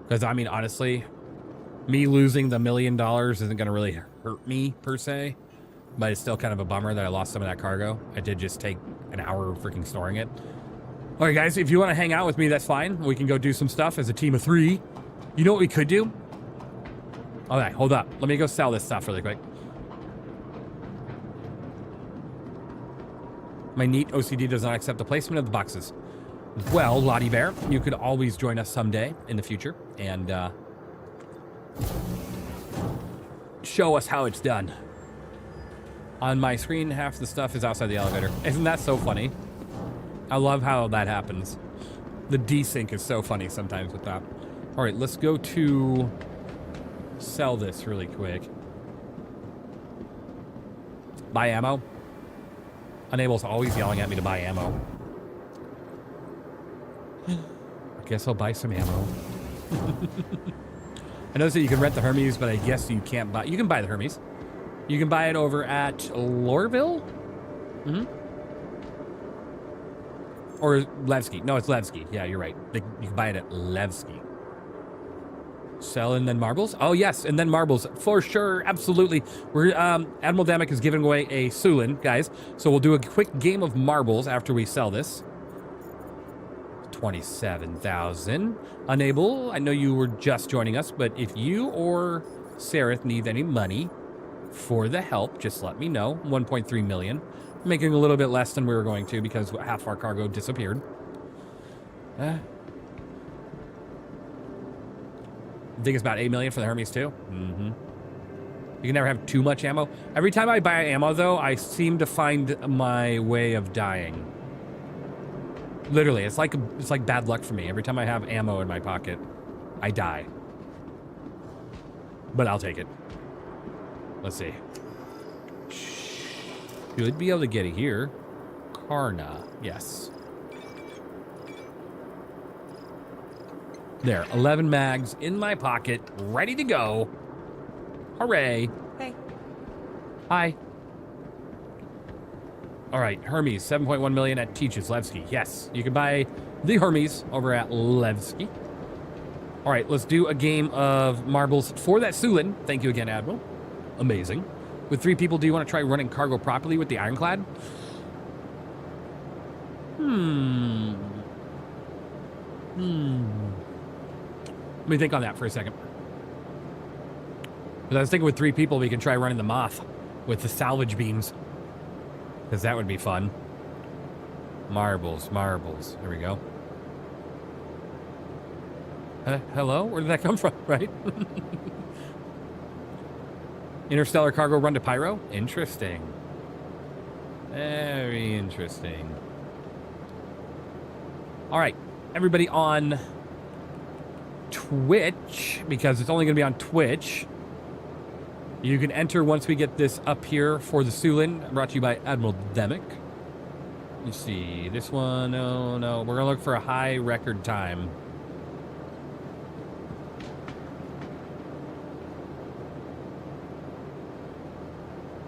Because, I mean, honestly, me losing the $1 million isn't going to really hurt me, per se. But it's still kind of a bummer that I lost some of that cargo. I did just take an hour freaking storing it. All right, guys, if you want to hang out with me, that's fine. We can go do some stuff as a team of 3. You know what we could do? All right, hold up. Let me go sell this stuff really quick. My neat OCD does not accept the placement of the boxes. Well, Lottie Bear, you could always join us someday in the future and show us how it's done. On my screen, half the stuff is outside the elevator. Isn't that so funny? I love how that happens. The desync is so funny sometimes with that. All right, let's go to sell this really quick. Buy ammo. Unable's always yelling at me to buy ammo. I guess I'll buy some ammo. I noticed that you can rent the Hermes, but I guess you can't buy... You can buy the Hermes. You can buy it over at Lorville? Mm-hmm. Or Levski. No, it's Levski. Yeah, you're right. You can buy it at Levski. Sell and then marbles? Oh, yes, and then marbles. For sure, absolutely. We're Admiral Demick is giving away a Sulin, guys. So we'll do a quick game of marbles after we sell this. 27,000. Unable, I know you were just joining us, but if you or Sareth need any money for the help, just let me know. 1.3 million. Making a little bit less than we were going to because half our cargo disappeared. I think it's about 8 million for the Hermes too. Mm-hmm. You can never have too much ammo. Every time I buy ammo though, I seem to find my way of dying. Literally, it's like bad luck for me. Every time I have ammo in my pocket, I die. But I'll take it. Let's see. Should be able to get it here. Karna, yes. There, 11 mags in my pocket, ready to go. Hooray. Hey. Hi. All right, Hermes, 7.1 million at Teach's Levski. Yes, you can buy the Hermes over at Levski. All right, let's do a game of marbles for that Sulin. Thank you again, Admiral. Amazing. With 3 people, do you want to try running cargo properly with the Ironclad? Let me think on that for a second. Because I was thinking with 3 people, we can try running the Moth with the salvage beams. Because that would be fun. Marbles, marbles. There we go. Hello? Where did that come from, right? Interstellar cargo run to Pyro? Interesting. Very interesting. All right. Everybody on Twitch, because it's only going to be on Twitch. You can enter once we get this up here for the Sulin, brought to you by Admiral Demick. Let's see, this one, oh no, we're gonna look for a high record time.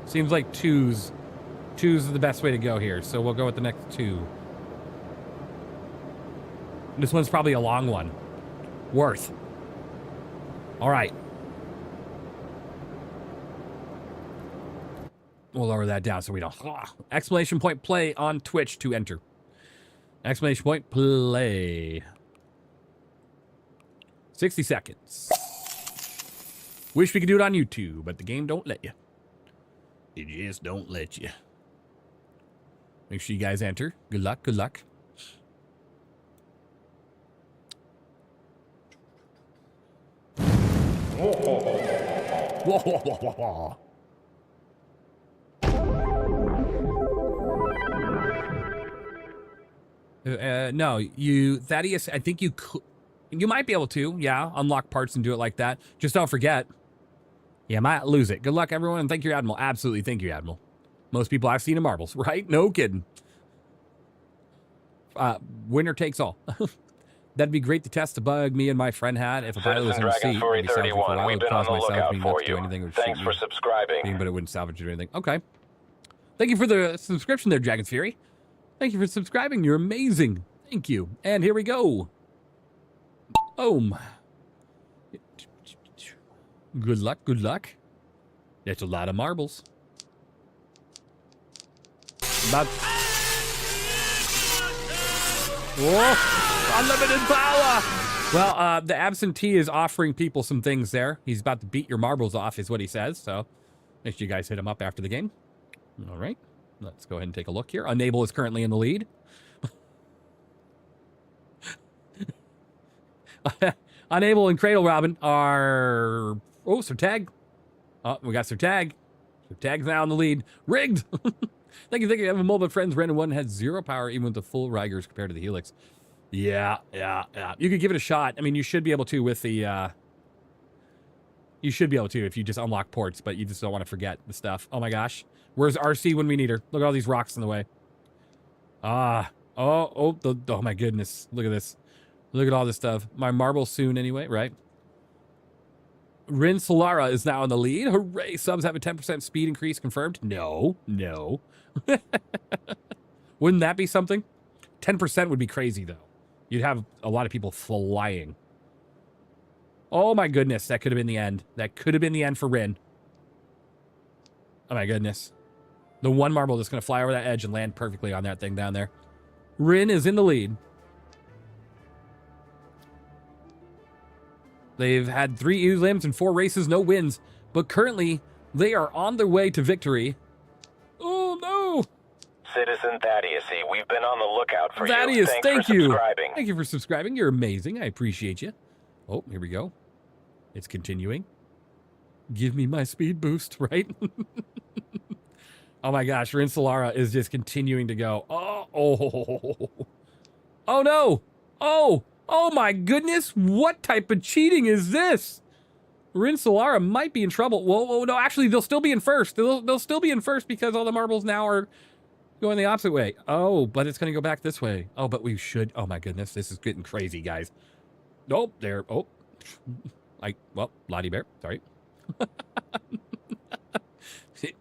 Seems like twos is the best way to go here, so we'll go with the next 2. This one's probably a long one. Worth. All right. We'll lower that down so we don't. Exclamation point play on Twitch to enter. Exclamation point play. 60 seconds. Wish we could do it on YouTube, but the game don't let you. It just don't let you. Make sure you guys enter. Good luck, good luck. Whoa, whoa, whoa, whoa, whoa. No, you, Thaddeus, I think you might be able to, yeah, unlock parts and do it like that. Just don't forget, you might lose it. Good luck, everyone, and thank you, Admiral. Absolutely, thank you, Admiral. Most people I've seen in marbles, right? No kidding. Winner takes all. That'd be great to test the bug me and my friend had. If a pilot was in the seat, Dragon 31, we've been on the lookout for you. Thanks for subscribing. But it wouldn't salvage or anything. Okay. Thank you for the subscription there, Dragon Fury. Thank you for subscribing. You're amazing. Thank you. And here we go. Boom. Good luck. Good luck. That's a lot of marbles. About... Whoa! Unlimited power! Well, the absentee is offering people some things there. He's about to beat your marbles off, is what he says. So, make sure you guys hit him up after the game. All right. Let's go ahead and take a look here. Unable is currently in the lead. Unable and Cradle Robin are... Oh, Sir Tag. Oh, we got Sir Tag. Sir Tag's now in the lead. Rigged! Thank you. I have a mobile friends. Random one has 0 power, even with the full Rigers compared to the Helix. Yeah. You could give it a shot. I mean, you should be able to with the... You should be able to if you just unlock ports, but you just don't want to forget the stuff. Oh my gosh. Where's RC when we need her? Look at all these rocks in the way. Oh my goodness. Look at this. Look at all this stuff. My marble soon anyway, right? Rin Solara is now in the lead. Hooray. Subs have a 10% speed increase confirmed. No. Wouldn't that be something? 10% would be crazy, though. You'd have a lot of people flying. Oh, my goodness. That could have been the end. That could have been the end for Rin. Oh, my goodness. The one marble that's going to fly over that edge and land perfectly on that thing down there. Rin is in the lead. They've had 3 elims and 4 races, no wins. But currently, they are on their way to victory. Oh, no. Citizen Thaddeus, we've been on the lookout for Thaddeus, you. Thank for you. Subscribing. Thank you for subscribing. You're amazing. I appreciate you. Oh, here we go. It's continuing. Give me my speed boost, right? Oh my gosh, Rin Solara is just continuing to go. Oh no. Oh my goodness. What type of cheating is this? Rin Solara might be in trouble. Whoa, no, actually, they'll still be in first. They'll still be in first because all the marbles now are going the opposite way. Oh, but it's going to go back this way. Oh, but we should. Oh my goodness, this is getting crazy, guys. Nope, there. Oh, well, Lottie Bear, sorry.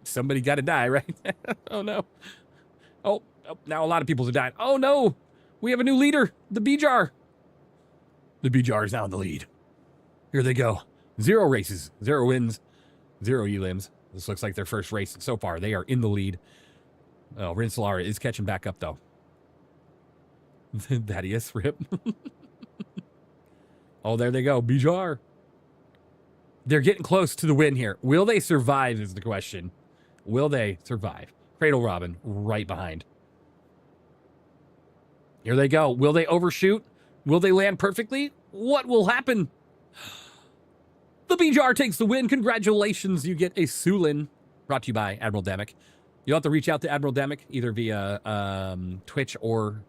Somebody got to die, right? Oh, no. Oh, now a lot of people are dying. Oh, no. We have a new leader, the B-Jar. The B-Jar is now in the lead. Here they go. 0 races, 0 wins, 0 elims. This looks like their first race so far. They are in the lead. Oh, Rin Solara is catching back up, though. That is rip. Oh, there they go. B-Jar. They're getting close to the win here. Will they survive is the question. Will they survive? Cradle Robin right behind. Here they go. Will they overshoot? Will they land perfectly? What will happen? The B-Jar takes the win. Congratulations. You get a Sulin. Brought to you by Admiral Demick. You'll have to reach out to Admiral Demick either via Twitch or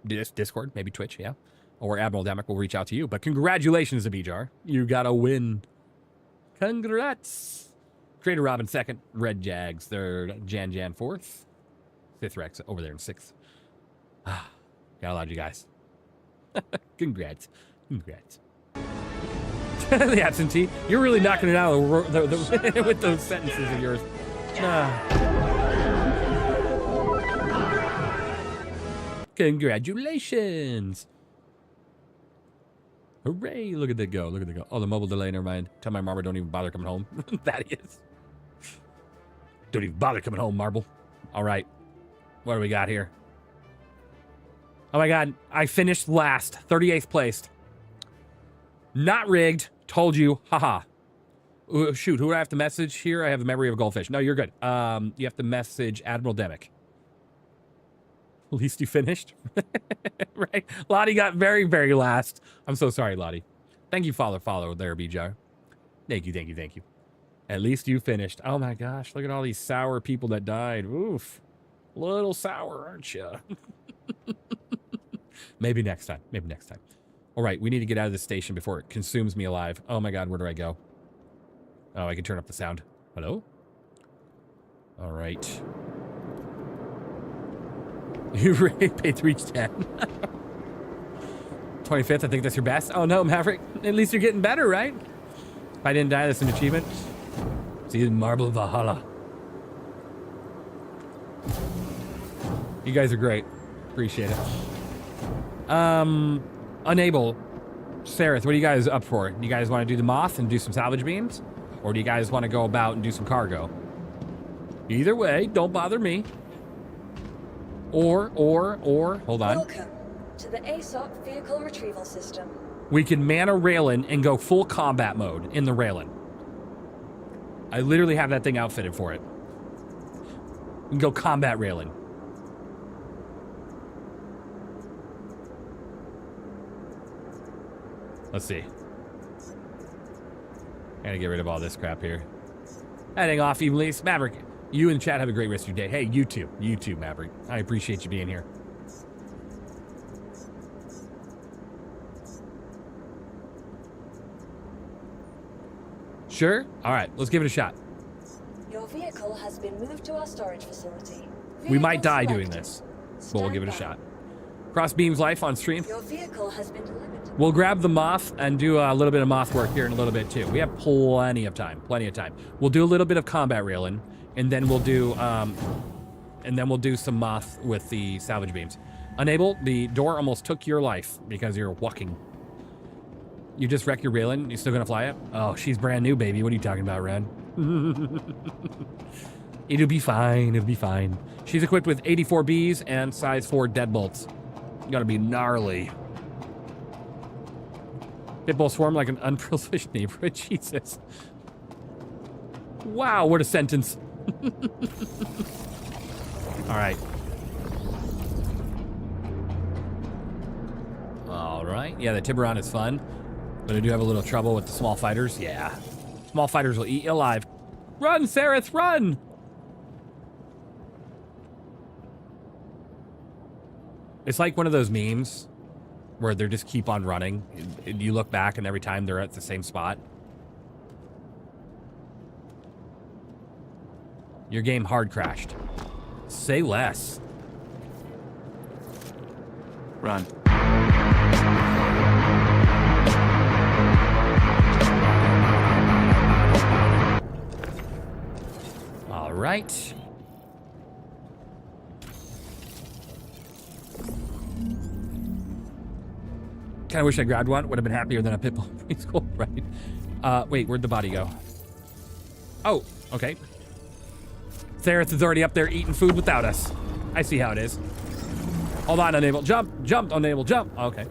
Discord. Maybe Twitch, yeah. Or Admiral Demick will reach out to you. But congratulations, B-Jar. You got a win. Congrats. Crater Robin second. Red Jags third. Jan fourth. Fifth Rex over there in sixth. Got a lot of you guys. Congrats. The absentee. You're really knocking it out with those sentences of yours. Congratulations. Hooray. Look at that go. Oh, the mobile delay. Never mind. Tell my Marble don't even bother coming home. That is. Don't even bother coming home, Marble. All right. What do we got here? Oh, my God. I finished last. 38th placed. Not rigged. Told you. Haha. Shoot. Who do I have to message here? I have the memory of a goldfish. No, you're good. You have to message Admiral Demick. At least you finished. Right? Lottie got very, very last. I'm so sorry, Lottie. Thank you, follow there, B-Jar. Thank you. At least you finished. Oh my gosh, look at all these sour people that died. Oof. A little sour, aren't you? Maybe next time. Maybe next time. All right, we need to get out of this station before it consumes me alive. Oh my god, where do I go? Oh, I can turn up the sound. Hello? All right. You paid to reach 10. 25th, I think that's your best. Oh no, Maverick. At least you're getting better, right? If I didn't die, that's an achievement. See the Marble Valhalla. You guys are great. Appreciate it. Unable. Sareth, what are you guys up for? Do you guys want to do the moth and do some salvage beams? Or do you guys want to go about and do some cargo? Either way, don't bother me. Or, hold on. Welcome to the ASOC vehicle retrieval system. We can man a Raelin and go full combat mode in the Raelin. I literally have that thing outfitted for it. We can go combat Raelin. Let's see. Gotta get rid of all this crap here. Heading off evenly. Maverick, you and chat have a great rest of your day. Hey, you too. You too, Maverick. I appreciate you being here. Sure? All right, let's give it a shot. Your vehicle has been moved to our storage facility. We might die doing this, but we'll give it a shot. Cross Beams Life on stream. Your vehicle has been delivered. We'll grab the moth and do a little bit of moth work here in a little bit too. We have plenty of time. We'll do a little bit of combat Raelin, and then we'll do some moth with the salvage beams. Unable, the door almost took your life because you're walking. You just wrecked your Raelin. You still gonna fly it? Oh, she's brand new, baby. What are you talking about, Red? It'll be fine. It'll be fine. She's equipped with 84 Bs and size 4 deadbolts. Gotta be gnarly. Pitbull swarm like an unprivileged neighborhood. Jesus. Wow, what a sentence. All right. All right. Yeah, the Tiburon is fun, but I do have a little trouble with the small fighters. Yeah. Small fighters will eat you alive. Run, Sareth, run! It's like one of those memes where they just keep on running. And you look back and every time they're at the same spot. Your game hard crashed. Say less. Run. All right. Kind of wish I grabbed one. Would have been happier than a Pitbull preschool, right? Wait, where'd the body go? Oh, okay. Sareth is already up there eating food without us. I see how it is. Hold on, unable. Jump, jump, unable, jump. Okay.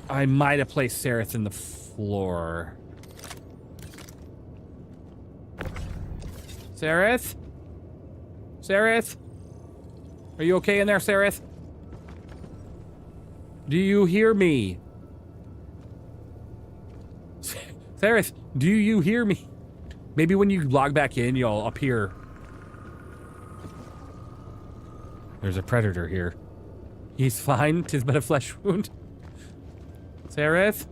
I might have placed Sareth in the floor. Sareth? Sareth? Are you okay in there, Sareth? Do you hear me? Sareth, do you hear me? Maybe when you log back in, you'll appear. There's a predator here. He's fine. 'Tis but a flesh wound. Sareth?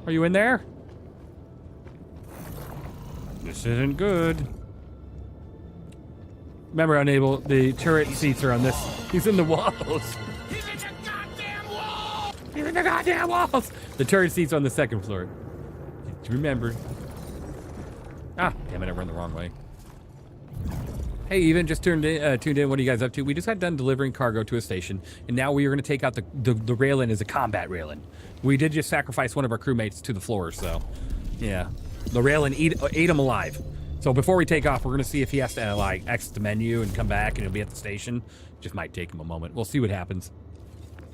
Are you in there? This isn't good. Remember, unable. The turret seats are on this. He's in the walls. He's in the goddamn walls! He's in the goddamn walls! The turret seats on the second floor. Remember. Ah, damn it, I ran the wrong way. Hey, Even, just tuned in. What are you guys up to? We just got done delivering cargo to a station, and now we are going to take out the Raelin as a combat Raelin. We did just sacrifice one of our crewmates to the floor, so yeah. The Raelin ate him alive. So before we take off, we're going to see if he has to like exit the menu and come back, and he'll be at the station. Just might take him a moment. We'll see what happens.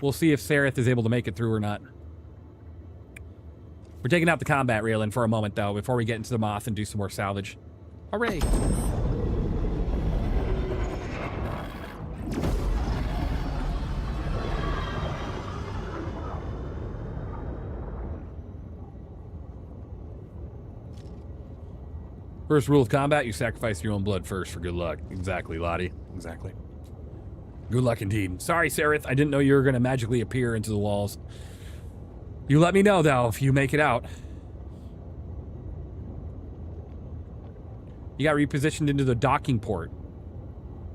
We'll see if Sareth is able to make it through or not. We're taking out the combat Raelin for a moment, though, before we get into the moth and do some more salvage. Hooray! First rule of combat, you sacrifice your own blood first for good luck. Exactly, Lottie. Exactly. Good luck indeed. Sorry, Sarith. I didn't know you were going to magically appear into the walls. You let me know, though, if you make it out. You got repositioned into the docking port.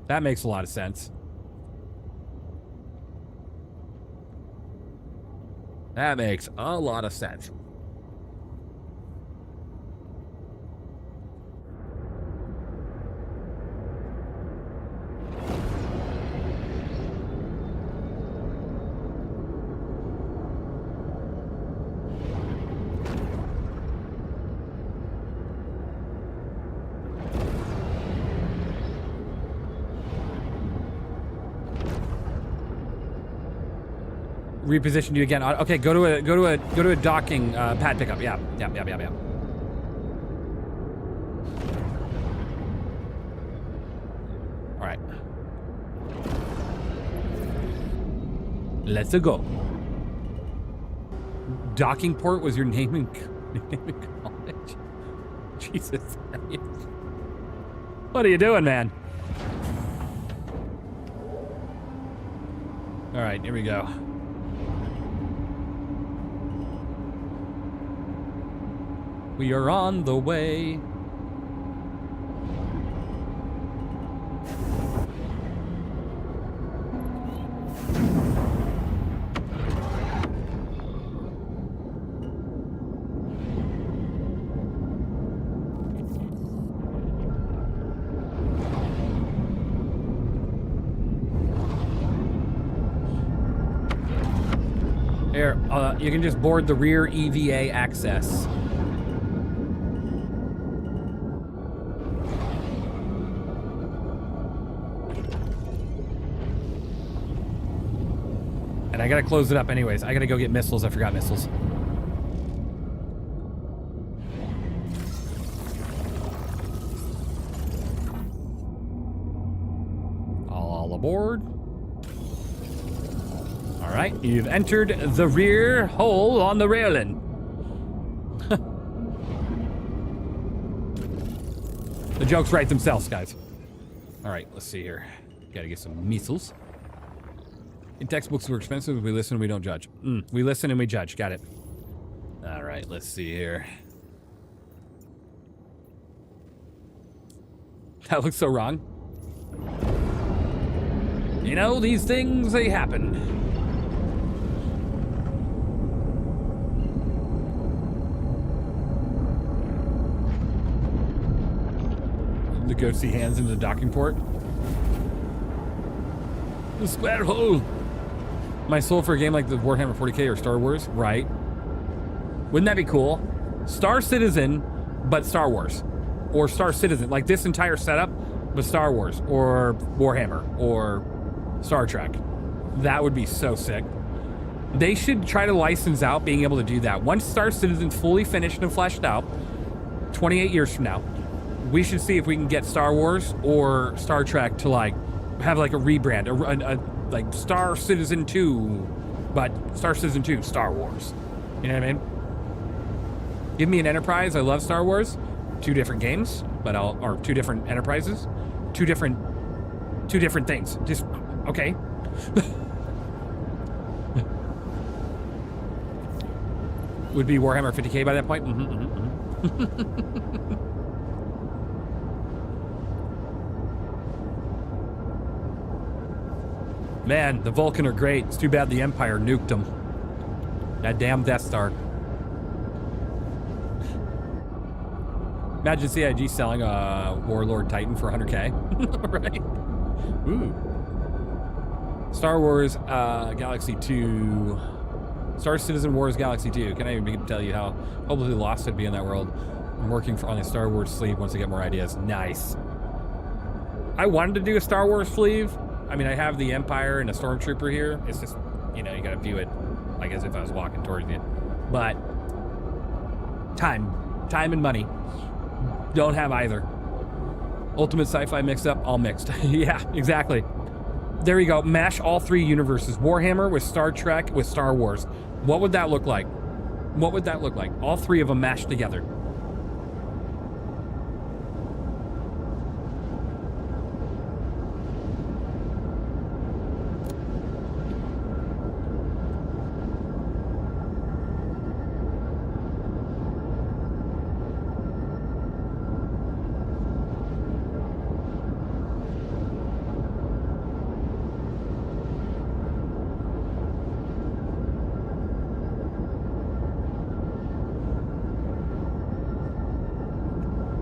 That makes a lot of sense. That makes a lot of sense. Repositioned you again. Okay, go to a docking pad pickup. Yeah. All right. Let's go. Docking port was your name in college. Jesus. What are you doing, man? All right, here we go. We are on the way. Here, you can just board the rear EVA access. And I gotta close it up anyways. I gotta go get missiles. I forgot missiles. All aboard. All right, you've entered the rear hole on the Raelin. The jokes write themselves, guys. All right, let's see here. Gotta get some missiles. In textbooks were expensive. We listen, we don't judge. We listen and we judge. Got it. All right, let's see here. That looks so wrong. You know, these things, they happen. The ghosty hands into the docking port. The square hole. My soul for a game like the Warhammer 40k or Star Wars, right? Wouldn't that be cool? Star Citizen, but Star Wars. Or Star Citizen, like this entire setup, but Star Wars, or Warhammer, or Star Trek. That would be so sick. They should try to license out being able to do that. Once Star Citizen's fully finished and fleshed out, 28 years from now, we should see if we can get Star Wars or Star Trek to like have like a rebrand, like Star Citizen 2, but Star Citizen 2, Star Wars. You know what I mean? Give me an Enterprise. I love Star Wars. 2 different games, but or 2 different Enterprises. 2 different things. Just, okay. Would be Warhammer 50k by that point. Man, the Vulcan are great. It's too bad the Empire nuked them. That damn Death Star. Imagine CIG selling a Warlord Titan for 100k. Right? Ooh. Star Wars Galaxy 2. Star Citizen Wars Galaxy 2. Can I even begin to tell you how hopelessly lost I'd be in that world? I'm working on a Star Wars sleeve once I get more ideas. Nice. I wanted to do a Star Wars sleeve. I mean, I have the Empire and a Stormtrooper here. It's just, you know, you gotta view it like as if I was walking towards you. But time and money. Don't have either. Ultimate sci-fi mix-up, all mixed. Yeah, exactly. There you go. Mash all 3 universes. Warhammer with Star Trek with Star Wars. What would that look like? What would that look like? All 3 of them mashed together.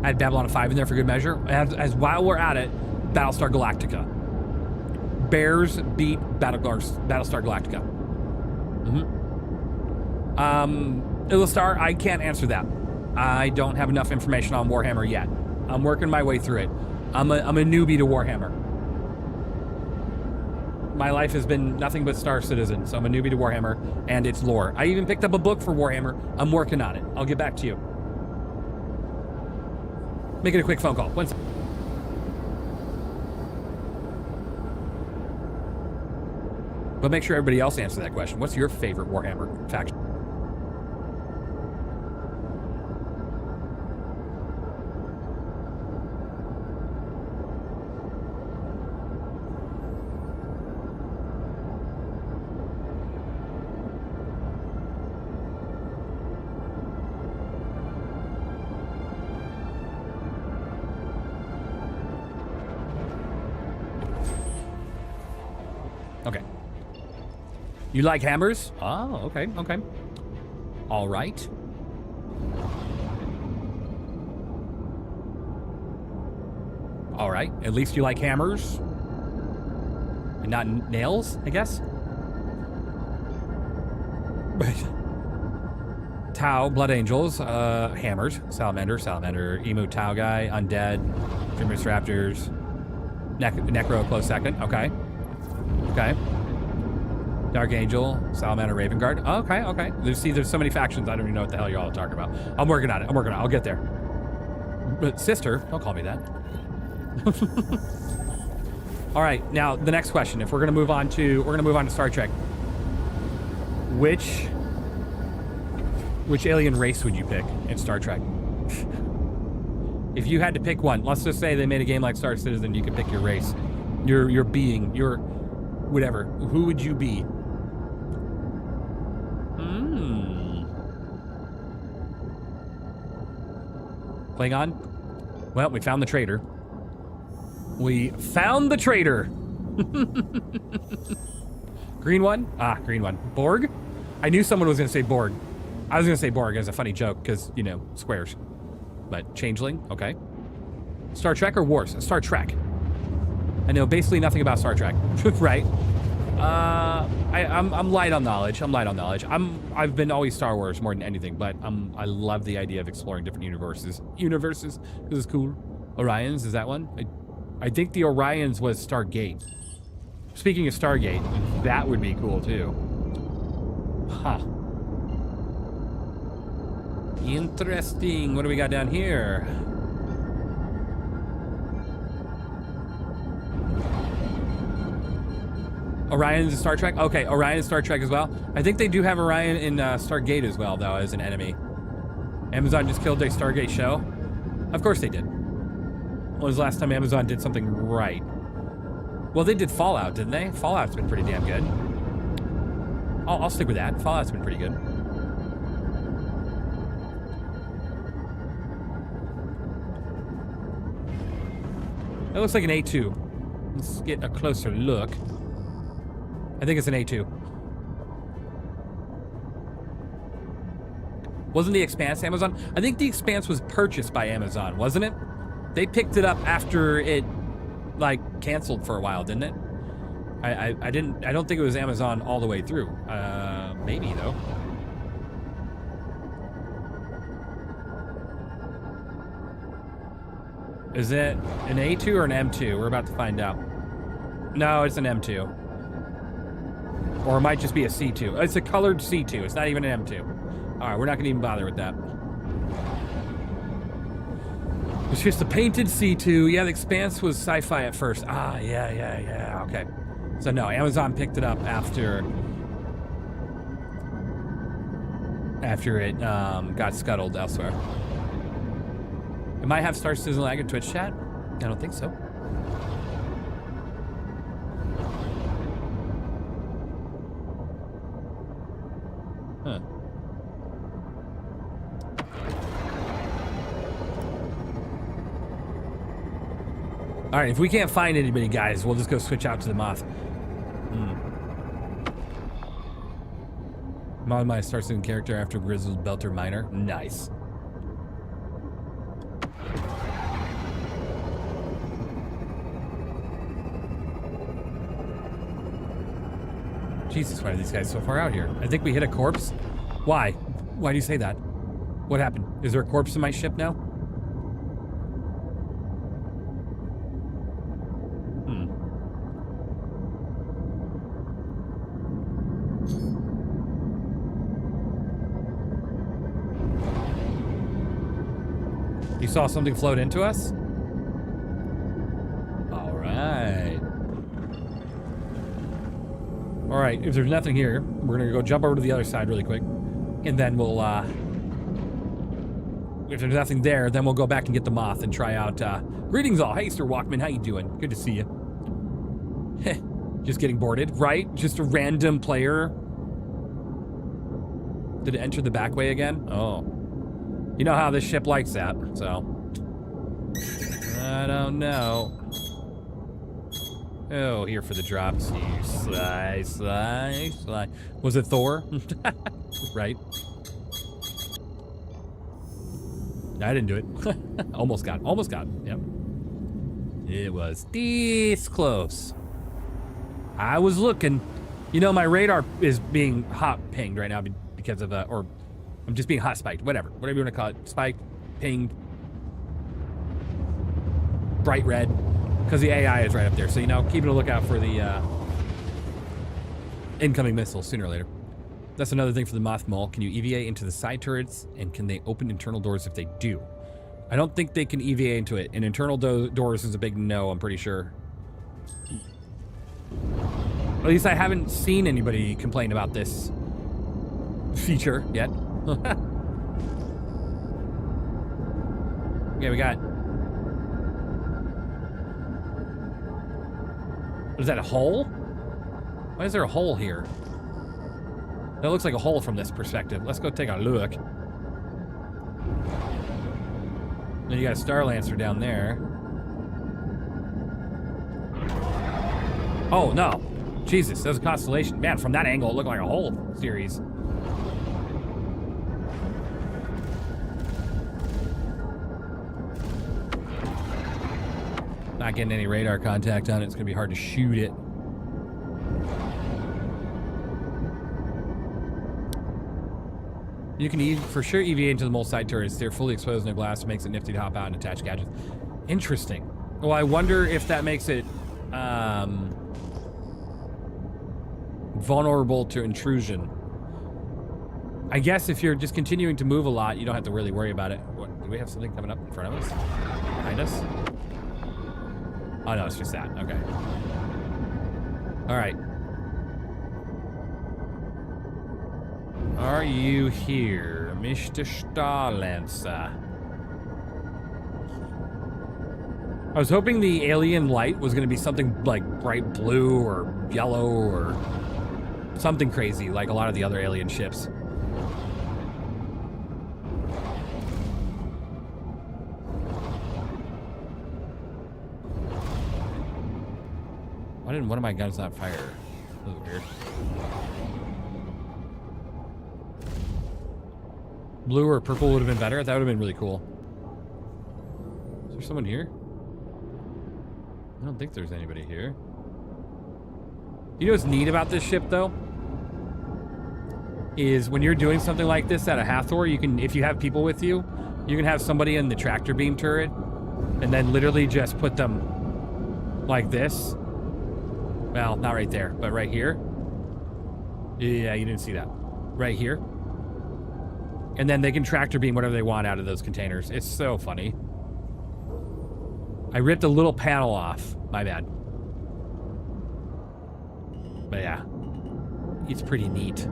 I had Babylon 5 in there for good measure. As while we're at it, Battlestar Galactica. Bears beat Battlestar Galactica. Illustar, I can't answer that. I don't have enough information on Warhammer yet. I'm working my way through it. I'm a newbie to Warhammer. My life has been nothing but Star Citizen, so I'm a newbie to Warhammer and its lore. I even picked up a book for Warhammer. I'm working on it. I'll get back to you. Making a quick phone call. One second. But make sure everybody else answers that question. What's your favorite Warhammer faction? Okay. You like hammers? Oh, okay, okay. All right. All right. At least you like hammers. And not nails, I guess. Tau, Blood Angels, hammers, Salamander, Emu Tau guy, Undead, Dreamers Raptors, Necro, close second. Okay. Okay. Dark Angel, Salamander, Raven Guard. Oh, okay, okay. There's so many factions, I don't even know what the hell you're all talking about. I'm working on it. I'll get there. But sister, don't call me that. All right, now the next question. If we're gonna move on to Star Trek. Which alien race would you pick in Star Trek? If you had to pick one, let's just say they made a game like Star Citizen, you could pick your race, your being, your whatever. Who would you be? Klingon? Well, we found the traitor. We found the traitor. Green one? Ah, green one. Borg? I knew someone was going to say Borg. I was going to say Borg as a funny joke because, you know, squares. But Changeling? Okay. Star Trek or Wars? Star Trek. I know basically nothing about Star Trek. Right? I'm light on knowledge. I've been always Star Wars more than anything, but I love the idea of exploring different universes. This is cool. Orions, is that one? I think the Orions was Stargate. Speaking of Stargate, that would be cool too. Huh. Interesting. What do we got down here? Orion is Star Trek? Okay, Orion is Star Trek as well. I think they do have Orion in Stargate as well, though, as an enemy. Amazon just killed their Stargate show? Of course they did. When was the last time Amazon did something right? Well, they did Fallout, didn't they? Fallout's been pretty damn good. I'll stick with that. Fallout's been pretty good. It looks like an A2. Let's get a closer look. I think it's an A2. Wasn't the Expanse Amazon? I think the Expanse was purchased by Amazon, wasn't it? They picked it up after it, like, canceled for a while, didn't it? I don't think it was Amazon all the way through. Maybe, though. Is it an A2 or an M2? We're about to find out. No, it's an M2. Or it might just be a C2. It's a colored C2. It's not even an M2. All right, we're not going to even bother with that. It's just a painted C2. Yeah, the Expanse was sci-fi at first. Ah, yeah. Okay. So no, Amazon picked it up after it got scuttled elsewhere. It might have Star Citizen lag in Twitch chat. I don't think so. Huh. All right, if we can't find anybody, guys, we'll just go switch out to the Moth. Mod my Star Citizen character after Grizzle's Belter Miner. Nice. Jesus, why are these guys so far out here? I think we hit a corpse. Why? Why do you say that? What happened? Is there a corpse in my ship now? You saw something float into us? All right. All right, if there's nothing here, we're gonna go jump over to the other side really quick. And then we'll, if there's nothing there, then we'll go back and get the moth and try out, greetings all. Hey, Sir Walkman, how you doing? Good to see you. Just getting boarded, right? Just a random player. Did it enter the back way again? Oh. You know how this ship likes that, so. I don't know. Oh, here for the drops. You slice. Was it Thor? Right. I didn't do it. Almost got. Yep. It was this close. I was looking. You know, my radar is being hot pinged right now because of, or I'm just being hot spiked. Whatever you want to call it. Spiked, pinged, bright red. Because the AI is right up there. So, you know, keeping a lookout for the incoming missiles sooner or later. That's another thing for the Moth Mole. Can you EVA into the side turrets? And can they open internal doors if they do? I don't think they can EVA into it. And internal doors is a big no, I'm pretty sure. At least I haven't seen anybody complain about this feature yet. Okay, we got... Is that a hole? Why is there a hole here? That looks like a hole from this perspective. Let's go take a look. Then you got a Star Lancer down there. Oh, no. Jesus, that was a constellation. Man, from that angle, it looked like a whole series. Not getting any radar contact on it. It's going to be hard to shoot it. You can for sure EVA into the mole side turrets. They're fully exposed, no glass, makes it nifty to hop out and attach gadgets. Interesting. Well, I wonder if that makes it vulnerable to intrusion. I guess if you're just continuing to move a lot, you don't have to really worry about it. What, do we have something coming up in front of us? Behind us? Oh, no, it's just that. Okay. All right. Are you here, Mr. Star Lancer? I was hoping the alien light was going to be something like bright blue or yellow or something crazy like a lot of the other alien ships. Why didn't one of my guns not fire? That was weird. Blue or purple would have been better. That would have been really cool. Is there someone here? I don't think there's anybody here. You know what's neat about this ship, though? Is when you're doing something like this at a Hathor, you can, if you have people with you, you can have somebody in the tractor beam turret and then literally just put them like this. Well, not right there, but right here. Yeah, you didn't see that. Right here. And then they can tractor beam whatever they want out of those containers. It's so funny. I ripped a little panel off. My bad. But yeah. It's pretty neat.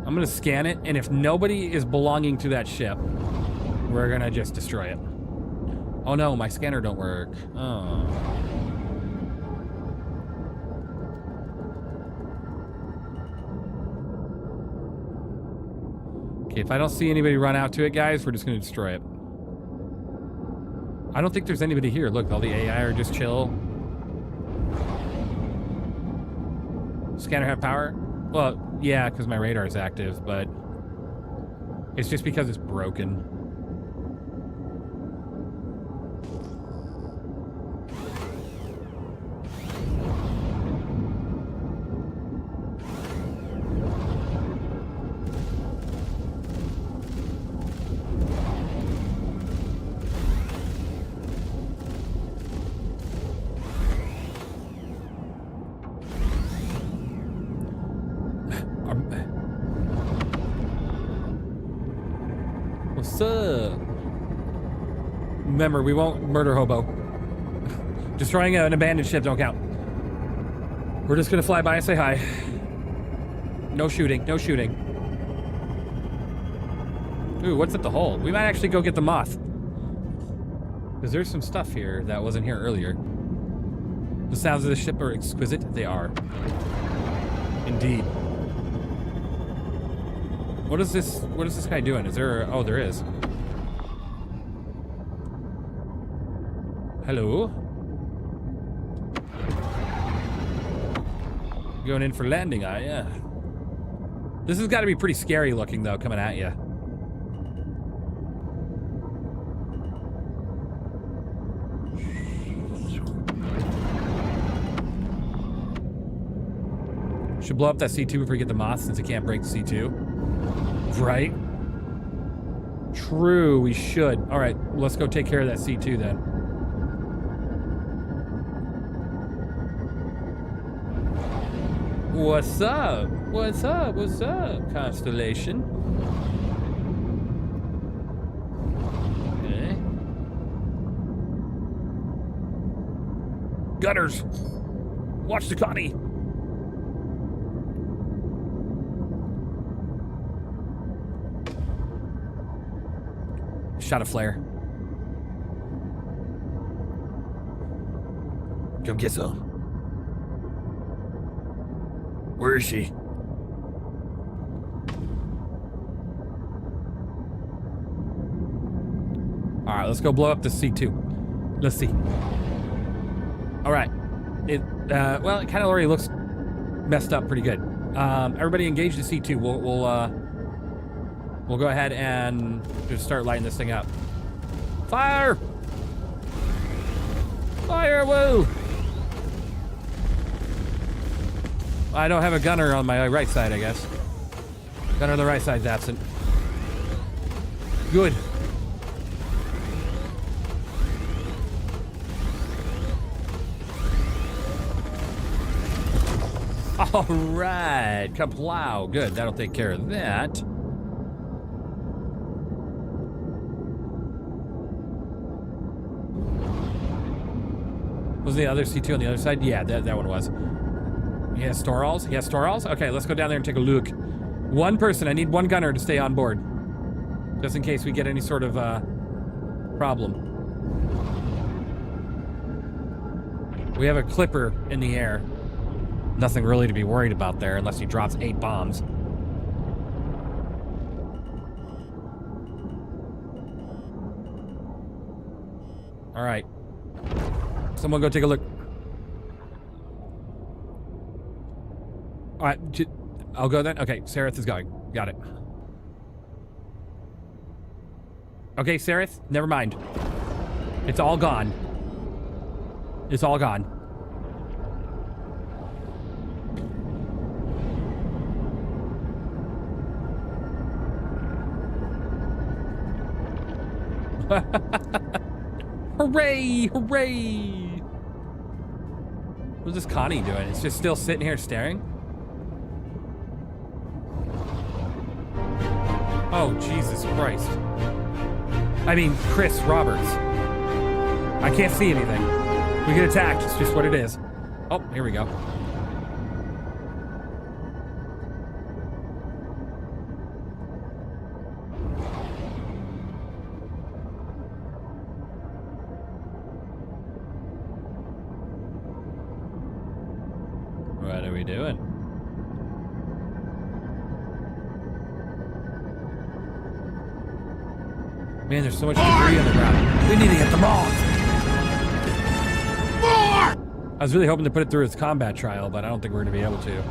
I'm gonna scan it, and if nobody is belonging to that ship, we're gonna just destroy it. Oh no, my scanner don't work. Oh. Okay, if I don't see anybody run out to it, guys, we're just gonna destroy it. I don't think there's anybody here. Look, all the AI are just chill. Scanner have power? Well, yeah, because my radar is active, but it's just because it's broken. What's up? Remember, we won't murder hobo. Destroying an abandoned ship don't count. We're just gonna fly by and say hi. No shooting, no shooting. Ooh, what's at the hull? We might actually go get the moth. Because there's some stuff here that wasn't here earlier. The sounds of the ship are exquisite. They are. Indeed. What is this guy doing? Is there oh, there is. Hello? Going in for landing, yeah. This has got to be pretty scary looking, though, coming at you. Should blow up that C2 before we get the moth, since it can't break the C2. Right? True, we should. All right, let's go take care of that C2 then. What's up? What's up? What's up, Constellation? Okay. Gunners! Watch the Connie! Shot a flare. Come get some. Where is she? All right, let's go blow up the C2. Let's see. All right. Well, it kind of already looks messed up pretty good. Everybody engage the C2. We'll go ahead and just start lighting this thing up. Fire! Fire, woo! I don't have a gunner on my right side, I guess. Gunner on the right side's absent. Good. All right, kaplow. Good, that'll take care of that. Was the other C2 on the other side? Yeah, that one was. He has Storals? He has Storals? Okay, let's go down there and take a look. One person. I need one gunner to stay on board. Just in case we get any sort of problem. We have a clipper in the air. Nothing really to be worried about there unless he drops 8 bombs. All right. Someone go take a look. All right, I'll go then. Okay, Sereth is going. Got it. Okay, Sereth, never mind. It's all gone. It's all gone. Hooray! Hooray! What's this Connie doing? It's just still sitting here staring? Oh, Jesus Christ. I mean, Chris Roberts. I can't see anything. We get attacked. It's just what it is. Oh, here we go. What are we doing? Man, there's so much debris on the ground. We need to get them all. More! I was really hoping to put it through its combat trial, but I don't think we're going to be able to.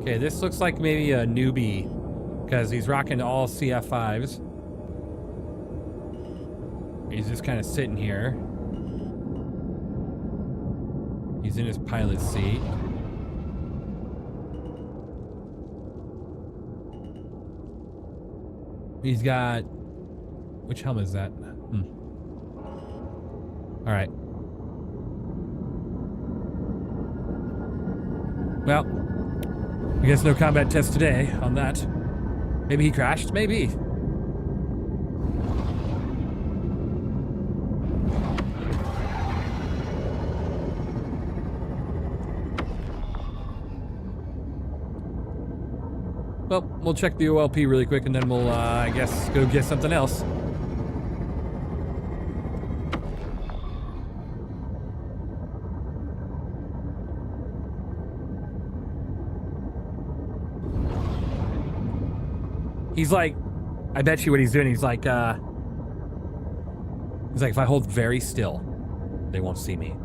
Okay, this looks like maybe a newbie because he's rocking all CF5s. He's just kind of sitting here. He's in his pilot seat. He's got... Which helmet is that? All right. Well, I guess no combat test today on that. Maybe he crashed? Maybe. Well, we'll check the OLP really quick and then we'll, I guess, go get something else. He's like, I bet you what he's doing, he's like, if I hold very still, they won't see me.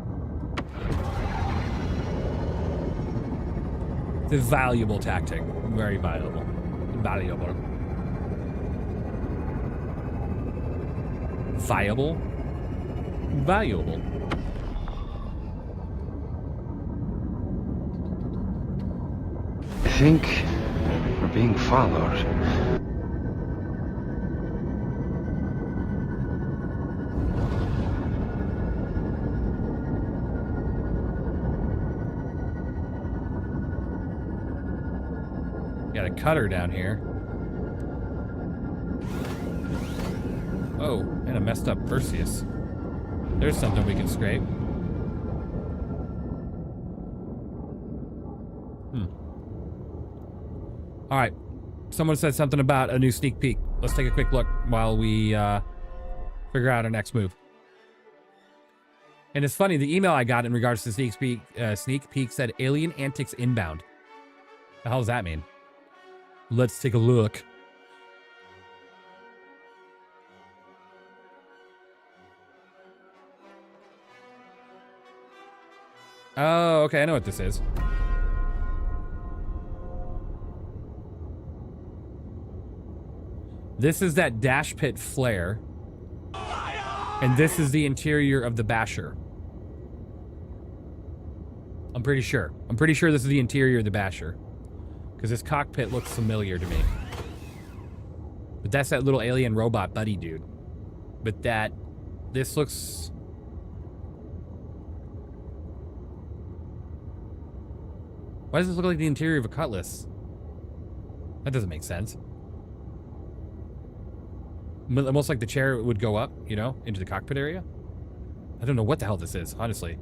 It's a valuable tactic. Very valuable. Valuable. Viable? Valuable. I think we're being followed. Got a cutter down here. Oh, and a messed up Perseus. There's something we can scrape. All right. Someone said something about a new sneak peek. Let's take a quick look while we figure out our next move. And it's funny, the email I got in regards to sneak peek said alien antics inbound. The hell does that mean? Let's take a look. Oh, okay, I know what this is. This is that dash pit flare. And this is the interior of the basher. I'm pretty sure. I'm pretty sure this is the interior of the basher. Because this cockpit looks familiar to me. But that's that little alien robot buddy dude. But this looks... Why does this look like the interior of a Cutlass? That doesn't make sense. Almost like the chair would go up, you know, into the cockpit area. I don't know what the hell this is, honestly.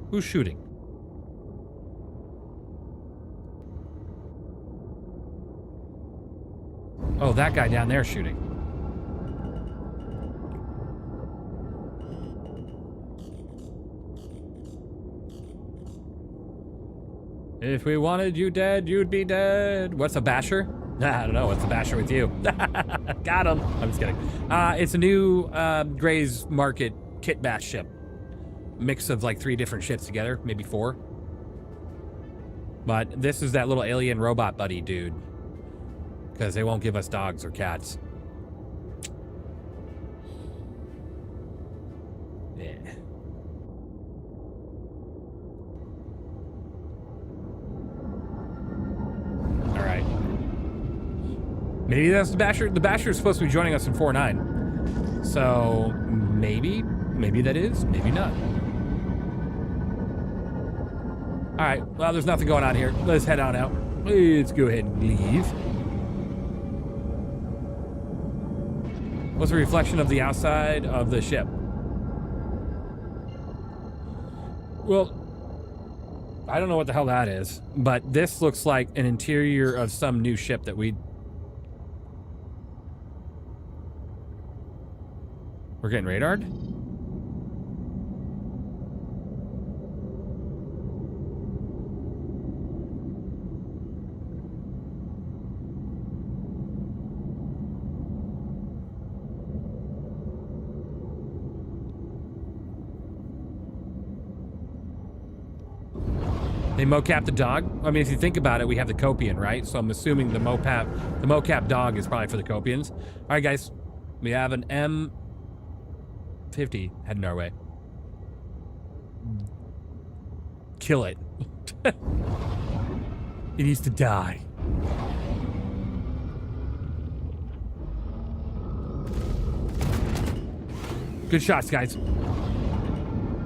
Who's shooting? Oh, that guy down there shooting. If we wanted you dead, you'd be dead. What's a basher? I don't know. What's a basher with you? Got him. I'm just kidding. It's a new Gray's Market kit bash ship. Mix of like 3 different ships together, maybe 4. But this is that little alien robot buddy dude. Because they won't give us dogs or cats. Yeah. Alright. Maybe that's the Basher. The Basher is supposed to be joining us in 4-9. So, maybe that is, maybe not. Alright, well, there's nothing going on here. Let's head on out. Let's go ahead and leave. What's the reflection of the outside of the ship? Well, I don't know what the hell that is, but this looks like an interior of some new ship that we're getting radared? They mocap the dog. I mean, if you think about it, we have the Copian, right? So I'm assuming the mocap dog is probably for the Copians. All right, guys, we have an M50 heading our way. Kill it. He needs to die. Good shots, guys.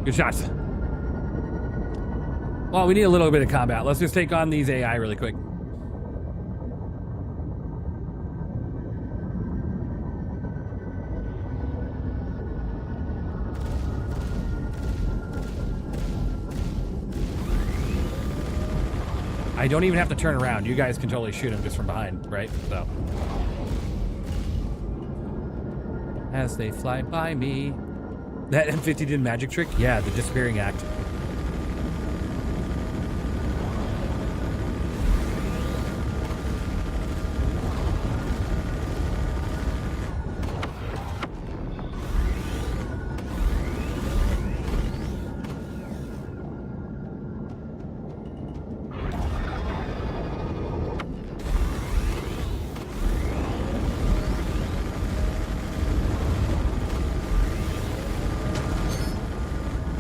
Good shots. Well, we need a little bit of combat. Let's just take on these AI really quick. I don't even have to turn around. You guys can totally shoot him just from behind, right? So. As they fly by me. That M50 did magic trick? Yeah, the disappearing act.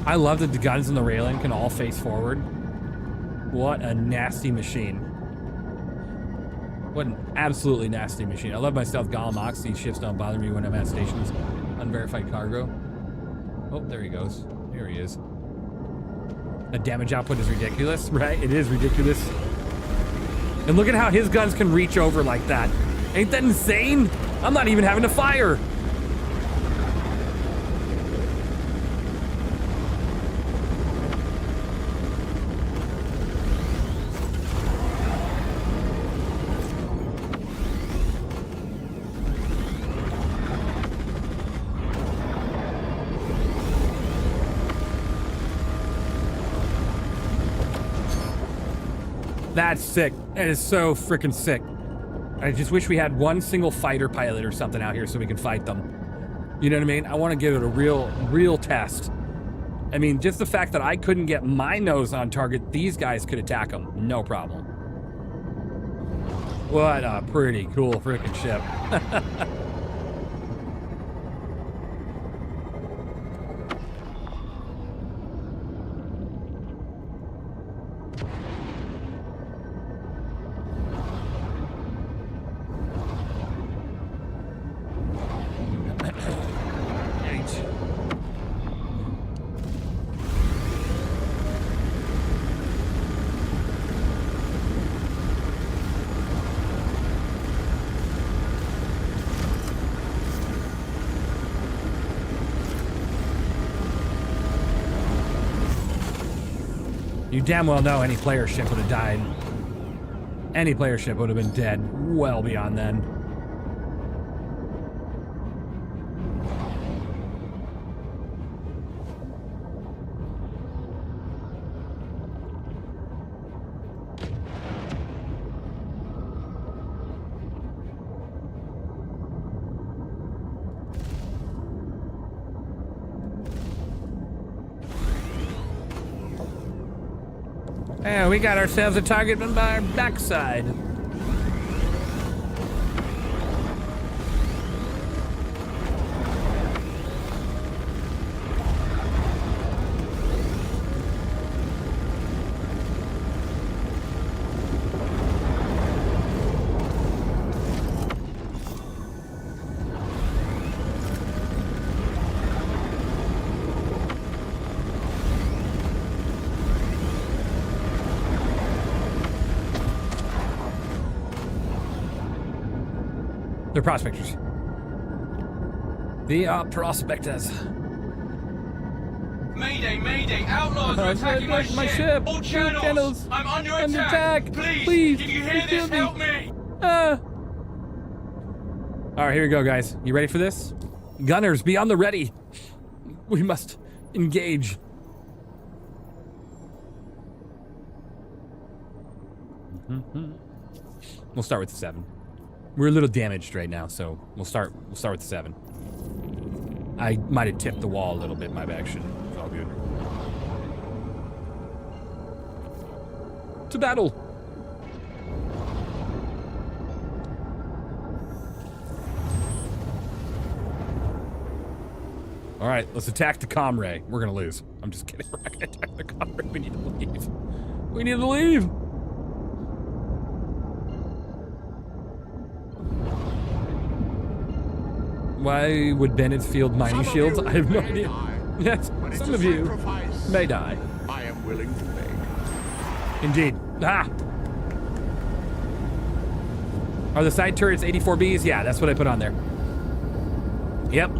I love that the guns in the Raelin can all face forward. What a nasty machine. What an absolutely nasty machine. I love my stealth Golem Ox. These shifts don't bother me when I'm at stations. Unverified cargo. Oh, there he goes. Here he is. The damage output is ridiculous, right? It is ridiculous. And look at how his guns can reach over like that. Ain't that insane? I'm not even having to fire. That's sick. That is so freaking sick. I just wish we had one single fighter pilot or something out here so we can fight them. You know what I mean? I want to give it a real test. I mean, just the fact that I couldn't get my nose on target, these guys could attack them. No problem. What a pretty cool freaking ship. You damn well know any player ship would have died. Any player ship would have been dead well beyond then. Yeah, we got ourselves a target by our backside. They're prospectors. They are prospectors. Mayday, mayday! Outlaws are attacking my ship! All channels! I'm under attack! Please! Did you hear this? Help me! All right, here we go, guys. You ready for this? Gunners, be on the ready. We must engage. We'll start with the 7. We're a little damaged right now, so we'll start with the 7. I might have tipped the wall a little bit, my bad. Shouldn't. It's all good. To battle. All right, let's attack the comray. We're gonna lose. I'm just kidding. We're not gonna attack the comray. We need to leave. We need to leave. Why would Bennett field mining shields? I have no idea. Yes, some of you may die. I am willing to make. Indeed. Ah! Are the side turrets 84Bs? Yeah, that's what I put on there. Yep.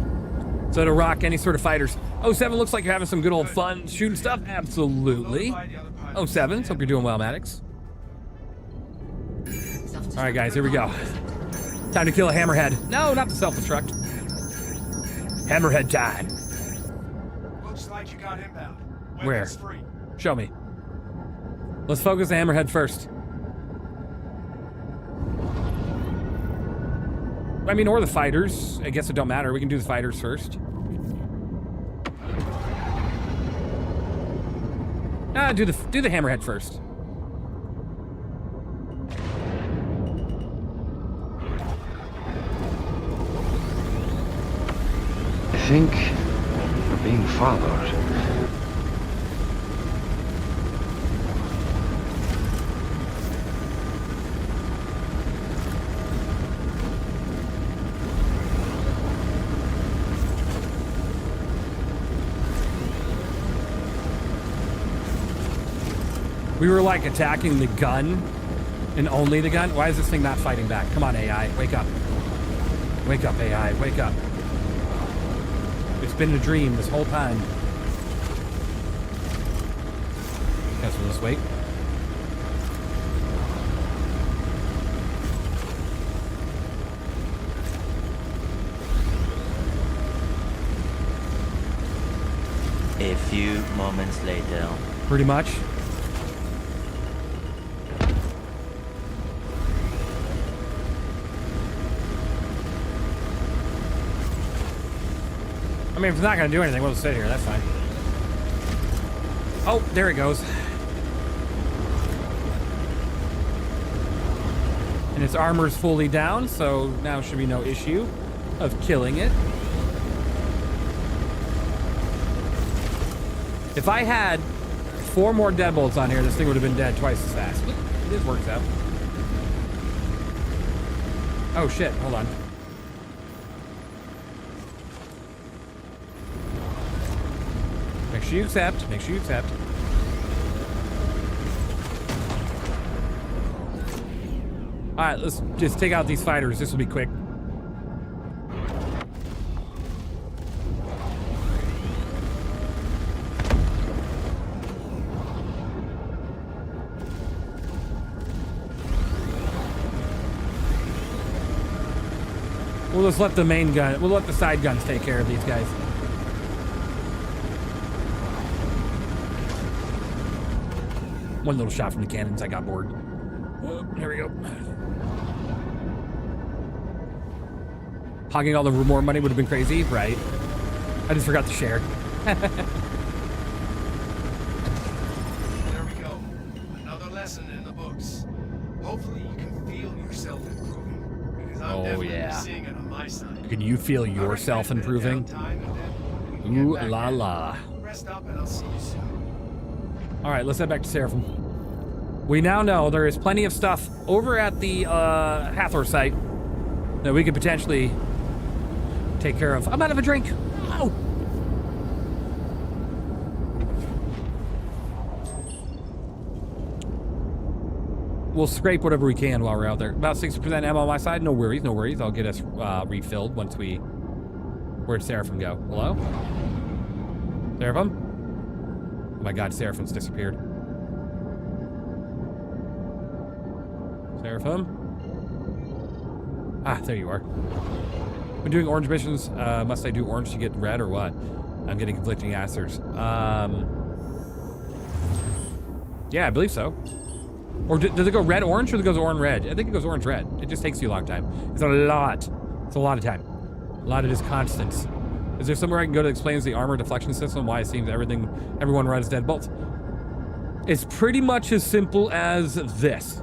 So to rock any sort of fighters. 07 looks like you're having some good old fun shooting stuff. Absolutely. 07, hope you're doing well, Maddox. All right, guys, here we go. Time to kill a hammerhead. No, not the self-destruct. Hammerhead time. Looks like you got inbound. Where? Show me. Let's focus the hammerhead first. I mean, or the fighters. I guess it don't matter. We can do the fighters first. Do the hammerhead first. I think we're being followed. We were like attacking the gun and only the gun. Why is this thing not fighting back? Come on, AI, wake up. Wake up, AI, wake up. It's been a dream this whole time. Guess we'll just wait. A few moments later. Pretty much. I mean, if it's not going to do anything, we'll just sit here. That's fine. Oh, there it goes. And its armor's fully down, so now should be no issue of killing it. If I had 4 more deadbolts on here, this thing would have been dead twice as fast. This works out. Oh, shit. Hold on. Make sure you accept. Make sure you accept. Alright, let's just take out these fighters. This will be quick. We'll just let the main gun, we'll let the side guns take care of these guys. One little shot from the cannons, I got bored. Oh, here we go. Hogging all the more money would have been crazy, right? I just forgot to share. There we go. Another lesson in the books. Hopefully you can feel yourself improving. Because I'm definitely seeing it on my side. Can you feel yourself improving? Ooh la la. Rest up and I'll see you soon. All right, let's head back to Seraphim. We now know there is plenty of stuff over at the Hathor site that we could potentially take care of. I'm out of a drink. Ow. We'll scrape whatever we can while we're out there. About 60% ammo on my side. No worries, no worries. I'll get us refilled once we... Where'd Seraphim go? Hello? Seraphim? Oh my god, Seraphim's disappeared. Seraphim? Ah, there you are. When doing orange missions, must I do orange to get red or what? I'm getting conflicting answers. Yeah, I believe so. Or does it go red-orange or does it go orange-red? I think it goes orange-red. It just takes you a long time. It's a lot. It's a lot of time. A lot of it is constants. Is there somewhere I can go that explains the armor deflection system? Why it seems everyone runs deadbolts? It's pretty much as simple as this.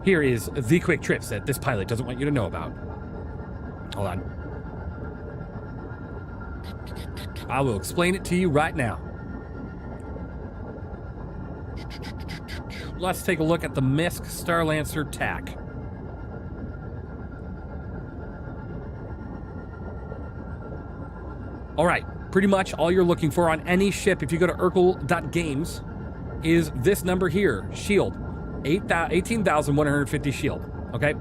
Here is the quick trips that this pilot doesn't want you to know about. Hold on. I will explain it to you right now. Let's take a look at the MISC Starlancer TAC. All right, pretty much all you're looking for on any ship, if you go to urkel.games, is this number here, shield, 18,150 shield, okay?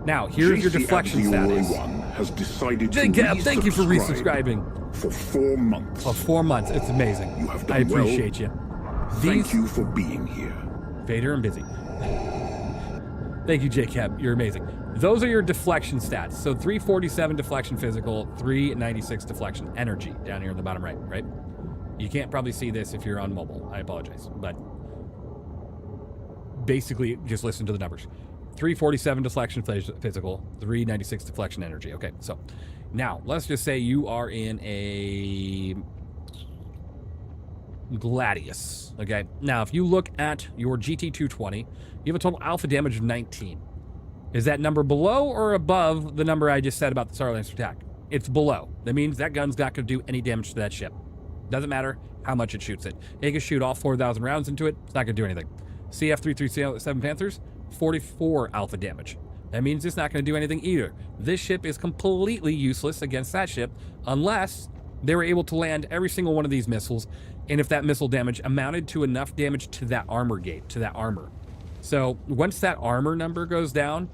Now, here's your deflection status. Has decided to thank you for resubscribing. For 4 months. For 4 months, it's amazing. You have done I appreciate you. Thank you for being here. Vader and busy. Thank you, J-Cap, you're amazing. Those are your deflection stats. So 347 deflection physical, 396 deflection energy down here in the bottom right? You can't probably see this if you're on mobile. I apologize, but basically just listen to the numbers. 347 deflection physical, 396 deflection energy. Okay, so now let's just say you are in a Gladius. Okay, now if you look at your GT220, you have a total alpha damage of 19. Is that number below or above the number I just said about the Star Lancer attack? It's below. That means that gun's not going to do any damage to that ship. Doesn't matter how much it shoots it. It can shoot all 4,000 rounds into it. It's not going to do anything. CF337 Panthers, 44 alpha damage. That means it's not going to do anything either. This ship is completely useless against that ship unless they were able to land every single one of these missiles, and if that missile damage amounted to enough damage to that armor gate, to that armor. So once that armor number goes down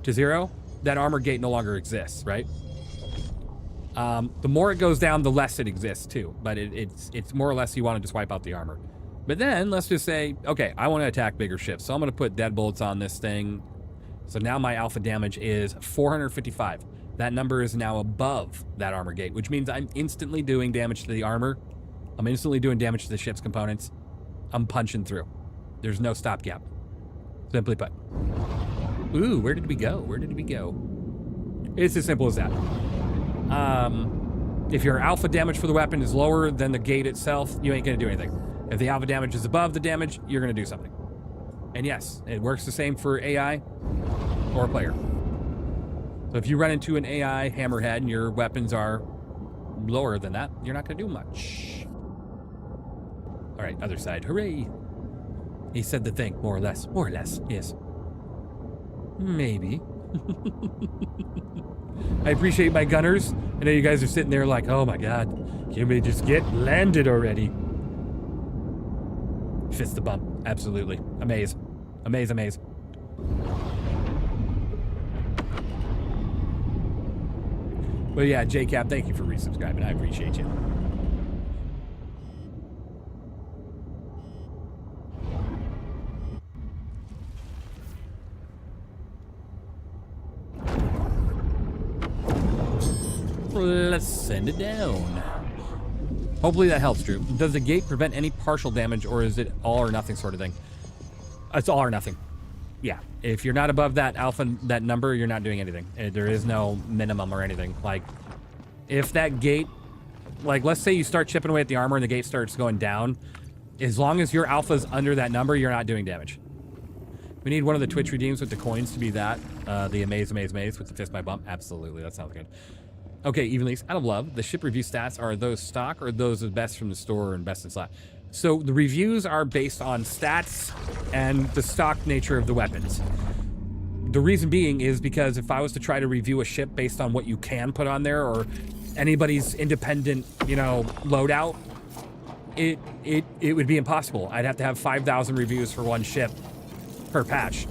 to 0, that armor gate no longer exists, right? The more it goes down, the less it exists too, but it's more or less you want to just wipe out the armor. But then let's just say, okay, I want to attack bigger ships, so I'm going to put dead bullets on this thing. So now my alpha damage is 455. That number is now above that armor gate, which means I'm instantly doing damage to the armor. I'm instantly doing damage to the ship's components. I'm punching through. There's no stopgap. Simply put. Ooh, where did we go? Where did we go? It's as simple as that. If your alpha damage for the weapon is lower than the gate itself, you ain't going to do anything. If the alpha damage is above the damage, you're going to do something. And yes, it works the same for AI or player. So if you run into an AI hammerhead and your weapons are lower than that, you're not going to do much. All right, other side. Hooray. He said the thing, more or less. More or less, yes. Maybe. I appreciate my gunners. I know you guys are sitting there like, oh my God, can we just get landed already? Fist the bump, absolutely. Amaze. Amaze, amaze. But yeah, JCap, thank you for resubscribing. I appreciate you. Let's send it down. Hopefully that helps, Drew. Does the gate prevent any partial damage, or is it all or nothing sort of thing? It's all or nothing. Yeah. If you're not above that alpha, that number, you're not doing anything. There is no minimum or anything. Like, if that gate, like, let's say you start chipping away at the armor and the gate starts going down, as long as your alpha's under that number, you're not doing damage. We need one of the Twitch redeems with the coins to be that. The Amaze with the fist by bump. Absolutely. That sounds good. Okay, evenly, out of love, the ship review stats, are those stock or those the best from the store and best in slot? So the reviews are based on stats and the stock nature of the weapons. The reason being is because if I was to try to review a ship based on what you can put on there or anybody's independent, you know, loadout, it would be impossible. I'd have to have 5,000 reviews for one ship per patch.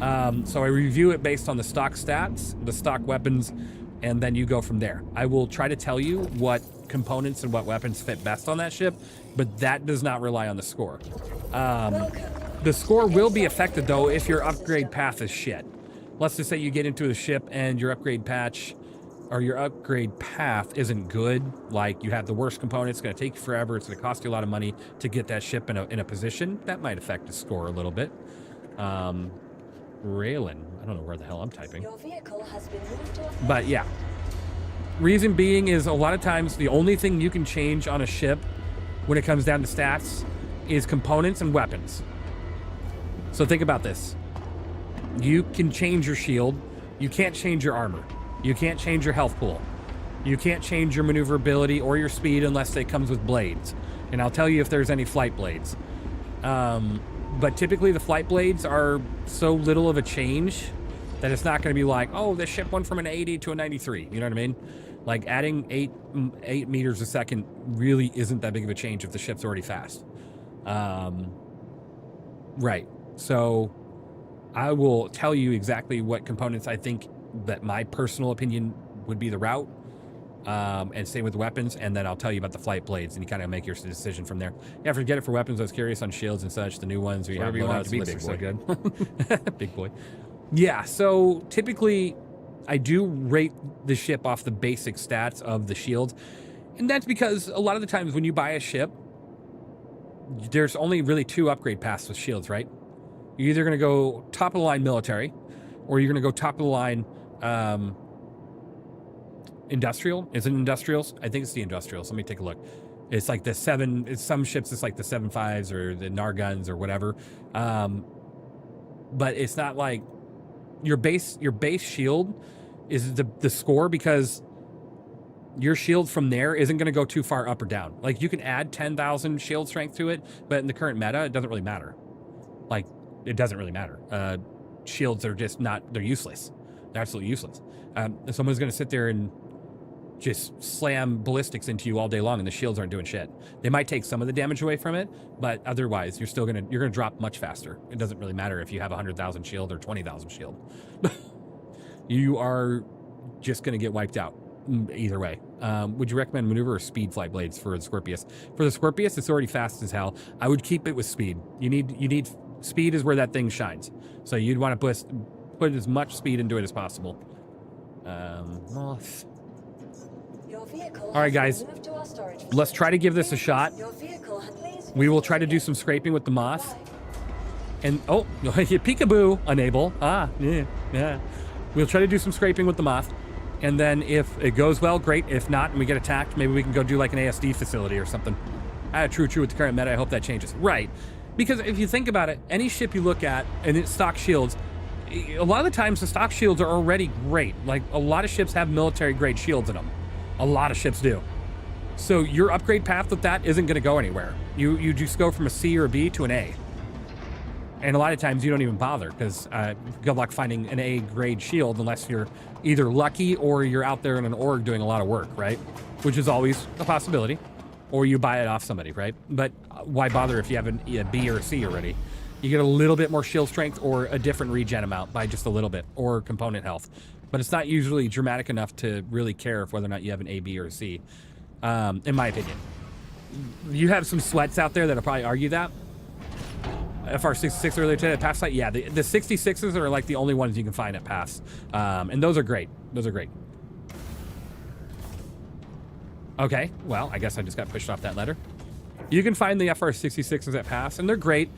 So I review it based on the stock stats, the stock weapons, and then you go from there. I will try to tell you what components and what weapons fit best on that ship, but that does not rely on the score. The score will be affected, though, if your upgrade path is shit. Let's just say you get into the ship and your upgrade patch or your upgrade path isn't good, like you have the worst components, it's going to take you forever, it's going to cost you a lot of money to get that ship in a position. That might affect the score a little bit. Raelin. I don't know where the hell I'm typing. Your vehicle has been moved to a... But yeah. Reason being is a lot of times the only thing you can change on a ship when it comes down to stats is components and weapons. So think about this. You can change your shield. You can't change your armor. You can't change your health pool. You can't change your maneuverability or your speed unless it comes with blades. And I'll tell you if there's any flight blades. But typically the flight blades are so little of a change that it's not going to be like, oh, this ship went from an 80 to a 93. You know what I mean? Like adding 8 meters a second really isn't that big of a change if the ship's already fast. Right. So I will tell you exactly what components I think that my personal opinion would be the route. And same with weapons, and then I'll tell you about the flight blades, and you kind of make your decision from there. Yeah, forget it for weapons. I was curious on shields and such. The new ones we have loadouts are so good. Big boy. Yeah, so typically I do rate the ship off the basic stats of the shields, and that's because a lot of the times when you buy a ship, there's only really 2 upgrade paths with shields, right? You're either going to go top of the line military, or you're going to go top of the line industrial. Is it industrials? I think it's the industrials. Let me take a look. It's like the some ships it's like the 7.5s or the Narguns or whatever. But it's not like your base shield is the score, because your shield from there isn't going to go too far up or down. Like you can add 10,000 shield strength to it, but in the current meta, it doesn't really matter. Like it doesn't really matter. Shields are just they're useless. They're absolutely useless. Someone's going to sit there and just slam ballistics into you all day long, and the shields aren't doing shit. They might take some of the damage away from it, but otherwise you're gonna drop much faster. It doesn't really matter if you have 100,000 shield or 20,000 shield. You are just gonna get wiped out either way. Would you recommend maneuver or speed flight blades for the Scorpius? For the Scorpius, it's already fast as hell. I would keep it with speed. You need speed is where that thing shines. So you'd want to put as much speed into it as possible. All right, guys, let's try to give this a shot. We will try to do some scraping with the moth. And, oh, peekaboo, unable. Yeah. We'll try to do some scraping with the moth. And then if it goes well, great. If not, and we get attacked, maybe we can go do like an ASD facility or something. True, with the current meta, I hope that changes. Right. Because if you think about it, any ship you look at and it's stock shields, a lot of the times the stock shields are already great. Like a lot of ships have military grade shields in them. A lot of ships do. So your upgrade path with that isn't going to go anywhere. You just go from a C or a B to an A. And a lot of times you don't even bother, because good luck finding an A grade shield unless you're either lucky or you're out there in an org doing a lot of work, right? Which is always a possibility. Or you buy it off somebody, right? But why bother if you have a B or a C already? You get a little bit more shield strength or a different regen amount by just a little bit, or component health. But it's not usually dramatic enough to really care if whether or not you have an A, B, or a C, in my opinion. You have some sweats out there that'll probably argue that. FR66 earlier today at PAF site, yeah, the 66s are like the only ones you can find at PAFs. And those are great. Those are great. Okay, well, I guess I just got pushed off that ladder. You can find the FR66s at PAFs, and they're great.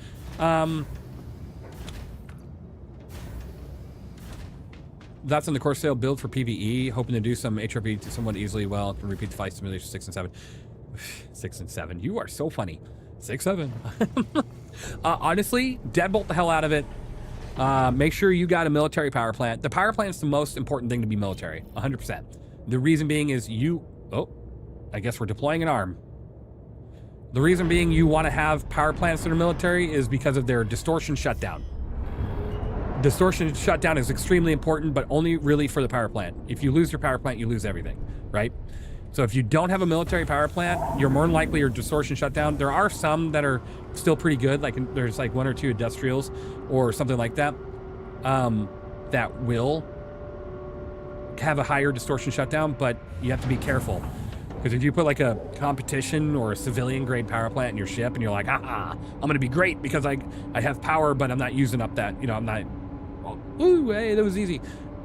That's on the Corsair build for PvE, hoping to do some HRP somewhat easily well and repeat the flight simulation 6 and 7. 6 and 7. You are so funny. 6, 7. Honestly, deadbolt the hell out of it. Make sure you got a military power plant. The power plant is the most important thing to be military, 100%. The reason being is I guess we're deploying an arm. The reason being you want to have power plants that are military is because of their distortion shutdown. Distortion shutdown is extremely important, but only really for the power plant. If you lose your power plant, you lose everything, right? So if you don't have a military power plant, you're more than likely your distortion shutdown. There are some that are still pretty good, like there's like 1 or 2 industrials or something like that, that will have a higher distortion shutdown, but you have to be careful. Because if you put like a competition or a civilian grade power plant in your ship and you're like, I'm going to be great because I have power, but I'm not using up that, I'm not, ooh, hey, that was easy.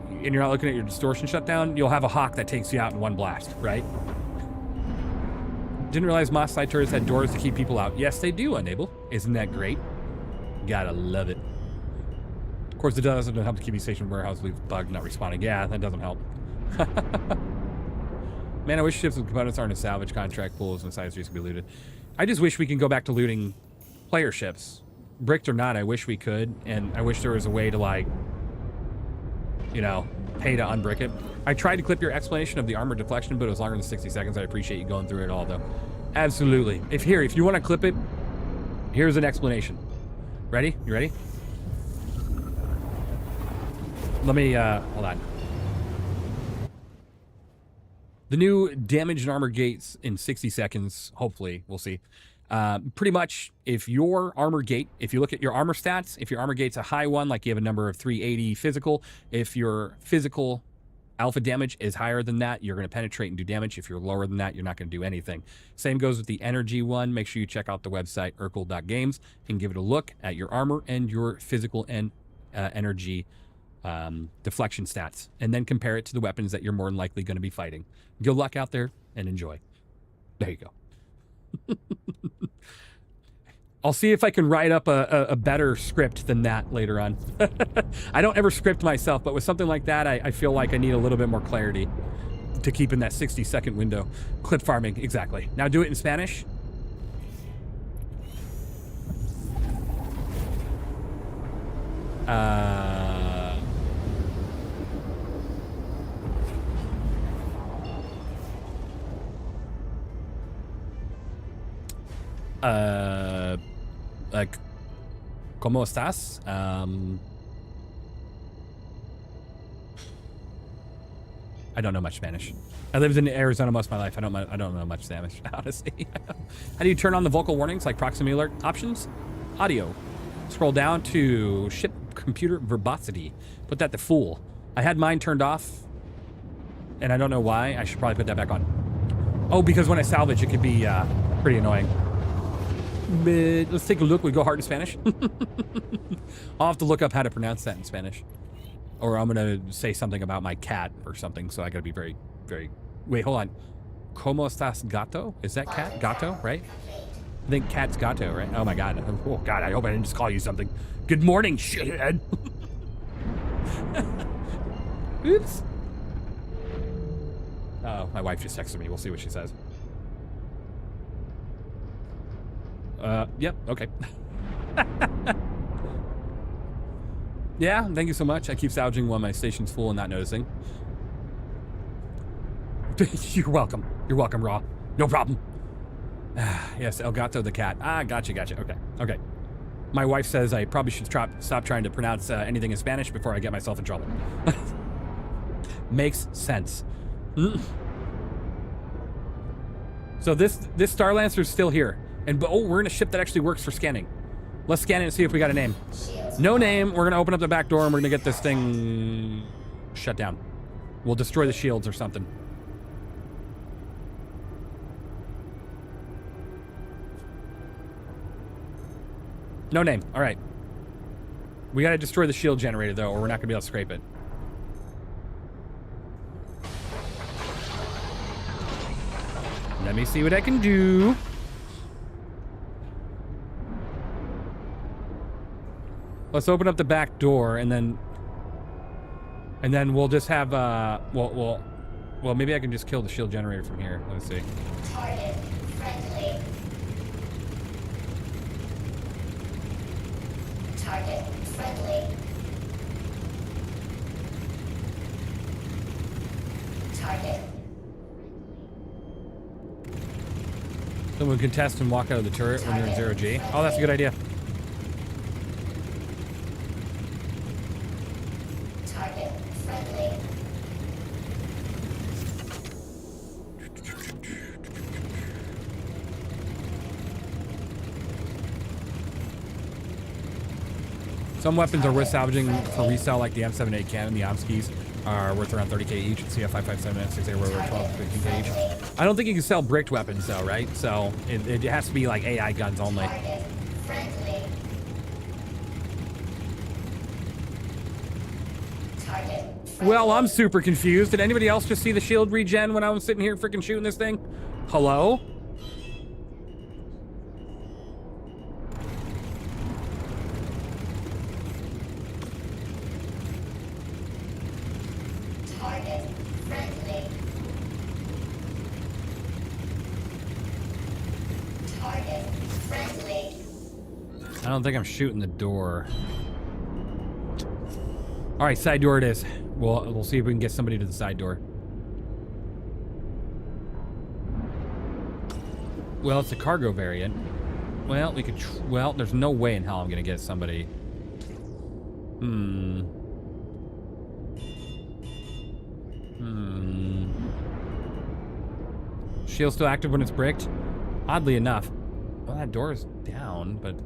And you're not looking at your distortion shutdown, you'll have a hawk that takes you out in one blast, right? Didn't realize Moss side turrets had doors to keep people out. Yes, they do, Unable. Isn't that great? Gotta love it. Of course, it doesn't help to keep you station warehouse leave bugged, not responding. Yeah, that doesn't help. Man, I wish ships and components aren't in salvage contract pools and size trees can be looted. I just wish we can go back to looting player ships. Bricked or not, I wish we could, and I wish there was a way to, like, pay to unbrick it. I tried to clip your explanation of the armor deflection, but it was longer than 60 seconds. I appreciate you going through it all, though. Absolutely. If you want to clip it, here's an explanation. Ready? You ready? Let me, hold on. The new damage and armor gates in 60 seconds, hopefully, we'll see. Pretty much, if your armor gate, if you look at your armor stats, if your armor gate's a high one, like you have a number of 380 physical, if your physical alpha damage is higher than that, you're going to penetrate and do damage. If you're lower than that, you're not going to do anything. Same goes with the energy one. Make sure you check out the website, urkel.games, and give it a look at your armor and your physical and energy deflection stats, and then compare it to the weapons that you're more than likely going to be fighting. Good luck out there and enjoy. There you go. I'll see if I can write up a better script than that later on. I don't ever script myself, but with something like that, I feel like I need a little bit more clarity to keep in that 60-second window. Clip farming, exactly. Now do it in Spanish. Like, ¿cómo estás? I don't know much Spanish. I lived in Arizona most of my life. I don't know much Spanish, honestly. How do you turn on the vocal warnings, like proximity alert options? Audio. Scroll down to ship computer verbosity. Put that to full. I had mine turned off, and I don't know why. I should probably put that back on. Oh, because when I salvage, it could be pretty annoying. But let's take a look. We go hard in Spanish. I'll have to look up how to pronounce that in Spanish. Or I'm going to say something about my cat or something, so I got to be very, very... Wait, hold on. ¿Cómo estás, gato? Is that cat? Gato, right? I think cat's gato, right? Oh my god. Oh god, I hope I didn't just call you something. Good morning, shithead. Oops. Oh, my wife just texted me. We'll see what she says. Yep, okay. Yeah, thank you so much. I keep salvaging while my station's full and not noticing. You're welcome. You're welcome, Raw. No problem. Yes, El Gato the cat. Ah, gotcha. Okay, okay. My wife says I probably should stop trying to pronounce anything in Spanish before I get myself in trouble. Makes sense. So this Star Lancer's still here. And oh, we're in a ship that actually works for scanning. Let's scan it and see if we got a name. No name. We're gonna open up the back door and we're gonna get this thing shut down. We'll destroy the shields or something. No name. All right. We gotta destroy the shield generator though, or we're not gonna be able to scrape it. Let me see what I can do. Let's open up the back door and then we'll just have well maybe I can just kill the shield generator from here. Let's see. Target friendly. Target friendly. Target. Someone can test and walk out of the turret when you're in 0G. Oh, that's a good idea. Target friendly. Some weapons are worth salvaging for resale, like the M78 cannon. The Omskis are worth around 30k each. CF557 and 6A were worth 12 to 15k each. I don't think you can sell bricked weapons though, right? So it has to be like AI guns only. Well, I'm super confused. Did anybody else just see the shield regen when I was sitting here freaking shooting this thing? Hello? Target friendly. Target friendly. I don't think I'm shooting the door. All right, side door it is. We'll see if we can get somebody to the side door. Well, it's a cargo variant. Well, we could. Well, there's no way in hell I'm gonna get somebody. Shield's still active when it's bricked. Oddly enough. Well, that door is down, but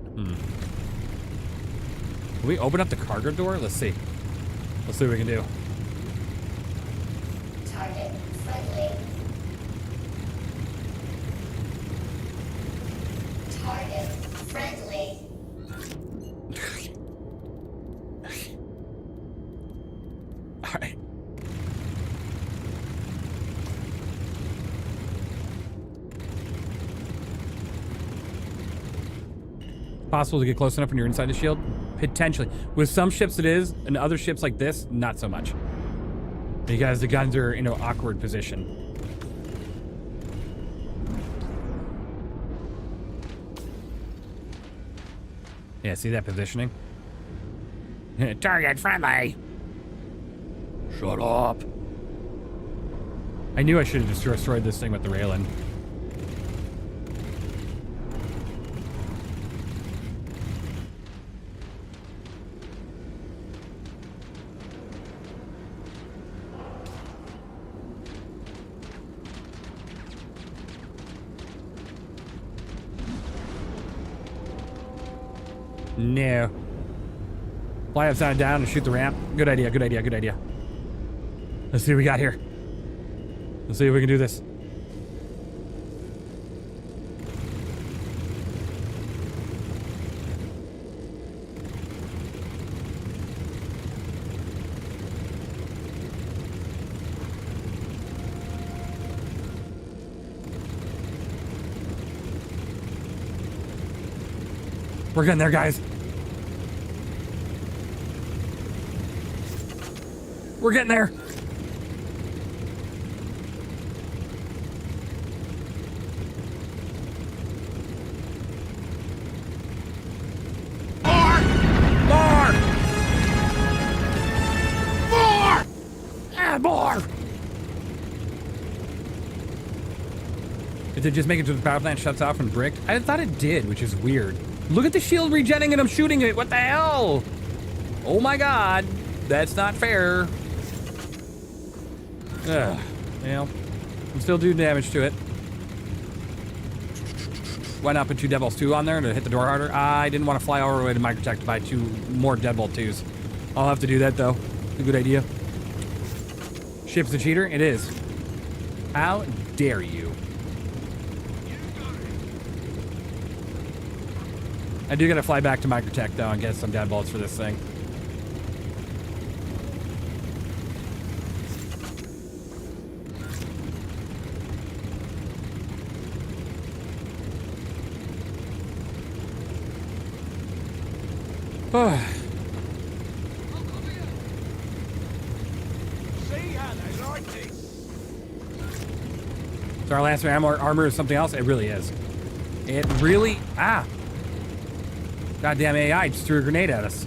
Can we open up the cargo door? Let's see. Let's see what we can do. Target friendly. Target friendly. All right. Possible to get close enough when you're inside the shield? Potentially. With some ships it is, and other ships like this, not so much. Because the guns are in an awkward position. Yeah, see that positioning? Target friendly! Shut up. I knew I should have just destroyed this thing with the Raelin. No. Fly upside down and shoot the ramp. Good idea, good idea, good idea. Let's see what we got here. Let's see if we can do this. We're getting there, guys. We're getting there. More! Did it just make it to the power plant shuts off and bricked? I thought it did, which is weird. Look at the shield regenning and I'm shooting it. What the hell? Oh my god. That's not fair. Ugh. Well, I'm still doing damage to it. Why not put 2 Deadbolts 2 on there to hit the door harder? I didn't want to fly all the way to Microtech to buy 2 more Deadbolt 2s. I'll have to do that though. It's a good idea. Ship's a cheater? It is. How dare you? I do gotta fly back to Microtech though and get some Deadbolts for this thing. So our last armor is something else? It really is. It really... Ah! Goddamn AI just threw a grenade at us.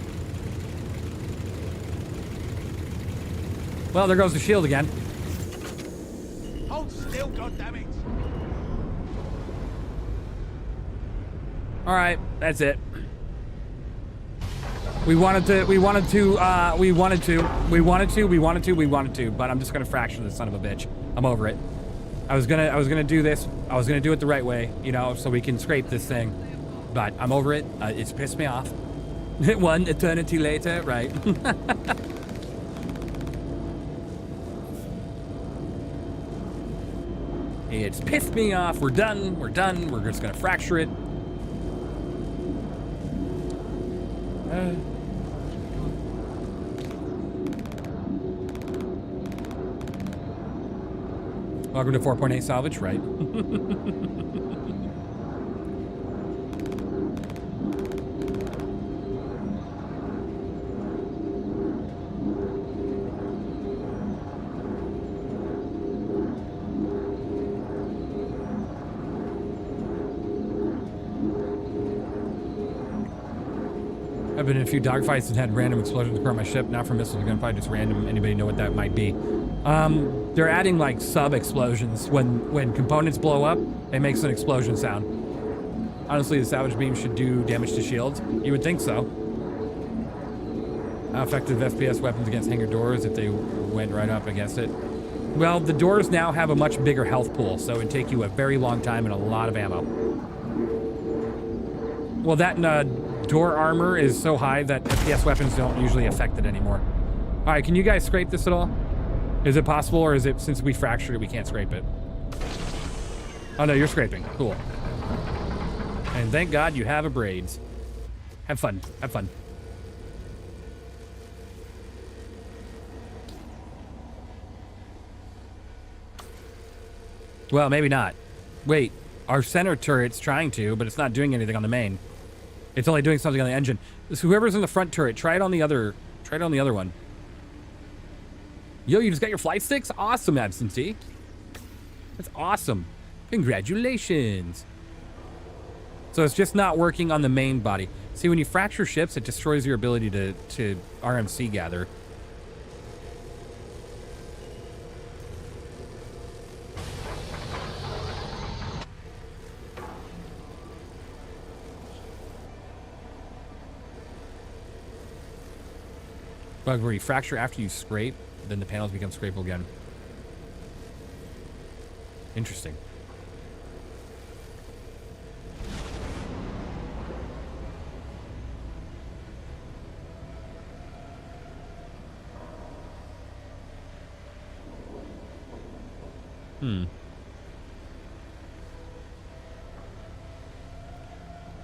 Well, there goes the shield again. Hold still, goddammit! Alright, that's it. We wanted to, but I'm just gonna fracture this son of a bitch. I'm over it. I was gonna do this. I was gonna do it the right way, you know, so we can scrape this thing. But I'm over it. It's pissed me off. 1 eternity later, right? It's pissed me off. We're done. We're done. We're just gonna fracture it. Welcome to 4.8 Salvage, right? I've been in a few dogfights and had random explosions across my ship, not from missiles or gunfight, just random. Anybody know what that might be? They're adding like sub-explosions. When components blow up, it makes an explosion sound. Honestly, the Salvage beam should do damage to shields. You would think so. How effective FPS weapons against hangar doors if they went right up against it? Well, the doors now have a much bigger health pool, so it'd take you a very long time and a lot of ammo. Well, that door armor is so high that FPS weapons don't usually affect it anymore. All right, can you guys scrape this at all? Is it possible, or is it, since we fractured it, we can't scrape it? Oh, no, you're scraping. Cool. And thank God you have a braids. Have fun. Have fun. Well, maybe not. Wait, our center turret's trying to, but it's not doing anything on the main. It's only doing something on the engine. So whoever's in the front turret, try it on the other one. Yo, you just got your flight sticks? Awesome, Absentee. That's awesome. Congratulations. So it's just not working on the main body. See, when you fracture ships, it destroys your ability to RMC gather. Bug where you fracture after you scrape, then the panels become scrapeable again. Interesting.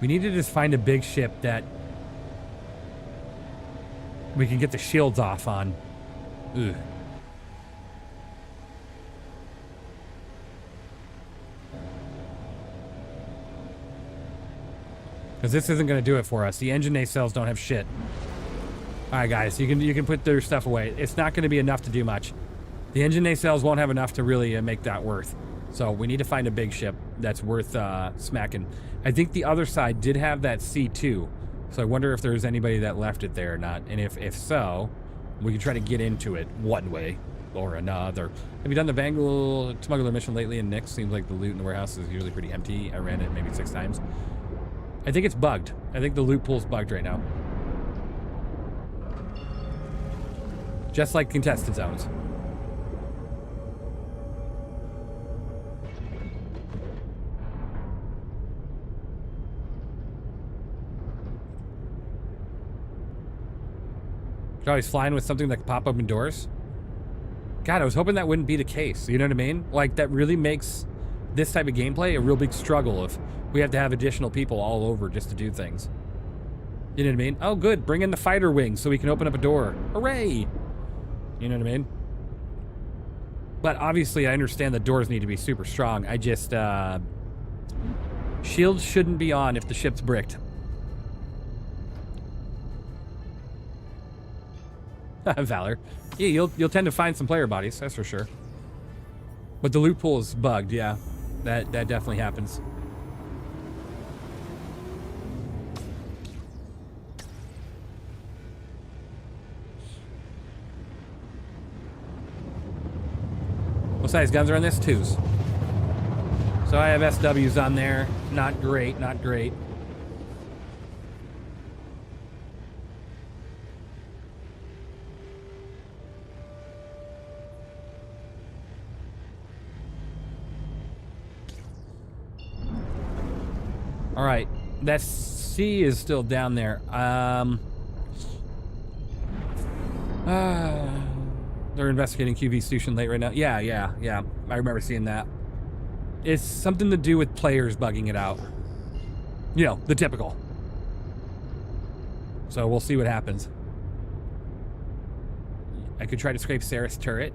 We need to just find a big ship that we can get the shields off on. Ugh. Because this isn't going to do it for us. The engine nacelles don't have shit. All right, guys, you can put their stuff away. It's not going to be enough to do much. The engine nacelles won't have enough to really make that worth. So we need to find a big ship that's worth smacking. I think the other side did have that C2. So I wonder if there's anybody that left it there or not. And if so, we can try to get into it one way or another. Have you done the Vanguard Smuggler mission lately in Nyx? Seems like the loot in the warehouse is usually pretty empty. I ran it maybe 6 times. I think it's bugged. I think the loot pool's bugged right now. Just like contested zones. You're always flying with something that can pop open doors. God, I was hoping that wouldn't be the case. You know what I mean? Like, that really makes this type of gameplay a real big struggle if we have to have additional people all over just to do things. You know what I mean? Oh, good. Bring in the fighter wing so we can open up a door. Hooray! You know what I mean? But obviously, I understand the doors need to be super strong. I just, shields shouldn't be on if the ship's bricked. Valor. Yeah, you'll tend to find some player bodies, that's for sure. But the loot pool is bugged, yeah. That definitely happens. What size guns are on this? 2s. So I have SWs on there. Not great, not great. All right, that C is still down there. They're investigating QV station late right now. Yeah. I remember seeing that. It's something to do with players bugging it out. You know, the typical. So we'll see what happens. I could try to scrape Sarah's turret.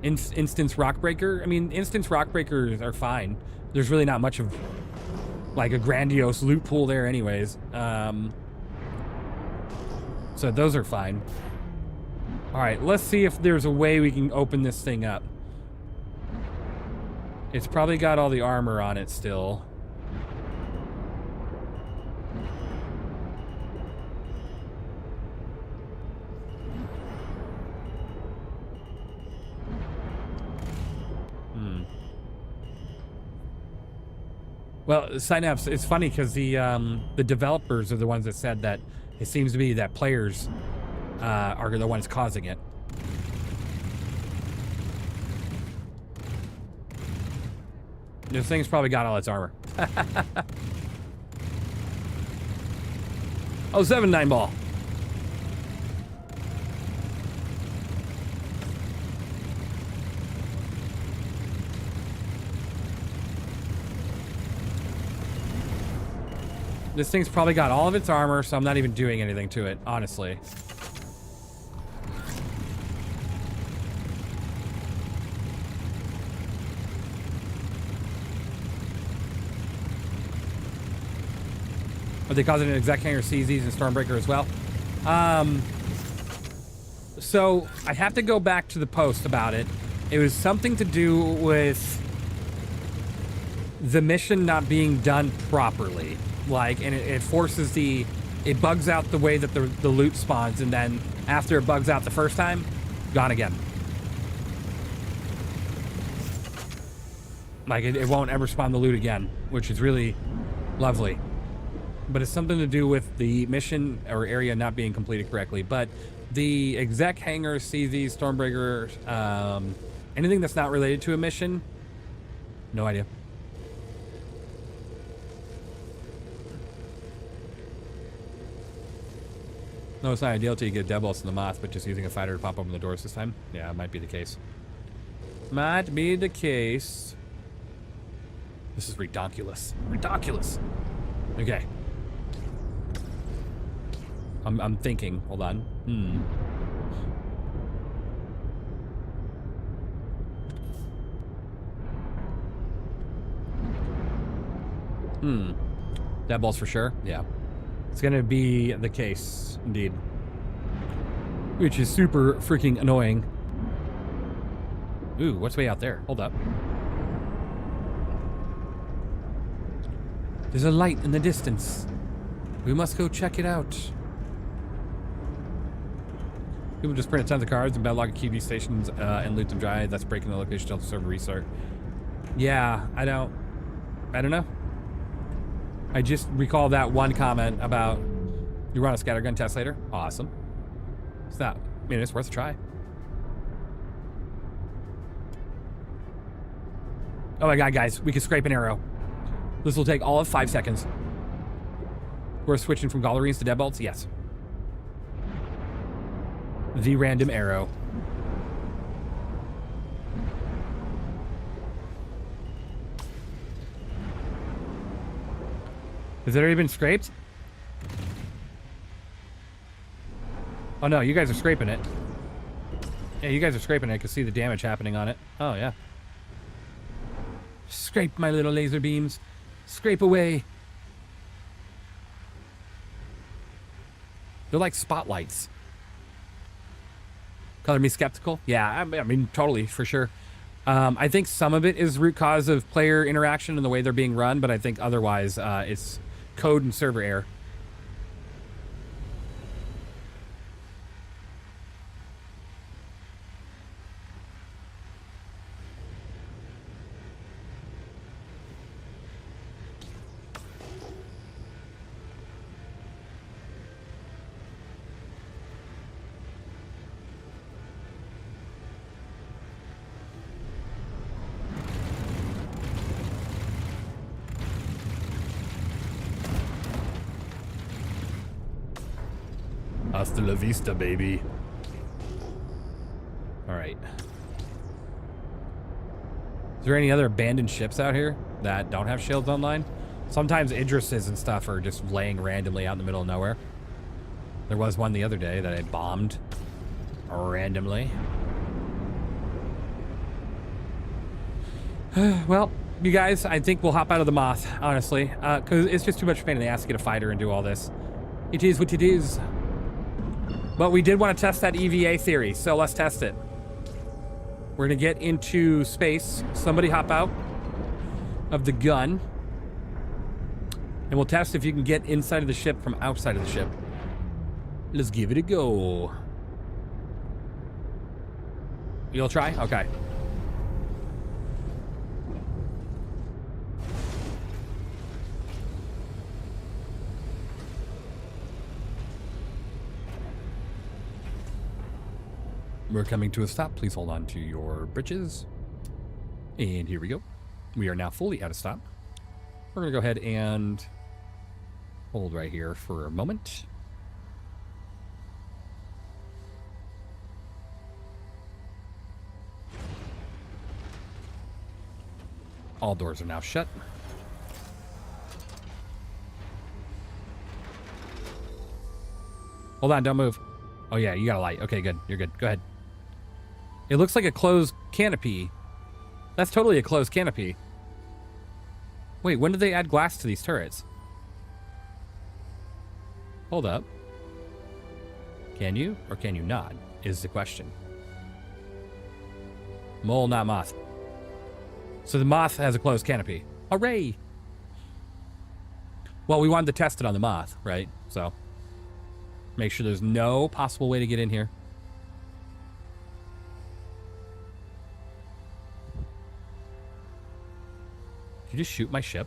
Instance Rockbreaker. I mean, instance Rockbreakers are fine. There's really not much of like a grandiose loot pool there anyways. So those are fine. All right, let's see if there's a way we can open this thing up. It's probably got all the armor on it still. Well, Synapse, it's funny because the developers are the ones that said that it seems to be that players are the ones causing it. This thing's probably got all its armor. Oh, 7-9 ball. This thing's probably got all of its armor, so I'm not even doing anything to it, honestly. Are they causing an exec hangar CZs and Stormbreaker as well? So I have to go back to the post about it. It was something to do with the mission not being done properly. Like, and it forces it bugs out the way that the loot spawns, and then after it bugs out the first time, gone again. Like, it won't ever spawn the loot again, which is really lovely. But it's something to do with the mission or area not being completed correctly. But the exec hangar, CZ, Stormbreaker, anything that's not related to a mission, no idea. No, it's not ideal till you get deadbolts in the moth, but just using a fighter to pop open the doors this time. Yeah, it might be the case. Might be the case. This is ridiculous. Ridiculous. Okay. I'm thinking. Hold on. Deadbolts for sure. Yeah. It's gonna be the case, indeed. Which is super freaking annoying. Ooh, what's way out there? Hold up. There's a light in the distance. We must go check it out. People just print tons of cards and bedlog QB stations and loot them dry. That's breaking the location until the server restart. Yeah, I don't know. I just recall that one comment about you run a scattergun test later. Awesome. It's not, I mean, it's worth a try. Oh my god, guys, we can scrape an arrow. This will take all of 5 seconds. We're switching from gallerines to deadbolts? Yes. The random arrow. Has it already been scraped? Oh no, you guys are scraping it. Yeah, you guys are scraping it. I can see the damage happening on it. Oh yeah. Scrape my little laser beams. Scrape away. They're like spotlights. Color me skeptical? Yeah, I mean, totally, for sure. I think some of it is root cause of player interaction and the way they're being run, but I think otherwise it's code and server error. Hasta la vista, baby. All right. Is there any other abandoned ships out here that don't have shields online? Sometimes Idrises and stuff are just laying randomly out in the middle of nowhere. There was one the other day that I bombed randomly. Well, you guys, I think we'll hop out of the moth, honestly, because it's just too much pain in the ass to get a fighter and do all this. It is what it is. But we did want to test that EVA theory, so let's test it. We're going to get into space. Somebody hop out of the gun. And we'll test if you can get inside of the ship from outside of the ship. Let's give it a go. You'll try? Okay. We're coming to a stop. Please hold on to your britches. And here we go. We are now fully at a stop. We're going to go ahead and hold right here for a moment. All doors are now shut. Hold on, don't move. Oh yeah, you got a light. Okay, good. You're good. Go ahead. It looks like a closed canopy. That's totally a closed canopy. Wait, when did they add glass to these turrets? Hold up. Can you or can you not, is the question. Mole, not moth. So the moth has a closed canopy. Hooray! Well, we wanted to test it on the moth, right? So, make sure there's no possible way to get in here. Did you just shoot my ship?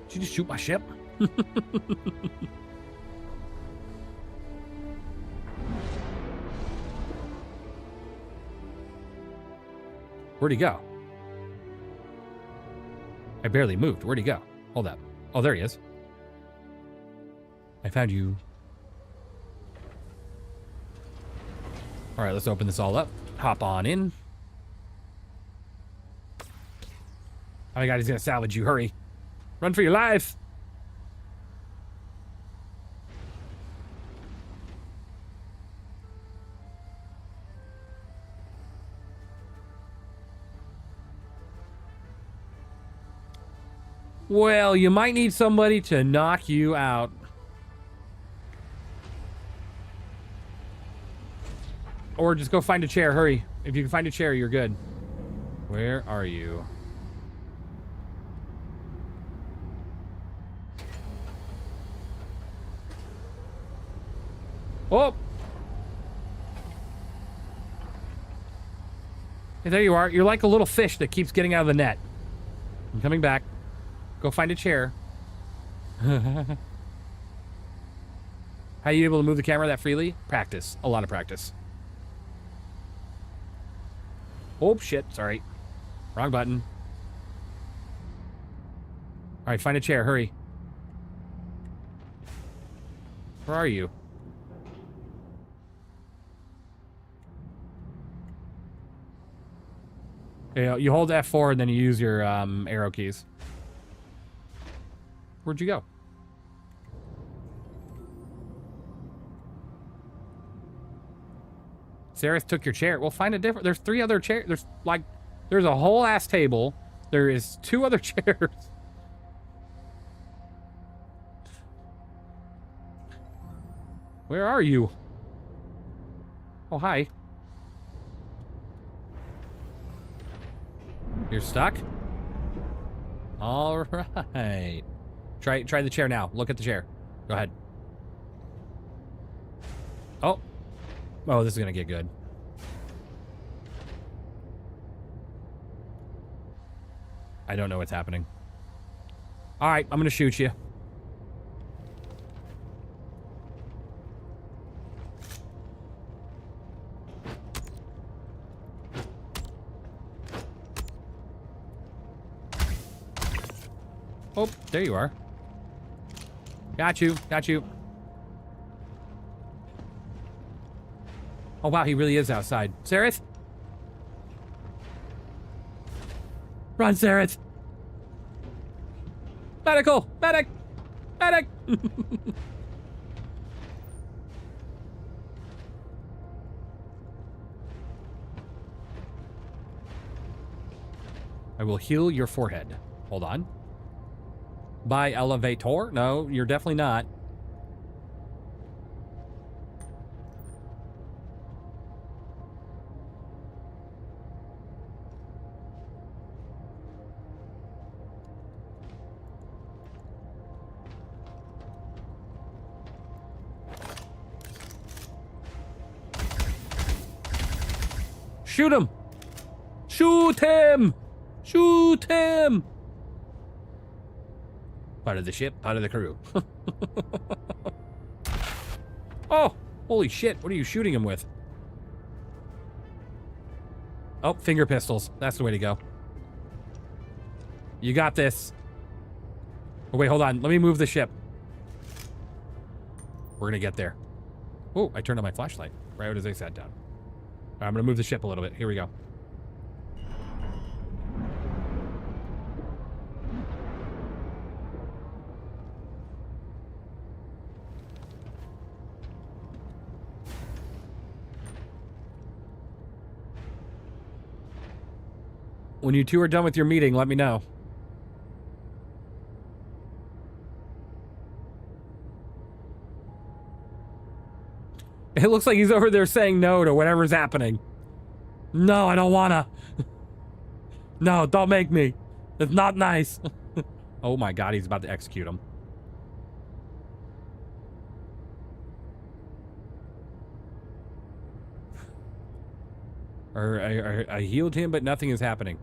Did you just shoot my ship? Where'd he go? I barely moved. Where'd he go? Hold up. Oh, there he is. I found you. All right, let's open this all up. Hop on in. Oh my God, he's gonna salvage you. Hurry. Run for your life. Well, you might need somebody to knock you out. Or just go find a chair. Hurry. If you can find a chair, you're good. Where are you? Oh! Hey, there you are. You're like a little fish that keeps getting out of the net. I'm coming back. Go find a chair. How are you able to move the camera that freely? Practice. A lot of practice. Oh, shit. Sorry. Wrong button. All right, find a chair. Hurry. Where are you? You hold F4 and then you use your arrow keys. Where'd you go? Sareth took your chair. Well, find a different... There's 3 other chairs. There's a whole ass table. There is 2 other chairs. Where are you? Oh, hi. You're stuck? All right. Try the chair now. Look at the chair. Go ahead. Oh. Oh, this is gonna get good. I don't know what's happening. All right, I'm gonna shoot you. Oh, there you are. Got you. Got you. Oh, wow, he really is outside. Sareth? Run, Sareth! Medical! Medic! Medic! I will heal your forehead. Hold on. By elevator? No, you're definitely not. Shoot him! Shoot him! Shoot him! Part of the ship, part of the crew. Oh, holy shit. What are you shooting him with? Oh, finger pistols. That's the way to go. You got this. Oh, wait, hold on. Let me move the ship. We're going to get there. Oh, I turned on my flashlight right as I sat down. All right, I'm going to move the ship a little bit. Here we go. When you two are done with your meeting, let me know. It looks like he's over there saying no to whatever's happening. No, I don't wanna. No, don't make me. It's not nice. Oh my god, he's about to execute him. I healed him, but nothing is happening.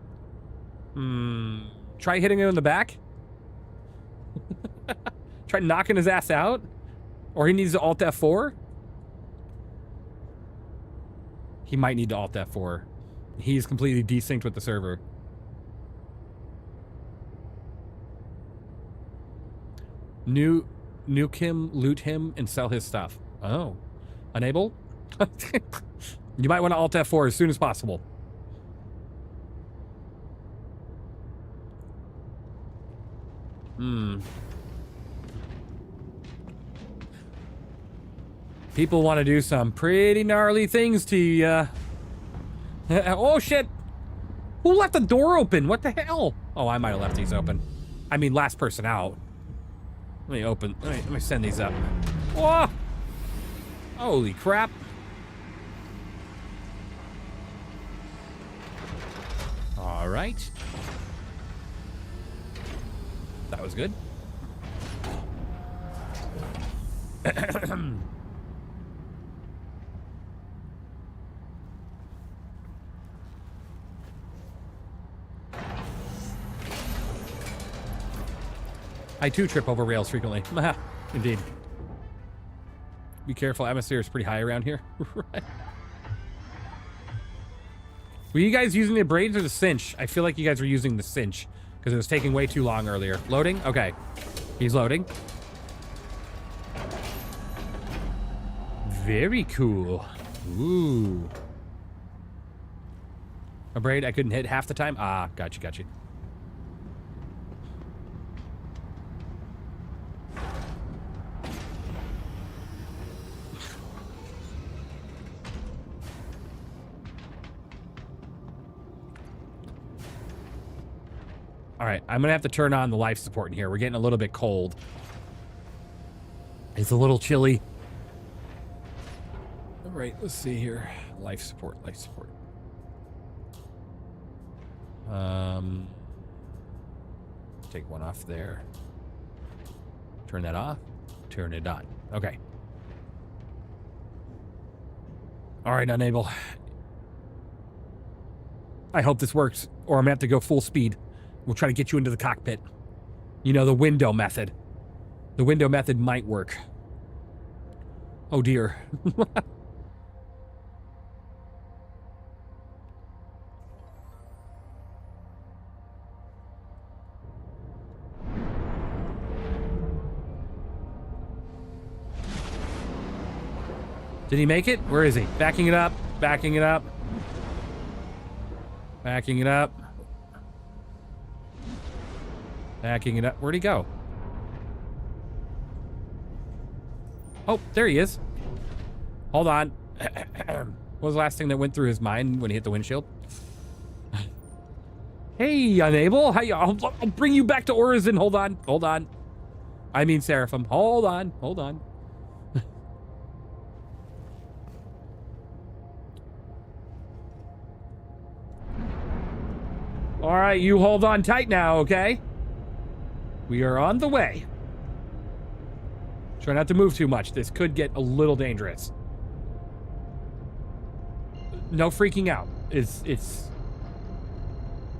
Try hitting him in the back? Try knocking his ass out? Or he needs to Alt F4? He might need to Alt F4. He's completely desynced with the server. Nuke him, loot him, and sell his stuff. Oh. Unable? You might want to Alt F4 as soon as possible. People want to do some pretty gnarly things to you. Oh, shit. Who left the door open? What the hell? Oh, I might have left these open. I mean, last person out. Let me open. Let me send these up. Whoa! Holy crap. All right. That was good. I too trip over rails frequently. Indeed. Be careful, atmosphere is pretty high around here. Right. Were you guys using the braids or the cinch? I feel like you guys were using the cinch because it was taking way too long earlier. Loading? Okay. He's loading. Very cool. Ooh. A braid I couldn't hit half the time? Ah, gotcha. All right, I'm gonna have to turn on the life support in here. We're getting a little bit cold. It's a little chilly. All right, let's see here. Life support. Take one off there. Turn that off. Turn it on. Okay. All right, Unable. I hope this works, or I'm gonna have to go full speed. We'll try to get you into the cockpit. You know, the window method. The window method might work. Oh dear. Did he make it? Where is he? Backing it up. Backing it up. Backing it up. Backing it up. Where'd he go? Oh, there he is. Hold on. What was the last thing that went through his mind when he hit the windshield? Hey, Unable. How you? I'll bring you back to Horizon. Hold on. I mean Seraphim. Hold on. All right, you hold on tight now, okay? We are on the way. Try not to move too much. This could get a little dangerous. No freaking out. It's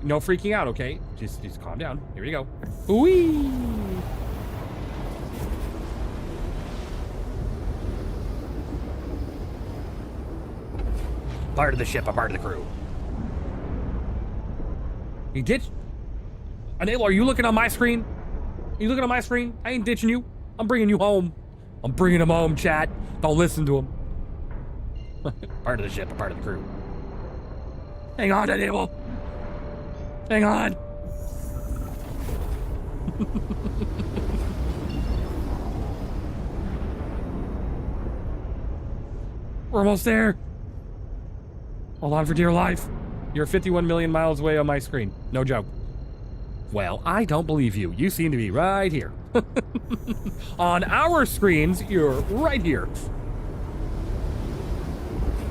no freaking out, okay? Just calm down. Here we go. Whee! Part of the ship, a part of the crew. You ditch? Enable, are you looking on my screen? Are you looking on my screen? I ain't ditching you. I'm bringing you home. I'm bringing him home, chat. Don't listen to him. Part of the ship, a part of the crew. Hang on, Enable. Hang on. We're almost there. Hold on for dear life. You're 51 million miles away on my screen. No joke. Well, I don't believe you. You seem to be right here. On our screens, you're right here.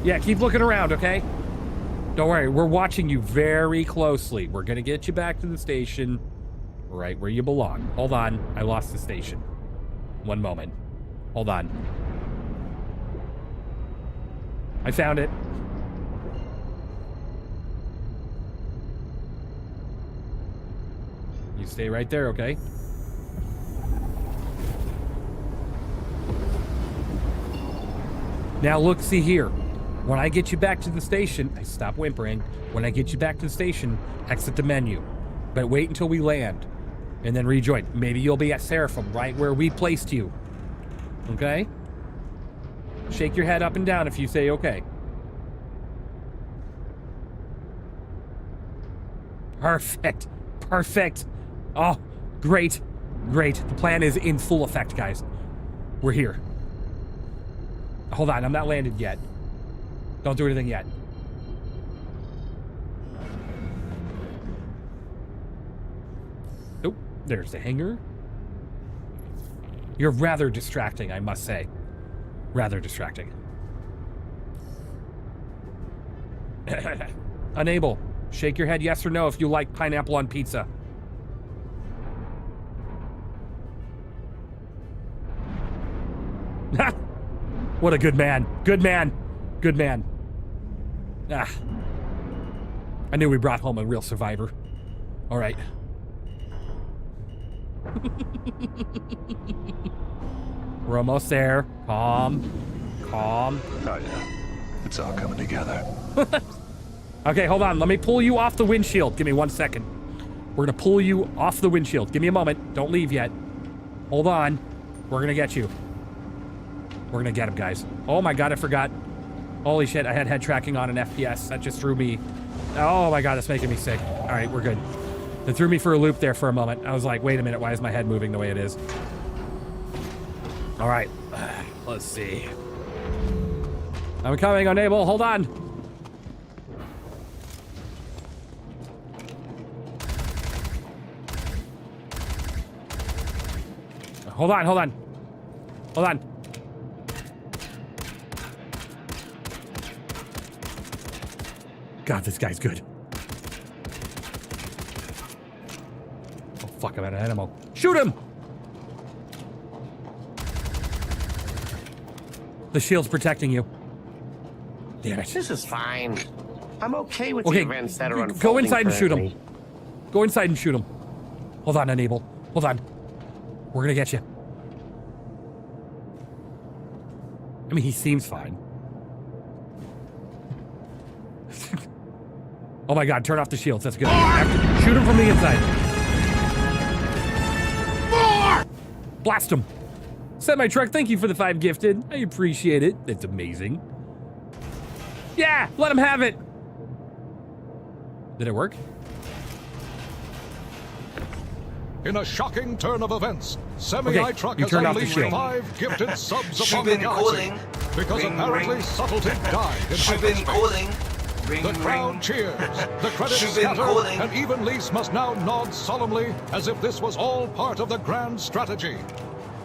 Yeah, keep looking around, okay? Don't worry, we're watching you very closely. We're gonna get you back to the station right where you belong. Hold on, I lost the station. One moment. Hold on. I found it. You stay right there, okay? Now look, see here. When I get you back to the station, I stop whimpering. When I get you back to the station, exit the menu. But wait until we land, and then rejoin. Maybe you'll be at Seraphim, right where we placed you. Okay? Shake your head up and down if you say okay. Perfect. Perfect. Oh, great. Great. The plan is in full effect, guys. We're here. Hold on, I'm not landed yet. Don't do anything yet. Oh, there's the hangar. You're rather distracting, I must say. Rather distracting. Enable. Shake your head yes or no if you like pineapple on pizza. What a good man. Good man. Good man. Ah. I knew we brought home a real survivor. All right. We're almost there. Calm. Calm. Oh, yeah. It's all coming together. Okay, hold on. Let me pull you off the windshield. Give me 1 second. We're going to pull you off the windshield. Give me a moment. Don't leave yet. Hold on. We're going to get you. We're going to get him, guys. Oh, my God. I forgot. Holy shit. I had head tracking on an FPS. That just threw me. Oh, my God. That's making me sick. All right. We're good. It threw me for a loop there for a moment. I was like, wait a minute. Why is my head moving the way it is? All right. Let's see. I'm coming. Enable. Hold on. Hold on, hold on. Hold on. God, this guy's good. Oh, fuck, I'm out of ammo. Shoot him! The shield's protecting you. Damn it. This is fine. I'm okay with the events that are unfolding. Go inside and shoot him. Go inside and shoot him. Hold on, Enable. Hold on. We're gonna get you. I mean, he seems fine. Oh my God, turn off the shields. That's good. Shoot him from the inside. More! Blast him. Semi-truck, thank you for the 5 gifted. I appreciate it. It's amazing. Yeah, let him have it. Did it work? In a shocking turn of events, Semi-Truck has unleashed 5 gifted subs upon the galaxy because apparently subtlety died in hyperspace. The crowd cheers, the credits scatter, and even Lise must now nod solemnly as if this was all part of the grand strategy.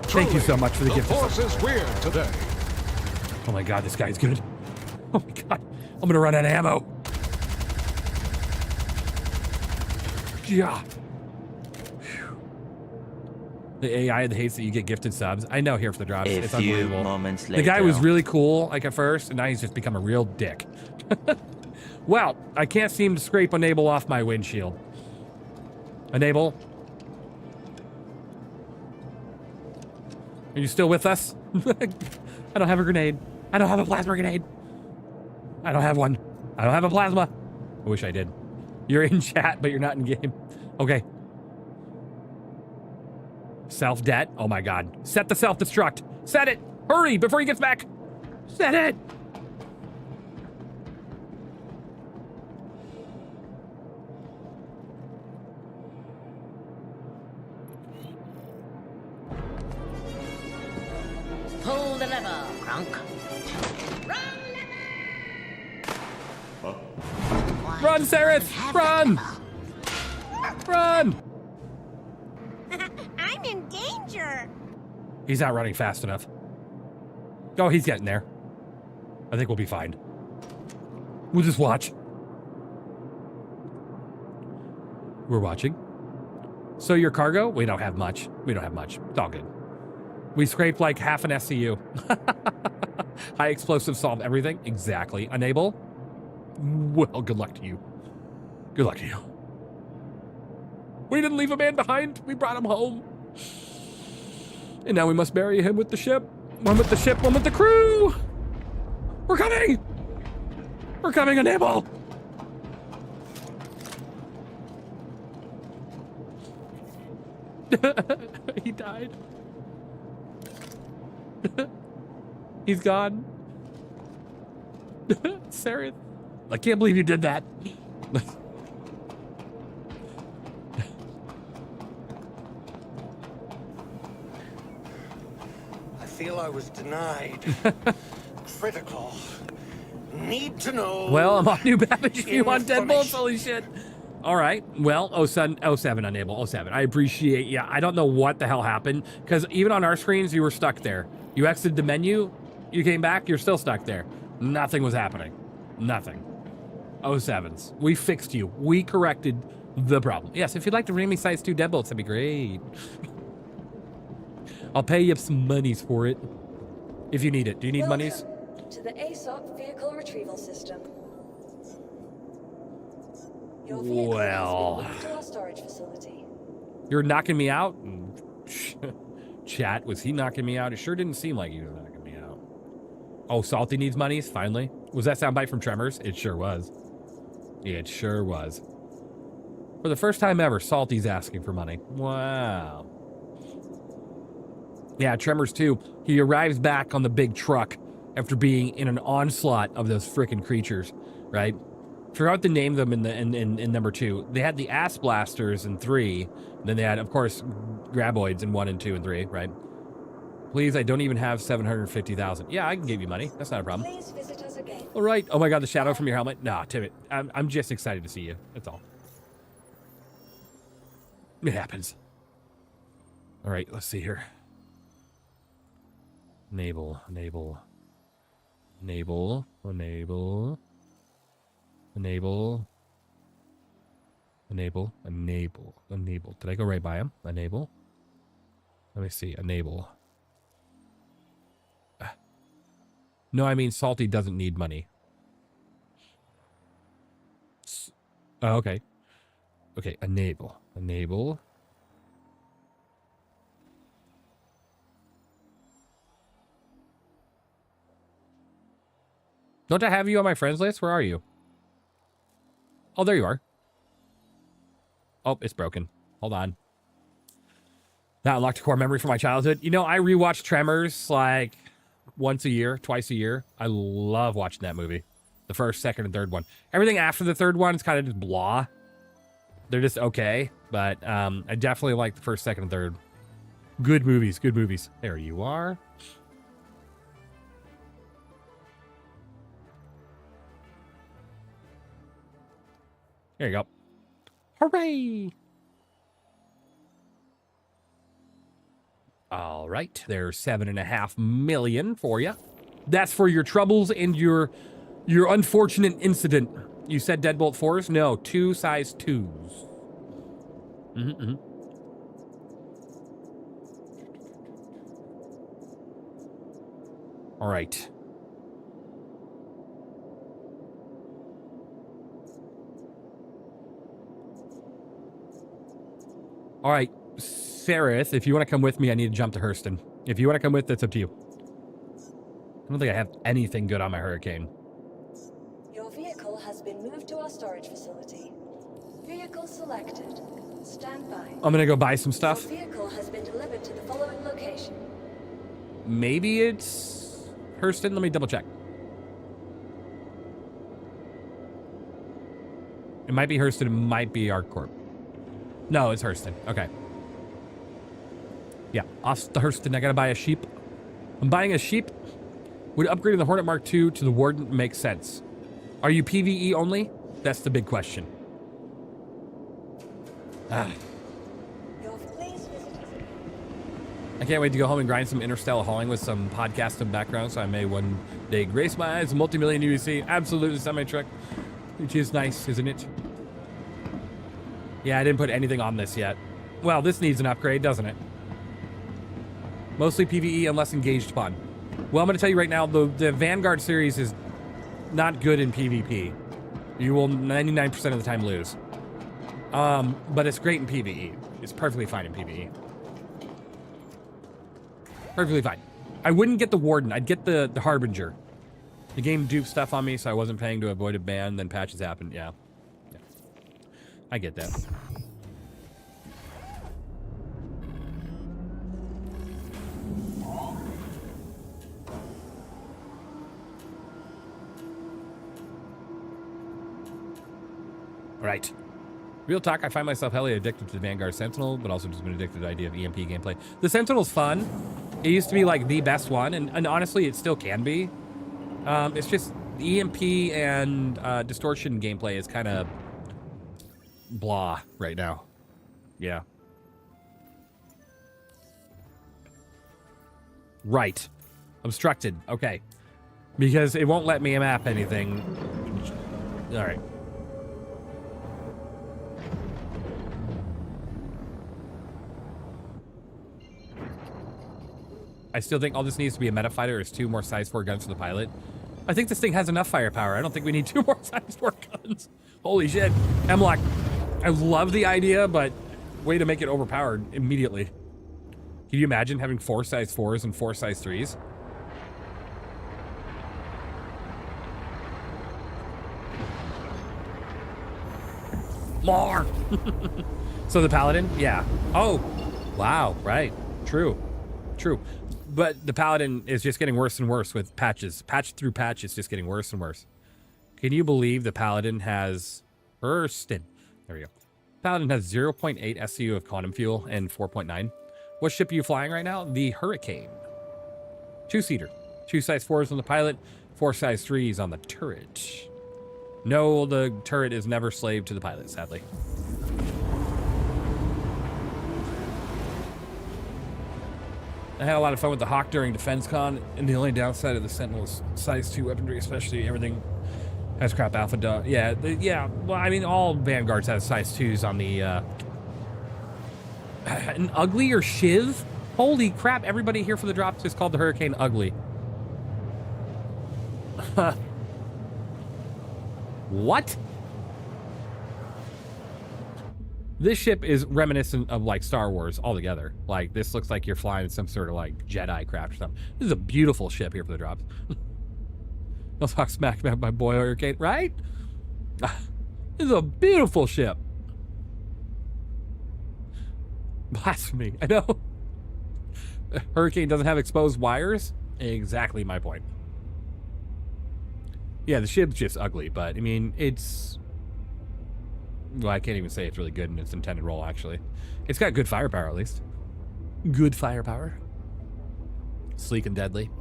Thank you so much for the gift. The force is weird today. Oh my God, this guy's good. Oh my God, I'm gonna run out of ammo. Yeah. The AI that hates that you get gifted subs. I know here for the drops. It's unbelievable. Moments later. The guy was really cool, like at first, and now he's just become a real dick. Well, I can't seem to scrape enable off my windshield. Enable. Are you still with us? I don't have a grenade. I don't have a plasma grenade. I don't have one. I don't have a plasma. I wish I did. You're in chat, but you're not in game. Okay. Self-det. Oh my god. Set the self-destruct. Set it. Hurry before he gets back. Set it. Pull the lever, Crunk. Run, Sereth! Run! Run! I'm in danger. He's not running fast enough. Oh, he's getting there. I think we'll be fine. We'll just watch. We're watching. So your cargo? We don't have much. We don't have much. It's all good. We scraped like half an SCU. High explosive solve everything. Exactly. Enable. Well, good luck to you. Good luck to you. We didn't leave a man behind. We brought him home. And now we must bury him with the ship. One with the ship, one with the crew. We're coming. We're coming, enable. He died. He's gone. Sarah, I can't believe you did that. I feel I was denied. Critical. Need to know. Well, I'm on new Babbage if you want deadbolts. Holy shit. All right. Well, 07 enable 07. I appreciate you. I don't know what the hell happened because even on our screens, you were stuck there. You exited the menu, you came back, you're still stuck there. Nothing was happening. Nothing. 07s. We fixed you. We corrected the problem. Yes, if you'd like to bring me size 2 deadbolts, that'd be great. I'll pay you some monies for it. If you need it. Do you need monies? To the ASOC vehicle retrieval system. Your vehicle has been moved to our storage facility. You're knocking me out? Chat, was he knocking me out? It sure didn't seem like he was knocking me out. Oh, Salty needs monies, finally. Was that soundbite from Tremors? It sure was. It sure was. For the first time ever, Salty's asking for money. Wow. Yeah, Tremors 2. He arrives back on the big truck after being in an onslaught of those frickin' creatures, right? Forgot to name them in number 2. They had the ass blasters in 3. Then they had, of course, graboids in 1 and 2 and 3, right? Please, I don't even have 750,000. Yeah, I can give you money. That's not a problem. Please visit us again. All right. Oh my God, the shadow from your helmet. Nah, Tim, I'm just excited to see you. That's all. It happens. All right, let's see here. Enable. Enable. Enable. Enable. Enable. Enable. Enable. Enable. Did I go right by him? Enable. Let me see. Enable. No, I mean Salty doesn't need money. Oh, okay. Okay, enable. Enable. Don't I have you on my friends list? Where are you? Oh, there you are. Oh, it's broken. Hold on. That unlocked a core memory from my childhood. You know, I rewatch Tremors like once a year, twice a year. I love watching that movie. The first, second, and third one. Everything after the third one is kind of just blah. They're just okay. But I definitely like the first, second, and third. Good movies, good movies. There you are. There you go. Hooray! All right, there's 7.5 million for you. That's for your troubles and your unfortunate incident. You said deadbolt 4s? No, 2 size 2s. All right. All right, Sereth, if you want to come with me, I need to jump to Hurston. If you want to come with, it's up to you. I don't think I have anything good on my Hurricane. Your vehicle has been moved to our storage facility. Vehicle selected. Stand by. I'm gonna go buy some stuff. Your vehicle has been delivered to the following location. Maybe it's Hurston. Let me double check. It might be Hurston. It might be ArcCorp. No, it's Hurston. Okay. Yeah, off to Hurston. I gotta buy a sheep. I'm buying a sheep. Would upgrading the Hornet Mark II to the Warden make sense? Are you PvE only? That's the big question. Ah. I can't wait to go home and grind some interstellar hauling with some podcast in the background, so I may one day grace my eyes multi-million UEC. Absolutely semi-truck, which is nice, isn't it? Yeah, I didn't put anything on this yet. Well, this needs an upgrade, doesn't it? Mostly PvE unless engaged upon. Well, I'm going to tell you right now, the Vanguard series is not good in PvP. You will 99% of the time lose. But it's great in PvE. It's perfectly fine in PvE. Perfectly fine. I wouldn't get the Warden. I'd get the Harbinger. The game duped stuff on me, so I wasn't paying to avoid a ban. Then patches happened. Yeah. I get that. All right. Real talk, I find myself heavily addicted to the Vanguard Sentinel, but also just been addicted to the idea of EMP gameplay. The Sentinel's fun. It used to be like the best one, and honestly, it still can be. It's just EMP and distortion gameplay is kind of blah right now. Yeah. Right. Obstructed. Okay. Because it won't let me map anything. All right. I still think all this needs to be a meta fighter is 2 more size 4 guns for the pilot. I think this thing has enough firepower. I don't think we need 2 more size 4 guns. Holy shit. Hemlock, I love the idea, but way to make it overpowered immediately. Can you imagine having 4 size 4s and 4 size 3s? More! So the Paladin? Yeah. Oh, wow, right. True. True. But the Paladin is just getting worse and worse with patches. Patch through patch, it's just getting worse and worse. Can you believe the Paladin has... Hurston. There we go. Paladin has 0.8 SCU of quantum fuel and 4.9. What ship are you flying right now? The Hurricane. 2-seater. 2 size 4s on the pilot, 4 size 3s on the turret. No, the turret is never slave to the pilot, sadly. I had a lot of fun with the Hawk during DefenseCon, and the only downside of the Sentinel is size 2 weaponry, especially everything has crap alpha dot. Yeah, yeah. Well, I mean, all Vanguards have size 2s on the. An ugly or Shiv? Holy crap! Everybody here for the drops just called the Hurricane ugly. What? This ship is reminiscent of like Star Wars altogether. Like this looks like you're flying some sort of like Jedi craft or something. This is a beautiful ship here for the drops. I'll talk smack about my boy Hurricane, right? This is a beautiful ship. Blasphemy, I know. Hurricane doesn't have exposed wires. Exactly my point. Yeah, the ship's just ugly, but I mean, it's... Well, I can't even say it's really good in its intended role, actually. It's got good firepower, at least. Good firepower. Sleek and deadly.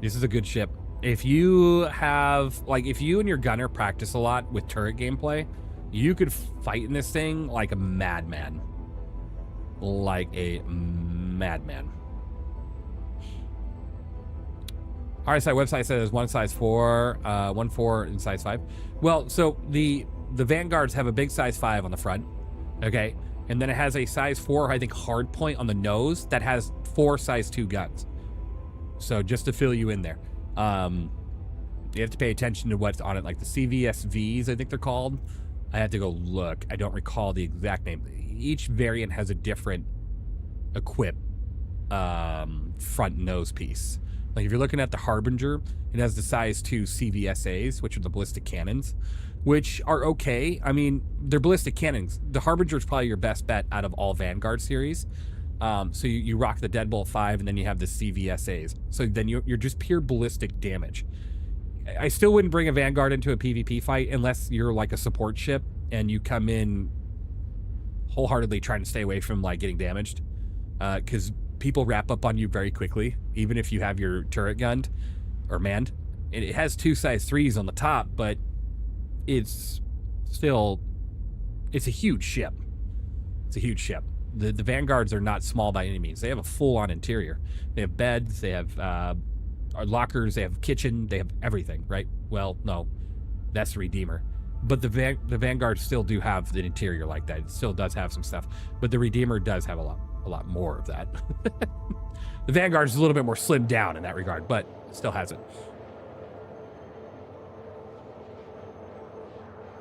This is a good ship. If you have... Like, if you and your gunner practice a lot with turret gameplay, you could fight in this thing like a madman. Like a madman. RSI website says 1 size 4, 1 4 and size 5. Well, so the Vanguards have a big size 5 on the front, okay, and then it has a size 4, I think, hard point on the nose that has 4 size 2 guns. So just to fill you in there, you have to pay attention to what's on it, like the CVSVs, I think they're called. I have to go look. I don't recall the exact name. Each variant has a different equip front nose piece. Like if you're looking at the Harbinger, it has the size 2 CVSAs, which are the ballistic cannons, which are okay. I mean, they're ballistic cannons. The Harbinger is probably your best bet out of all Vanguard series. So you rock the Deadbolt 5, and then you have the CVSAs. So then you're just pure ballistic damage. I still wouldn't bring a Vanguard into a PvP fight unless you're like a support ship and you come in wholeheartedly trying to stay away from like getting damaged, because people wrap up on you very quickly, even if you have your turret gunned or manned. It has 2 size 3s on the top, but it's still, it's a huge ship. It's a huge ship. The Vanguards are not small by any means. They have a full-on interior. They have beds, they have lockers, they have kitchen, they have everything, right? Well, no, that's the Redeemer. But the Vanguard still do have the interior like that. It still does have some stuff. But the Redeemer does have a lot more of that. The Vanguard is a little bit more slimmed down in that regard, but still has it.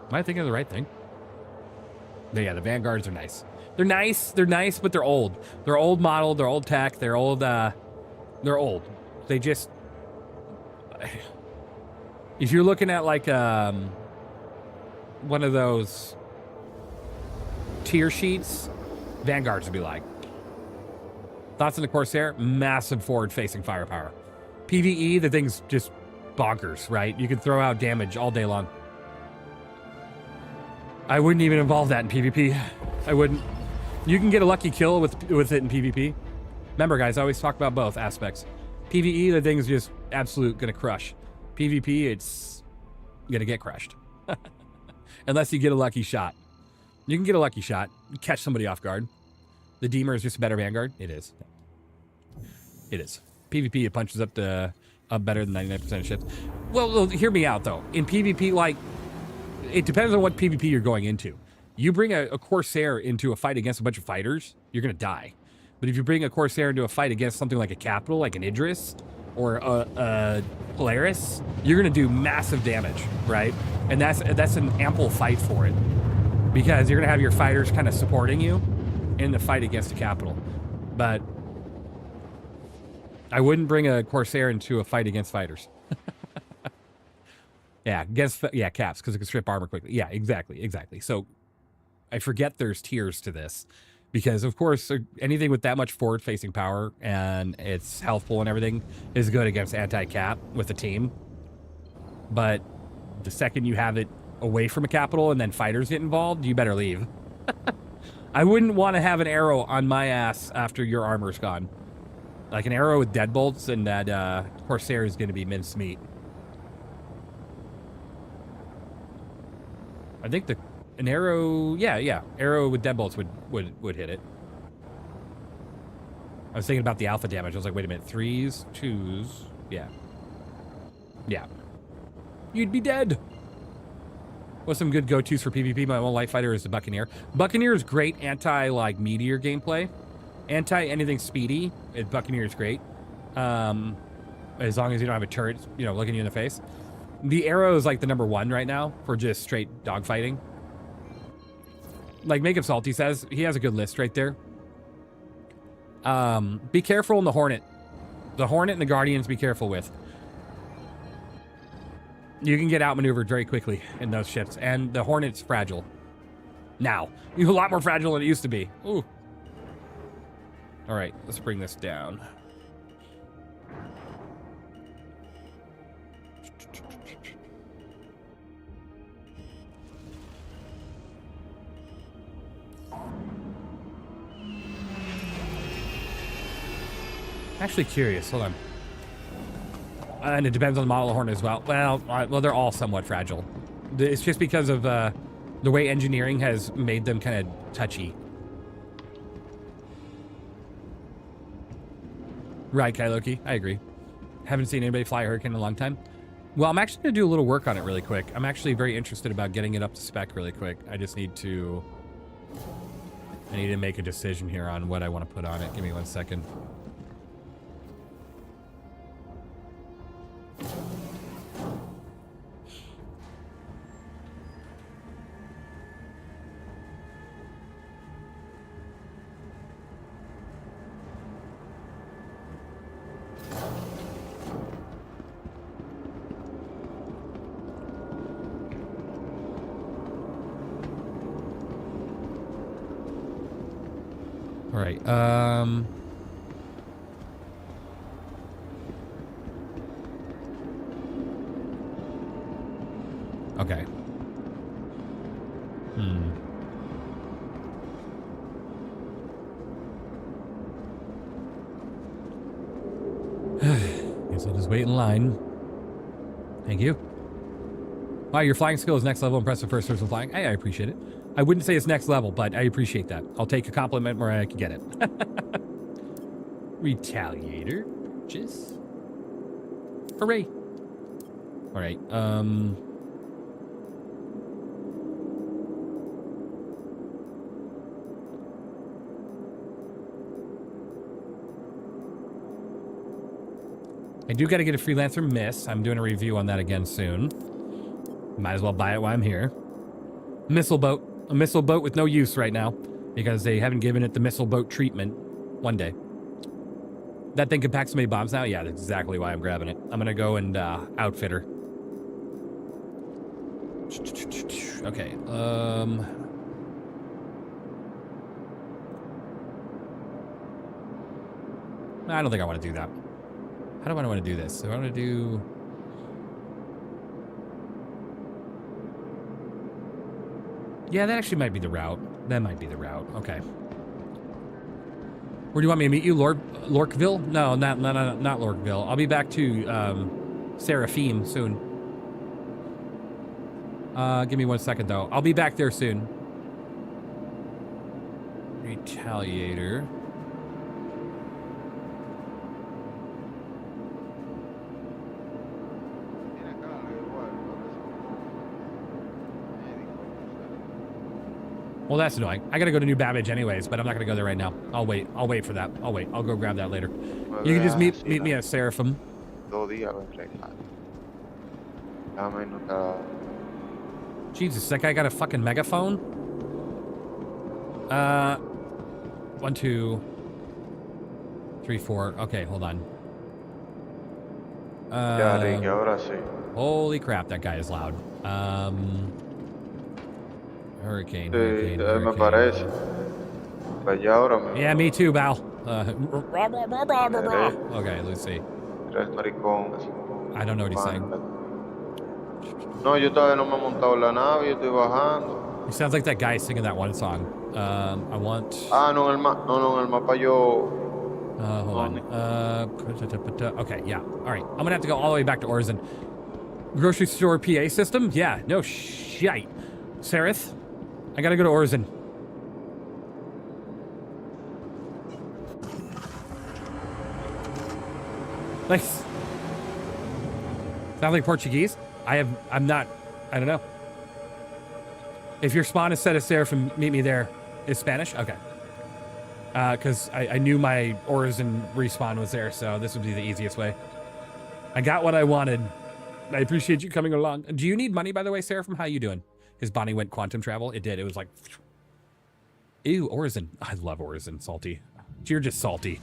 Am I thinking of the right thing? But yeah, the Vanguards are nice. They're nice, but they're old. They're old model, they're old tech, they're old, They just... If you're looking at like one of those tier sheets, Vanguards would be like. Thoughts on the Corsair? Massive forward-facing firepower. PvE, the thing's just bonkers, right? You can throw out damage all day long. I wouldn't even involve that in PvP. I wouldn't. You can get a lucky kill with it in PvP. Remember, guys, I always talk about both aspects. PvE, the thing's just absolute gonna crush. PvP, it's gonna get crushed. Unless you get a lucky shot. You can get a lucky shot, catch somebody off guard. The Deemer is just a better Vanguard. It is. It is. PvP, it punches up better than 99% of ships. Well, hear me out though. In PvP, like, it depends on what PvP you're going into. You bring a Corsair into a fight against a bunch of fighters, you're gonna die. But if you bring a Corsair into a fight against something like a Capital, like an Idris, or a Polaris, you're gonna do massive damage, right? And that's an ample fight for it, because you're gonna have your fighters kind of supporting you in the fight against a Capital. But I wouldn't bring a Corsair into a fight against fighters. Yeah, caps, because it can strip armor quickly. Yeah, exactly. So I forget there's tiers to this, because of course anything with that much forward-facing power and its health pool and everything is good against anti-cap with a team. But the second you have it away from a Capital and then fighters get involved, you better leave. I wouldn't want to have an arrow on my ass after your armor's gone. Like an arrow with deadbolts, and that Corsair is going to be mincemeat. I think an arrow, arrow with deadbolts would hit it. I was thinking about the alpha damage. I was like, wait a minute, 3s, 2s, yeah. You'd be dead. What's some good go-tos for PvP? My one light fighter is the Buccaneer. Buccaneer is great anti meteor gameplay. Anti anything speedy, Buccaneer is great. As long as you don't have a turret, looking you in the face. The Arrow is like the #1 right now for just straight dogfighting. Like Makeup Salty says, he has a good list right there. Be careful in the Hornet. The Hornet and the Guardians, be careful with. You can get outmaneuvered very quickly in those ships, and the Hornet's fragile. Now, a lot more fragile than it used to be. Ooh. All right, let's bring this down. Actually curious, hold on. And it depends on the model of Hornet as well. Well, they're all somewhat fragile. It's just because of the way engineering has made them kind of touchy. Right, Kailoki, I agree. Haven't seen anybody fly a Hurricane in a long time. Well, I'm actually gonna do a little work on it really quick. I'm actually very interested about getting it up to spec really quick. I just need to... I need to make a decision here on what I want to put on it. Give me 1 second. All right. Okay. Guess I'll just wait in line. Thank you. Wow, your flying skill is next level. Impressive first person flying. Hey, I appreciate it. I wouldn't say it's next level, but I appreciate that. I'll take a compliment where I can get it. Retaliator. Just. Hooray. All right. I do got to get a freelancer miss. I'm doing a review on that again soon. Might as well buy it while I'm here. Missile boat. A missile boat with no use right now because they haven't given it the missile boat treatment. One day. That thing can pack so many bombs now? Yeah, that's exactly why I'm grabbing it. I'm going to go and outfit her. Okay. I don't think I want to do that. How do I want to do this? So I want to do... Yeah, that actually might be the route. That might be the route. Okay. Where do you want me to meet you? Lorkville? No, not Lorkville. I'll be back to Seraphim soon. Give me 1 second, though. I'll be back there soon. Retaliator. Well, that's annoying. I gotta go to New Babbage anyways, but I'm not gonna go there right now. I'll wait. I'll wait for that. I'll wait. I'll go grab that later. You can just meet me at Seraphim. Jesus, that guy got a fucking megaphone? 1, 2, 3, 4. Okay, hold on. Holy crap, that guy is loud. Hurricane. Yeah, me too, Val. Okay, let's see. I don't know what he's saying. No, yo todavía no me he montado la nave, yo estoy bajando. He sounds like that guy singing that one song. I want... no, en el mapa yo... hold on. Okay, yeah. All right. I'm gonna have to go all the way back to Orzen. Grocery store PA system? Yeah, no shite. Sereth, I gotta go to Orzen. Nice. Sound like Portuguese? I'm not, I don't know. If your spawn is set as Seraphim, meet me there. Is Spanish? Okay. Because I knew my Orzen respawn was there, so this would be the easiest way. I got what I wanted. I appreciate you coming along. Do you need money, by the way, Seraphim? How you doing? His Bonnie went quantum travel. It did. It was like... Ew, Orzen. I love Orzen. Salty. You're just salty.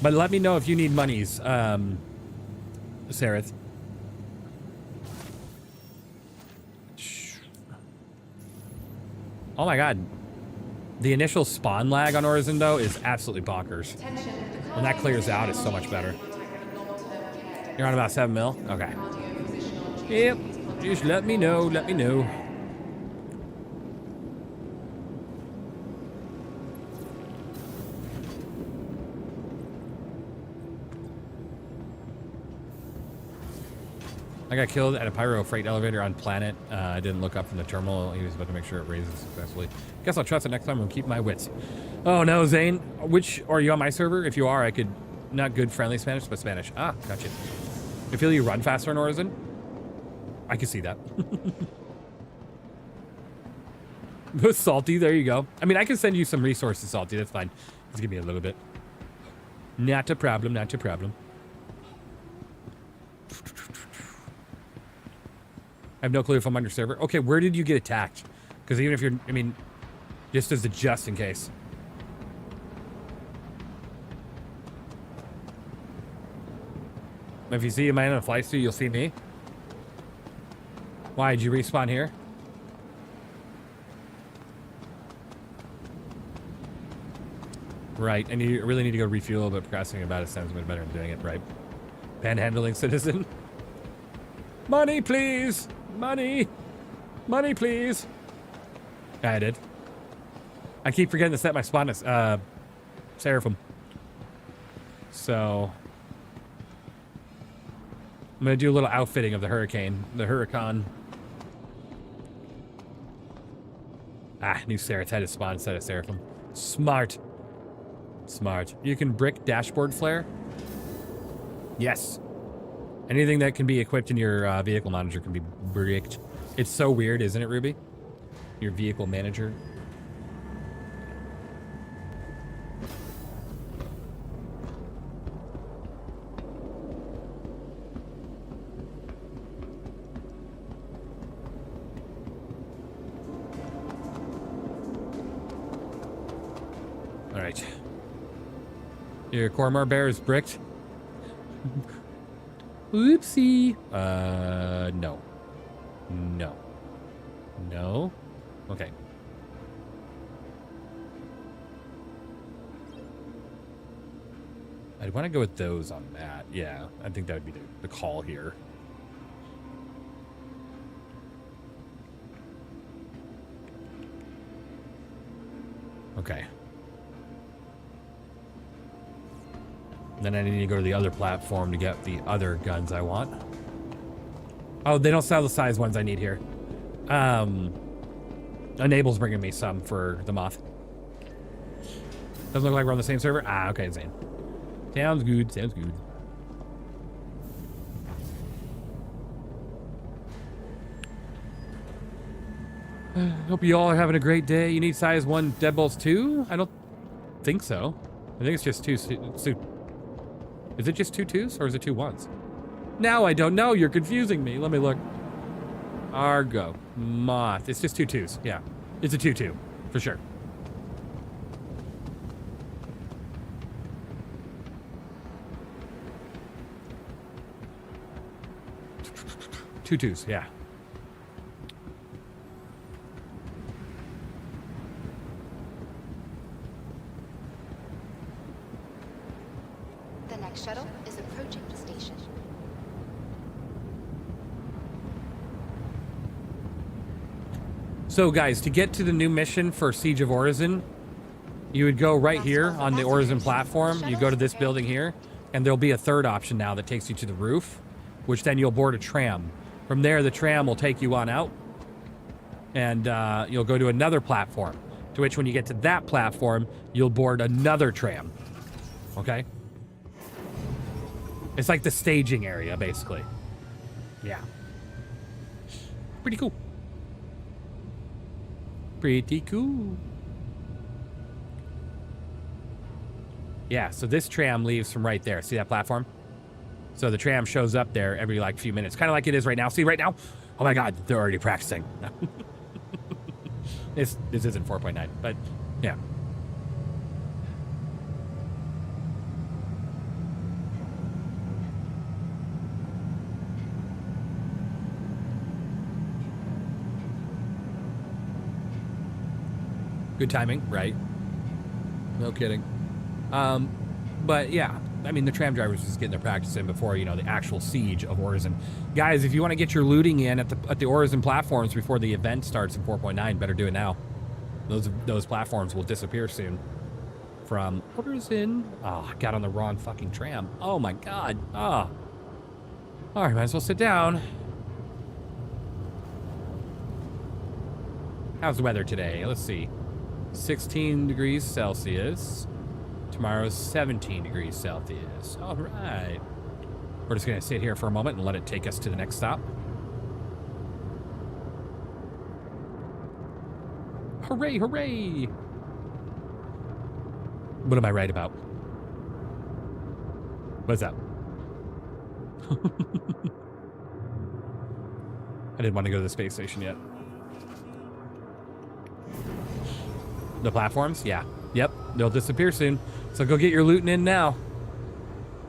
But let me know if you need monies, Sareth. Oh my god. The initial spawn lag on Orzen, though, is absolutely bonkers. When that clears out, it's so much better. You're on about 7 mil? Okay. Yep. Just let me know. Let me know. I got killed at a pyro freight elevator on planet. I didn't look up from the terminal. He was about to make sure it raises successfully. Guess I'll trust it next time and keep my wits. Oh no, Zane. Are you on my server? If you are, I could... Not good friendly Spanish, but Spanish. Ah, gotcha. I feel you run faster in Orzen. I can see that. Salty, there you go. I mean, I can send you some resources, Salty. That's fine. Just give me a little bit. Not a problem, not a problem. I have no clue if I'm on your server. Okay, where did you get attacked? Because even if you're, I mean, just as a just in case. If you see a man on a flight suit, you'll see me. Why, did you respawn here? Right, and you really need to go refuel, but procrastinating about it sounds much better than doing it, right? Panhandling citizen. Money, please! Money! Money, please! I did. I keep forgetting to set my spawn as, Seraphim. So... I'm gonna do a little outfitting of the Huracan. New Seraphim spawn instead of Seraphim. Smart. Smart. You can brick dashboard flare. Yes. Anything that can be equipped in your vehicle manager can be bricked. It's so weird, isn't it, Ruby? Your vehicle manager. All right. Your Cormor bear is bricked. Oopsie. No. No. No. Okay. I'd want to go with those on that. Yeah, I think that would be the call here. Okay. Then I need to go to the other platform to get the other guns I want. Oh, they don't sell the size ones I need here. Enable's bringing me some for the Moth. Doesn't look like we're on the same server. Ah, okay, Zane. Sounds good, sounds good. Hope you all are having a great day. You need size 1 deadbolts too? I don't think so. I think it's just two. Is it just 2 2s or is it 2 1s? Now I don't know. You're confusing me. Let me look. Argo. Moth. It's just 2 2s. Yeah. It's a 2 2 for sure. Two 2s. Yeah. Shuttle is approaching the station. So guys, to get to the new mission for Siege of Orison, you would go right here on the Orison platform. You go to this building here, and there'll be a third option now that takes you to the roof, which then you'll board a tram. From there, the tram will take you on out, and you'll go to another platform, to which when you get to that platform, you'll board another tram. Okay? It's like the staging area, basically. Yeah. Pretty cool. Pretty cool. Yeah, so this tram leaves from right there. See that platform? So the tram shows up there every, like, few minutes. Kind of like it is right now. See, right now? Oh, my God. They're already practicing. This isn't 4.9, but, yeah. Good timing, right? No kidding. But yeah, I mean, the tram drivers just getting their practice in before, you know, the actual siege of Orison. Guys, if you want to get your looting in at the Orison platforms before the event starts in 4.9, better do it now. Those platforms will disappear soon. From Orison. Oh, I got on the wrong fucking tram. Oh my God. Oh. All right, might as well sit down. How's the weather today? Let's see. 16 degrees Celsius. Tomorrow's 17 degrees Celsius. All right. We're just going to sit here for a moment and let it take us to the next stop. Hooray, hooray! What am I right about? What's up? I didn't want to go to the space station yet. The platforms? Yeah. Yep. They'll disappear soon. So go get your looting in now.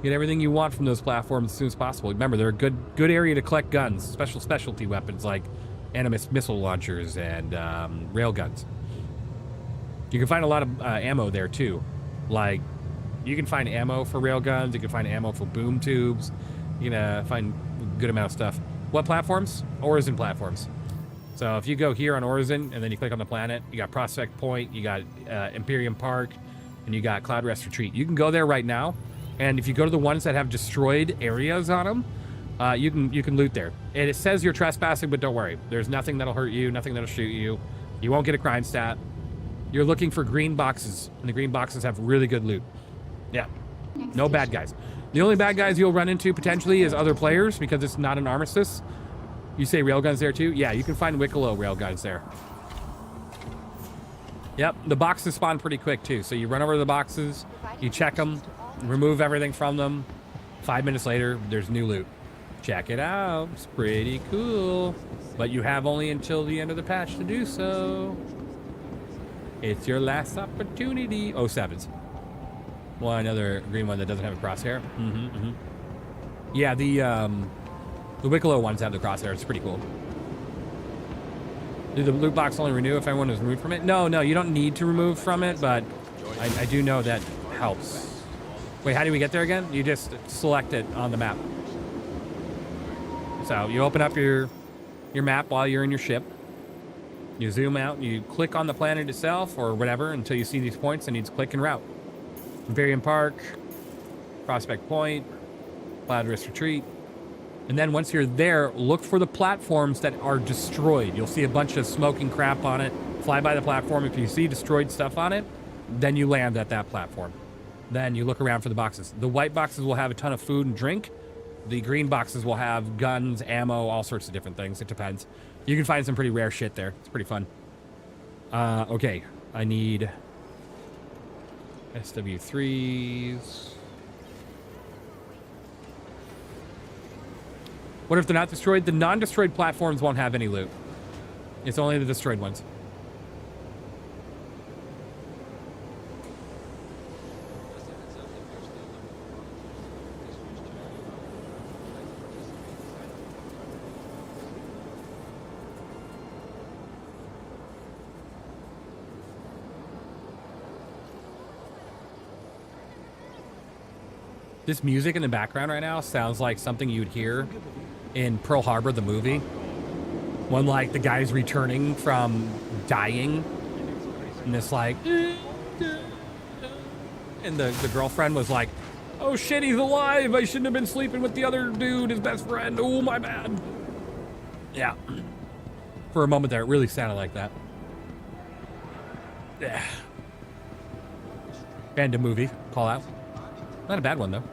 Get everything you want from those platforms as soon as possible. Remember, they're a good area to collect guns. Specialty weapons like Animus missile launchers and rail guns. You can find a lot of ammo there too. Like, you can find ammo for railguns. You can find ammo for boom tubes. You can find a good amount of stuff. What platforms? Origin platforms. So if you go here on Origin and then you click on the planet, you got Prospect Point, you got Imperium Park, and you got Cloud Rest Retreat. You can go there right now, and if you go to the ones that have destroyed areas on them, you can loot there. And it says you're trespassing, but don't worry. There's nothing that'll hurt you, nothing that'll shoot you. You won't get a crime stat. You're looking for green boxes, and the green boxes have really good loot. Yeah, no bad guys. The only bad guys you'll run into potentially is other players because it's not an armistice. You say railguns there too? Yeah, you can find Wicklow railguns there. Yep, the boxes spawn pretty quick too. So you run over to the boxes, you check them, remove everything from them. 5 minutes later, there's new loot. Check it out. It's pretty cool. But you have only until the end of the patch to do so. It's your last opportunity. Oh, 7s. Well, another green one that doesn't have a crosshair. Yeah, the Wicklow ones have the crosshair. It's pretty cool. Do the loot box only renew if everyone is removed from it? No, you don't need to remove from it, but I do know that helps. Wait, how do we get there again? You just select it on the map. So you open up your map while you're in your ship. You zoom out, you click on the planet itself or whatever until you see these points, and you just click and route. Imperium Park, Prospect Point, Cloud Rest Retreat. And then once you're there, look for the platforms that are destroyed. You'll see a bunch of smoking crap on it. Fly by the platform. If you see destroyed stuff on it, then you land at that platform. Then you look around for the boxes. The white boxes will have a ton of food and drink. The green boxes will have guns, ammo, all sorts of different things. It depends. You can find some pretty rare shit there. It's pretty fun. Okay, I need SW3s. What if they're not destroyed? The non-destroyed platforms won't have any loot. It's only the destroyed ones. This music in the background right now sounds like something you'd hear in Pearl Harbor, the movie, when like the guy's returning from dying, and it's like, and the girlfriend was like, "Oh shit, he's alive! I shouldn't have been sleeping with the other dude, his best friend. Oh my bad." Yeah, for a moment there, it really sounded like that. Yeah. And a movie call out. Not a bad one though.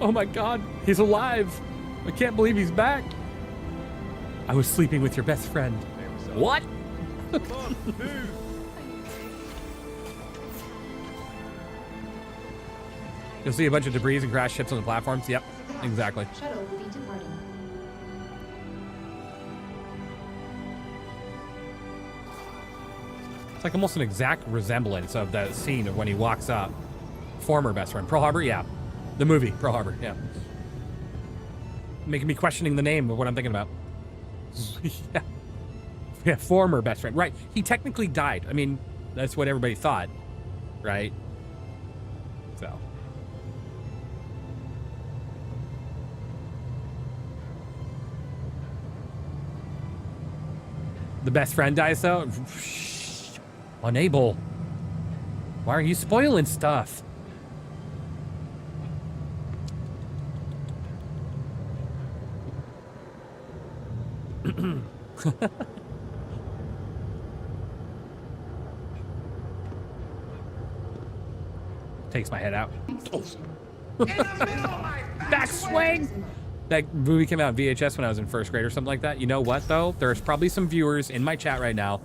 Oh my God, he's alive. I can't believe he's back. I was sleeping with your best friend. What? You'll see a bunch of debris and crash ships on the platforms. Yep, exactly. Shuttle will be departing. It's like almost an exact resemblance of that scene of when he walks up. Former best friend. Pearl Harbor? Yeah. The movie, Pearl Harbor, yeah. Making me questioning the name of what I'm thinking about. Yeah. Yeah, former best friend. Right. He technically died. I mean, that's what everybody thought. Right? So. The best friend dies though? Unable. Why are you spoiling stuff? Takes my head out. Backswing! That movie came out on VHS when I was in first grade or something like that. You know what, though? There's probably some viewers in my chat right now,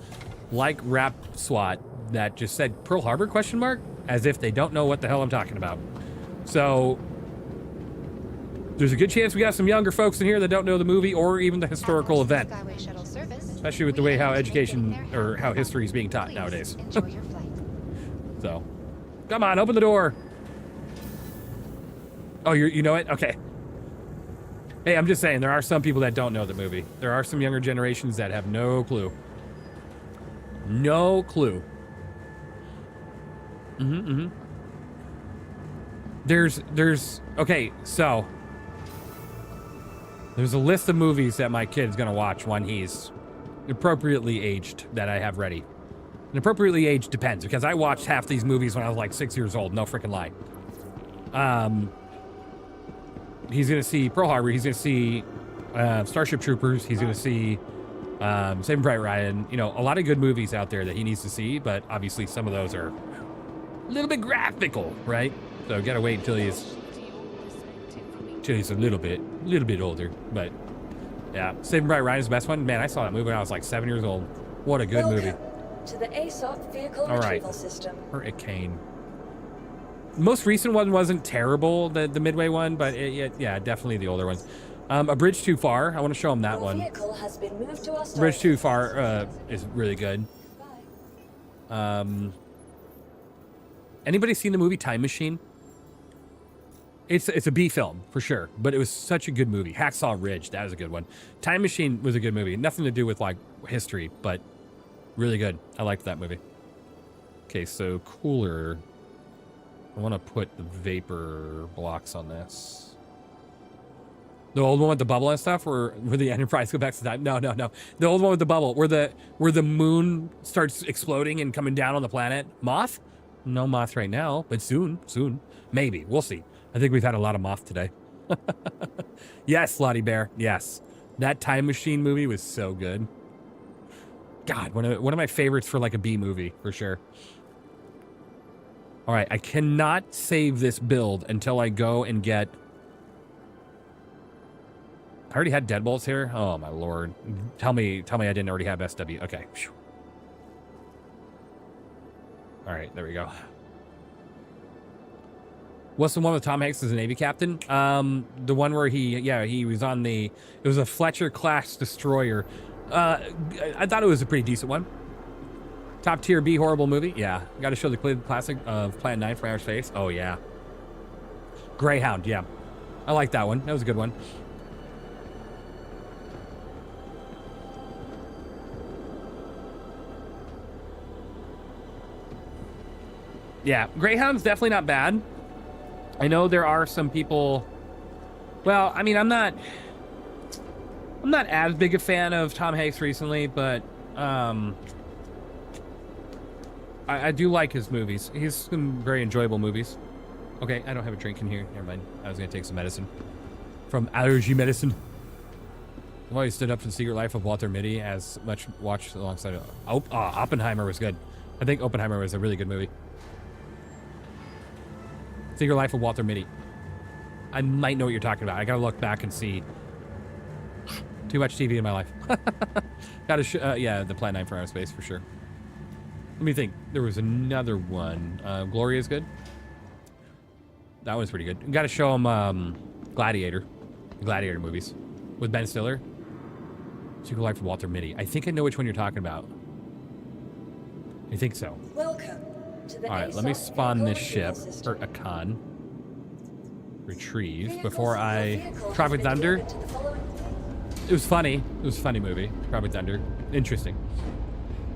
like Rap SWAT, that just said Pearl Harbor, question mark, as if they don't know what the hell I'm talking about. So there's a good chance we got some younger folks in here that don't know the movie or even the historical event. Especially with the way how education or how history is being taught nowadays. So, come on, open the door. Oh, you know it? Okay. Hey, I'm just saying, there are some people that don't know the movie. There are some younger generations that have no clue. No clue. Okay, so there's a list of movies that my kid's gonna watch when he's appropriately aged that I have ready. And appropriately aged depends, because I watched half these movies when I was like 6 years old, no freaking lie. He's gonna see Pearl Harbor, he's gonna see Starship Troopers, he's gonna see Saving Private Ryan. You know, a lot of good movies out there that he needs to see, but obviously some of those are a little bit graphical, right? So gotta wait until he's a little bit older. But yeah, Saving Private Ryan is the best one. Man, I saw that movie when I was like 7 years old. What a good movie. To the ASOP vehicle retrieval system. Hurricane. Most recent one wasn't terrible, the Midway one, but yeah, definitely the older ones. A Bridge Too Far. I want to show him that one. Vehicle has been moved to our Bridge Too Far is really good. Anybody seen the movie Time Machine? It's a B film for sure, but it was such a good movie. Hacksaw Ridge, that was a good one. Time Machine was a good movie. Nothing to do with like history, but really good. I liked that movie. Okay, so cooler. I want to put the vapor blocks on this. The old one with the bubble and stuff, where the Enterprise go back to time. No. The old one with the bubble, where the moon starts exploding and coming down on the planet. Moth? No moth right now, but soon. Maybe. We'll see. I think we've had a lot of moth today. Yes, Lottie Bear. Yes. That Time Machine movie was so good. God, one of my favorites for like a B movie, for sure. All right, I cannot save this build until I go and get... I already had deadbolts here? Oh, my lord. Tell me I didn't already have SW. Okay. All right, there we go. What's the one with Tom Hanks as a Navy captain? The one where he was on the... It was a Fletcher-class destroyer. I thought it was a pretty decent one. Top tier B horrible movie? Yeah. Got to show the classic of Plan 9 for Outer Space. Oh, yeah. Greyhound, yeah. I like that one. That was a good one. Yeah, Greyhound's definitely not bad. I know there are some people... Well, I mean, I'm not as big a fan of Tom Hanks recently, but... I do like his movies. He's some very enjoyable movies. Okay, I don't have a drink in here. Never mind. I was going to take some medicine. From Allergy Medicine. I've always stood up for the Secret Life of Walter Mitty, as much watched alongside... Oppenheimer was good. I think Oppenheimer was a really good movie. Secret Life of Walter Mitty. I might know what you're talking about. I got to look back and see. Too much TV in my life. Got to... yeah, the Plan 9 for Outer Space, for sure. Let me think. There was another one. Gloria's good. That one's pretty good. Got to show him Gladiator. Gladiator movies. With Ben Stiller. Secret Life of Walter Mitty. I think I know which one you're talking about. I think so. Welcome to the Alright, let me spawn this ship. Or a con. Retrieve. Before I... Tropic Thunder. It was funny. It was a funny movie. Tropic Thunder. Interesting.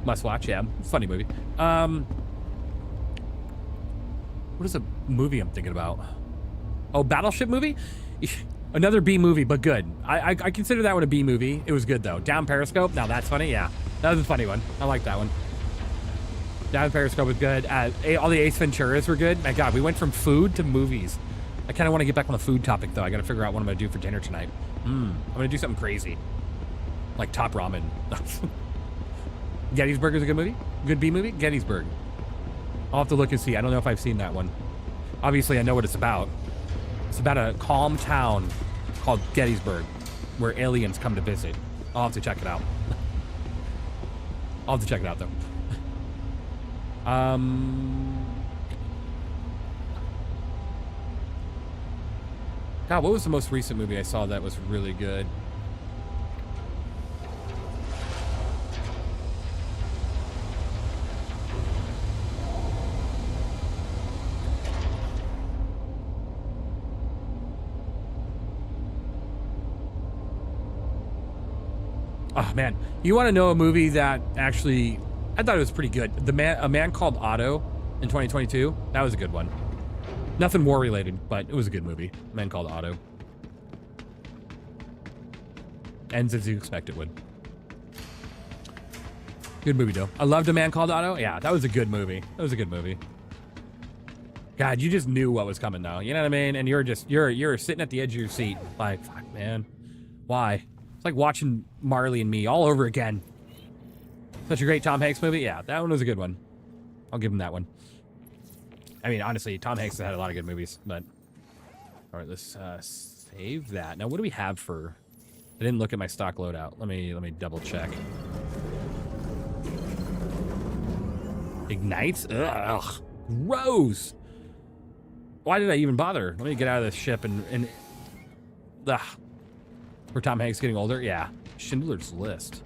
Must watch, yeah. Funny movie. What is a movie I'm thinking about? Oh, Battleship movie? Another B movie, but good. I consider that one a B movie. It was good, though. Down Periscope? Now that's funny? Yeah. That was a funny one. I like that one. Down Periscope was good. All the Ace Venturas were good. My God, we went from food to movies. I kind of want to get back on the food topic, though. I got to figure out what I'm going to do for dinner tonight. I'm going to do something crazy. Like Top Ramen. Gettysburg is a good movie. Good B movie. Gettysburg. I'll have to look and see. I don't know if I've seen that one. Obviously, I know what it's about. It's about a calm town called Gettysburg where aliens come to visit. I'll have to check it out. I'll have to check it out, though. God, what was the most recent movie I saw that was really good? Oh man, you want to know a movie that actually I thought it was pretty good? A Man Called Otto in 2022. That was a good one. Nothing war related, but it was a good movie. A Man Called Otto. Ends as you expect it would. Good movie though. I loved A Man Called Otto. Yeah, that was a good movie. That was a good movie. God, you just knew what was coming though. You know what I mean? And you're sitting at the edge of your seat, like, fuck, man, why? It's like watching Marley and Me all over again. Such a great Tom Hanks movie. Yeah, that one was a good one. I'll give him that one. I mean, honestly, Tom Hanks has had a lot of good movies, but all right, let's save that. Now, what do we have for? I didn't look at my stock loadout. Let me double check. Ignites? Ugh, gross. Why did I even bother? Let me get out of this ship and ugh. For Tom Hanks getting older? Yeah. Schindler's List.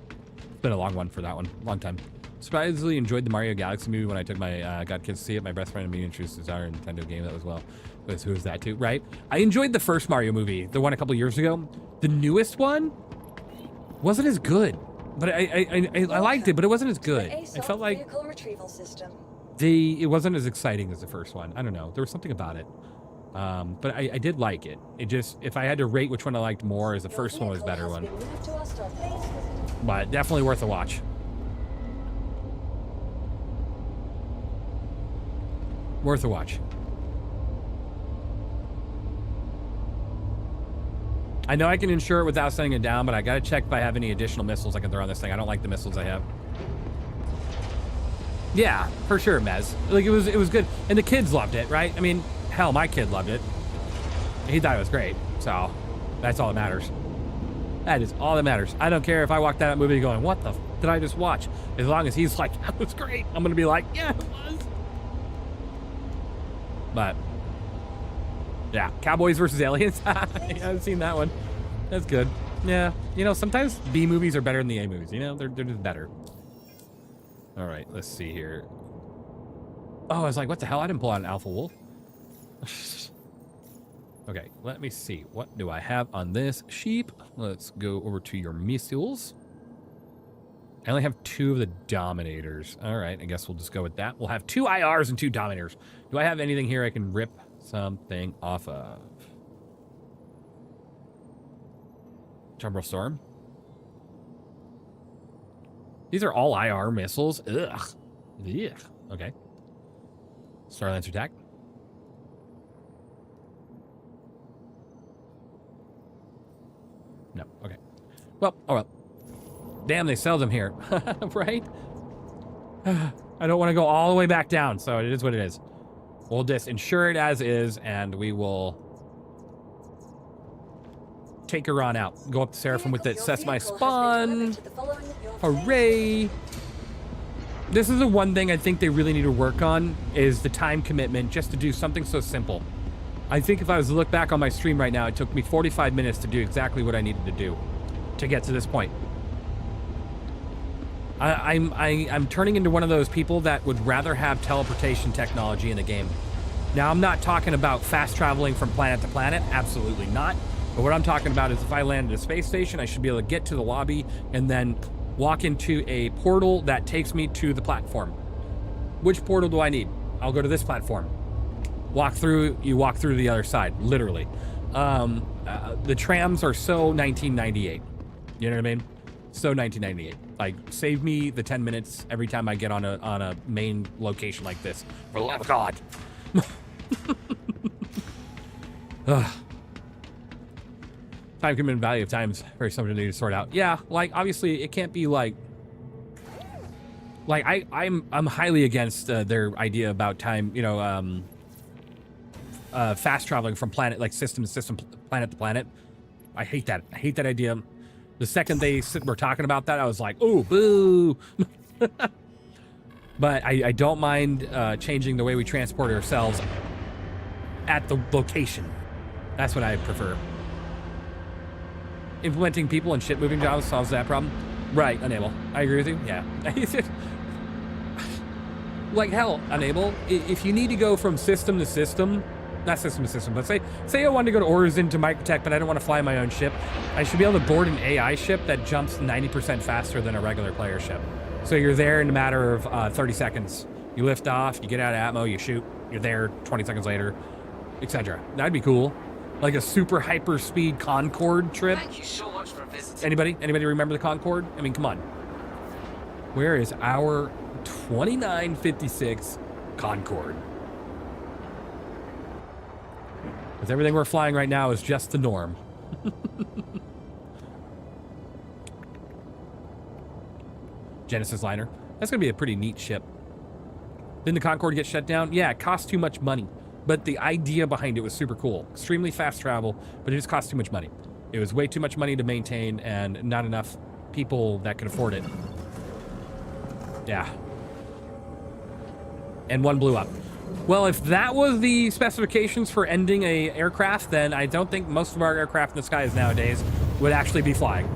It's been a long one for that one. Long time. Surprisingly enjoyed the Mario Galaxy movie when I took my got kids to see it. My best friend and me introduced us our Nintendo game. That was well. Who was that too? Right? I enjoyed the first Mario movie, the one a couple years ago. The newest one wasn't as good, but I liked it, but it wasn't as good. I felt like retrieval system. it wasn't as exciting as the first one. I don't know. There was something about it. But I did like it. It just, if I had to rate which one I liked more, is the first one was a better one. But definitely worth a watch. Worth a watch. I know I can insure it without sending it down, but I gotta check if I have any additional missiles I can throw on this thing. I don't like the missiles I have. Yeah, for sure, Mez. Like it was good, and the kids loved it, right? I mean, hell, my kid loved it. He thought it was great, so that's all that matters. That is all that matters. I don't care if I walk out that movie going, "What the f did I just watch?" As long as he's like, "That was great," I'm gonna be like, "Yeah, it was." But yeah, Cowboys versus Aliens. I haven't seen that one. That's good. Yeah, you know, sometimes B movies are better than the A movies. You know, they're just better. All right, let's see here. Oh, I was like, what the hell? I didn't pull out an Alpha Wolf. Okay, let me see. What do I have on this sheep? Let's go over to your missiles. I only have 2 of the Dominators. All right, I guess we'll just go with that. We'll have 2 IRs and 2 Dominators. Do I have anything here I can rip something off of? Jumbo Storm. These are all IR missiles. Ugh. Ugh. Okay. Star Lancer attack. No. Okay. Well, oh well. Damn, they sell them here. Right? I don't want to go all the way back down, so it is what it is. We'll just insure it as is, and we will take her on out. Go up to Seraphim with it. Sess my spawn. Hooray. This is the one thing I think they really need to work on, is the time commitment just to do something so simple. I think if I was to look back on my stream right now, it took me 45 minutes to do exactly what I needed to do to get to this point. I'm turning into one of those people that would rather have teleportation technology in the game. Now, I'm not talking about fast traveling from planet to planet. Absolutely not. But what I'm talking about is if I land at a space station, I should be able to get to the lobby and then walk into a portal that takes me to the platform. Which portal do I need? I'll go to this platform. Walk through, you walk through the other side, literally. The trams are so 1998. You know what I mean? So 1998. Like, save me the 10 minutes every time I get on a main location like this. For the love of God. Time commitment, value of time is very something to need to sort out. Yeah, like obviously it can't be like I'm highly against their idea about time, you know, fast traveling from planet, like system to system, planet to planet. I hate that. I hate that idea. The second they were talking about that, I was like, oh, boo. But I don't mind changing the way we transport ourselves at the location. That's what I prefer. Implementing people and shit moving jobs solves that problem. Right, Unable. I agree with you. Yeah. Like hell, Unable. If you need to go from system to system, not system to system, but say I wanted to go to Ryujin to Microtech, but I don't want to fly my own ship. I should be able to board an AI ship that jumps 90% faster than a regular player ship. So you're there in a matter of 30 seconds. You lift off, you get out of ammo, you shoot, you're there 20 seconds later, etc. That'd be cool. Like a super hyper speed Concorde trip. Thank you so much for visiting. Anybody remember the Concorde? I mean, come on. Where is our 2956 Concorde? Because everything we're flying right now is just the norm. Genesis liner. That's going to be a pretty neat ship. Didn't the Concorde get shut down? Yeah, it cost too much money. But the idea behind it was super cool. Extremely fast travel, but it just cost too much money. It was way too much money to maintain and not enough people that could afford it. Yeah. And one blew up. Well, if that was the specifications for ending a aircraft, then I don't think most of our aircraft in the skies nowadays would actually be flying.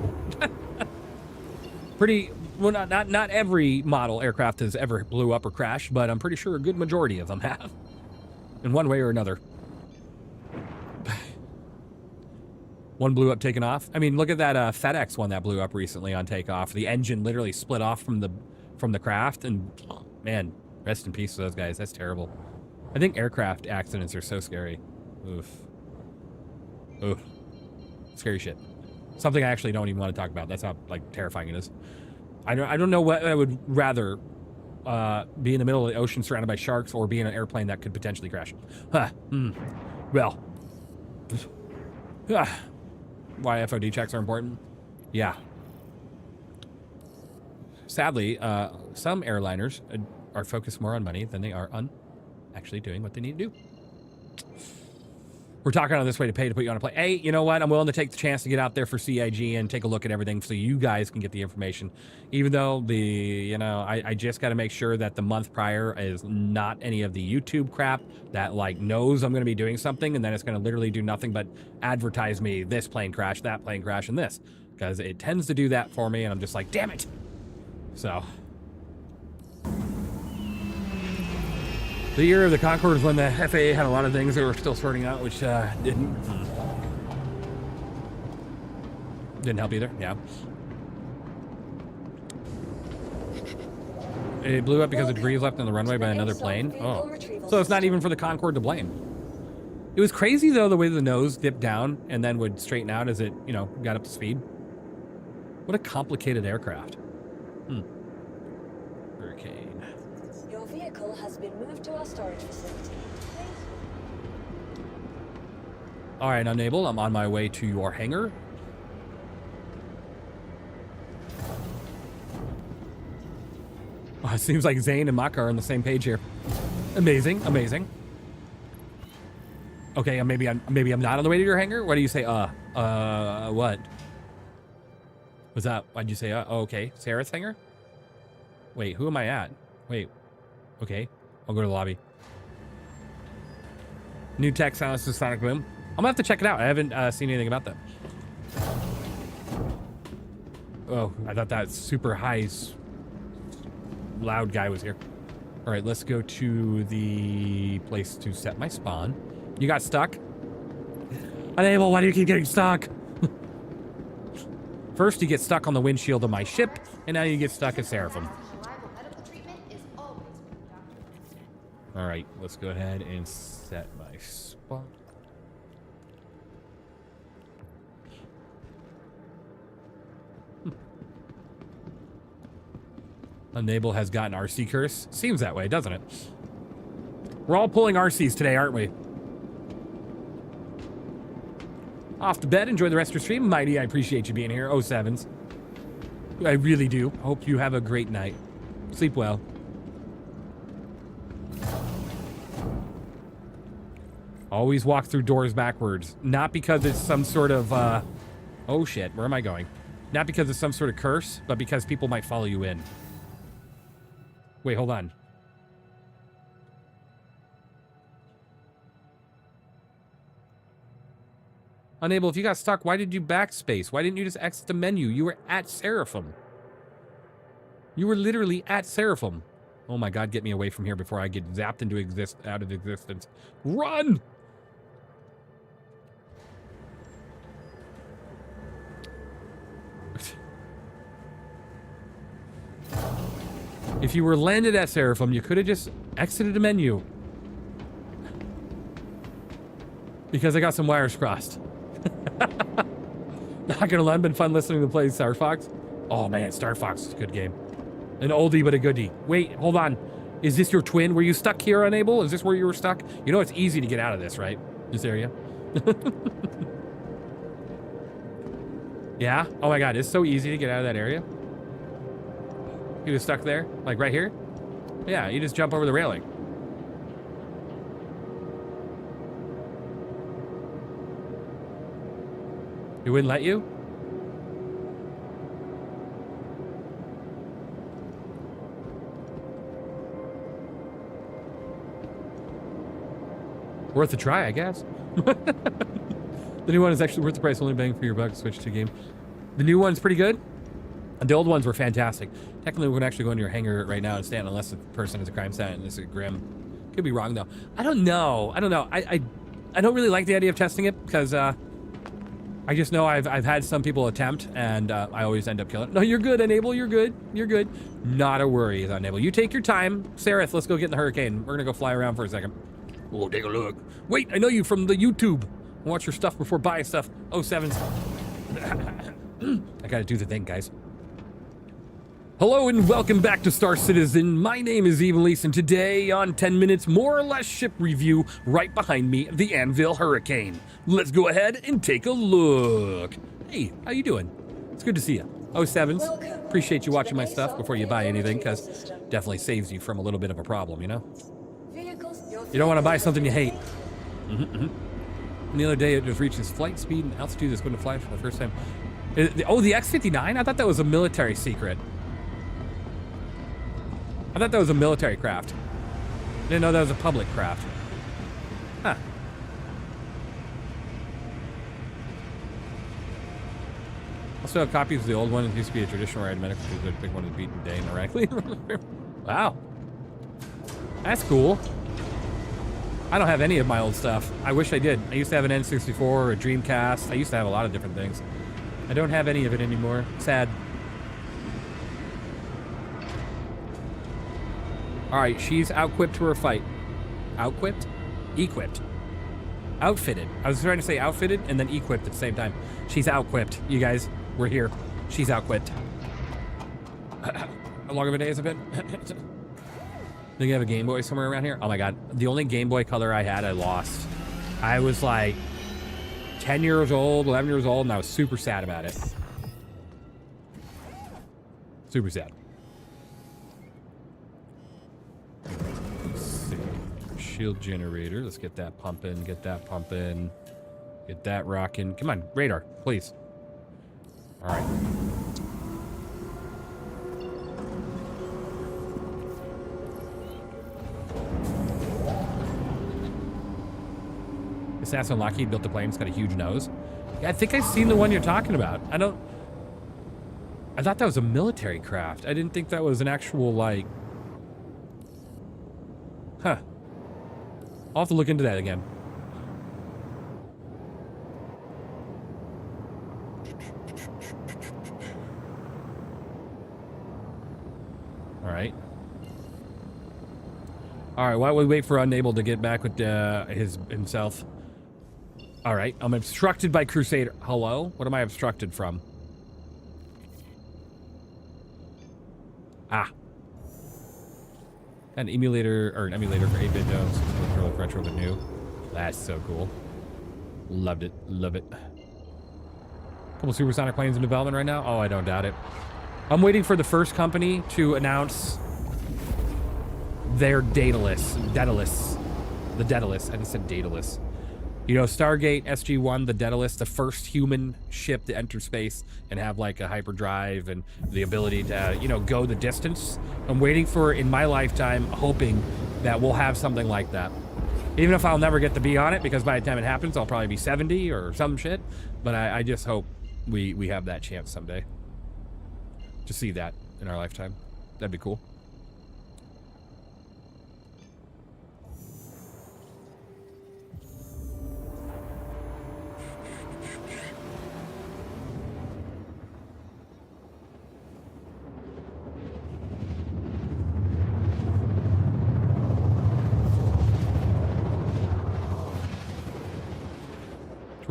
Well, not every model aircraft has ever blew up or crashed, but I'm pretty sure a good majority of them have. In one way or another. One blew up taking off. I mean, look at that FedEx one that blew up recently on takeoff. The engine literally split off from the craft, and man, rest in peace to those guys. That's terrible. I think aircraft accidents are so scary. Oof. Oof. Scary shit. Something I actually don't even want to talk about. That's how like terrifying it is. I don't know what I would rather be in the middle of the ocean surrounded by sharks or be in an airplane that could potentially crash. Well. Why FOD checks are important? Yeah. Sadly, some airliners are focused more on money than they are on actually doing what they need to do. We're talking on this way to pay to put you on a plane. Hey, you know what? I'm willing to take the chance to get out there for CIG and take a look at everything so you guys can get the information. Even though I just got to make sure that the month prior is not any of the YouTube crap that like knows I'm going to be doing something and then it's going to literally do nothing but advertise me this plane crash, that plane crash, and this. Because it tends to do that for me and I'm just like, damn it. So. The year of the Concorde was when the FAA had a lot of things they were still sorting out, which didn't help either. Yeah. It blew up because of debris left on the runway by another plane. Oh. So it's not even for the Concorde to blame. It was crazy, though, the way the nose dipped down and then would straighten out as it, got up to speed. What a complicated aircraft. Hurricane. Your vehicle has been moved to our storage facility. All right, Unable, I'm on my way to your hangar. Oh, it seems like Zane and Maka are on the same page here. Amazing, amazing. Okay, maybe I'm not on the way to your hangar. What do you say? What? What's that? Why'd you say? Oh, okay, Sarah's hangar. Wait, who am I at? Wait. Okay, I'll go to the lobby. New tech silences sonic boom. I'm gonna have to check it out. I haven't seen anything about that. Oh, I thought that super high, loud guy was here. All right, let's go to the place to set my spawn. You got stuck? Unable, why do you keep getting stuck? First, you get stuck on the windshield of my ship, and now you get stuck at Seraphim. All right, let's go ahead and set my spot. Unable has gotten RC curse. Seems that way, doesn't it? We're all pulling RCs today, aren't we? Off to bed. Enjoy the rest of your stream. Mighty, I appreciate you being here. 07s. I really do. Hope you have a great night. Sleep well. Always walk through doors backwards. Not because it's some sort of, oh shit, where am I going? Not because it's some sort of curse, but because people might follow you in. Wait, hold on. Unable, if you got stuck, why did you backspace? Why didn't you just exit the menu? You were at Seraphim. You were literally at Seraphim. Oh my god, get me away from here before I get zapped into out of existence. Run! If you were landed at Seraphim, you could have just exited the menu. Because I got some wires crossed. Not gonna lie, been fun listening to play Star Fox. Oh man, Star Fox is a good game. An oldie but a goodie. Wait, hold on. Is this your twin? Were you stuck here unable? Is this where you were stuck? You know it's easy to get out of this, right? This area. Yeah? Oh my god, it's so easy to get out of that area. He was stuck there? Like right here? Yeah, you just jump over the railing. It wouldn't let you? Worth a try, I guess. The new one is actually worth the price, only bang for your buck to switch to game. The new one's pretty good. The old ones were fantastic. Technically, we're gonna actually go into your hangar right now and stand unless the person is a crime stat and this is grim. Could be wrong though. I don't know. I don't really like the idea of testing it because I just know I've had some people attempt and I always end up killing it. No, you're good, Enable. You're good. You're good. Not a worry, Enable. You take your time. Sereth, let's go get in the Hurricane. We're gonna go fly around for a second. We'll take a look. Wait, I know you from the YouTube. Watch your stuff before buying stuff. 07s. I gotta do the thing, guys. Hello and welcome back to Star Citizen. My name is evenleasesc, and today on 10 minutes, more or less ship review, right behind me, the Anvil Hurricane. Let's go ahead and take a look. Hey, how you doing? It's good to see you. 07s, appreciate you watching my stuff before you buy anything, because definitely saves you from a little bit of a problem, you know? You don't want to buy something you hate. And the other day, it just reached its flight speed and altitude it's going to fly for the first time. Oh, the X-59? I thought that was a military secret. I thought that was a military craft. I didn't know that was a public craft. Huh. I still have copies of the old one. It used to be a traditional ride medical because the big one was beaten day indirectly. Wow. That's cool. I don't have any of my old stuff. I wish I did. I used to have an N64 or a Dreamcast. I used to have a lot of different things. I don't have any of it anymore. Sad. All right, she's outquipped to her fight. Outquipped? Equipped. Outfitted. I was trying to say outfitted and then equipped at the same time. She's outquipped. You guys, we're here. She's outquipped. How long of a day has it been? Think you have a Game Boy somewhere around here? Oh my god. The only Game Boy color I had, I lost. I was like 10 years old, 11 years old, and I was super sad about it. Super sad. Shield generator. Let's get that pumping. Get that pumping. Get that rocking. Come on, radar, please. All right. Assassin Lockheed built the plane. It's got a huge nose. Yeah, I think I've seen the one you're talking about. I thought that was a military craft. I didn't think that was an actual, like... Huh. I'll have to look into that again. All right. All right, while we wait for Unable to get back with himself. All right, I'm obstructed by Crusader. Hello? What am I obstructed from? Ah. An emulator, or an emulator for 8-bit domes. Look retro but new. That's so cool. Loved it. Love it. Couple supersonic planes in development right now? Oh, I don't doubt it. I'm waiting for the first company to announce their Daedalus. The Daedalus. I just said Daedalus. You know, Stargate SG-1, the Daedalus, the first human ship to enter space and have like a hyperdrive and the ability to, you know, go the distance. I'm waiting for, in my lifetime, hoping that we'll have something like that. Even if I'll never get to be on it, because by the time it happens, I'll probably be 70 or some shit. But I just hope we have that chance someday to see that in our lifetime. That'd be cool.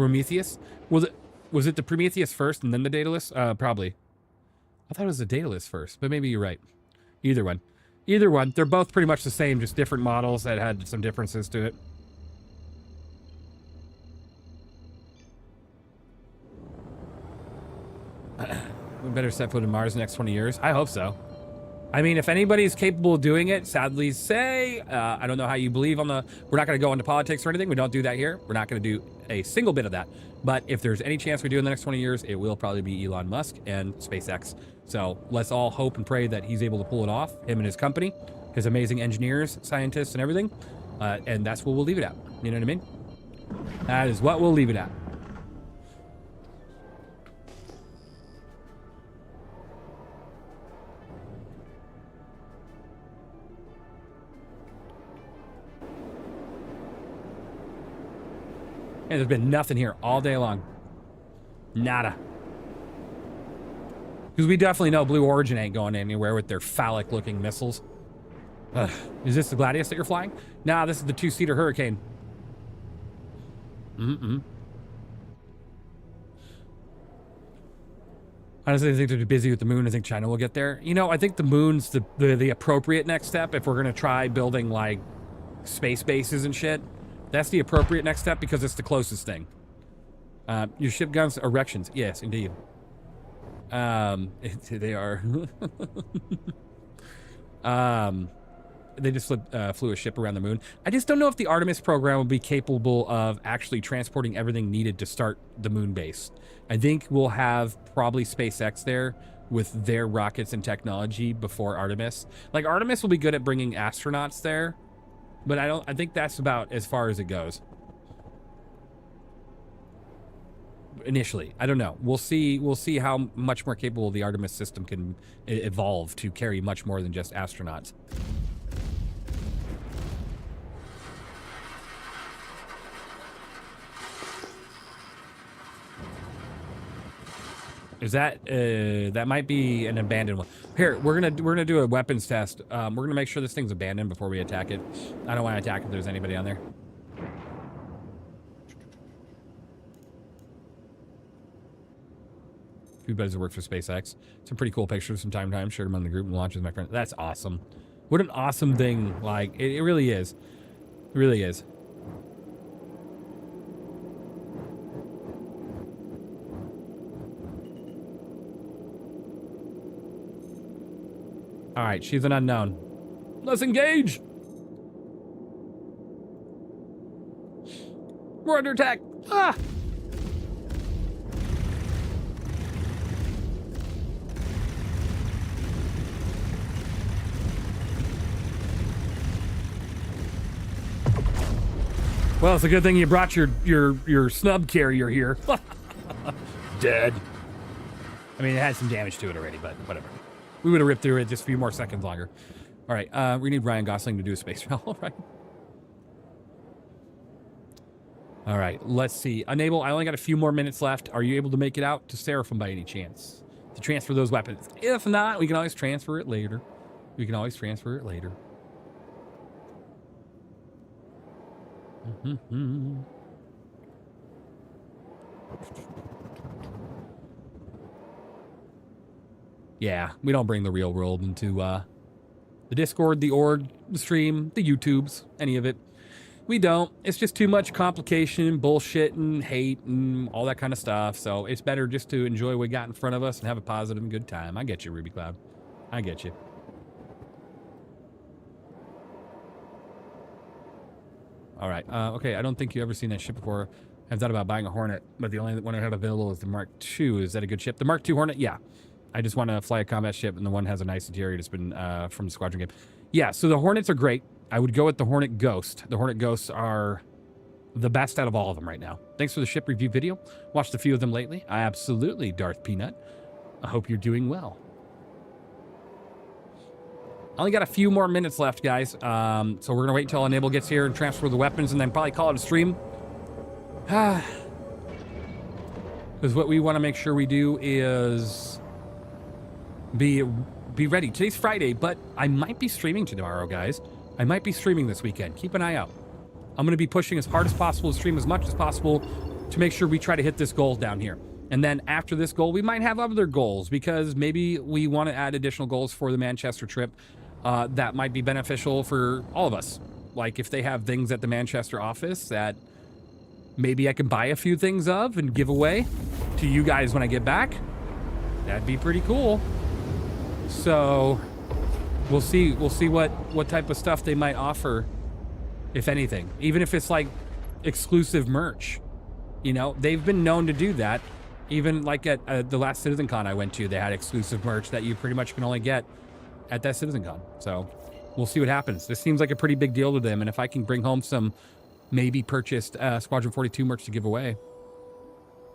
Prometheus? Was it the Prometheus first and then the Daedalus? Probably. I thought it was the Daedalus first, but maybe you're right. Either one. Either one. They're both pretty much the same, just different models that had some differences to it. We better set foot in Mars in the next 20 years. I hope so. I mean, if anybody's capable of doing it, sadly say, I don't know how you believe on the... We're not going to go into politics or anything. We don't do that here. We're not going to do a single bit of that. But if there's any chance we do in the next 20 years, it will probably be Elon Musk and SpaceX. So let's all hope and pray that he's able to pull it off, him and his company, his amazing engineers, scientists, and everything. And that's what we'll leave it at. You know what I mean? That is what we'll leave it at. And there's been nothing here all day long. Nada. Because we definitely know Blue Origin ain't going anywhere with their phallic-looking missiles. Ugh. Is this the Gladius that you're flying? Nah, this is the two-seater Hurricane. Honestly, I think they're too busy with the moon. I think China will get there. You know, I think the moon's the appropriate next step if we're going to try building, like, space bases and shit. That's the appropriate next step because it's the closest thing. Your ship guns erections. Yes, indeed. They are. They just flew a ship around the moon. I just don't know if the Artemis program will be capable of actually transporting everything needed to start the moon base. I think we'll have probably SpaceX there with their rockets and technology before Artemis. Like, Artemis will be good at bringing astronauts there. But I think that's about as far as it goes. Initially. I don't know. We'll see how much more capable the Artemis system can evolve to carry much more than just astronauts. Is that that might be an abandoned one. Here, we're gonna do a weapons test. We're gonna make sure this thing's abandoned before we attack it. I don't want to attack if there's anybody on there. A few buddies that work for SpaceX. Some pretty cool pictures from time to time. Shared them on the group and launched with my friend. That's awesome. What an awesome thing! Like it really is. It really is. All right, she's an unknown. Let's engage. We're under attack. Ah! Well, it's a good thing you brought your snub carrier here. Dead. I mean, it had some damage to it already, but whatever. We would have ripped through it just a few more seconds longer. All right, we need Ryan Gosling to do a space travel, right? All right, let's see. Unable, I only got a few more minutes left. Are you able to make it out to Seraphim by any chance? To transfer those weapons? If not, we can always transfer it later. We can always transfer it later. Yeah, we don't bring the real world into the Discord, the Org, the stream, the YouTubes, any of it. We don't. It's just too much complication, bullshit, and hate, and all that kind of stuff. So it's better just to enjoy what we got in front of us and have a positive and good time. I get you, Ruby Cloud. I get you. All right. Okay, I don't think you've ever seen that ship before. I've thought about buying a Hornet, but the only one I have available is the Mark II. Is that a good ship? The Mark II Hornet? Yeah. I just want to fly a combat ship, and the one has a nice interior. It's been from the Squadron game. Yeah, so the Hornets are great. I would go with the Hornet Ghost. The Hornet Ghosts are the best out of all of them right now. Thanks for the ship review video. Watched a few of them lately. Absolutely, Darth Peanut. I hope you're doing well. I only got a few more minutes left, guys. So we're going to wait until Enable gets here and transfer the weapons, and then probably call it a stream. Because what we want to make sure we do is be ready. Today's Friday, but I might be streaming tomorrow, guys. I might be streaming this weekend. Keep an eye out. I'm going to be pushing as hard as possible to stream as much as possible to make sure we try to hit this goal down here. And then after this goal, we might have other goals because maybe we want to add additional goals for the Manchester trip that might be beneficial for all of us. Like if they have things at the Manchester office that maybe I can buy a few things of and give away to you guys when I get back, that'd be pretty cool. So we'll see what type of stuff they might offer, if anything, even if it's like exclusive merch. You know, they've been known to do that. Even like at the last CitizenCon I went to, they had exclusive merch that you pretty much can only get at that CitizenCon. So we'll see what happens. This seems like a pretty big deal to them. And if I can bring home some maybe purchased Squadron 42 merch to give away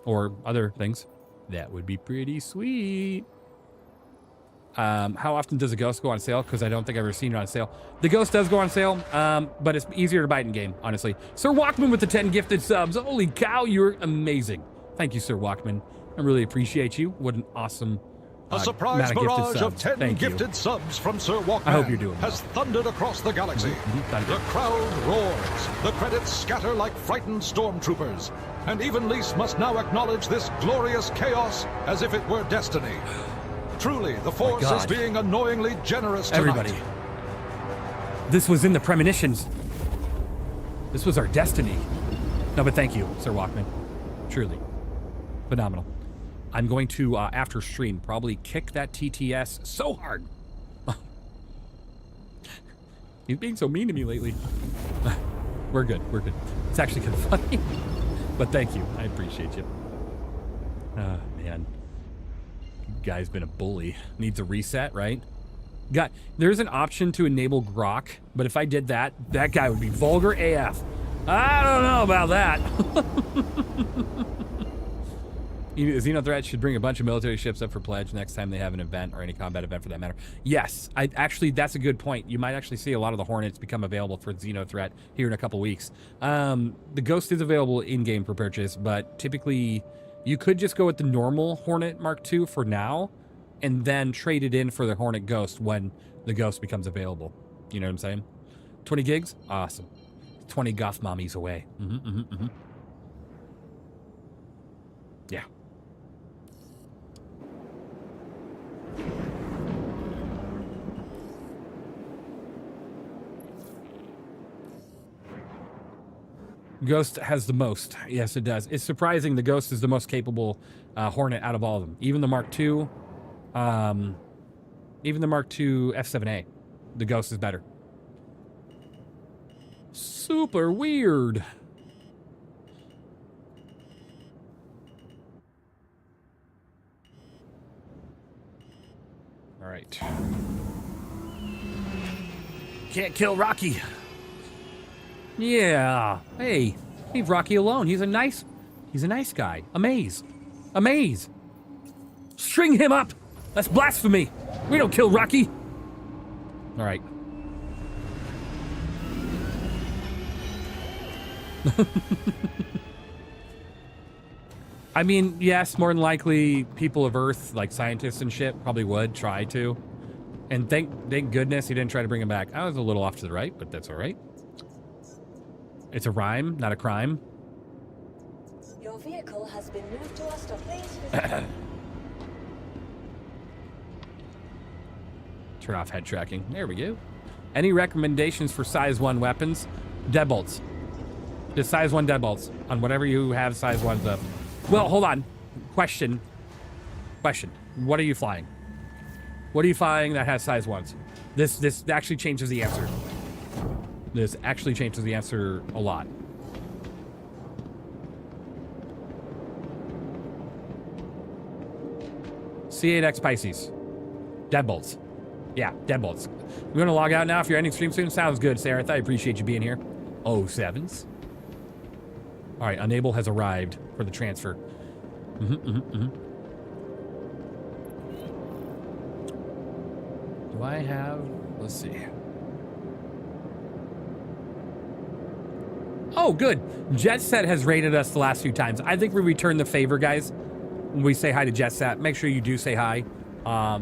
or other things, that would be pretty sweet. How often does a Ghost go on sale? Because I don't think I've ever seen it on sale. The Ghost does go on sale, but it's easier to buy it in game, honestly. Sir Walkman with the 10 gifted subs. Holy cow, you're amazing. Thank you, Sir Walkman. I really appreciate you. What an awesome a surprise barrage of 10 gifted subs from Sir Walkman I hope you're doing has thundered across the galaxy. The crowd roars. The credits scatter like frightened stormtroopers. And Evenlease must now acknowledge this glorious chaos as if it were destiny. Truly, the Force is being annoyingly generous tonight. Everybody. This was in the premonitions. This was our destiny. No, but thank you, Sir Walkman. Truly. Phenomenal. I'm going to, after stream, probably kick that TTS so hard. He's being so mean to me lately. We're good. We're good. It's actually kind of funny. But thank you. I appreciate you. Oh, man. Guy's been a bully. Needs a reset, right? There's an option to enable grok, but if I did that, that guy would be vulgar AF. I don't know about that. Xenothreat should bring a bunch of military ships up for pledge next time they have an event, or any combat event for that matter. Yes, that's a good point. You might actually see a lot of the Hornets become available for Xenothreat here in a couple weeks. The Ghost is available in-game for purchase, but typically you could just go with the normal Hornet Mark II for now, and then trade it in for the Hornet Ghost when the Ghost becomes available. You know what I'm saying? 20 gigs? Awesome. 20 goth mommies away. Yeah. Ghost has the most. Yes, it does. It's surprising the Ghost is the most capable Hornet out of all of them. Even the Mark II, even the Mark II F7A, the Ghost is better. Super weird. All right. Can't kill Rocky. Yeah. Hey, leave Rocky alone. He's a nice guy. Amaze. String him up. That's blasphemy. We don't kill Rocky. All right. I mean, yes, more than likely people of Earth, like scientists and shit, probably would try to. And thank goodness he didn't try to bring him back. I was a little off to the right, but that's all right. It's a rhyme, not a crime. Your vehicle has been moved to our stop. Please Turn off head tracking. There we go. Any recommendations for size 1 weapons? Deadbolts. Just size 1 deadbolts on whatever you have size 1s of. Well, hold on. Question. What are you flying? What are you flying that has size 1s? This actually changes the answer. This actually changes the answer a lot. C8X Pisces. Deadbolts. Yeah, deadbolts. We're going to log out now if you're ending stream soon. Sounds good, Sarah. I appreciate you being here. 07s. All right, Unable has arrived for the transfer. Do I have... Let's see. Oh, good. Jet Set has raided us the last few times. I think we return the favor, guys. When we say hi to Jet Set, make sure you do say hi.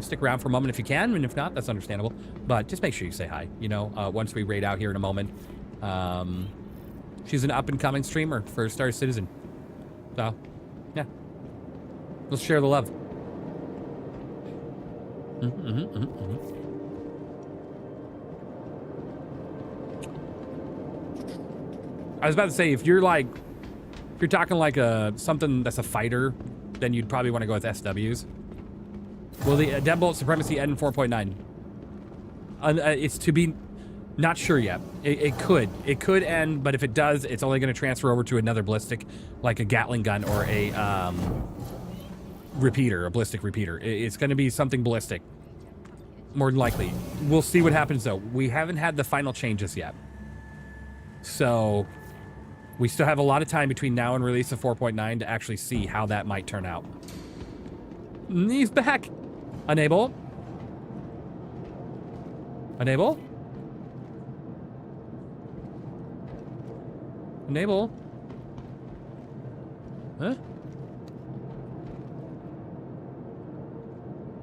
Stick around for a moment if you can, and if not, that's understandable. But just make sure you say hi, you know, once we raid out here in a moment. She's an up-and-coming streamer, first-star citizen. So, yeah. Let's share the love. I was about to say, if you're talking like something that's a fighter, then you'd probably want to go with SWs. Will the Deadbolt Supremacy end in 4.9? It's to be not sure yet. It could end, but if it does, it's only going to transfer over to another ballistic, like a Gatling gun or a repeater, a ballistic repeater. It's going to be something ballistic, more than likely. We'll see what happens though. We haven't had the final changes yet, so we still have a lot of time between now and release of 4.9 to actually see how that might turn out. He's back. Enable. Enable. Enable. Huh?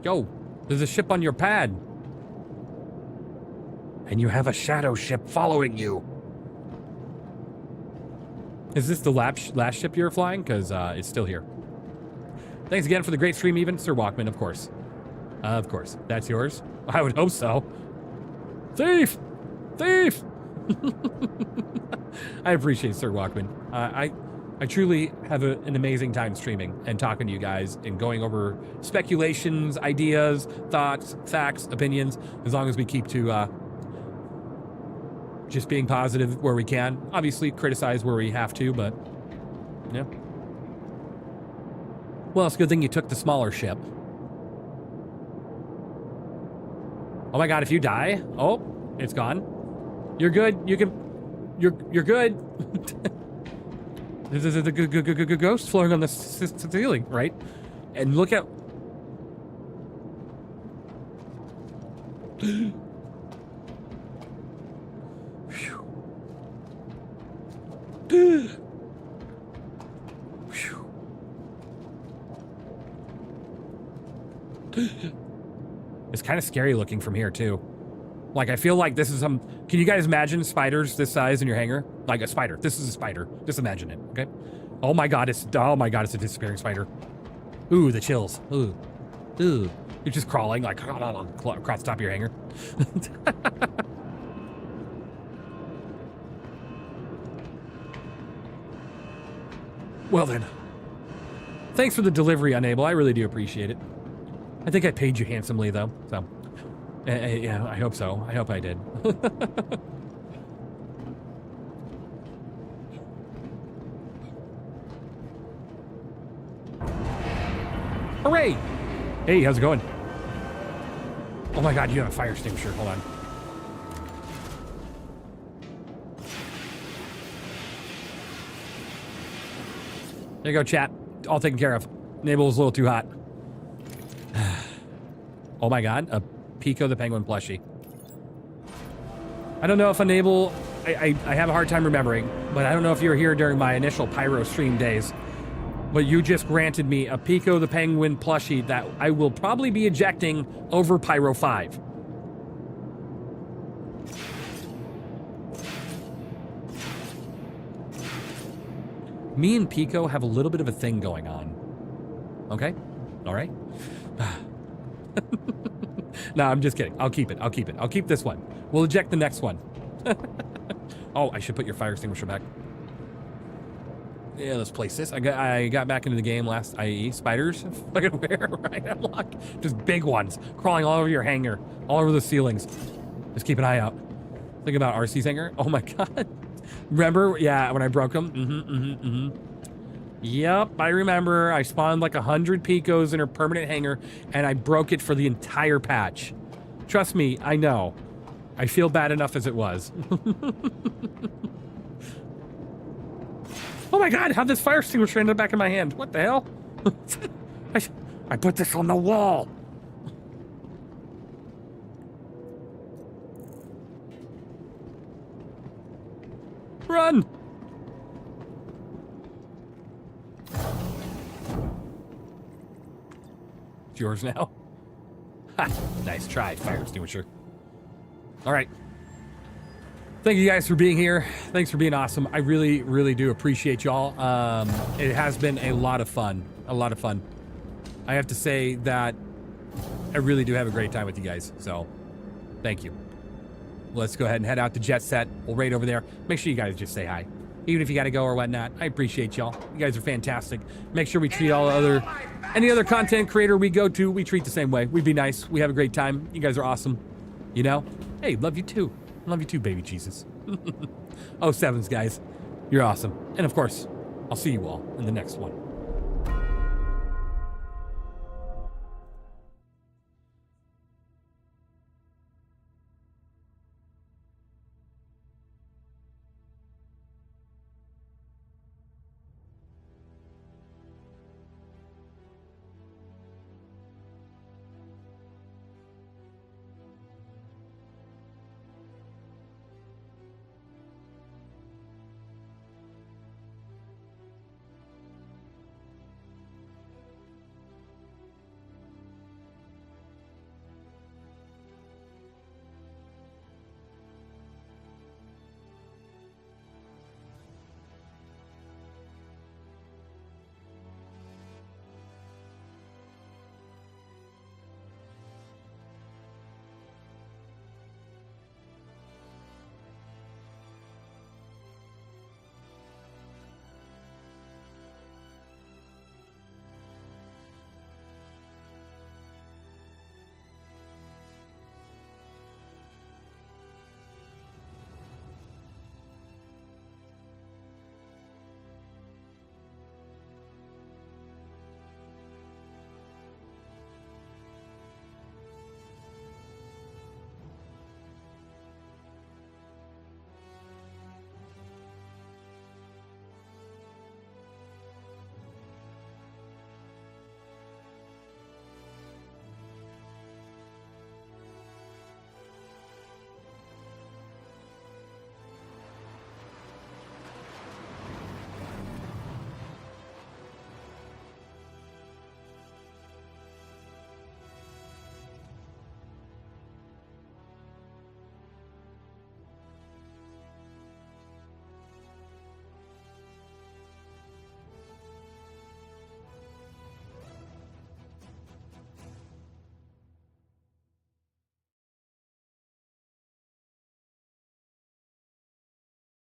Yo, there's a ship on your pad. And you have a shadow ship following you. Is this the last ship you're flying? Because it's still here. Thanks again for the great stream, even. Sir Walkman, of course. Of course. That's yours? I would hope so. Thief! Thief! I appreciate Sir Walkman. I truly have an amazing time streaming and talking to you guys and going over speculations, ideas, thoughts, facts, opinions, as long as we keep to just being positive where we can. Obviously, criticize where we have to, but yeah. Well, it's a good thing you took the smaller ship. Oh my god, if you die, oh, it's gone. You're good. You can, you're good. There's a ghost floating on the ceiling, right? And look at. It's kind of scary looking from here too. Like, I feel like this is some... Can you guys imagine spiders this size in your hangar? Like a spider. This is a spider. Just imagine it, okay? Oh my god, it's a disappearing spider. Ooh, the chills. Ooh. Ooh. You're just crawling like across the top of your hangar. Well then. Thanks for the delivery, Unable. I really do appreciate it. I think I paid you handsomely though, so... yeah, I hope so. I hope I did. Hooray! Hey, how's it going? Oh my god, you have a fire extinguisher. Hold on. There you go, chat. All taken care of. Nable's a little too hot. Oh my god, a Pico the Penguin plushie. I don't know if Enable... I have a hard time remembering, but I don't know if you were here during my initial Pyro stream days, but you just granted me a Pico the Penguin plushie that I will probably be ejecting over Pyro 5. Me and Pico have a little bit of a thing going on. Okay? All right? No, I'm just kidding. I'll keep it. I'll keep it. I'll keep this one. We'll eject the next one. Oh, I should put your fire extinguisher back. Yeah, let's place this. I got back into the game last IE. Spiders? Fucking where? Right? Unlock. Just big ones. Crawling all over your hangar. All over the ceilings. Just keep an eye out. Think about RC's hangar. Oh my god. Remember? Yeah, when I broke them? Yep, I remember. I spawned like 100 Picos in her permanent hangar, and I broke it for the entire patch. Trust me, I know. I feel bad enough as it was. Oh my god, how'd this fire extinguisher end up back in my hand? What the hell? I put this on the wall. Run! It's yours now. Ha! Nice try, fire extinguisher. All right. Thank you guys for being here. Thanks for being awesome. I really, really do appreciate y'all. It has been a lot of fun. A lot of fun. I have to say that I really do have a great time with you guys. So, thank you. Let's go ahead and head out to Jet Set. We'll raid over there. Make sure you guys just say hi. Even if you got to go or whatnot. I appreciate y'all. You guys are fantastic. Make sure we treat any other content creator we go to, we treat the same way. We be nice. We have a great time. You guys are awesome. You know? Hey, love you too. Love you too, baby Jesus. Oh, sevens, guys. You're awesome. And of course, I'll see you all in the next one.